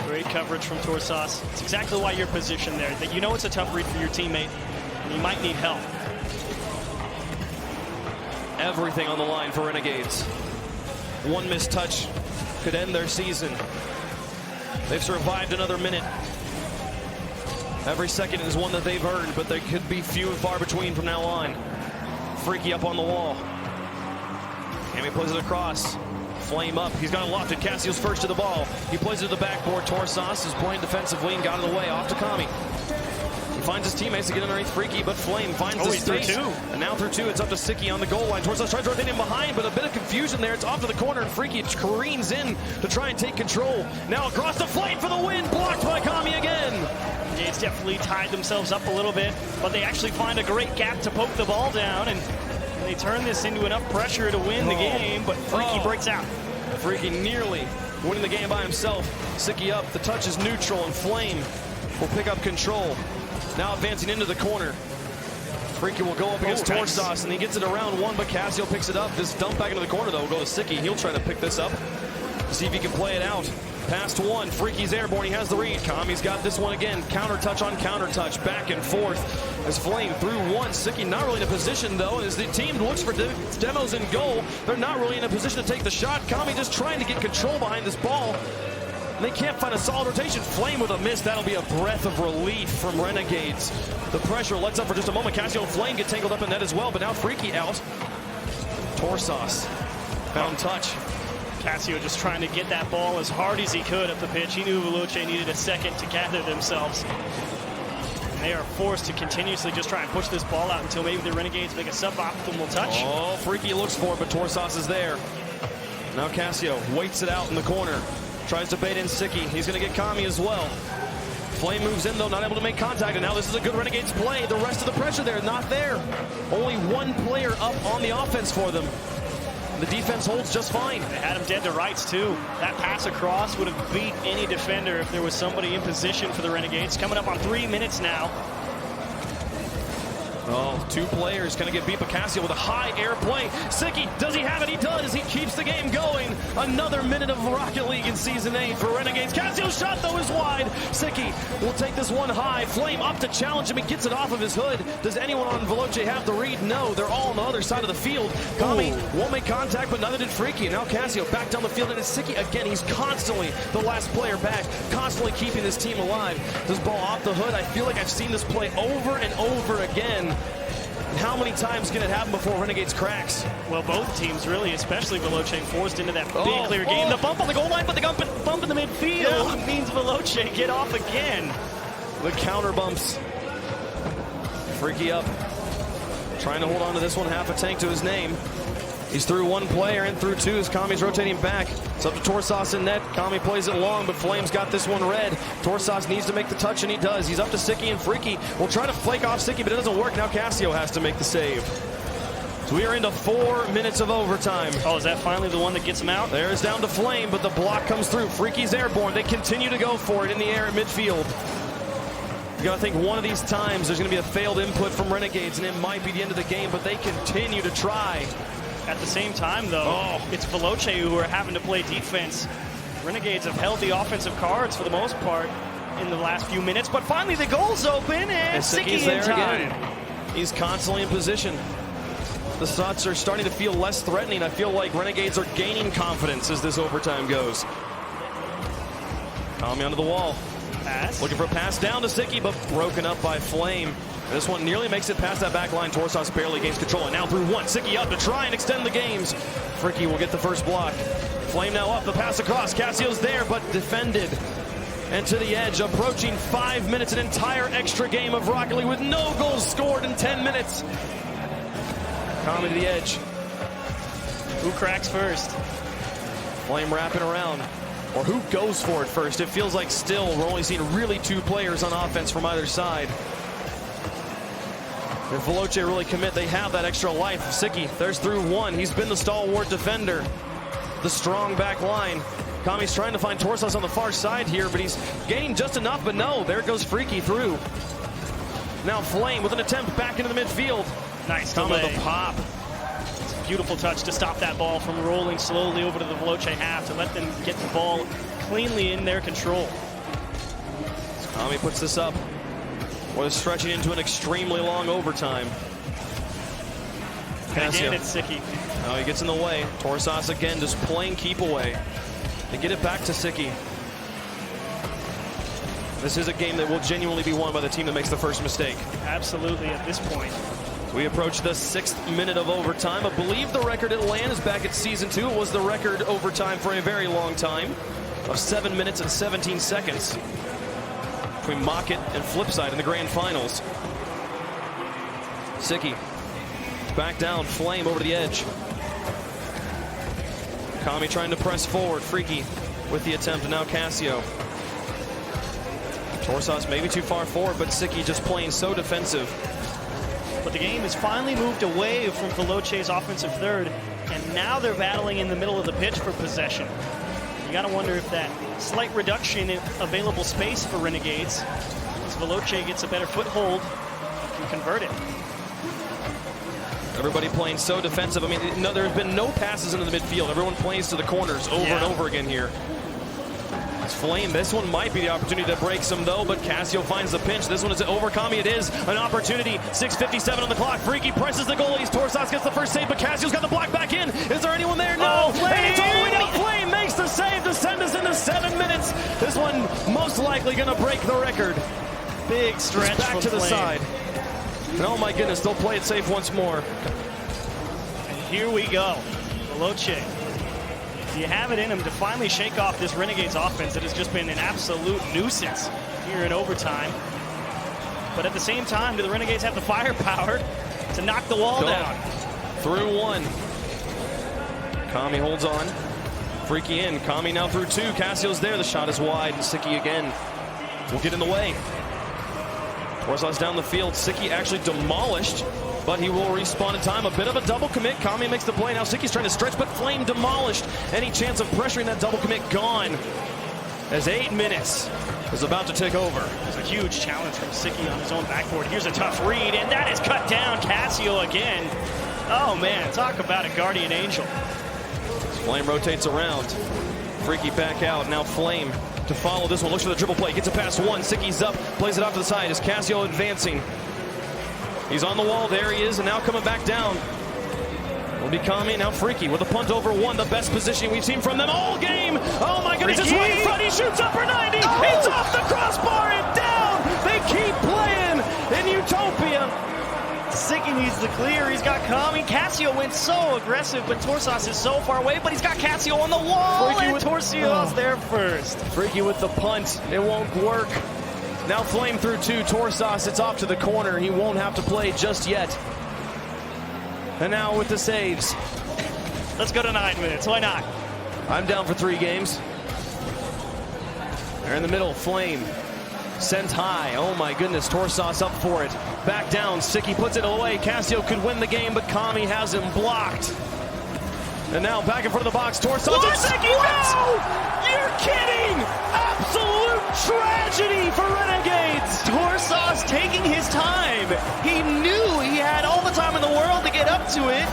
Great coverage from Torsas. It's exactly why you're positioned there. That you know it's a tough read for your teammate. He might need help. Everything on the line for Renegades. One missed touch could end their season. They've survived another minute. Every second is one that they've earned, but they could be few and far between from now on. Freaky up on the wall. And he plays it across. Flame up. He's got it lofted. Cassio's first to the ball. He plays it to the backboard. Torsas is playing defensively and got in the way. Off to Kami. He finds his teammates to get underneath Freaky, but Flame finds his space. Through two. And now through two, it's up to Siki on the goal line. Torsas tries to rotate him behind, but a bit of confusion there. It's off to the corner, and Freaky careens in to try and take control. Now across the Flame for the win. Blocked by Kami again. It's definitely tied themselves up a little bit, but they actually find a great gap to poke the ball down, and they turn this into enough pressure to win the game, but Freaky breaks out. Freaky nearly winning the game by himself. Siki up, the touch is neutral, and Flame will pick up control. Now advancing into the corner. Freaky will go up against Torsas, and he gets it around one, but Cassio picks it up. This dump back into the corner, though, will go to Siki. He'll try to pick this up, see if he can play it out. Past one, Freaky's airborne, he has the read. Kami's got this one again, counter touch on counter touch, back and forth as Flame through one. Siki not really in a position though, as the team looks for demos in goal. They're not really in a position to take the shot. Kami just trying to get control behind this ball. And they can't find a solid rotation. Flame with a miss, that'll be a breath of relief from Renegades. The pressure lets up for just a moment. Cassio and Flame get tangled up in that as well, but now Freaky out. Torsas found touch. Cassio just trying to get that ball as hard as he could up the pitch. He knew Veloce needed a second to gather themselves. And they are forced to continuously just try and push this ball out until maybe the Renegades make a suboptimal touch. Oh, Freaky looks for it, but Torsas is there. Now Cassio waits it out in the corner. Tries to bait in Siki. He's going to get Kami as well. Flame moves in, though, not able to make contact. And now this is a good Renegades play. The rest of the pressure there, not there. Only one player up on the offense for them. The defense holds just fine. They had him dead to rights, too. That pass across would have beat any defender if there was somebody in position for the Renegades. Coming up on 3 minutes now. Oh, two players going to get beat, but Cassio with a high air play. Siki, does he have it? He does. He keeps the game going. Another minute of Rocket League in Season 8 for Renegades. Cassio's shot, though, is wide. Siki will take this one high. Flame up to challenge him. He gets it off of his hood. Does anyone on Veloce have the read? No, they're all on the other side of the field. Kami won't make contact, but neither did Freaky. Now Cassio back down the field, and it's Siki again. He's constantly the last player back, constantly keeping this team alive. This ball off the hood. I feel like I've seen this play over and over again. How many times can it happen before Renegades cracks? Well, both teams really, especially Veloce, forced into that big clear game. The bump on the goal line, but the bump in the midfield means Veloce get off again. The counter bumps. Freaky up. Trying to hold on to this one, half a tank to his name. He's through one player and through two as Kami's rotating back. It's up to Torsas in net. Kami plays it long, but Flame's got this one red. Torsas needs to make the touch, and he does. He's up to Siki, and Freaky will try to flake off Siki, but it doesn't work. Now Cassio has to make the save. So we are into 4 minutes of overtime. Oh, is that finally the one that gets him out? There's down to Flame, but the block comes through. Freaky's airborne. They continue to go for it in the air at midfield. You got to think one of these times there's going to be a failed input from Renegades, and it might be the end of the game, but they continue to try. At the same time, though, it's Veloce who are having to play defense. Renegades have held the offensive cards for the most part in the last few minutes, but finally the goal's open, and Siki's in time. Again. He's constantly in position. The shots are starting to feel less threatening. I feel like Renegades are gaining confidence as this overtime goes. Kami onto the wall. Pass. Looking for a pass down to Siki, but broken up by Flame. This one nearly makes it past that back line. Torsas barely gains control, and now through one. Siki up to try and extend the games. Freaky will get the first block. Flame now up, the pass across. Cassio's there, but defended. And to the edge, approaching 5 minutes, an entire extra game of Rocket League with no goals scored in 10 minutes. Kami to the edge. Who cracks first? Flame wrapping around. Or who goes for it first? It feels like still we're only seeing really two players on offense from either side. If Veloce really commit, they have that extra life. Siki, there's through one. He's been the stalwart defender. The strong back line. Kami's trying to find Torsas on the far side here, but he's gaining just enough, but no, there goes Freaky through. Now Flame with an attempt back into the midfield. Nice Kami delay. with a pop. It's a beautiful touch to stop that ball from rolling slowly over to the Veloce half to let them get the ball cleanly in their control. Kami puts this up. Was stretching into an extremely long overtime. And again, it's Sicky. Oh, he gets in the way. Torsas again just playing keep away. They get it back to Sicky. This is a game that will genuinely be won by the team that makes the first mistake. Absolutely at this point. We approach the 6th minute of overtime. I believe the record at LAN is back at Season 2. It was the record overtime for a very long time of 7 minutes and 17 seconds between Mocket and Flipside in the grand finals. Sicky back down, Flame over the edge. Kami trying to press forward, Freaky with the attempt, and now Cassio. Torsas maybe too far forward, but Sicky just playing so defensive. But the game has finally moved away from Veloce's offensive third, and now they're battling in the middle of the pitch for possession. You gotta wonder if that slight reduction in available space for Renegades, as Veloce gets a better foothold, can convert it. Everybody playing so defensive. I mean, no, there's been no passes into the midfield. Everyone plays to the corners over and over again here. It's Flame. This one might be the opportunity to break some, though, but Cassio finds the pinch. This one is over Kami. It is an opportunity. 6:57 on the clock. Freaky presses the goalies. Torsas gets the first save, but Cassio's got the block back in. Is there anyone there? No. Oh, and it's all the way down. Flame makes the save to send us into 7 minutes. This one most likely going to break the record. Big stretch back to the Flame. side. And oh my goodness, they'll play it safe once more. And here we go. Veloce. You have it in him to finally shake off this Renegades offense that has just been an absolute nuisance here in overtime. But at the same time, do the Renegades have the firepower to knock the wall down? Through one. Kami holds on. Freaky in. Kami now through two. Cassio's there. The shot is wide. And Sicky again will get in the way. Torsas down the field. Sicky actually demolished, but he will respawn in time. A bit of a double commit. Kami makes the play. Now Sicky's trying to stretch, but Flame demolished. Any chance of pressuring that double commit gone, as 8 minutes is about to take over. It's a huge challenge from Sicky on his own backboard. Here's a tough read, and that is cut down. Cassio again. Oh man, talk about a guardian angel. Flame rotates around. Freaky back out. Now Flame to follow this one. Looks for the dribble play. Gets it past one. Sicky's up. Plays it off to the side. Is Cassio advancing? He's on the wall. There he is. And now coming back down will be Kami. Now Freaky with a punt over one. The best positioning we've seen from them all game. Oh my goodness. It's right in front. He shoots upper 90. Oh. It's off the crossbar and down. They keep playing in Utopia. Sicky needs the clear. He's got Kami. Cassio went so aggressive, but Torsas is so far away, but he's got Cassio on the wall, and Torsio's there first. Freaky with the punt. It won't work. Now Flame through two. Torsas, it's off to the corner. He won't have to play just yet. And now with the saves. Let's go to 9 minutes. Why not? I'm down for 3 games. They're in the middle. Flame sent high. Oh my goodness. Torsas up for it. Back down. Sicky puts it away. Cassio could win the game, but Kami has him blocked. And now back in front of the box. Torsas and Sicky. No! You're kidding! Absolute tragedy for Renegades. Torsas taking his time. He knew he had all the time in the world to get up to it.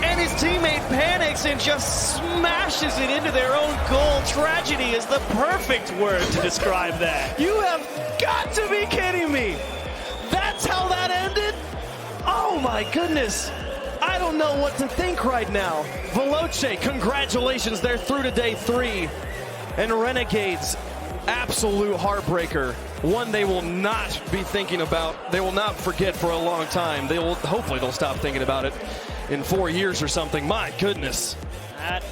And his teammate panics and just smashes it into their own goal. Tragedy is the perfect word to describe that. You have got to be kidding me. That's how that ended? Oh my goodness. I don't know what to think right now. Veloce, congratulations. They're through to day 3. And Renegades, absolute heartbreaker. One they will not be thinking about. They will not forget for a long time. Hopefully they'll stop thinking about it in 4 years or something. My goodness. That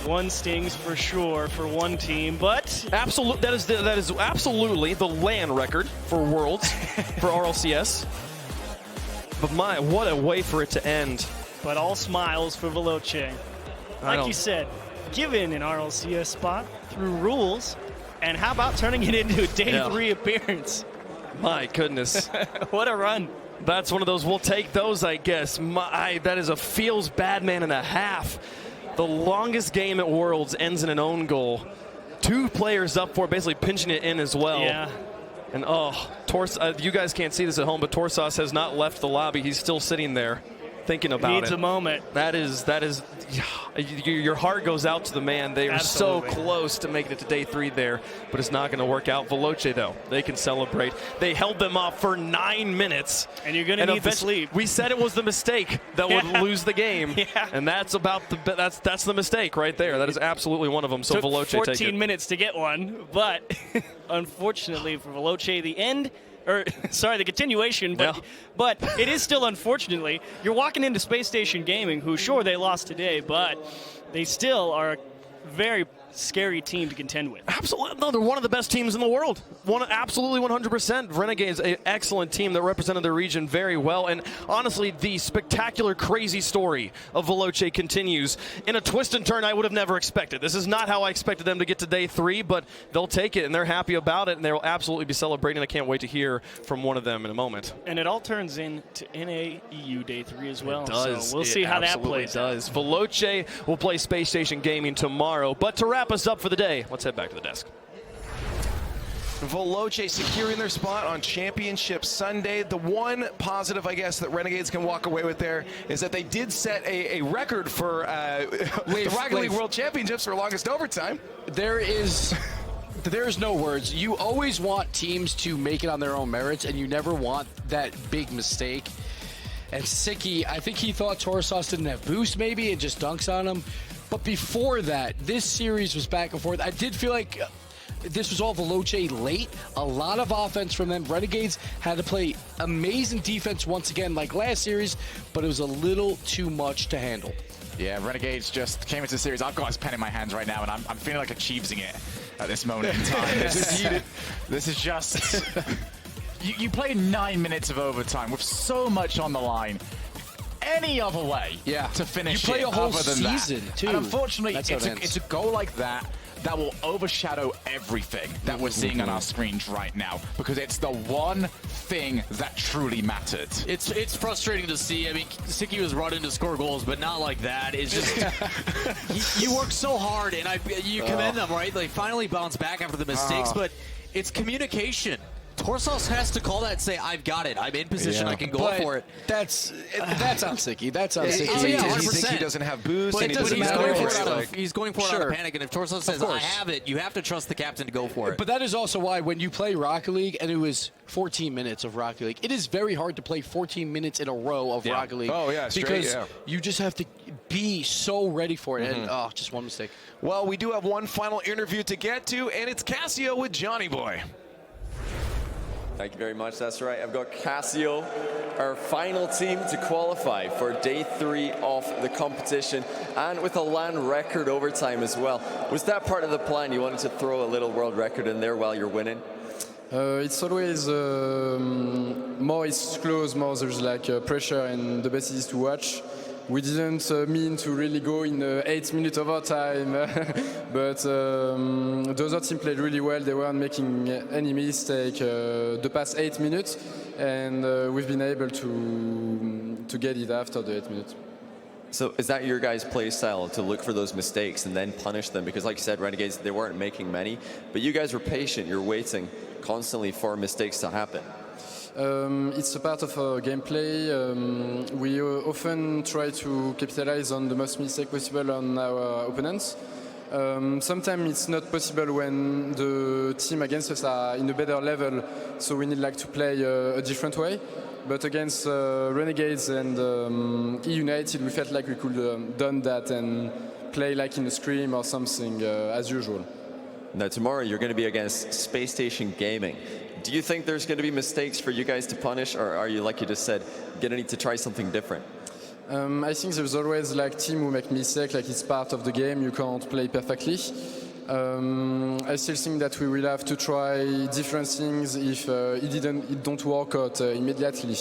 one stings for sure for one team, but that is absolutely the LAN record for Worlds for RLCS. But what a way for it to end. But all smiles for Veloce. Like you said, given an RLCS spot through rules, and how about turning it into a day 3 appearance? My goodness. What a run. That's one of those, we'll take those, I guess. That is a feels bad man and a half. The longest game at Worlds ends in an own goal. 2 players up for it, basically pinching it in as well. Yeah. And you guys can't see this at home, but Torsas has not left the lobby. He's still sitting there. thinking about Needs it. a moment. That is, your heart goes out to the man. They are so Absolutely. close to making it to day 3 there, but it's not going to work out. Veloce, though, they can celebrate. They held them off for 9 minutes. And you're going to need the sleep. We said it was the mistake that would lose the game, and that's that's the mistake right there. That is absolutely one of them. So Took Veloce, 14 take it. minutes to get one, but unfortunately for Veloce, the continuation, but it is still, unfortunately, you're walking into Space Station Gaming, who, sure, they lost today, but they still are a very scary team to contend with. Absolutely. No, they're one of the best teams in the world. Absolutely 100%. Renegades, an excellent team that represented their region very well. And honestly, the spectacular, crazy story of Veloce continues in a twist and turn I would have never expected. This is not how I expected them to get to day 3, but they'll take it, and they're happy about it, and they'll absolutely be celebrating. I can't wait to hear from one of them in a moment. And it all turns into NAEU day 3 as well. It does. So we'll see how that absolutely plays. does. Veloce will play Space Station Gaming tomorrow. But to wrap us up for the day, let's head back to the desk. Veloce securing their spot on Championship Sunday. The one positive, I guess, that Renegades can walk away with there is that they did set a record for the Rocket League World Championships for longest overtime. There's no words. You always want teams to make it on their own merits, and you never want that big mistake. And Sicky, I think he thought Torsos didn't have boost maybe and just dunks on him. But before that, this series was back and forth. I did feel like this was all Veloce late. A lot of offense from them. Renegades had to play amazing defense once again like last series, but it was a little too much to handle. Yeah, Renegades just came into the series. I've got his pen in my hands right now, and I'm feeling like achieving it at this moment in time. This is just... you play 9 minutes of overtime with so much on the line. Any other way to finish you play it a whole other than season that. too. And unfortunately, That's how it it's a goal like that that will overshadow everything that we're seeing on our screens right now, because it's the one thing that truly mattered. It's frustrating to see. I mean, Sicky was brought in to score goals, but not like that. It's just you work so hard, and you commend them, right? They finally bounce back after the mistakes, but it's communication. Torsos has to call that and say, I've got it. I'm in position. I can go for it. That's on Sicky. That's on Sicky. Oh, yeah, he thinks he doesn't have boost, but and he doesn't matter. He's going for it out of panic, and if Torsos says, I have it, you have to trust the captain to go for it. But that is also why when you play Rocket League, and it was 14 minutes of Rocket League, it is very hard to play 14 minutes in a row of Rocket League. Oh, yeah, because you just have to be so ready for it, and just one mistake. Well, we do have one final interview to get to, and it's Casio with Johnny Boy. Thank you very much. That's right. I've got Casio, our final team to qualify for day 3 of the competition, and with a LAN record overtime as well. Was that part of the plan? You wanted to throw a little world record in there while you're winning? It's always more it's close, more there's like pressure and the best is to watch. We didn't mean to really go in 8 minutes overtime, but the other team played really well. They weren't making any mistake the past 8 minutes, and we've been able to get it after the 8 minutes. So is that your guys' play style, to look for those mistakes and then punish them? Because like you said, Renegades, they weren't making many, but you guys were patient. You're waiting constantly for mistakes to happen. It's a part of our gameplay. We often try to capitalize on the most mistake possible on our opponents. Sometimes it's not possible when the team against us are in a better level, so we need like to play a different way. But against Renegades and E-United, we felt like we could done that and play like in a scrim or something as usual. Now tomorrow you're going to be against Space Station Gaming. Do you think there's going to be mistakes for you guys to punish, or are you, like you just said, going to need to try something different? I think there's always like team who make mistakes, like it's part of the game, you can't play perfectly. I still think that we will have to try different things if it don't work out immediately.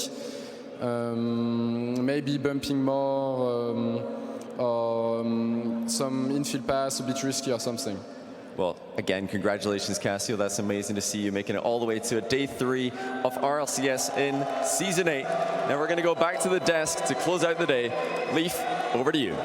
Maybe bumping more, or some infield pass a bit risky or something. Well, again, congratulations, Casio. That's amazing to see you making it all the way to day 3 of RLCS in Season 8. Now we're going to go back to the desk to close out the day. Leaf, over to you.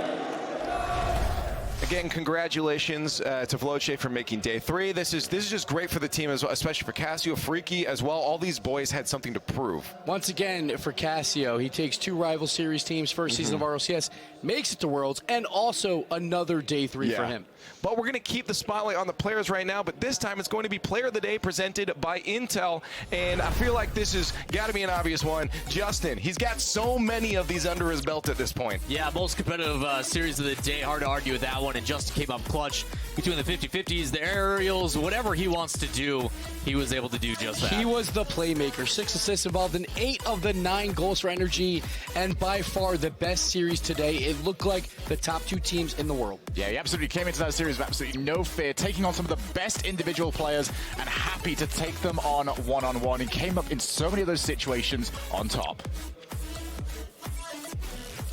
Again, congratulations to Veloce for making day 3. This is just great for the team as well, especially for Cassio, Freaky as well. All these boys had something to prove. Once again, for Cassio, he takes 2 rival series teams, first season of RLCS, makes it to Worlds, and also another day 3 for him. But we're going to keep the spotlight on the players right now, but this time it's going to be Player of the Day presented by Intel, and I feel like this has got to be an obvious one. Justin, he's got so many of these under his belt at this point. Yeah, most competitive series of the day. Hard to argue with that one, and Justin came up clutch between the 50-50s, the aerials, whatever he wants to do, he was able to do just that. He was the playmaker. 6 assists involved in 8 of the 9 goals for Energy, and by far the best series today. It looked like the top 2 teams in the world. Yeah, he absolutely came into that series with absolutely no fear, taking on some of the best individual players and happy to take them on one-on-one. He came up in so many of those situations on top.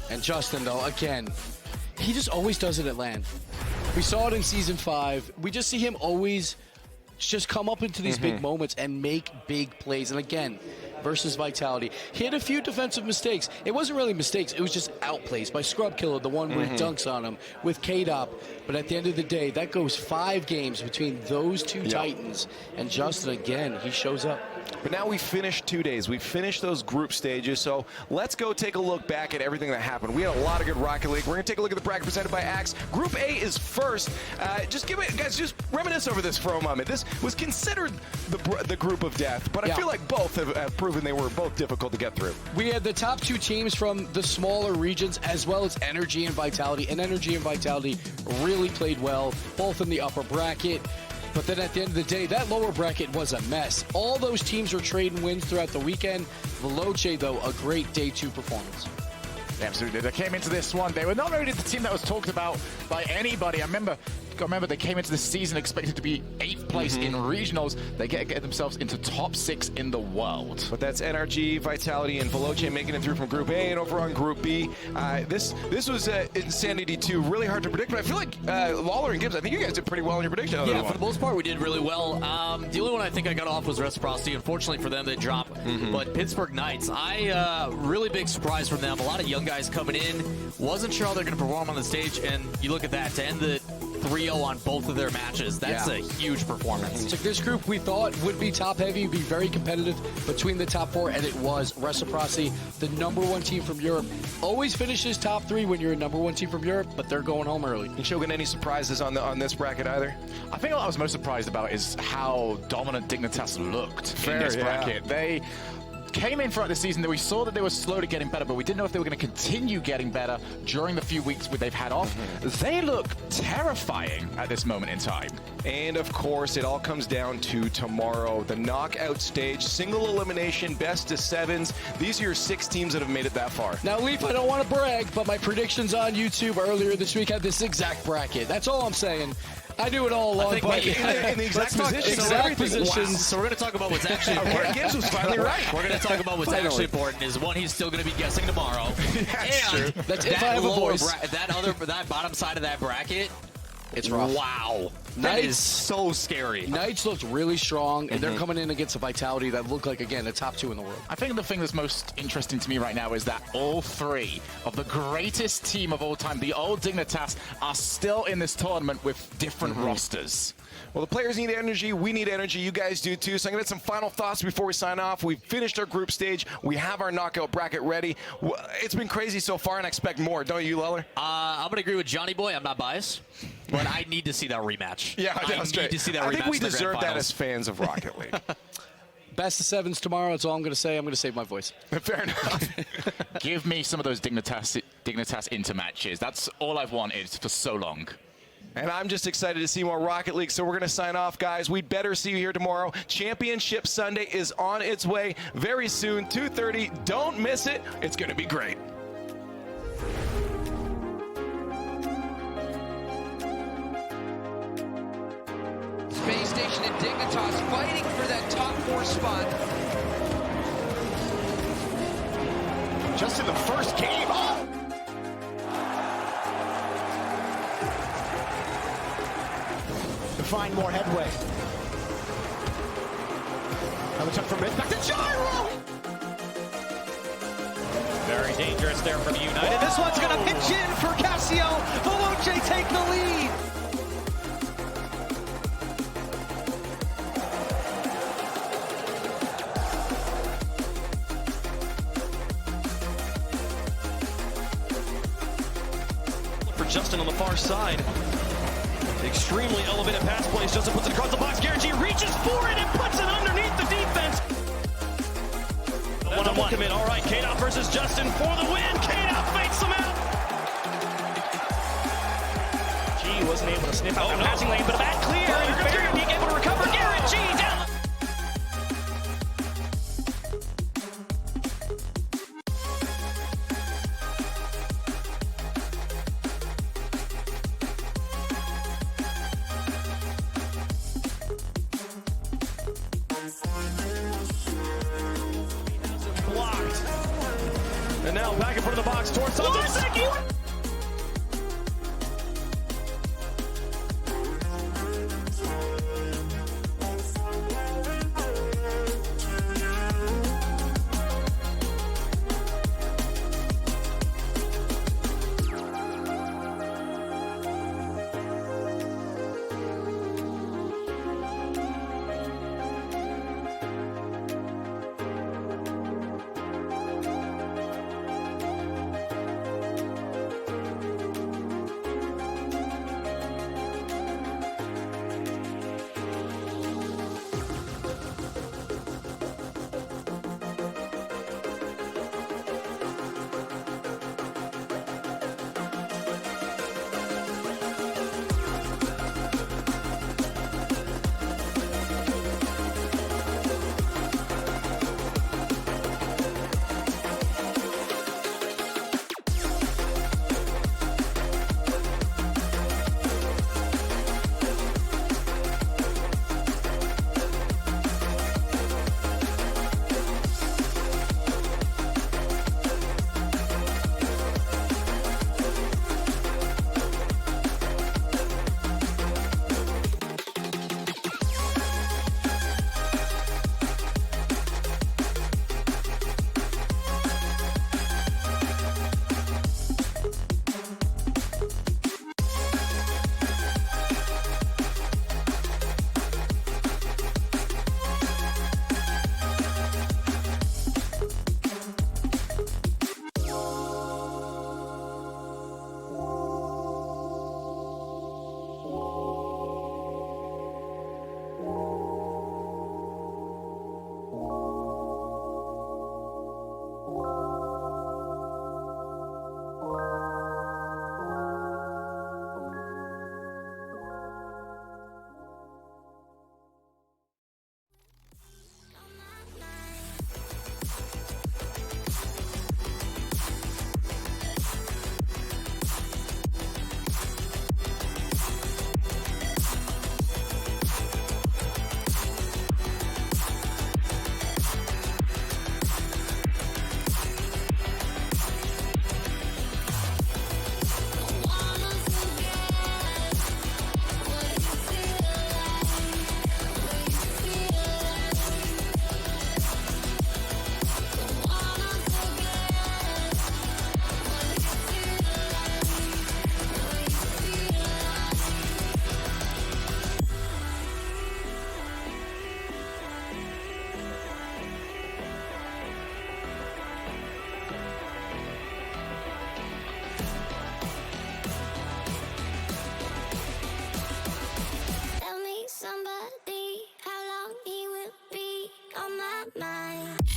And Justin, though, again, he just always does it at land. We saw it in Season 5. We just see him always just come up into these big moments and make big plays. And again, versus Vitality, he had a few defensive mistakes. It wasn't really mistakes. It was just outplays by Scrub Killer, the one where he dunks on him, with K-Dop. But at the end of the day, that goes 5 games between those 2 Titans. And Justin, again, he shows up. But now we finished 2 days. We finished those group stages, so let's go take a look back at everything that happened. We had a lot of good Rocket League. We're going to take a look at the bracket presented by Axe. Group A is first. Just reminisce over this for a moment. This was considered the group of death, but I feel like both have proven they were both difficult to get through. We had the top 2 teams from the smaller regions, as well as Energy and Vitality, and Energy and Vitality really played well, both in the upper bracket. But then at the end of the day, that lower bracket was a mess. All those teams were trading wins throughout the weekend. Veloce, though, a great day 2 performance. Absolutely. They came into this one. They were not really the team that was talked about by anybody. I remember they came into the season expected to be 8th place in regionals. They get themselves into top 6 in the world. But that's NRG, Vitality, and Veloce making it through from Group A. And over on Group B, this was Insanity 2. Really hard to predict, but I feel like Lawler and Gibbs, I think you guys did pretty well in your prediction. Yeah, for the most part, we did really well. The only one I think I got off was Reciprocity. Unfortunately for them, they dropped. But Pittsburgh Knights, really big surprise from them. A lot of young guys coming in. Wasn't sure how they're going to perform on the stage, and you look at that, to end the 3-0 on both of their matches. That's a huge performance. So this group we thought would be top heavy, be very competitive between the top 4, and it was. Reciprocity, the #1 team from Europe, always finishes top 3 when you're a #1 team from Europe, but they're going home early. And Shogun, any surprises on this bracket either? I think what I was most surprised about is how dominant Dignitas looked in this bracket. They came in throughout the season that we saw that they were slowly getting better, but we didn't know if they were going to continue getting better during the few weeks they've had off. They look terrifying at this moment in time. And of course, it all comes down to tomorrow, the knockout stage, single elimination, best of 7s. These are your 6 teams that have made it that far. Now, Leaf, I don't want to brag, but my predictions on YouTube earlier this week had this exact bracket. That's all I'm saying. I knew it all along. In the exact positions. Wow. So we're going to talk about what's actually important. Gibbs was finally right. We're going to talk about what's actually important is one, he's still going to be guessing tomorrow. That's true. That's if I have a voice. That bottom side of that bracket, it's rough. Wow. That is so scary. Knights looked really strong, and they're coming in against a Vitality that look like, again, the top 2 in the world. I think the thing that's most interesting to me right now is that all 3 of the greatest team of all time, the old Dignitas, are still in this tournament with different rosters. Well, the players need energy. We need energy. You guys do too. So I'm going to get some final thoughts before we sign off. We've finished our group stage. We have our knockout bracket ready. It's been crazy so far, and I expect more. Don't you, Leller? I'm going to agree with Johnny Boy. I'm not biased, but I need to see that rematch. Yeah, I need to see that rematch. I think we in the deserve grand that finals. as fans of Rocket League. Best of 7s tomorrow. That's all I'm going to say. I'm going to save my voice. Fair enough. Give me some of those Dignitas intermatches. That's all I've wanted for so long. And I'm just excited to see more Rocket League, so we're going to sign off, guys. We'd better see you here tomorrow. Championship Sunday is on its way very soon, 2:30. Don't miss it. It's going to be great. Space Station and Dignitas fighting for that top 4 spot. Just in the first game. Oh! To find more headway. Another chuck from mid. Back to Gyro! Very dangerous there from United. This one's going to pitch in for Cassio. Veloce take the lead. Justin on the far side. Extremely elevated pass plays. Justin puts it across the box. Garrett G reaches for it and puts it underneath the defense. One-on-one commit. All right, K-Dot versus Justin for the win. K-Dot fakes him out. G wasn't able to sniff out that passing lane, but a bad clear. And Barry being able to recover. Garrett G down. Blocked. And now back in front of the box towards Santos.